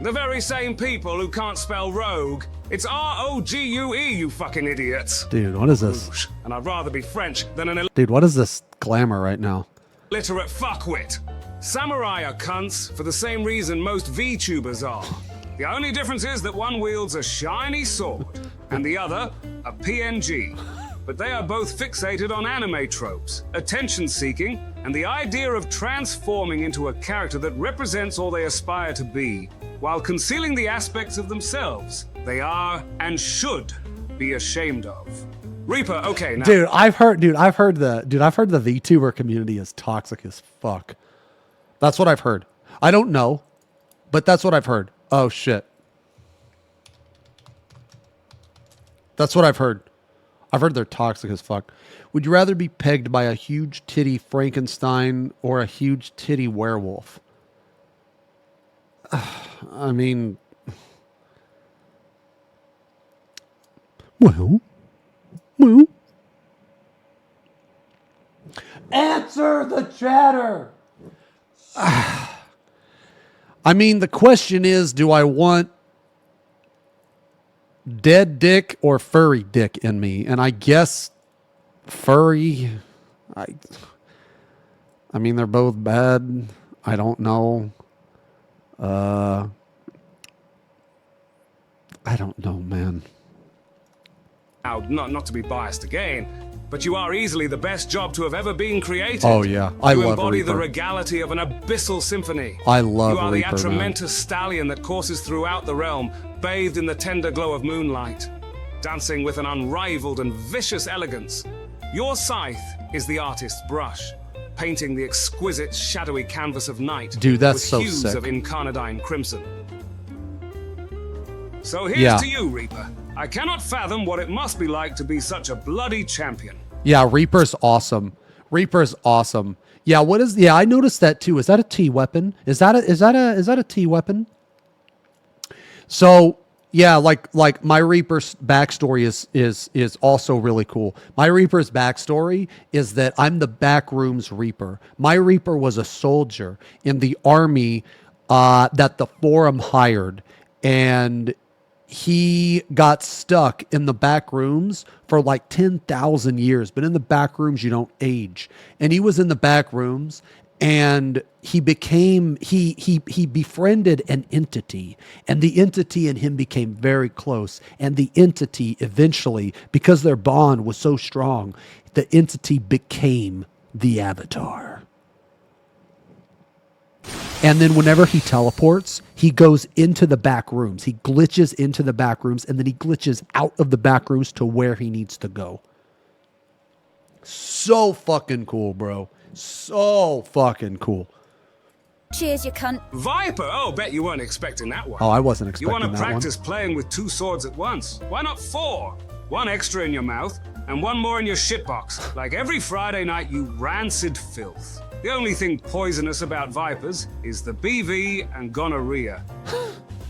the very same people who can't spell rogue. It's R-O-G-U-E, you fucking idiots. Dude, what is this? And I'd rather be French than an Dude, what is this glamour right now? illiterate fuckwit. Samurai are cunts for the same reason most VTubers are. The only difference is that one wields a shiny sword and the other a PNG. But they are both fixated on anime tropes, attention-seeking, and the idea of transforming into a character that represents all they aspire to be, while concealing the aspects of themselves they are and should be ashamed of. Reaper, okay, now. Dude, I've heard the VTuber community is toxic as fuck. That's what I've heard. I don't know, but that's what I've heard. Oh shit. That's what I've heard. I've heard they're toxic as fuck. Would you rather be pegged by a huge titty Frankenstein or a huge titty werewolf? I mean, well. Answer the chatter. I mean, the question is, do I want dead dick or furry dick in me? And I guess furry. I mean, they're both bad. I don't know. I don't know, man. Now, not to be biased again, but you are easily the best job to have ever been created. Oh yeah, I love You embody Reaper. the regality of an abyssal symphony. I love You are Reaper, the man. atramentus stallion that courses throughout the realm, bathed in the tender glow of moonlight, dancing with an unrivaled and vicious elegance. Your scythe is the artist's brush, painting the exquisite shadowy canvas of night. Dude, that's with so hues sick. of incarnadine crimson. So here's Yeah. to you, Reaper. I cannot fathom what it must be like to be such a bloody champion. Yeah, Reaper's awesome. Reaper's awesome. Yeah, what is? Yeah, I noticed that too. Is that a T weapon? Is that a T weapon? So yeah, like my Reaper's backstory is also really cool. My Reaper's backstory is that I'm the backrooms Reaper. My Reaper was a soldier in the army that the Forum hired, and he got stuck in the back rooms for like 10,000 years. But in the back rooms, you don't age. And he was in the back rooms, and he befriended an entity, and the entity and him became very close. And the entity eventually, because their bond was so strong, the entity became the Avatar. And then whenever he teleports, he goes into the back rooms. He glitches into the back rooms, and then he glitches out of the back rooms to where he needs to go. So fucking cool, bro. So fucking cool. Cheers, you cunt. Viper? Oh, bet you weren't expecting that one. Oh, I wasn't You expecting want to that one. practice playing with 2 swords at once? Why not 4? 1 extra in your mouth, and 1 more in your shitbox. Like every Friday night, you rancid filth. The only thing poisonous about vipers is the BV and gonorrhea.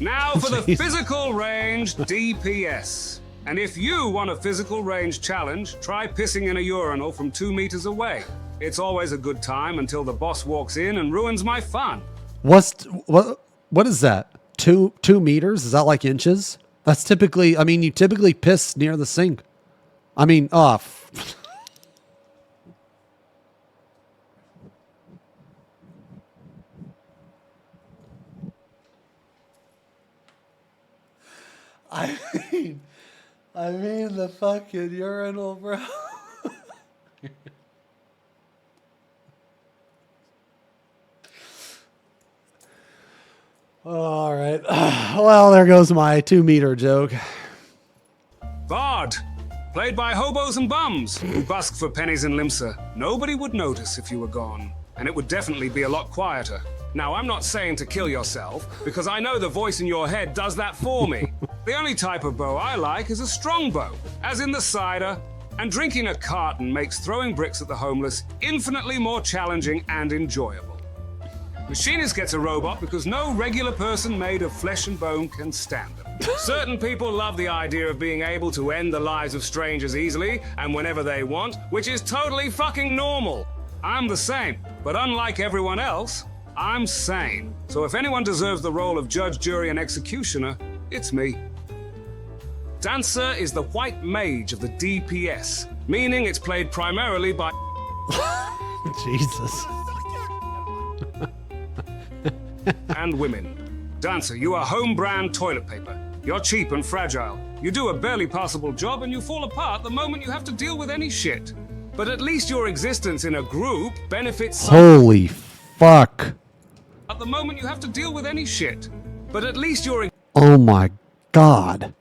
Now for the physical range DPS. And if you want a physical range challenge, try pissing in a urinal from 2 meters away. It's always a good time until the boss walks in and ruins my fun. What is that? 2 meters? Is that like inches? That's typically, I mean, you typically piss near the sink. I mean, I mean the fucking urinal, bro. All right. Well, there goes my 2 meter joke. Vod, played by hobos and bums who busk for pennies in Limsa. Nobody would notice if you were gone, and it would definitely be a lot quieter. Now, I'm not saying to kill yourself, because I know the voice in your head does that for me. The only type of bow I like is a strong bow, as in the cider, and drinking a carton makes throwing bricks at the homeless infinitely more challenging and enjoyable. Machinist gets a robot because no regular person made of flesh and bone can stand them. Certain people love the idea of being able to end the lives of strangers easily and whenever they want, which is totally fucking normal. I'm the same, but unlike everyone else, I'm sane. So if anyone deserves the role of judge, jury, and executioner, it's me. Dancer is the white mage of the DPS, meaning it's played primarily by... Jesus. and women. Dancer, you are home brand toilet paper. You're cheap and fragile. You do a barely passable job and you fall apart the moment you have to deal with any shit. But at least your existence in a group benefits... Holy fuck. At the moment you have to deal with any shit. But at least your Oh my God.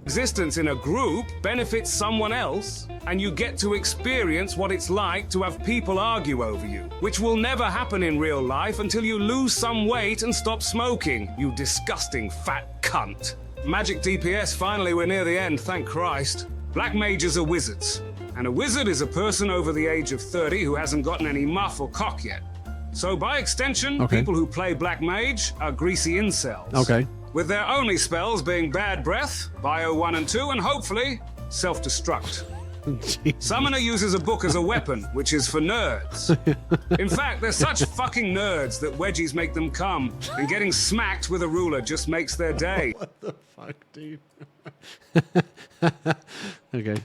existence in a group benefits someone else, and you get to experience what it's like to have people argue over you, which will never happen in real life until you lose some weight and stop smoking, you disgusting fat cunt. Magic DPS, finally we're near the end, thank Christ. Black mages are wizards, and a wizard is a person over the age of 30 who hasn't gotten any muff or cock yet. So by extension, people who play Black Mage are greasy incels. Okay. With their only spells being Bad Breath, Bio 1 and 2, and hopefully, Self-Destruct. Summoner uses a book as a weapon, which is for nerds. In fact, they're such fucking nerds that wedgies make them come, and getting smacked with a ruler just makes their day. What the fuck, dude? Okay.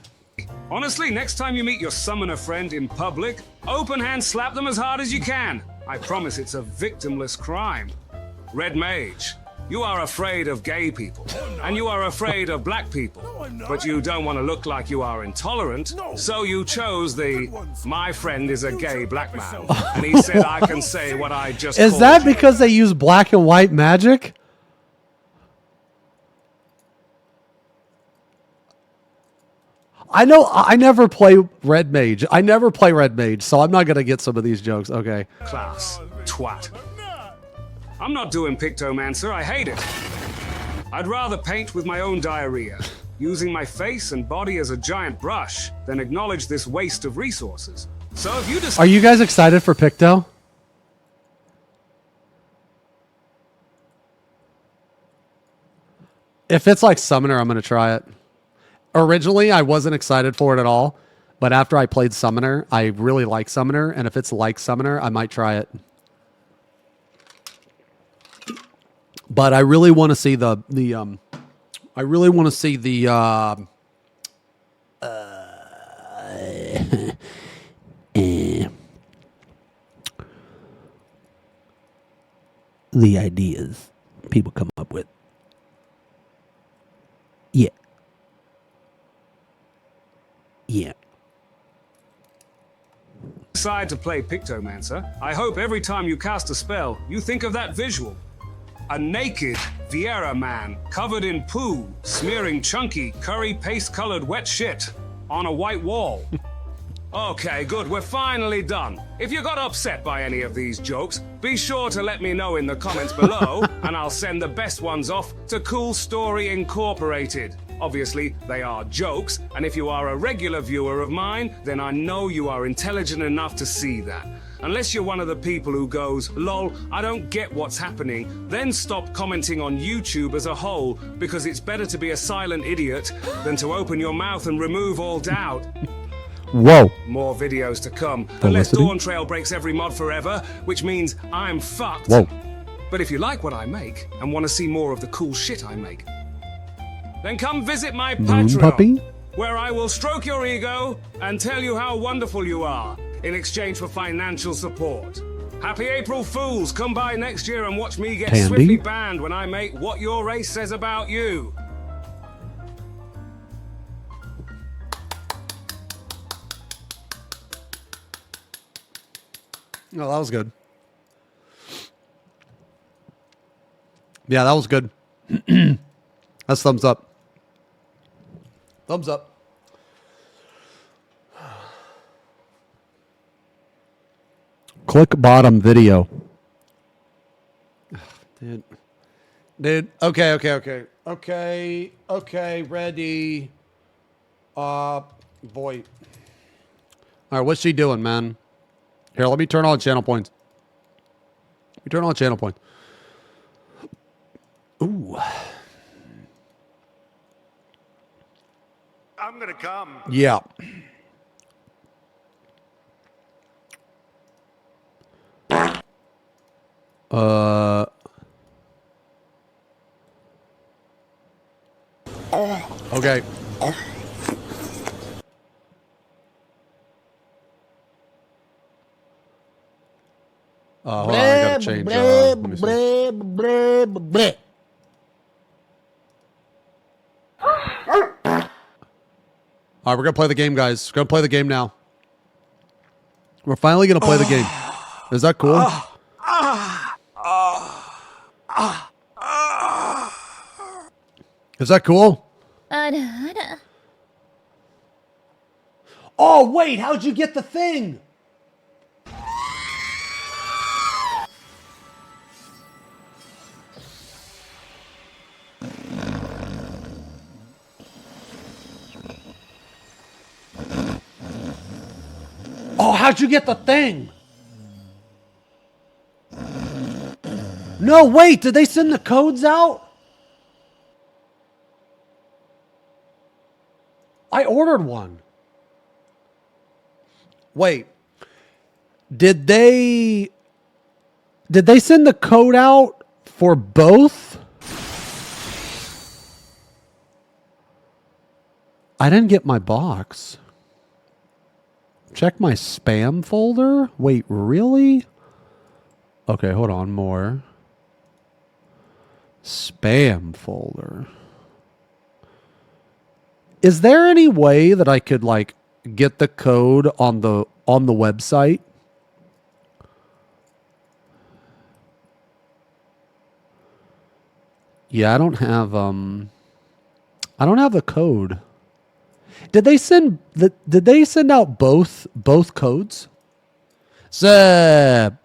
Honestly, next time you meet your summoner friend in public, open hand slap them as hard as you can. I promise it's a victimless crime. Red Mage, you are afraid of gay people, and you are afraid of black people, but you don't want to look like you are intolerant, so you chose the, my friend is a gay black man, and he said I can say what I just Is called that you. because they use black and white magic? I know I never play Red Mage. I never play Red Mage, so I'm not going to get some of these jokes. Okay. Class. Twat. I'm not doing Pictomancer, I hate it. I'd rather paint with my own diarrhea, using my face and body as a giant brush, than acknowledge this waste of resources. So if you just... Are you guys excited for Picto? If it's like Summoner, I'm going to try it. Originally, I wasn't excited for it at all, but after I played Summoner, I really like Summoner, and if it's like Summoner, I might try it. But I really want to see the the ideas people come up with. Yeah. Yeah. decide to play Pictomancer, I hope every time you cast a spell, you think of that visual. A naked Vieira man covered in poo, smearing chunky, curry paste-colored wet shit on a white wall. Okay, good. We're finally done. If you got upset by any of these jokes, be sure to let me know in the comments below, and I'll send the best ones off to Cool Story Incorporated. Obviously, they are jokes, and if you are a regular viewer of mine, then I know you are intelligent enough to see that. Unless you're one of the people who goes, lol, I don't get what's happening, then stop commenting on YouTube as a whole, because it's better to be a silent idiot than to open your mouth and remove all doubt. Whoa. More videos to come, Felicity? unless Dawn Trail breaks every mod forever, which means I'm fucked. Whoa. But if you like what I make and want to see more of the cool shit I make, then come visit my Moon Patreon, puppy? where I will stroke your ego and tell you how wonderful you are in exchange for financial support. Happy April Fools! Come by next year and watch me get Candy? swiftly banned when I make What Your Race Says About You. No, that was good. Yeah, that was good. That's thumbs up. Thumbs up. Click bottom video. Dude. Okay. Ready. Boy. All right, what's she doing, man? Here, let me turn on channel points. Let me turn on channel points. Ooh. I'm gonna come. Yeah. Okay. Hold on, I gotta change. Let me see. All right, we're gonna play the game, guys. We're gonna play the game now. We're finally gonna play the game. Is that cool? Is that cool? Oh, wait, how'd you get the thing? Oh, how'd you get the thing? No, wait, did they send the codes out? I ordered one. Wait. Did they send the code out for both? I didn't get my box. Check my spam folder. Wait, really? Okay, hold on. More. Spam folder. Is there any way that I could like get the code on the website? Yeah, I don't have the code. Did they send out both codes? Zeb.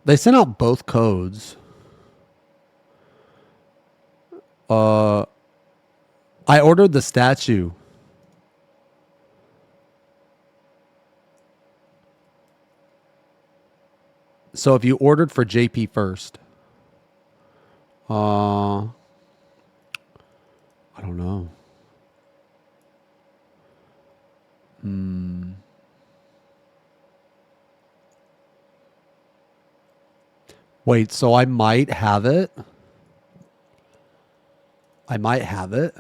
They sent out both codes. I ordered the statue. So if you ordered for JP first, I don't know. Wait, so I might have it. I might have it.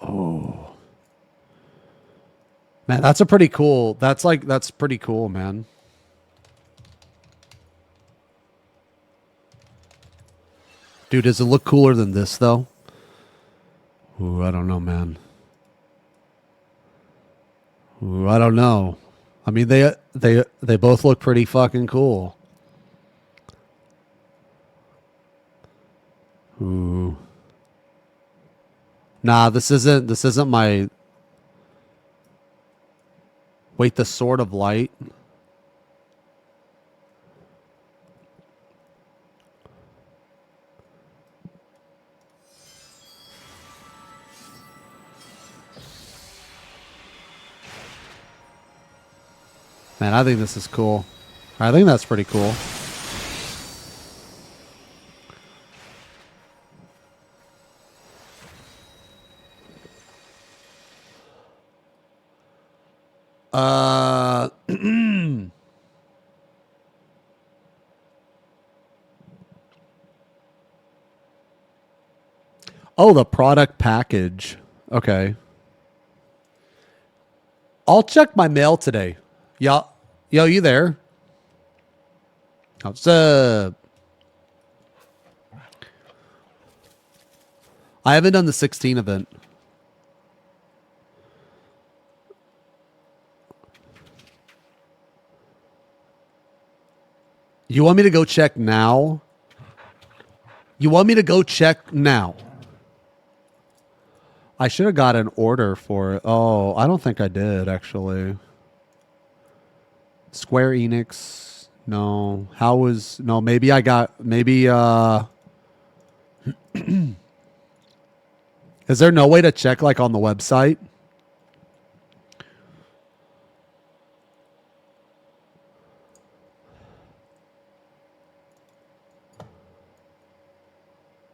Oh. Man, that's a pretty cool. That's pretty cool, man. Dude, does it look cooler than this though? Ooh, I don't know, man. Ooh, I don't know. I mean, they both look pretty fucking cool. Ooh. Nah, this isn't my... Wait, the Sword of Light? Man, I think this is cool. I think that's pretty cool. Oh, the product package. Okay. I'll check my mail today. Yo, you there? What's up? I haven't done the 16 event. You want me to go check now? You want me to go check now? I should have got an order for it. Oh, I don't think I did, actually. Square Enix. No. How was... No, maybe I got... Maybe... Is there no way to check, like, on the website?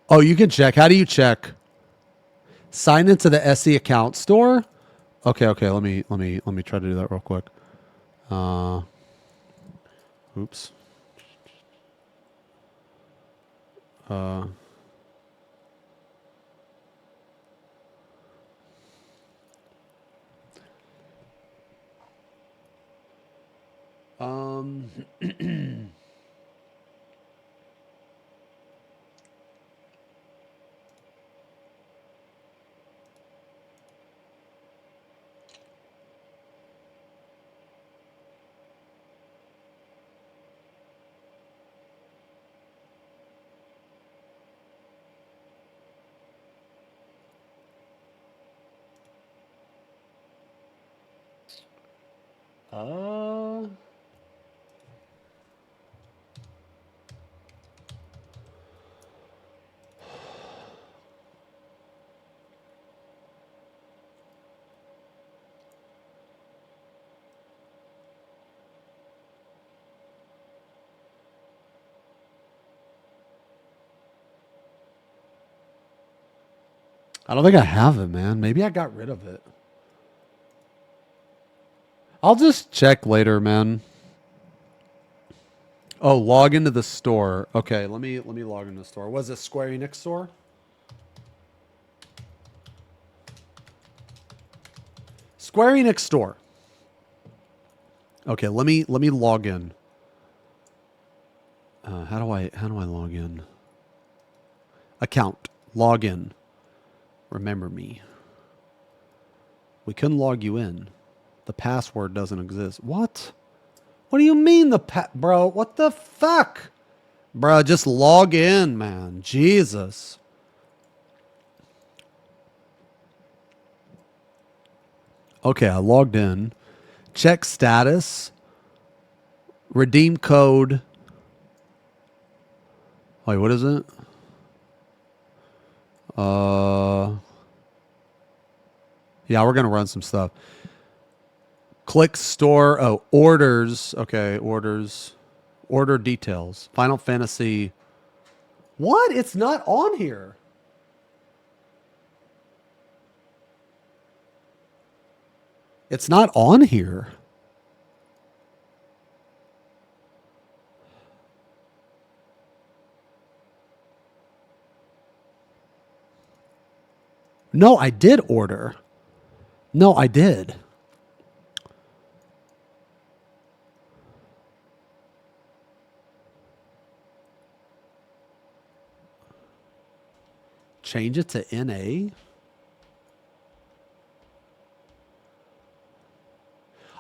Oh, you can check. How do you check? Sign into the SE account store? Okay, let me try to do that real quick. Oops. I don't think I have it, man. Maybe I got rid of it. I'll just check later, man. Oh, log into the store. Okay, let me log into the store. Was it Square Enix store? Square Enix store. Okay, let me log in. How do I log in? Account. Log in. Remember me. We couldn't log you in. The password doesn't exist. What? What do you mean bro? What the fuck? Bro, just log in, man. Jesus. Okay, I logged in. Check status. Redeem code. Wait, what is it? Yeah, we're going to run some stuff. Click store. Oh, orders. Okay, orders. Order details. Final Fantasy. What? It's not on here. It's not on here. No, I did order. No, I did. Change it to NA?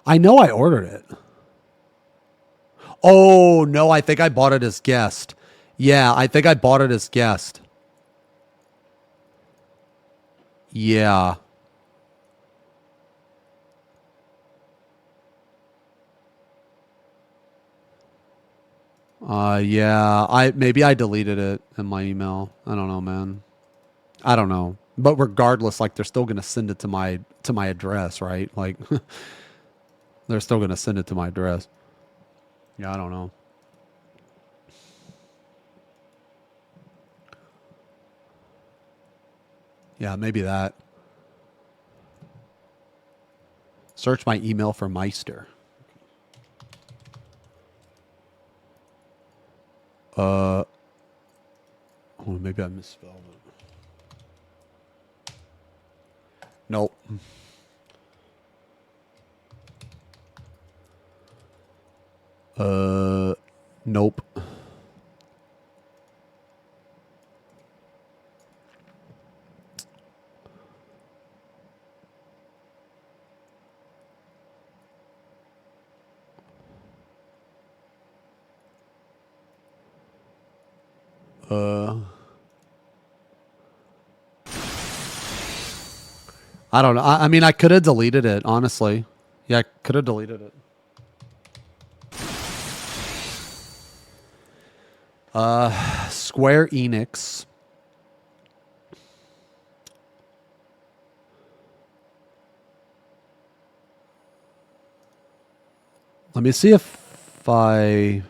I know I ordered it. Oh, no, I think I bought it as guest. Yeah, I think I bought it as guest. Yeah. Yeah. Maybe I deleted it in my email. I don't know, man. I don't know. But regardless, like they're still gonna send it to my address, right? Like they're still gonna send it to my address. Yeah, I don't know. Yeah, maybe that. Search my email for Meister. Oh, maybe I misspelled it. Nope. Nope. I don't know. I mean, I could have deleted it, honestly. Yeah, I could have deleted it. Square Enix. Let me see if I...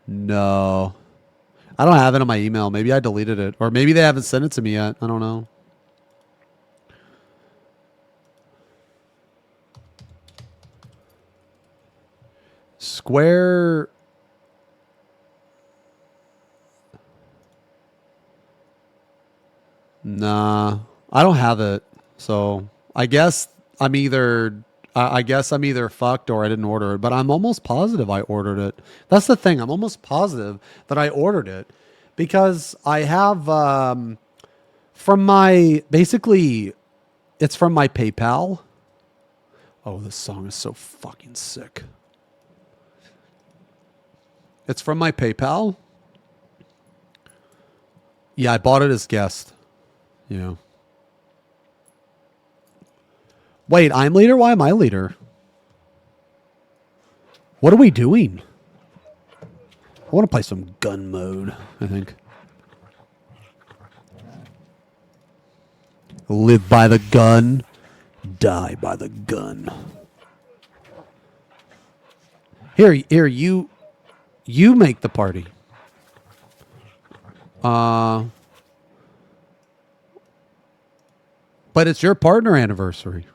No. I don't have it in my email. Maybe I deleted it. Or maybe they haven't sent it to me yet. I don't know. Square... Nah. I don't have it. So I guess I'm either... I guess I'm either fucked or I didn't order it. But I'm almost positive I ordered it. That's the thing. I'm almost positive that I ordered it. Because I have... from my... Basically, it's from my PayPal. Oh, this song is so fucking sick. It's from my PayPal. Yeah, I bought it as guest. You know. Wait, I'm leader? Why am I leader? What are we doing? I want to play some gun mode, I think. Live by the gun. Die by the gun. Here, you make the party. But it's your partner anniversary.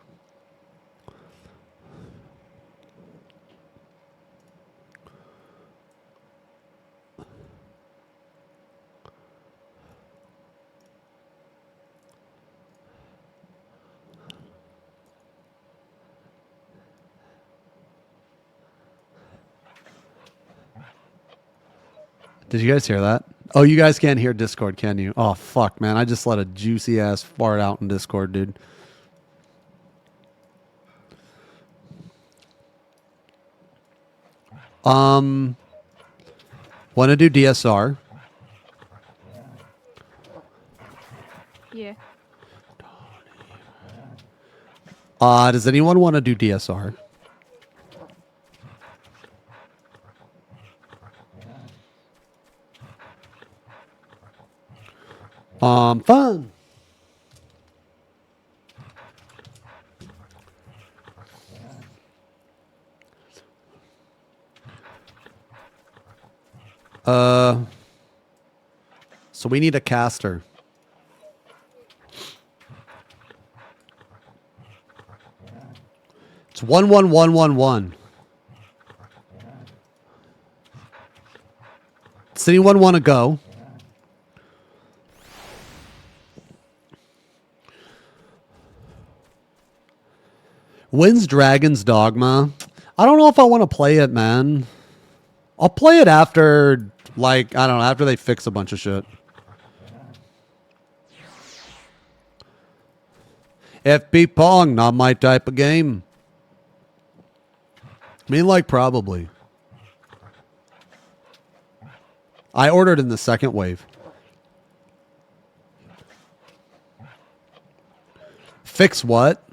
Did you guys hear that? Oh, you guys can't hear Discord, can you? Oh, fuck, man. I just let a juicy ass fart out in Discord, dude. Want to do DSR? Yeah. Does anyone want to do DSR? Fun. So we need a caster. It's 11111. Does anyone want to go? When's Dragon's Dogma? I don't know if I want to play it, man. I'll play it after, like, I don't know, after they fix a bunch of shit. FP Pong, not my type of game. I mean, like, probably. I ordered in the second wave. Fix what?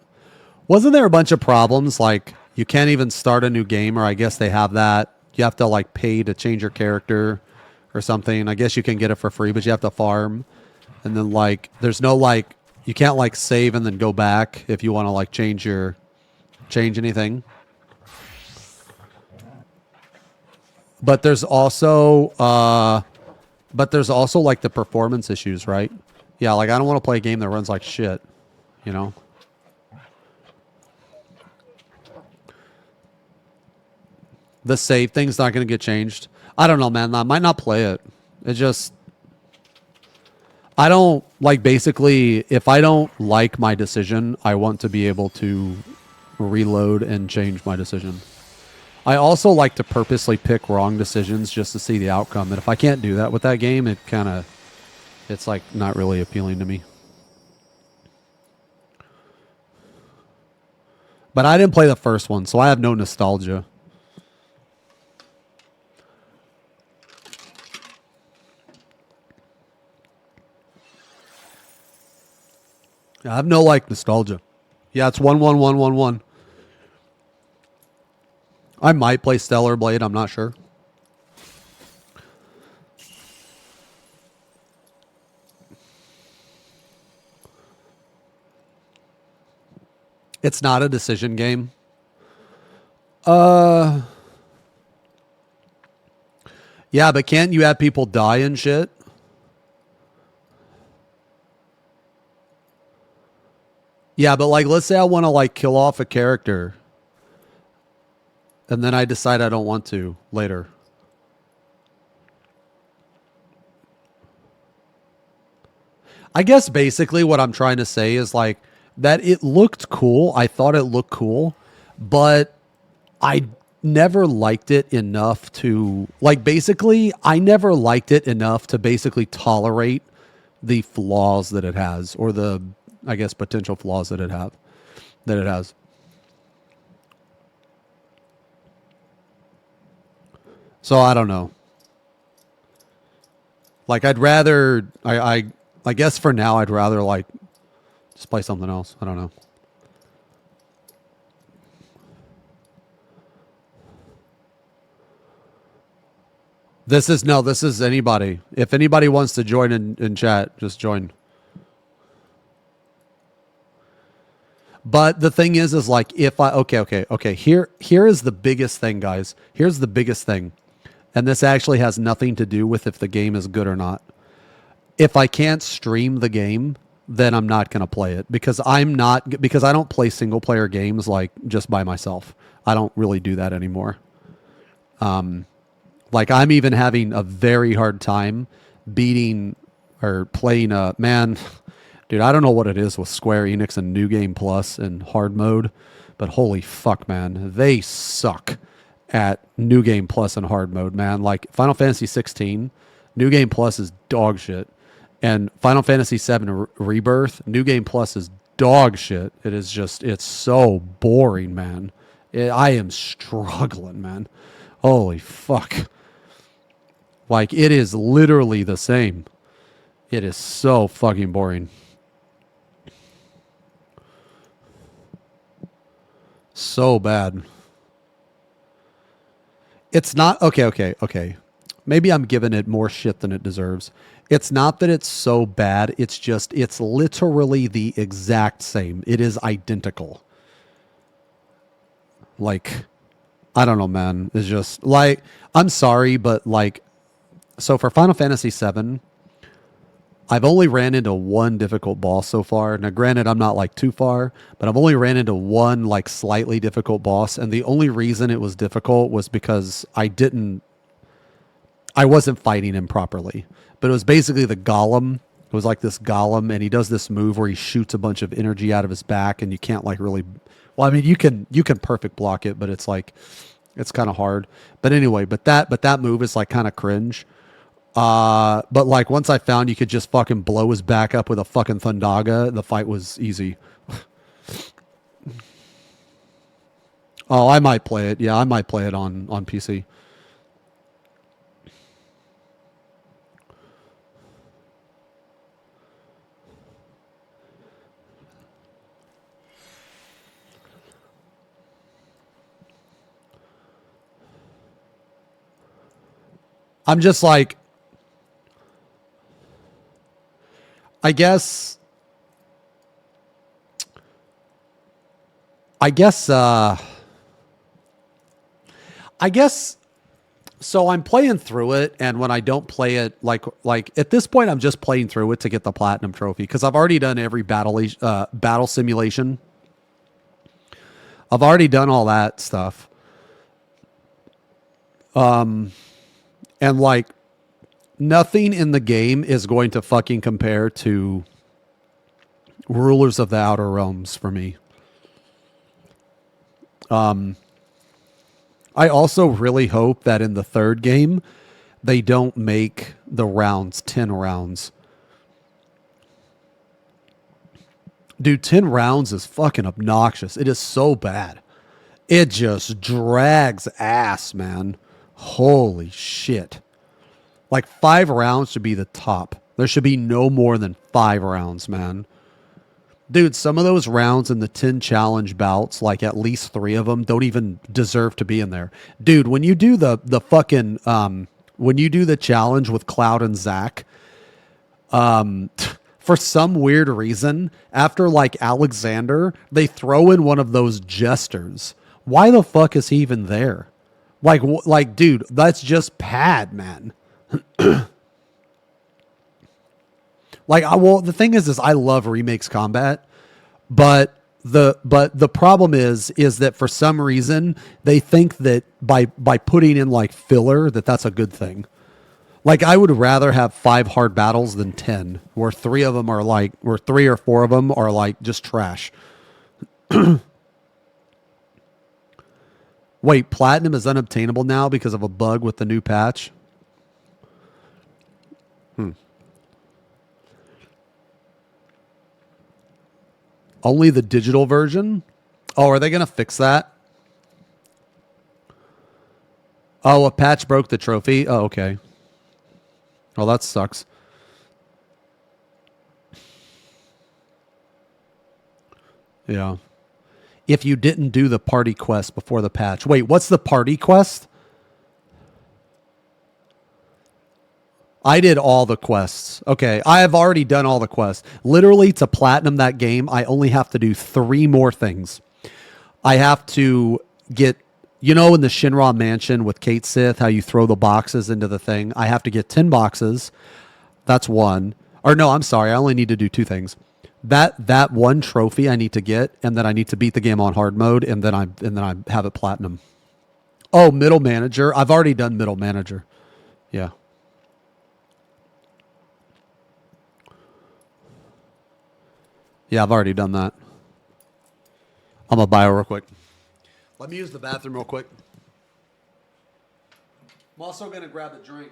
Wasn't there a bunch of problems? Like, you can't even start a new game, or I guess they have that. You have to, like, pay to change your character or something. I guess you can get it for free, but you have to farm. And then, like, there's no, like, you can't, like, save and then go back if you want to, like, change anything. But there's also, like, the performance issues, right? Yeah, like, I don't want to play a game that runs like shit, you know? The save thing's not going to get changed. I don't know, man. I might not play it. It just... I don't, like, basically, if I don't like my decision, I want to be able to reload and change my decision. I also like to purposely pick wrong decisions just to see the outcome. And if I can't do that with that game, it kind of... It's, like, not really appealing to me. But I didn't play the first one, so I have no nostalgia. I have no, like, nostalgia. Yeah, it's 11111. I might play Stellar Blade, I'm not sure. It's not a decision game. Yeah, but can't you have people die and shit? Yeah, but, like, let's say I want to, like, kill off a character. And then I decide I don't want to later. I guess basically what I'm trying to say is, like, that it looked cool. I thought it looked cool. But I never liked it enough to... Like, basically, I never liked it enough to basically tolerate the flaws that it has. Or the... I guess potential flaws that it has. So I don't know. Like, I'd rather I guess for now I'd rather, like, just play something else. I don't know. This is anybody. If anybody wants to join in chat, just join. But the thing is like, if I... Okay. Here is the biggest thing, guys. Here's the biggest thing. And this actually has nothing to do with if the game is good or not. If I can't stream the game, then I'm not going to play it. Because I don't play single-player games, like, just by myself. I don't really do that anymore. Like, I'm even having a very hard time beating or playing a... Man... Dude, I don't know what it is with Square Enix and New Game Plus and hard mode, but holy fuck, man. They suck at New Game Plus and hard mode, man. Like, Final Fantasy 16, New Game Plus is dog shit. And Final Fantasy 7 Rebirth, New Game Plus is dog shit. It is just... It's so boring, man. I am struggling, man. Holy fuck. Like, it is literally the same. It is so fucking boring. So bad. It's not... Okay. Maybe I'm giving it more shit than it deserves. It's not that it's so bad. It's just... It's literally the exact same. It is identical. Like... I don't know, man. It's just... Like... I'm sorry, but, like... So for Final Fantasy VII... I've only ran into one difficult boss so far. Now, granted, I'm not, like, too far, but I've only ran into one, like, slightly difficult boss, and the only reason it was difficult was because I wasn't fighting him properly. But it was basically the golem. It was like this golem, and he does this move where he shoots a bunch of energy out of his back, and you can't, like, really... Well, I mean, you can perfect block it, but it's like it's kind of hard. But anyway, but that move is like kind of cringe. But like once I found you could just fucking blow his back up with a fucking Thundaga, the fight was easy. Oh, I might play it. Yeah, I might play it on PC. I'm just like, I guess so I'm playing through it, and when I don't play it, like at this point, I'm just playing through it to get the platinum trophy because I've already done every battle simulation. I've already done all that stuff. And like nothing in the game is going to fucking compare to Rulers of the Outer Realms for me. I also really hope that in the third game, they don't make the rounds 10 rounds. Dude, 10 rounds is fucking obnoxious. It is so bad. It just drags ass, man. Holy shit. Like 5 rounds should be the top. There should be no more than 5 rounds, man. Dude, some of those rounds in the 10 challenge bouts, like at least 3 of them, don't even deserve to be in there. Dude, when you do the fucking when you do the challenge with Cloud and Zack, for some weird reason, after like Alexander, they throw in one of those jesters. Why the fuck is he even there? Like, dude, that's just pad, man. Like, the thing is I love remakes combat, but the problem is that for some reason they think that by putting in like filler that's a good thing. Like, I would rather have 5 hard battles than 10, where 3 of them are like, or 3 or 4 of them are like just trash. Wait, platinum is unobtainable now because of a bug with the new patch? Only the digital version? Oh, are they going to fix that? Oh, a patch broke the trophy? Oh, okay. Well, that sucks. Yeah. If you didn't do the party quest before the patch. Wait, what's the party quest? I did all the quests. Okay, I have already done all the quests. Literally, to platinum that game, I only have to do 3 more things. I have to get, you know, in the Shinra mansion with Kate Sith, how you throw the boxes into the thing. I have to get 10 boxes. That's 1. Or no, I'm sorry. I only need to do 2 things. That 1 trophy I need to get, and then I need to beat the game on hard mode, and then I have it platinum. Oh, middle manager. I've already done middle manager. Yeah. Yeah, I've already done that. I'm going to buy it real quick. Let me use the bathroom real quick. I'm also going to grab a drink.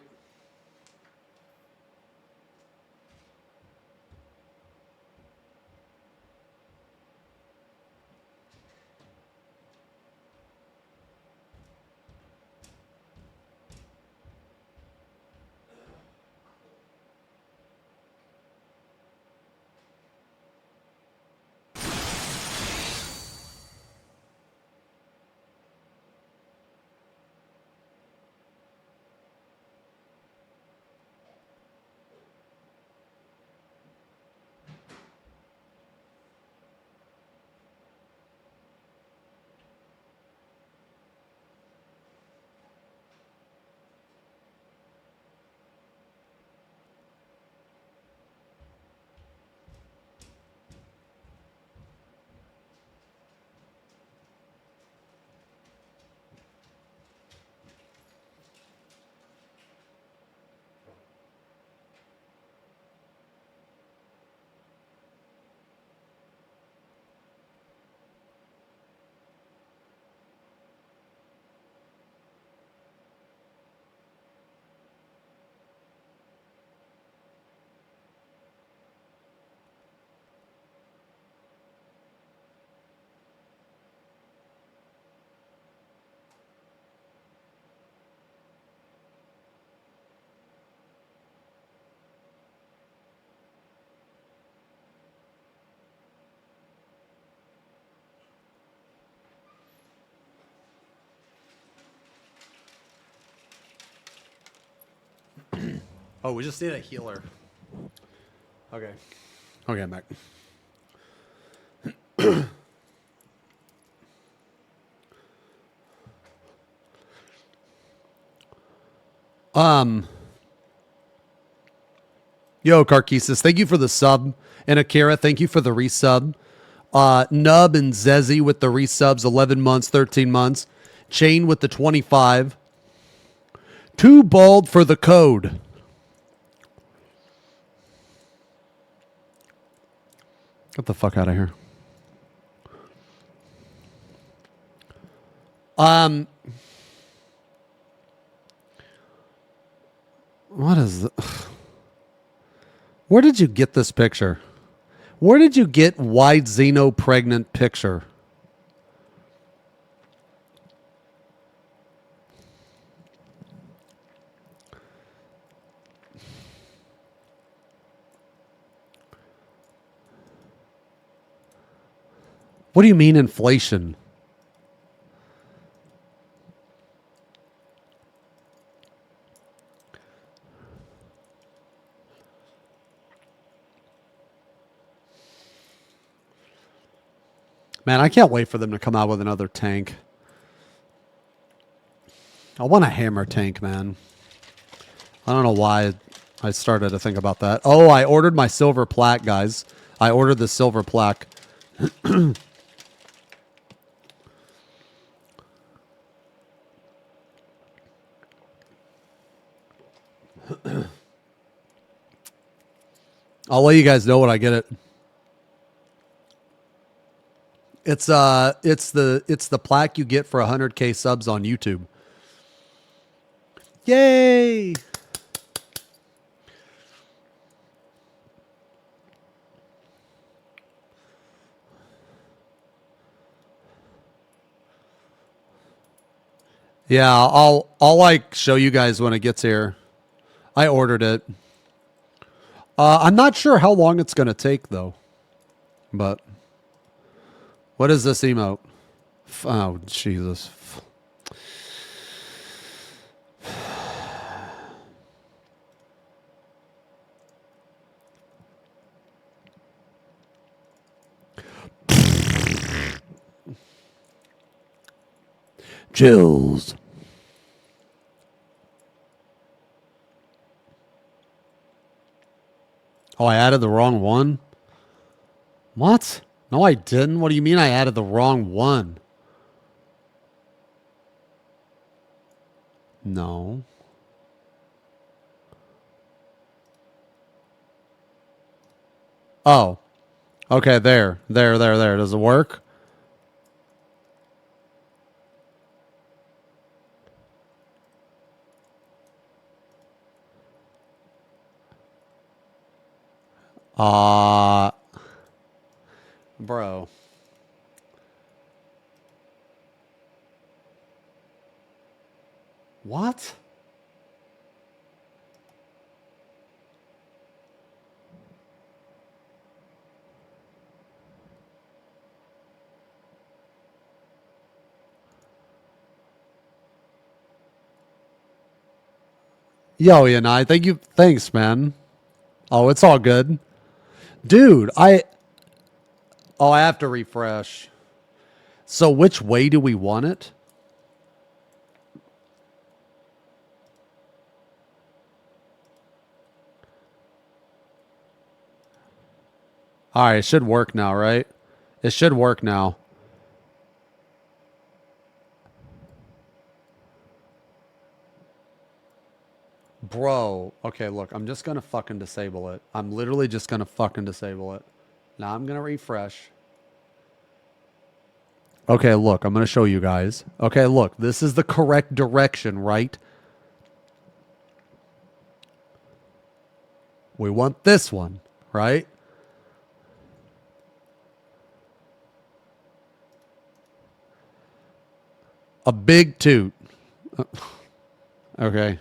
Oh, we just need a healer. Okay. Okay, I'm back. Yo, Carkesis, thank you for the sub. And Akira, thank you for the resub. Nub and Zezzy with the resubs, 11 months, 13 months. Chain with the 25. Too bald for the code. Get the fuck out of here. What is the... Where did you get this picture? Where did you get white Xeno pregnant picture? What do you mean inflation? Man, I can't wait for them to come out with another tank. I want a hammer tank, man. I don't know why I started to think about that. Oh, I ordered my silver plaque, guys. I ordered the silver plaque. I'll let you guys know when I get it. It's the plaque you get for 100K subs on YouTube. Yay! Yeah, I'll like show you guys when it gets here. I ordered it. I'm not sure how long it's gonna take though. But what is this emote? Oh Jesus. Chills. Oh, I added the wrong one? What? No, I didn't. What do you mean I added the wrong one? No. Oh. Okay, there. There. Does it work? Bro. What? Yo, Yanai, thank you. Thanks, man. Oh, it's all good. Dude, I have to refresh. So which way do we want it? All right, it should work now, right? It should work now. Bro, okay, look, I'm just going to fucking disable it. I'm literally just going to fucking disable it. Now I'm going to refresh. Okay, look, I'm going to show you guys. Okay, look, this is the correct direction, right? We want this one, right? A big toot. Okay.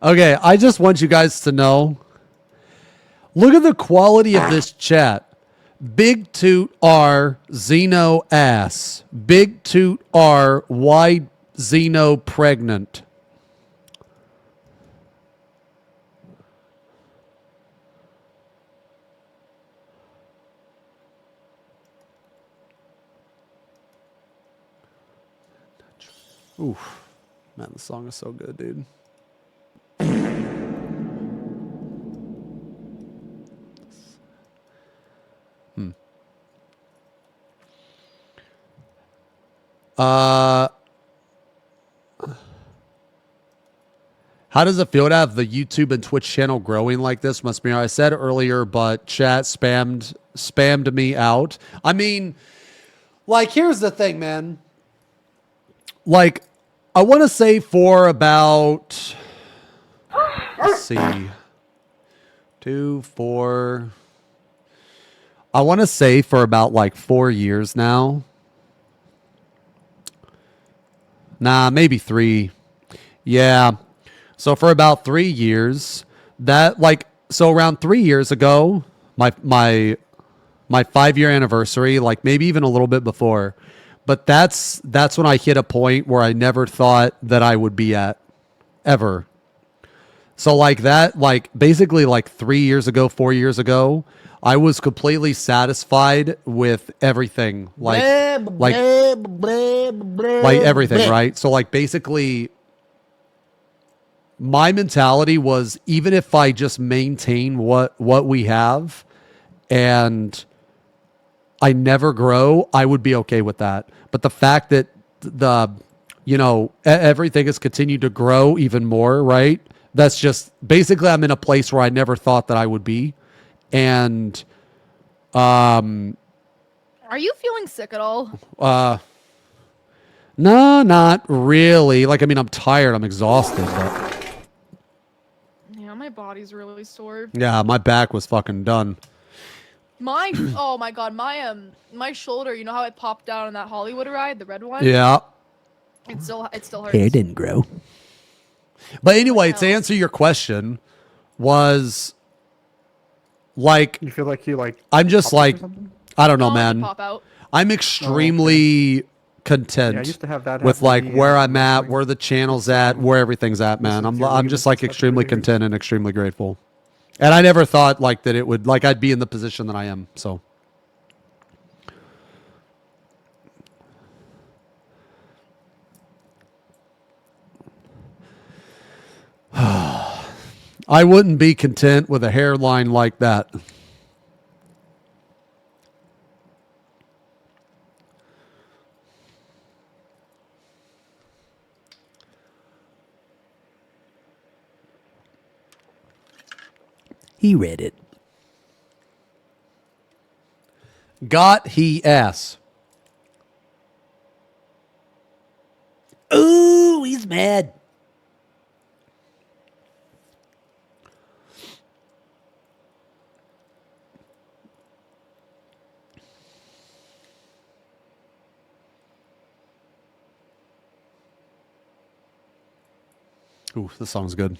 Okay, I just want you guys to know. Look at the quality of this chat. Big toot R Xeno ass. Big toot R why Xeno pregnant. Oof. Man, the song is so good, dude. How does it feel to have the YouTube and Twitch channel growing like this? Must be. I said earlier, but chat spammed me out. I mean, like, here's the thing, man. Like, I want to say for about, let's see, 2, 4. I want to say for about like 4 years now. Nah, maybe 3. Yeah. So for about 3 years, so around 3 years ago, my 5-year anniversary, like maybe even a little bit before, but that's when I hit a point where I never thought that I would be at ever. So like that, like basically like 3 years ago, 4 years ago, I was completely satisfied with everything, like everything, right? So like basically my mentality was, even if I just maintain what we have and I never grow, I would be okay with that. But the fact that everything has continued to grow even more, right? That's just basically, I'm in a place where I never thought that I would be. And Are you feeling sick at all? no, not really. Like, I mean, I'm tired, I'm exhausted, but Yeah, my body's really sore. yeah, my back was fucking done. Oh my god, my shoulder, you know how it popped down on that Hollywood ride, the red one? Yeah. It still hurts. Hair didn't grow. But anyway, to answer your question, was like, You feel like I'm just like, I don't know, No, man. pop out. I'm extremely content Yeah, I used to have that with happen to like me, where I'm at, where the channel's at, where everything's at, man. I'm just like extremely content and extremely grateful. And I never thought like that it would, like I'd be in the position that I am. So I wouldn't be content with a hairline like that. He read it. Got he ass. Ooh, he's mad. Ooh, this song's good.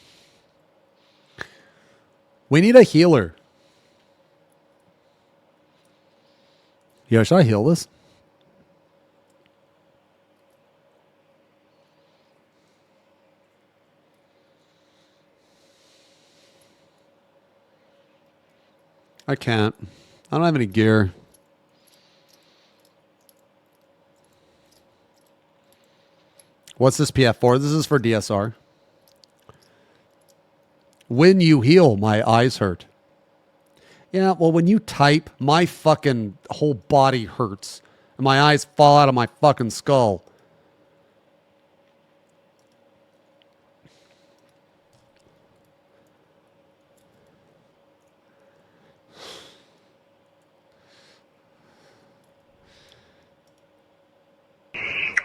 We need a healer. Yo, should I heal this? I can't. I don't have any gear. What's this PF for? This is for DSR. When you heal, my eyes hurt. Yeah, well, when you type, my fucking whole body hurts. And my eyes fall out of my fucking skull.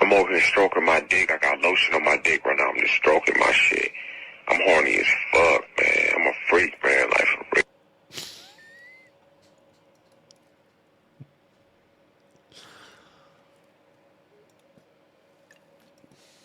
I'm over here stroking my dick. I got lotion on my dick right now. I'm just stroking my shit.